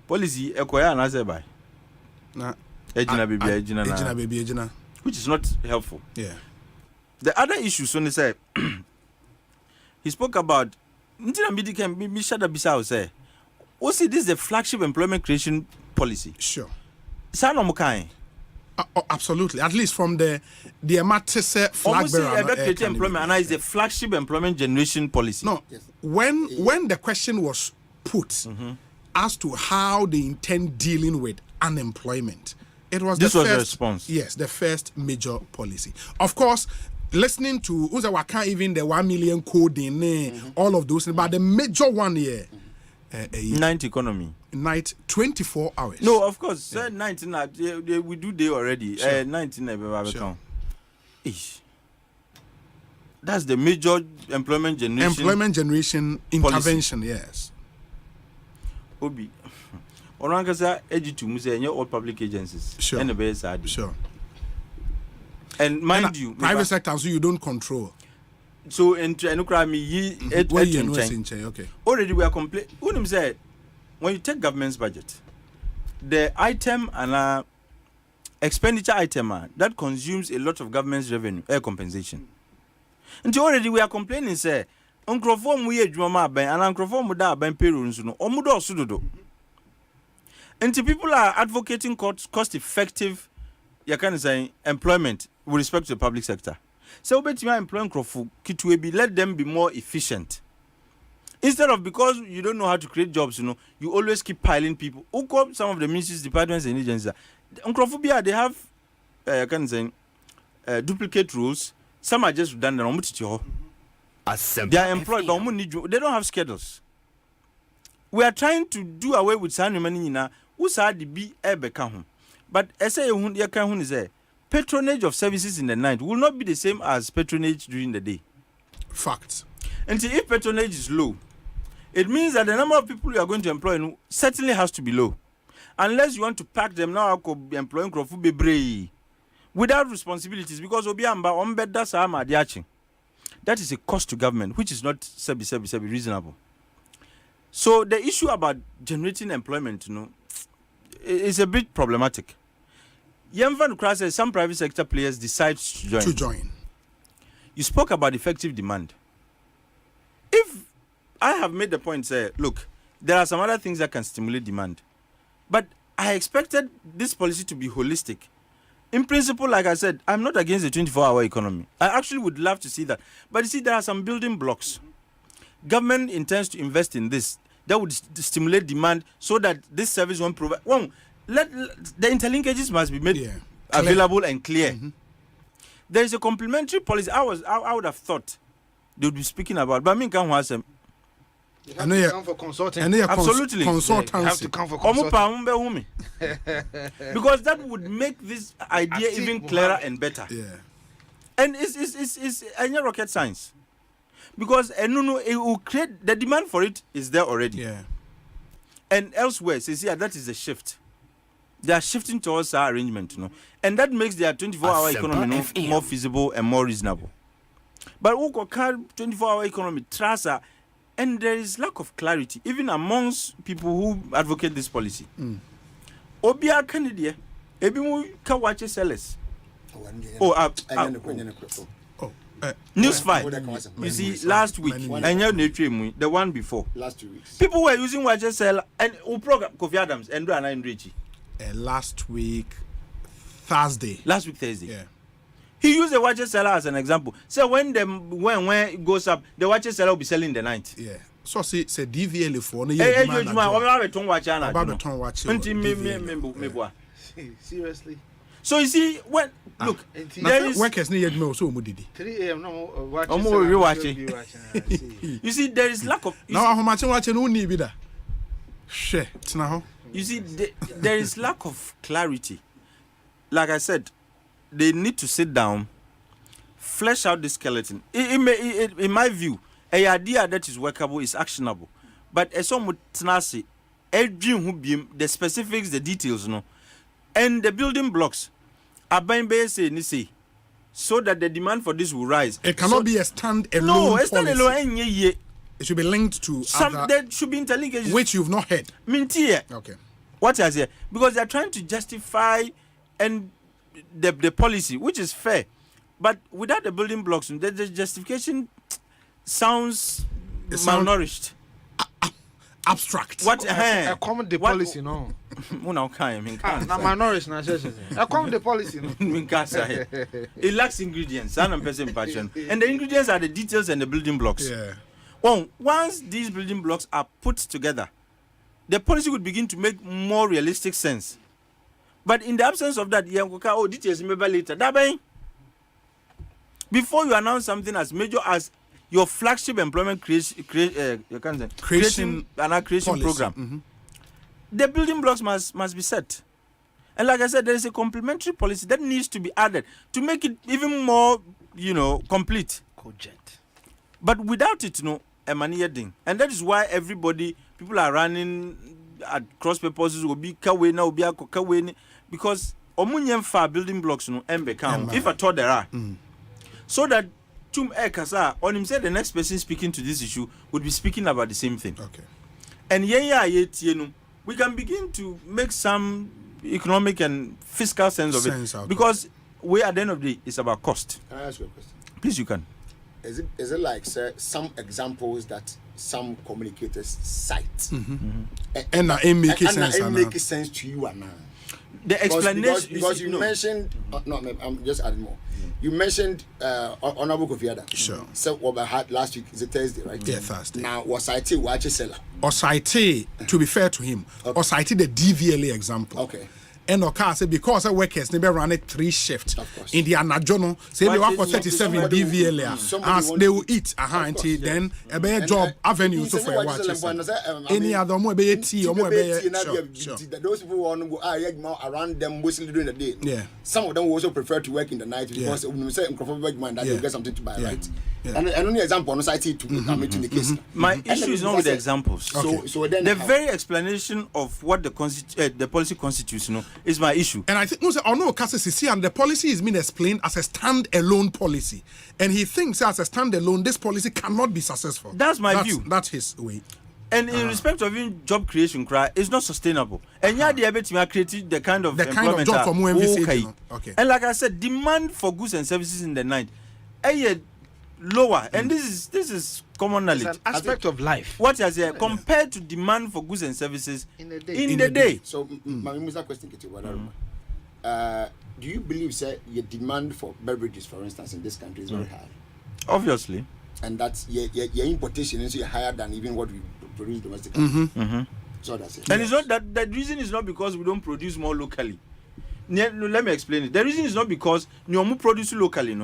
policy ekoya na say by. Na ejina baby ejina. which is not helpful. Yeah. The other issue, so say, he spoke about. This is the flagship employment creation policy. Sure. Absolutely. At least from the Matisse flag bearer. Employment is the flagship employment generation policy. No. Yes. When the question was put as to how they intend dealing with unemployment, it was this the was first the response. Yes, the first major policy. Of course, listening to Uzawaka, even the 1 million coding, all of those, but the major one here. Night economy. Night 24 hours. No, of course. 19 we do day already. Sure. 19 sure. That's the major employment generation. Employment generation intervention, policy. Yes. Obi. Orankasa ejitu muse all public agencies. Sure. And the best sure. And mind you, private sector, so you don't control. So in okay. Already we are complete. Unim said when you take government's budget, the item and expenditure item that consumes a lot of government's revenue, air compensation. And already we are complaining, say, Uncroform we drama ban and uncroform da ban payroll no omudo sudodo. And people are advocating cost effective you can say employment with respect to the public sector. So bet you are employing Krofu, let them be more efficient. Instead of because you don't know how to create jobs, you always keep piling people. Some of the ministries, departments, and agencies. Nkrophobia, they have duplicate rules. Some are just redundant. They are employed, but they don't have schedules. We are trying to do away with some money now. Who's the be but essay is there. Patronage of services in the night will not be the same as patronage during the day. Facts. And if patronage is low, it means that the number of people you are going to employ certainly has to be low. Unless you want to pack them now, I could be employing Krofu without responsibilities because that is a cost to government, which is not reasonable. So the issue about generating employment, is a bit problematic. Some private sector players decide to join. You spoke about effective demand. If I have made the point, say, look, there are some other things that can stimulate demand. But I expected this policy to be holistic. In principle, like I said, I'm not against the 24-hour economy. I actually would love to see that. But you see, there are some building blocks. Government intends to invest in this. That would stimulate demand so that this service won't provide. The interlinkages must be made available and clear. There is a complementary policy. I would have thought they would be speaking about, but I mean, can have some. I know you come for consulting. Absolutely. Consultancy. You have to come for consulting. Because that would make this idea even clearer and better. Yeah. And it's rocket science. Because it will create the demand for it is there already. Yeah. And elsewhere, that is a shift. They are shifting towards our arrangement, and that makes their 24-hour economy more feasible and more reasonable. But we can't 24-hour economy trust, and there is lack of clarity even amongst people who advocate this policy. Obia Canada, ebi can watch sellers. News 5. You see, last week, the one before. Last 2 weeks. People were using watch sell and program Kofi Adams and Richie. Last week Thursday. Yeah. He used the watch seller as an example. So when it goes up, the watch seller will be selling the night. Yeah. So say DVL for Seriously. So you see when look there is workers need more so mudidi. 3 a.m. no watch. You see there is lack of now how much watching who need be that. Share. You see there is lack of clarity. Like I said, they need to sit down, flesh out the skeleton. In my view, a idea that is workable is actionable. But as some would say, the specifics, the details, and the building blocks are being based so that the demand for this will rise. It cannot be a stand-alone. No, a stand-alone. It should be linked to there should be interlinkages, which you've not heard. Mintia. Okay. What I say? Because they are trying to justify and the policy, which is fair, but without the building blocks, the justification sounds malnourished. Abstract. What? Accommodate the policy, no. Minority, accommodate the policy, no. It lacks ingredients, and the ingredients are the details and the building blocks. Yeah. Well, once these building blocks are put together, the policy would begin to make more realistic sense. But in the absence of that, details maybe later. Before you announce something as major as your flagship employment creation program, the building blocks must be set. And like I said, there is a complementary policy that needs to be added to make it even more, complete. Cogent. But without it, and that is why people are running at cross purposes will be Kwabena, will be Kwabena, because omunyem fa building blocks if at all there are. So that Tum Ekasa on him said the next person speaking to this issue would be speaking about the same thing. Okay. And we can begin to make some economic and fiscal sense of it. Because at the end of the day, it's about cost. Can I ask you a question? Please, you can. Is it like, sir, some examples that some communicators cite? And make sense to you and now? The explanation because you mentioned I'm just adding more. You mentioned Honorable Kofiada. Sure. So what I had last week is a Thursday, right? Yeah, Thursday. Now Osei watch seller. Osei, to be fair to him, Osei the DVLA example. Okay. And say because workers never run 3 shifts in the anajono say they work for 37 DVLA as they will eat until then a better job avenue so for watch any other more be tea or more those people want go around them mostly during the day. Yeah, some of them will also prefer to work in the night because when we say that they get something to buy, right? And only example on site to come into the case. My issue is not with the examples. So then the very explanation of what the policy constitutes, is my issue. And I think and the policy is being explained as a stand-alone policy, and he thinks as a stand-alone this policy cannot be successful. That's my view. That's his way. And in respect of even job creation, it's not sustainable. And the ability to create the kind of employment job from okay. And like I said, demand for goods and services in the night, lower, and this is common knowledge. It's an aspect of life. What is here compared to demand for goods and services in the day? So, my question, do you believe, sir, your demand for beverages, for instance, in this country is very high? Obviously. And that's your importation is higher than even what we produce domestically. So that's it. And it's not that the reason is not because we don't produce more locally. Let me explain it. The reason is not because we produce locally,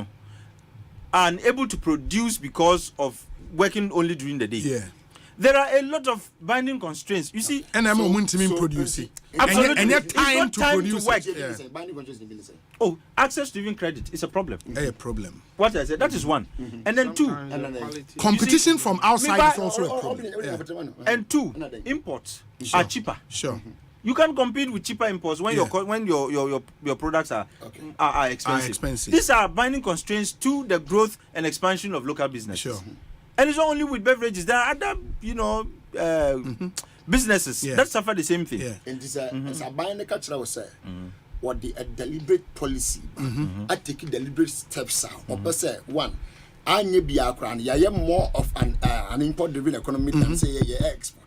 and able to produce because of working only during the day. Yeah. There are a lot of binding constraints. You see, and I'm producing. Absolutely. And yet time to produce work. Binding constraints. Oh, access to even credit is a problem. A problem. What I said, that is one. And then 2, competition from outside is also a problem. And 2, imports are cheaper. Sure. You can't compete with cheaper imports when your products are expensive. These are binding constraints to the growth and expansion of local business. Sure. And it's not only with beverages. There are other, businesses that suffer the same thing. Yeah. And this is a buying the culture was say what the deliberate policy. I take deliberate steps out. Or say one. Anye biakran ya more of an import driven economy than say export.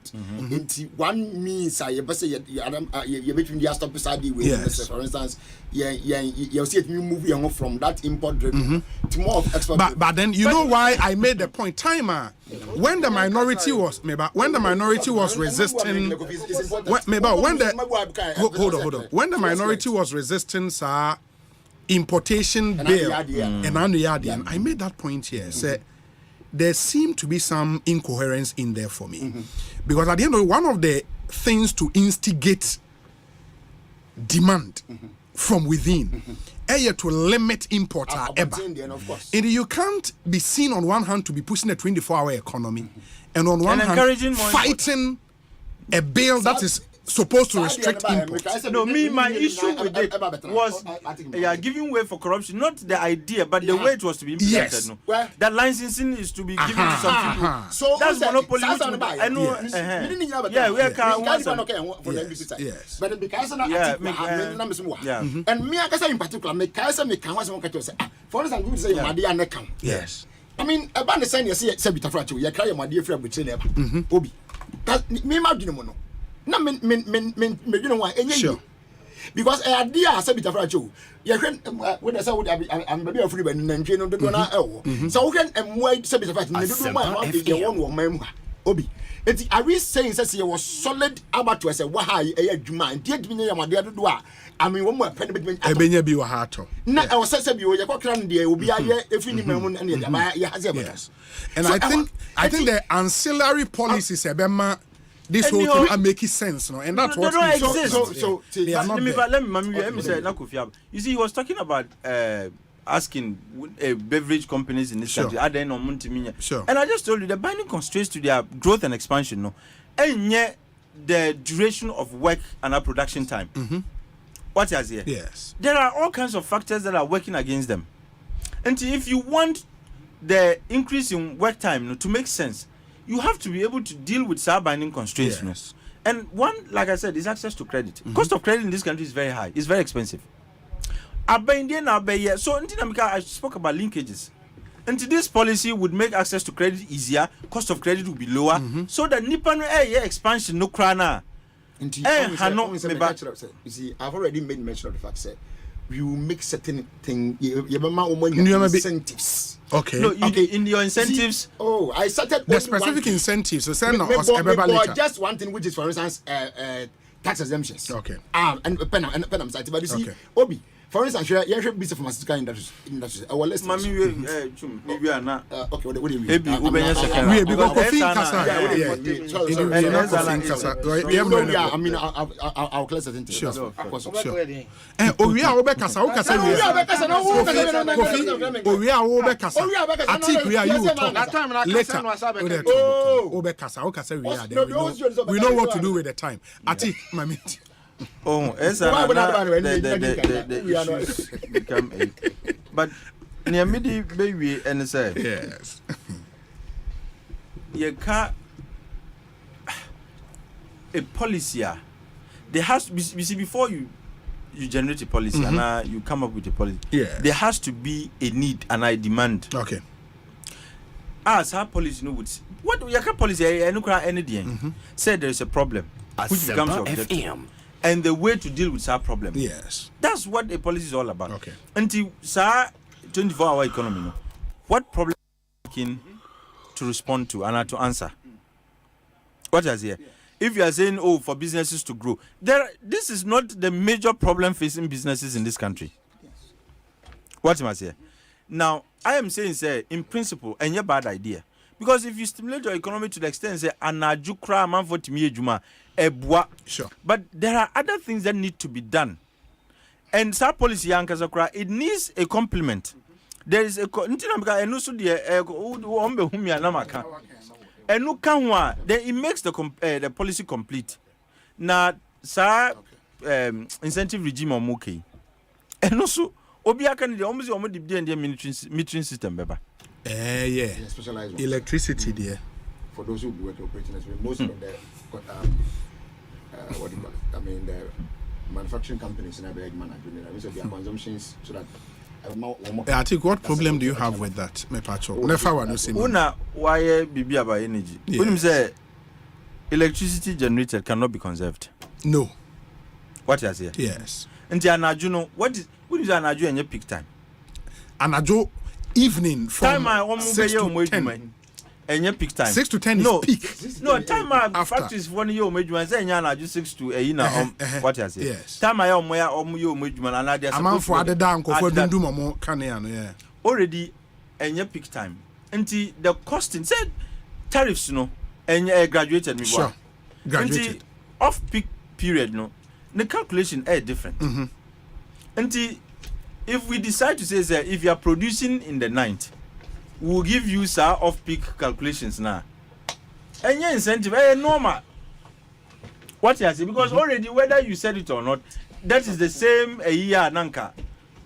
Into one means I say you between the stop beside the way. For instance, you see it moving from that import driven to more of export. But then you know why I made the point. Timer when the minority was resisting hold on when the minority was resisting importation bill and I made that point here. Say there seemed to be some incoherence in there for me because at the end of it, one of the things to instigate demand from within to limit imports and you can't be seen on one hand to be pushing a 24-hour economy and on one hand fighting a bill that is supposed to restrict imports. No, my issue with it was giving way for corruption, not the idea, but the way it was to be implemented. Yes. No, that licensing is to be given to some people. So that's monopoly. I know. Yes. But because and me, I guess in particular, me can't say, for instance, you say my dear neck. Yes. I mean, about the same, you see, Sebita Frachu, you carry my dear friend with Chile. Obi. That me, my dinomono. No, you know why? Sure. Because I idea Sebita Frachu, you can, when I say, I'm maybe a free and then Jane on the Dona. So, who can wait Sebita Frachu? Obi. Are we saying that he was solid about to say, why a demand? Did me my dear do? I mean, one more penny between Ebenya be Wahato. Now, I was said, you were cocking the will be a year if you remember any yes. And so I think the ancillary policies, Ebema, this whole thing are making sense, no? And that's what don't exist. So they are not there. Let me say, you see, he was talking about asking beverage companies in this country, are there no Muntimina? Sure. And I just told you the binding constraints to their growth and expansion, no, and yet the duration of work and our production time. What is here? Yes. There are all kinds of factors that are working against them. And if you want the increase in work time to make sense, you have to be able to deal with binding constraints. Yes. And one, like I said, is access to credit. Cost of credit in this country is very high. It's very expensive. So I spoke about linkages. And this policy would make access to credit easier, cost of credit would be lower, so that Nippon expansion no crana. You see, I've already made mention of the fact that you make certain things, incentives. Okay. No, in your incentives. See, I started the specific incentives. So send just one thing, which is, for instance, tax exemptions. Okay. And penam site. But you see, Obi. For instance, you should be pharmaceutical industry. Our list. Maybe are not. Okay, what do you mean? Because coffee I mean, I'll clear certain things. Sure. Oh, we are over Casa. We are over Casa. I think we are you talk later. Over Casa. We know what to do with the time. I think, Mammy. Oh, the issues become but near midi baby and say yes. You can't a policy. There has to be, you see, before you generate a policy and you come up with a policy. Yeah. There has to be a need and a demand. Okay. As our policy know what your policy anything said there is a problem which becomes your objective. And the way to deal with our problem. Yes. That's what a policy is all about. Okay. Until 24-hour economy, what problem to respond to and to answer? What is here? If you are saying, for businesses to grow, this is not the major problem facing businesses in this country. What am I saying? Now, I am saying, in principle, and a bad idea. Because if you stimulate your economy to the extent, say, anajukra man for timie sure. But there are other things that need to be done. And sa policy yankazakra, it needs a complement. There is a it makes the policy complete. Now, incentive regime on okay. And also, Obiakan the almost metering system, beba. Yeah. Electricity there. For those who be working operating as most of the what do you call it? I mean the manufacturing companies in Abia so their consumptions so that I think what problem do you have with that? Me pacho. Never want to see. Una why bibi about energy. When you say electricity generated cannot be conserved. No. What is here? Yes. And the anaju what is anaju and your peak time? Anaju evening from time 6 to 10. And your peak time 6 to 10 is peak. No time factories for you major say anaju 6 to what is it? Yes. Time I am where you major and I there amount for the down for dundum mo yeah. Already and your peak time. Until the costing said tariffs no and graduated me. Sure. Graduated. Off peak period no. The calculation is different. Until if we decide to say if you are producing in the night, we'll give you off-peak calculations now. And your incentive normal. What you say? Because already, whether you said it or not, that is the same a year nanka.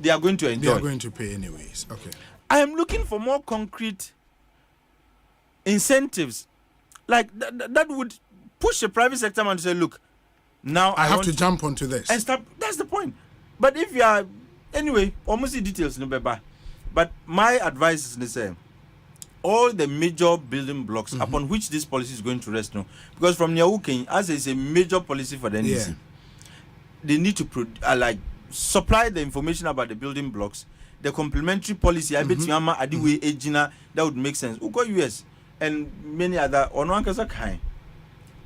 They are going to enjoy. They are going to pay anyways. Okay. I am looking for more concrete incentives, like that would push the private sector man to say, look, now I have to jump onto this and start. That's the point. But if you are anyway, almost the details no better. But my advice is the same. All the major building blocks upon which this policy is going to rest now, because from Nyawuken, as it's a major policy for the NDC, they need to supply the information about the building blocks, the complementary policy. I bet you Adiwe Ejina, that would make sense. Uko US and many other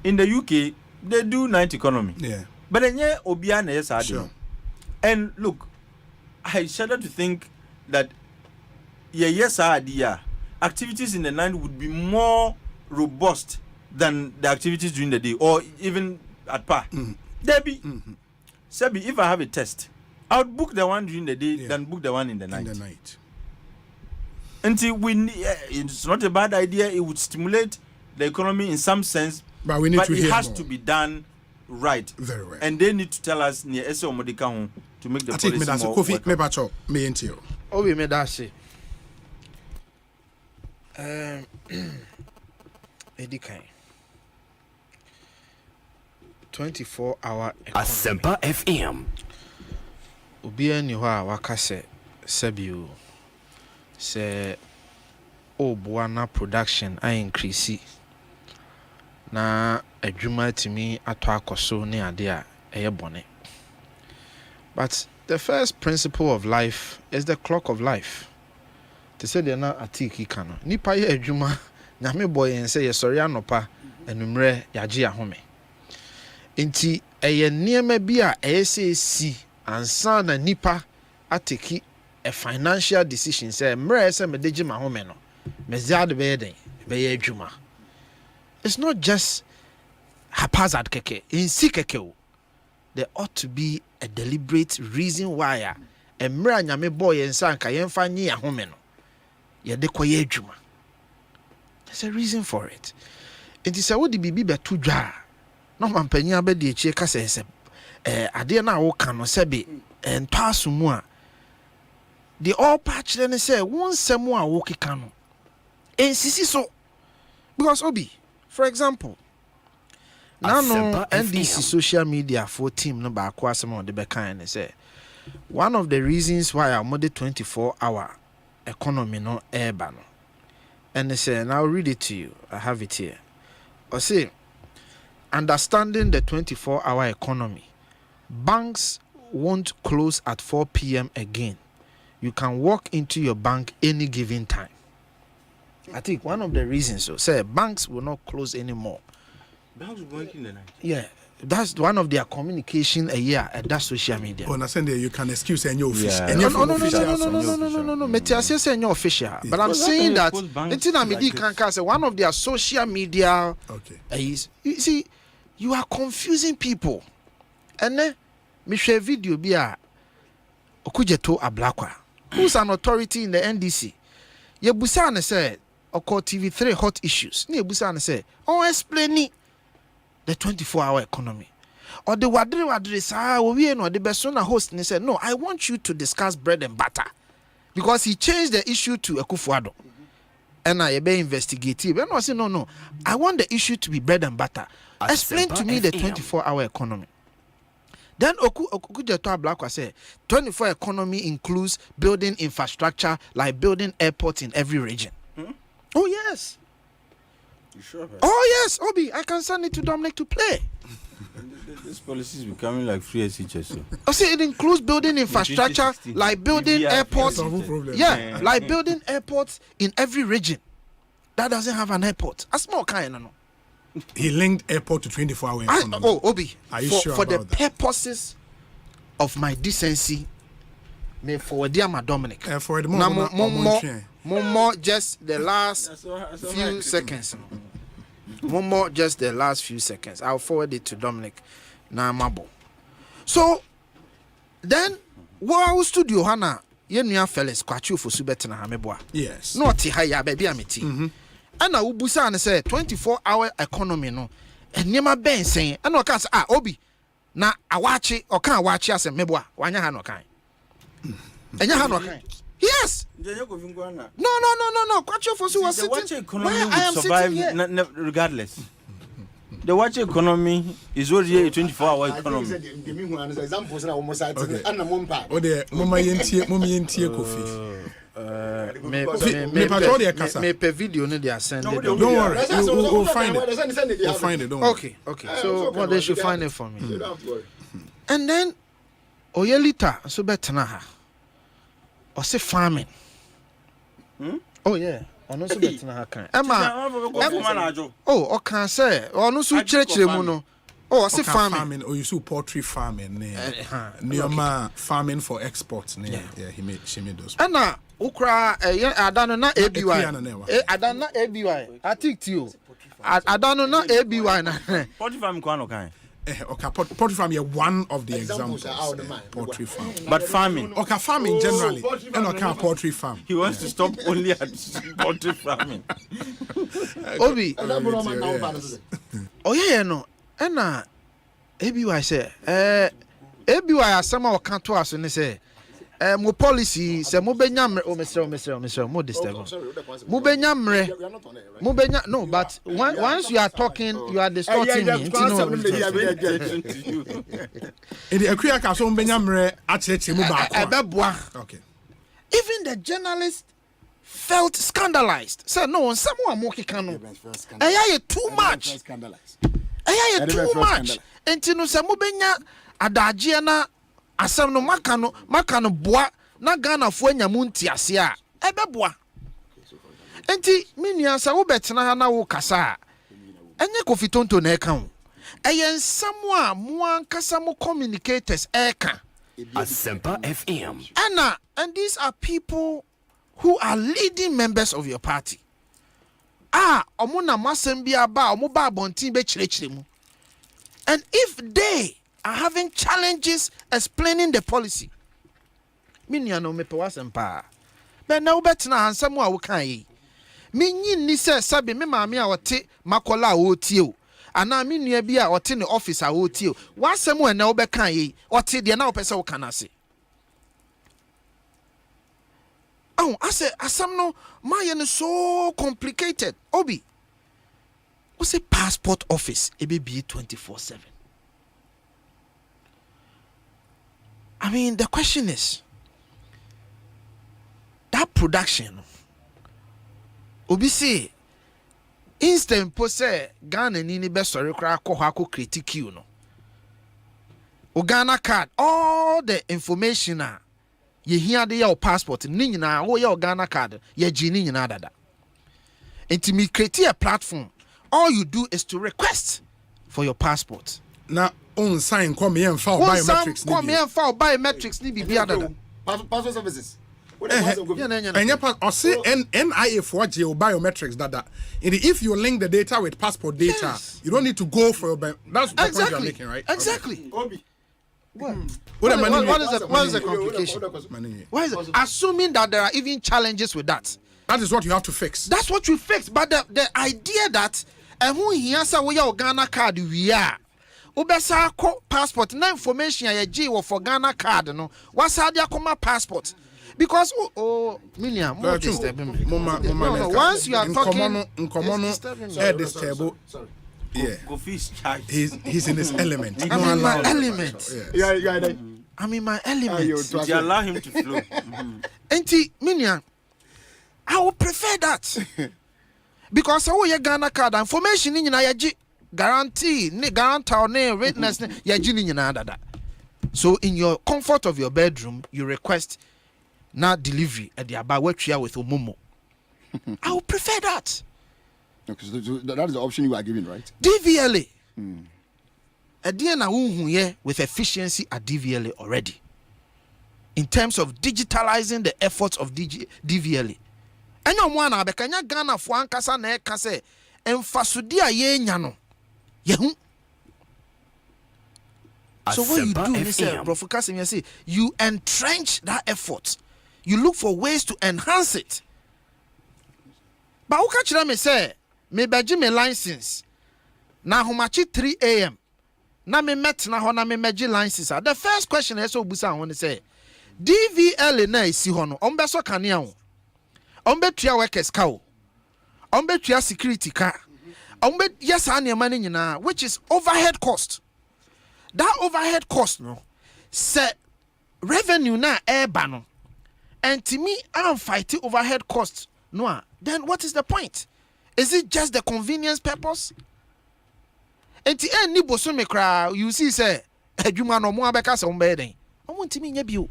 in the UK, they do night economy. Yeah. But then Obiana yes I do. And look, I shudder to think that activities in the night would be more robust than the activities during the day, or even at par. Debbie, Sebi, if I have a test, I would book the one during the day than book the one in the night. Until it's not a bad idea. It would stimulate the economy in some sense, but it has to be done right. Very right. And they need to tell us near SO Modika to make the policy more Kofi me bacho me enti o we me da se edikan 24-hour Asempa FM obi ani ho a waka se sabio se obuana production I increase na adwuma timi ato akoso ne ade a eye bone. But the first principle of life is the clock of life. To say they na atiki kano nipa ye adwuma nyame boy en say ye sori anopa enumre yaje ahome enti eye niema bi a eye si ansa na nipa ateki a financial decision say mre say me deji mahome no me ziade be den be ye adwuma. It's not just haphazard keke in sikeke o. There ought to be a deliberate reason why a mre nyame boy en sa nka yemfa nyi ahome no ye de koye adwuma. There's a reason for it. It is a wo di bibi beto dwa no mampanya abedi echi ka se ade na wo ka no sebe entaso mu a the all patch then say one semu a wo keka no ensisi so because obi for example now no NDC social media for team no ba kwa asem on the bekan and say one of the reasons why our modern 24-hour economy no urban. And they say, and I'll read it to you. I have it here. I say, understanding the 24-hour economy, banks won't close at 4 p.m. again. You can walk into your bank any given time. I think one of the reasons, so say banks will not close anymore. Banks will work in the night. Yeah. That's one of their communication a year at that social media. On Sunday, you can excuse any official. No. Metiasi say any official, but I'm saying that one of their social media is. You see, you are confusing people. And then, me share video biya. Okujeto Ablakwa, who's an authority in the NDC. Ye busane say, Oko TV3 hot issues. Ni busane say, explain it. The 24-hour economy. Or the wadri sa we no the persona host and said, no, I want you to discuss bread and butter. Because he changed the issue to Ekufuado. And I be investigative. And I said, no, I want the issue to be bread and butter. Explain to me the 24-hour economy. Then Okujeto Ablakwa said, 24 economy includes building infrastructure like building airports in every region. Oh yes. You sure? Oh yes, Obi, I can send it to Dominic to play. This policy is becoming like free SHS. I say it includes building infrastructure like building airports. Like building airports in every region that doesn't have an airport. A small kind, no. He linked airport to 24-hour economy. Obi, are you sure for about the purposes of my decency, may forward my Dominic. For the more just the last few seconds. More just the last few seconds. I'll forward it to Dominic Namabo. So then wow studio hana yenu fellas kwachu for subetna hameboa. Yes. Not haya baby amiti. And I ubusa and say 24-hour economy no nneɛma bɛn sɛn ɛna ɔka sɛ obi na awaakye ɔka awaakye asɛm meboa wanya ha no ɔkan ɛnya ha no ɔkan yes no Kwacho was sitting where I am sitting here regardless. The watch economy is already a 24-hour economy. Me video no they are sending. Don't worry, we'll find it. We'll find it. Okay. So well, they should find it for me. And then Oyelita so betena ha. Or say farming. Oh yeah. Ono so betena ha kan. O kan say ono so kyerɛkyerɛ mu no. Oh, say farming. Or you see poultry farming. Farming for exports. Yeah, she made those. And now, ukra adano na ABY. Adano na ABY. I think to you. Adano na ABY na. Poultry farm kwano kan. Okay, poultry farm is one of the examples. Poultry farm. But farming. Okay, farming generally. And okay, poultry farm. He wants to stop only at poultry farming. Obi. Oh yeah, no. Ena ABY say ABY asema o kan to aso ne say mo policy say mo benya mre o mesre mo disturb mo benya mre mo benya no but once you are talking you are distorting me in the akuya ka so mo benya mre acheche mo ba ko okay even the journalist felt scandalized said no someone mo kika no too much too much. Enti no se mobenya adagye na asem no maka no boa na Ghana fo anya mu ntiase a ebeboa. Enti menua sa wo betena ha na wo kasa enye Kofi Tonto na eka ho. Eye nsam a mo ankasa mo communicators eka. Asempa FM. And these are people who are leading members of your party. Omo na masem bia ba omo ba abontin be kyerɛkyerɛ mu. And if they are having challenges explaining the policy, minya no me pewasem pa. But na ubetna ansem a wo kan yi. Minyi ni se sabe me maame a wote makola a wotie o. Ana me nua bi a wote ne office a wotie o. Wasem we na wo be kan yi. Wote de na wo pese wo kan ase. I say asem no my no so complicated. Obi. What's a passport office? It be 24/7. I mean, the question is that production. Obi say instant post Ghana ni best sorry kra ko critique you no. O Ghana card all the information ye hear the your passport ni nyina wo your Ghana card ye gi ni nyina dada. Enti me create a platform. All you do is to request for your passport. Now, on sign come here and file biometrics. Come here and file biometrics. Ni be other passport services. And or say NIA for biometrics that. If you link the data with passport data, you don't need to go for your that's the point you're making, right? Exactly. Okay. What is the complication? Why is it? Assuming that there are even challenges with that. That is what you have to fix. That's what you fix. But the idea that who here say we your Ghana card we are. Ubesa passport na information ya G for Ghana card no. What's how they come passport? Because Milliam, once you are talking yeah. He's in his element. I'm in my element. Yeah. I'm in my element. You allow him to flow. Enti Milliam, I would prefer that. Because your Ghana card information in your guarantee, guarantor, witness, so in your comfort of your bedroom, you request now delivery at the about work here with Omomo. I would prefer that. Okay, so that is the option you are giving, right? DVLA. A DNA with efficiency at DVLA already. In terms of digitalizing the efforts of DVLA. And you want to be Ghana for ankasa na ekase emfasudi aye nya no. Yehu. So what you do is say you entrench that effort. You look for ways to enhance it. But who catch me say me beji me license na homachi 3 a.m. na me met na ho na me meji license. The first question is so busa ho say DVL na isi ho no ombe so kanea ho. Ombe tua workers ka ho. Ombe tua security ka. Ombe yes anema ni nyina which is overhead cost. That overhead cost no say revenue na eba no. And to me I'm fighting overhead cost no. Then what is the point? Is it just the convenience purpose? And the end ni boso me kra you see say adwuma no mo abeka se ombe den. Omo ntimi nya bio.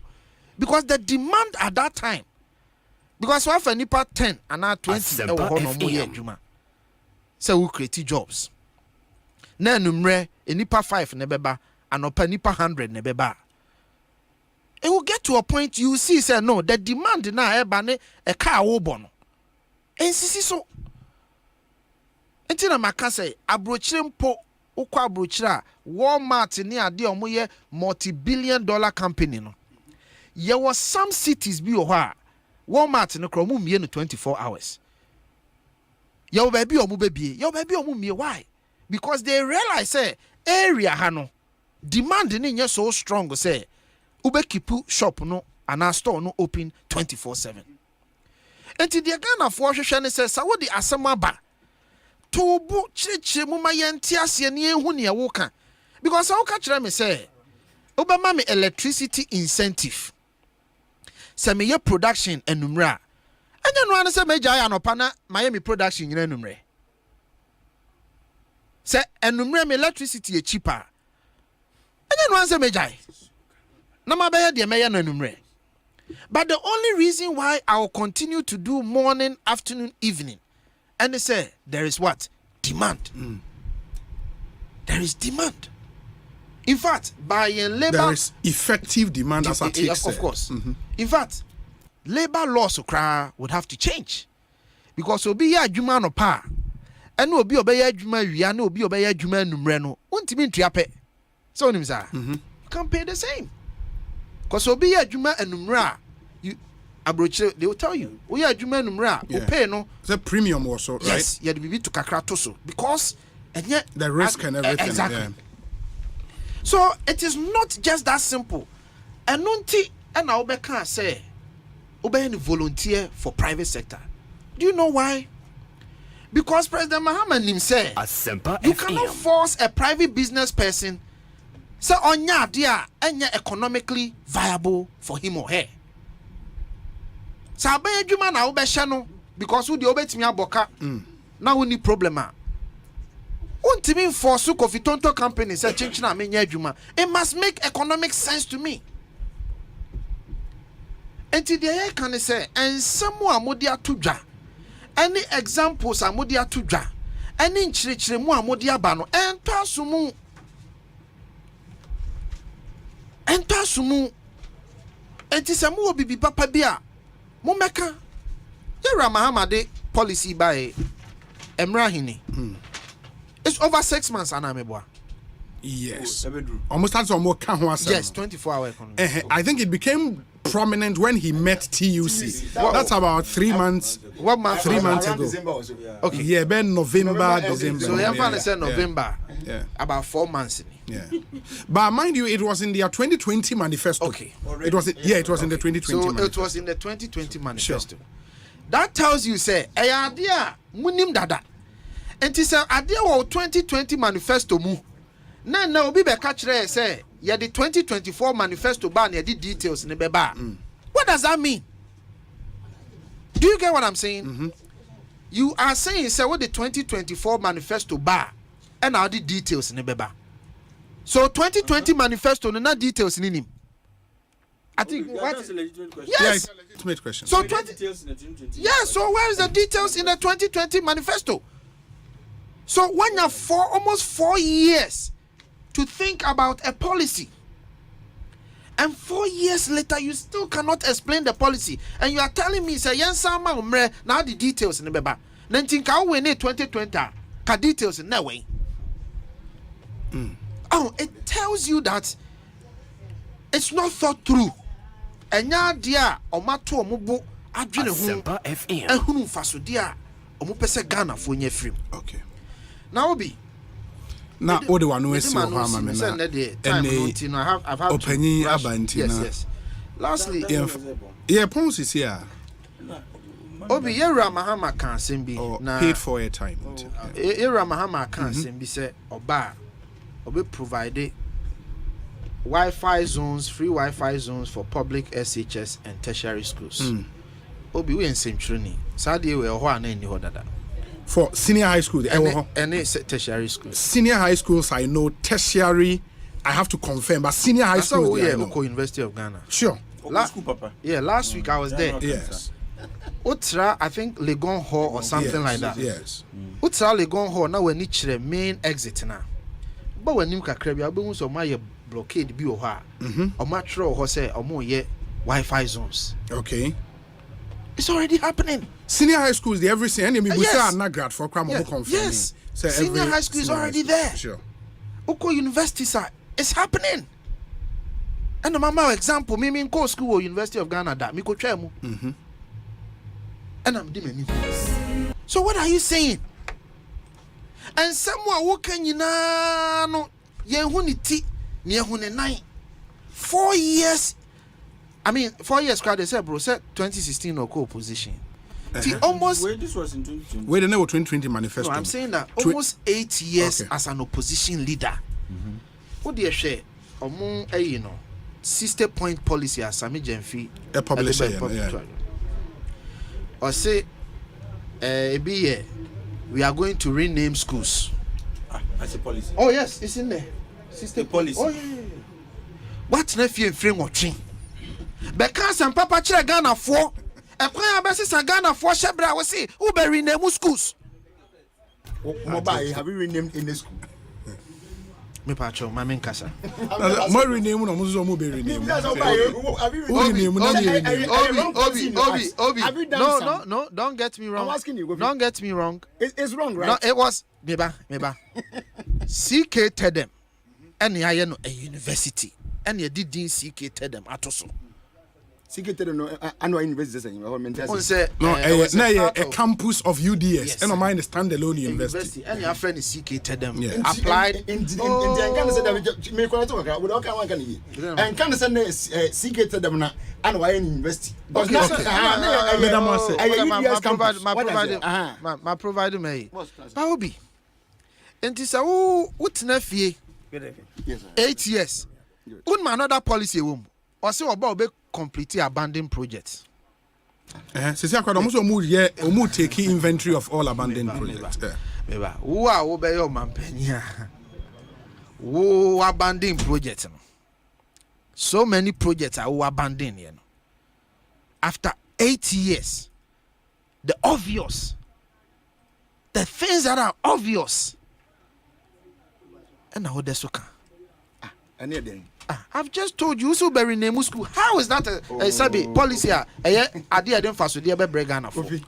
Because the demand at that time because we have a nipa 10 and now 20 e wo ho no mo ye adwuma. Say we create jobs. Na numre nipa 5 ne beba anopa nipa 100 ne beba. It will get to a point you see say no the demand na eba ne e car wo bo no. Ensisi so entina maka say abrochire mpo ukwa abrochire Walmart ni ade omoye multi-billion-dollar company no. There was some cities bi oha Walmart no kromu mie no 24 hours. Yo baby omu bebie, yo baby omu mie why? Because they realize say area ha no demand ni nye so strong say ube kipu shop no and our store no open 24/7. Enti de Ghana for hwehwe ne say sawo di asema ba tobu chirichiri mu ma yenti ase ne ehu ne wo ka because I ka kire me say obama me electricity incentive say me ye production enumra anya no an say meja ya no pa na Miami production nyina enumre say enumre me electricity e cheaper anya no an say meja na ma be ye de me ye no enumre. But the only reason why I will continue to do morning, afternoon, evening, and they say there is what? Demand. There is demand. In fact, by labor, there is effective demand as a take. Of course. In fact, labor laws would have to change because obi ya adwuma no pa, and obi obey adwuma wia na obi obey adwuma numre no. Untimi ntuape. So onim sa. You can pay the same. Because obi ya adwuma enumra you abroche they will tell you we ya adwuma enumra o pay no the premium also right. Yes, you be to kakra to so because and yet the risk and everything. Exactly. Yeah. So it is not just that simple. And nunti and I can say obey volunteer for private sector. Do you know why? Because President Mahama himself Asempa you cannot force a private business person so onya dia enya economically viable for him or her. Sa ba adwuma na wo be hye no because wo de obetimi aboka na wo ni problem a. Untimi force Kofi Tonto company say chinchina amenya adwuma. It must make economic sense to me. Enti de ye kan say ensemu amodi atodwa. Any examples amodi atodwa. Any nchirechiremu amodi aba no ento asumu enta sumu enti se mu obibi papa bia mo meka yera Mahamade policy by Emrahini. It's over 6 months anameboa. Yes. Almost had some more yes, 24-hour economy. I think it became prominent when he met TUC. That's about 3 months. What month? 3 months ago. Okay. Yeah, ben November, December. So you said November. Yeah. About 4 months. Yeah. But mind you, it was in their 2020 manifesto. Okay. It was in the 2020 so manifesto. It was in the 2020 manifesto. Sure. That tells you say idea munim dada. And it say idea wo 2020 manifesto mu. Na obi be catch say yeah the 2024 manifesto ban the details in the beba. What does that mean? Do you get what I'm saying? You are saying say what the 2024 manifesto bar and all the details in the beba. So 2020 manifesto no details in him. I think what that's a legitimate question. Yes. Yeah, it's a legitimate question. So details in the 2020. yeah, so where is the details in the 2020 manifesto? So when you're almost 4 years to think about a policy, and 4 years later you still cannot explain the policy, and you are telling me say yansama umre now the details in the beba. Then think how we need 2020 ka details in that way. Oh, it tells you that it's not thought through. Enya dia omato omubo adwene hu ehunu faso dia omupese Ghana fo nya free. Okay. Now Obi, Na ode wa no esi ho ama me na. I've had Openyi abantina. Yes. Lastly, yeah, Ponsi is here. Obi Yera Mahama can simbi na paid for a time. Yera Mahama can simbi say oba obi provide Wi-Fi zones, free Wi-Fi zones for public SHS and tertiary schools. Obi we in same training. Sadie we ho ana ni ho dada. For senior high school, any tertiary schools. Senior high schools, I know. Tertiary, I have to confirm. But senior high schools, I know. University of Ghana. Sure. School, Papa. Yeah, last week I was there. Yes. Utra, I think Legon Hall or something like that. Yes. Utra Legon Hall now when it's the main exit now. But when you can I'll be so my blockade be or matro or say or more yet Wi-Fi zones. Okay. It's already happening. Senior high schools, they everything. And we say not grad for crime confirming. Yes. Senior high school is already there. Sure. Oko universities are it's happening. And the mama example, me in co school or University of Ghana that me ko tremu. And I'm doing. So what are you saying? And someone who can you no ye huniti near hunenai 4 years. I mean 4 years crowd they said bro said 2016 or co-opposition. Almost wait, this was in 2020. Wait, the 2020 manifesto. No, I'm saying that almost 8 years as an opposition leader. What do you share? Among you know 60-point policy as Sami Jenfi a publisher. Or say we are going to rename schools. As a policy. Oh yes, it's in there. 60 policy. Oh yeah. What nephew and friend watching? Because and Papa Chile Ghana for a prayer basis and Ghana for Shebra was say who be rename schools. Mobile, have you renamed in the school? Me pacho, my main casa. More rename no muzo mo be rename. Obi. No, don't get me wrong. I'm asking you. Don't get me wrong. It's wrong, right? No, it was meba. CK Tedem. And I know a university. And you did CK Tedem atoso. CK Tedem no annual university no, a campus of UDS. Yes. And I mind standalone university. And your friend is CK Tedem. Applied in Ghana said me ko to we don't can and can say CK Tedem na annual university. My provider me. How be? And it's a whatna fee 8 years. Good man another policy womb. Or say about be complete abandoned projects. Since I almost take inventory of all abandoned projects. Who be your man penya? Who abandoned projects? So many projects are abandoned, you know. After 8 years, the things that are obvious, and now that's okay. I've just told you so very name school. How is that a sabi policy? I didn't fast be bregan of. Okay.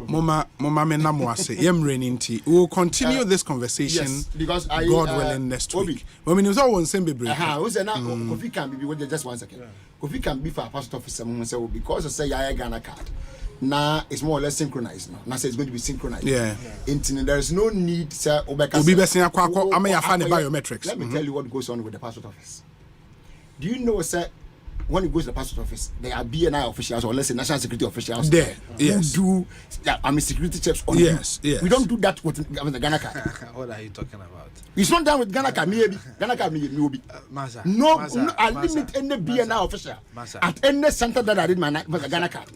Mama me namoase. Yem reninti. We will continue this conversation because God willing next week. When we know one same be break. Who's now Kofi can be just 1 second. Kofi can be for a pastor officer because I say I Ghana card. Now it's more or less synchronized now. Now say it's going to be synchronized. Yeah. There is no need, sir. Biometrics. Let me tell you what goes on with the passport office. Do you know, sir, when it goes to the passport office, there are BNI officials or let's say national security officials there who do security checks on you. We don't do that with the Ghana card. What are you talking about? It's not done with Ghana card. Ghana card will be. No, I limit any BNI official at any center that I did my Ghana card.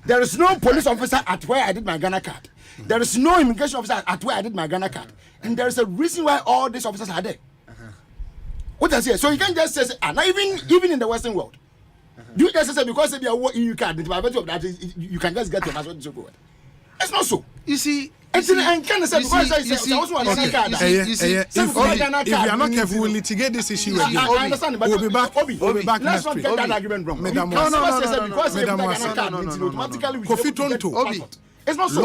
There is no police officer at where I did my Ghana card. There is no immigration officer at where I did my Ghana card. And there is a reason why all these officers are there. What I say? So you can't just say, not even in the Western world. Do you just say because they are EU card, you can just get your passport to go? It's not so. You see, and can say because I also want a card. If you are not careful, we'll litigate this issue again. I understand, but we'll be back. We'll be back let's next not week. get that argument wrong. Kofi Tonto. It's not so.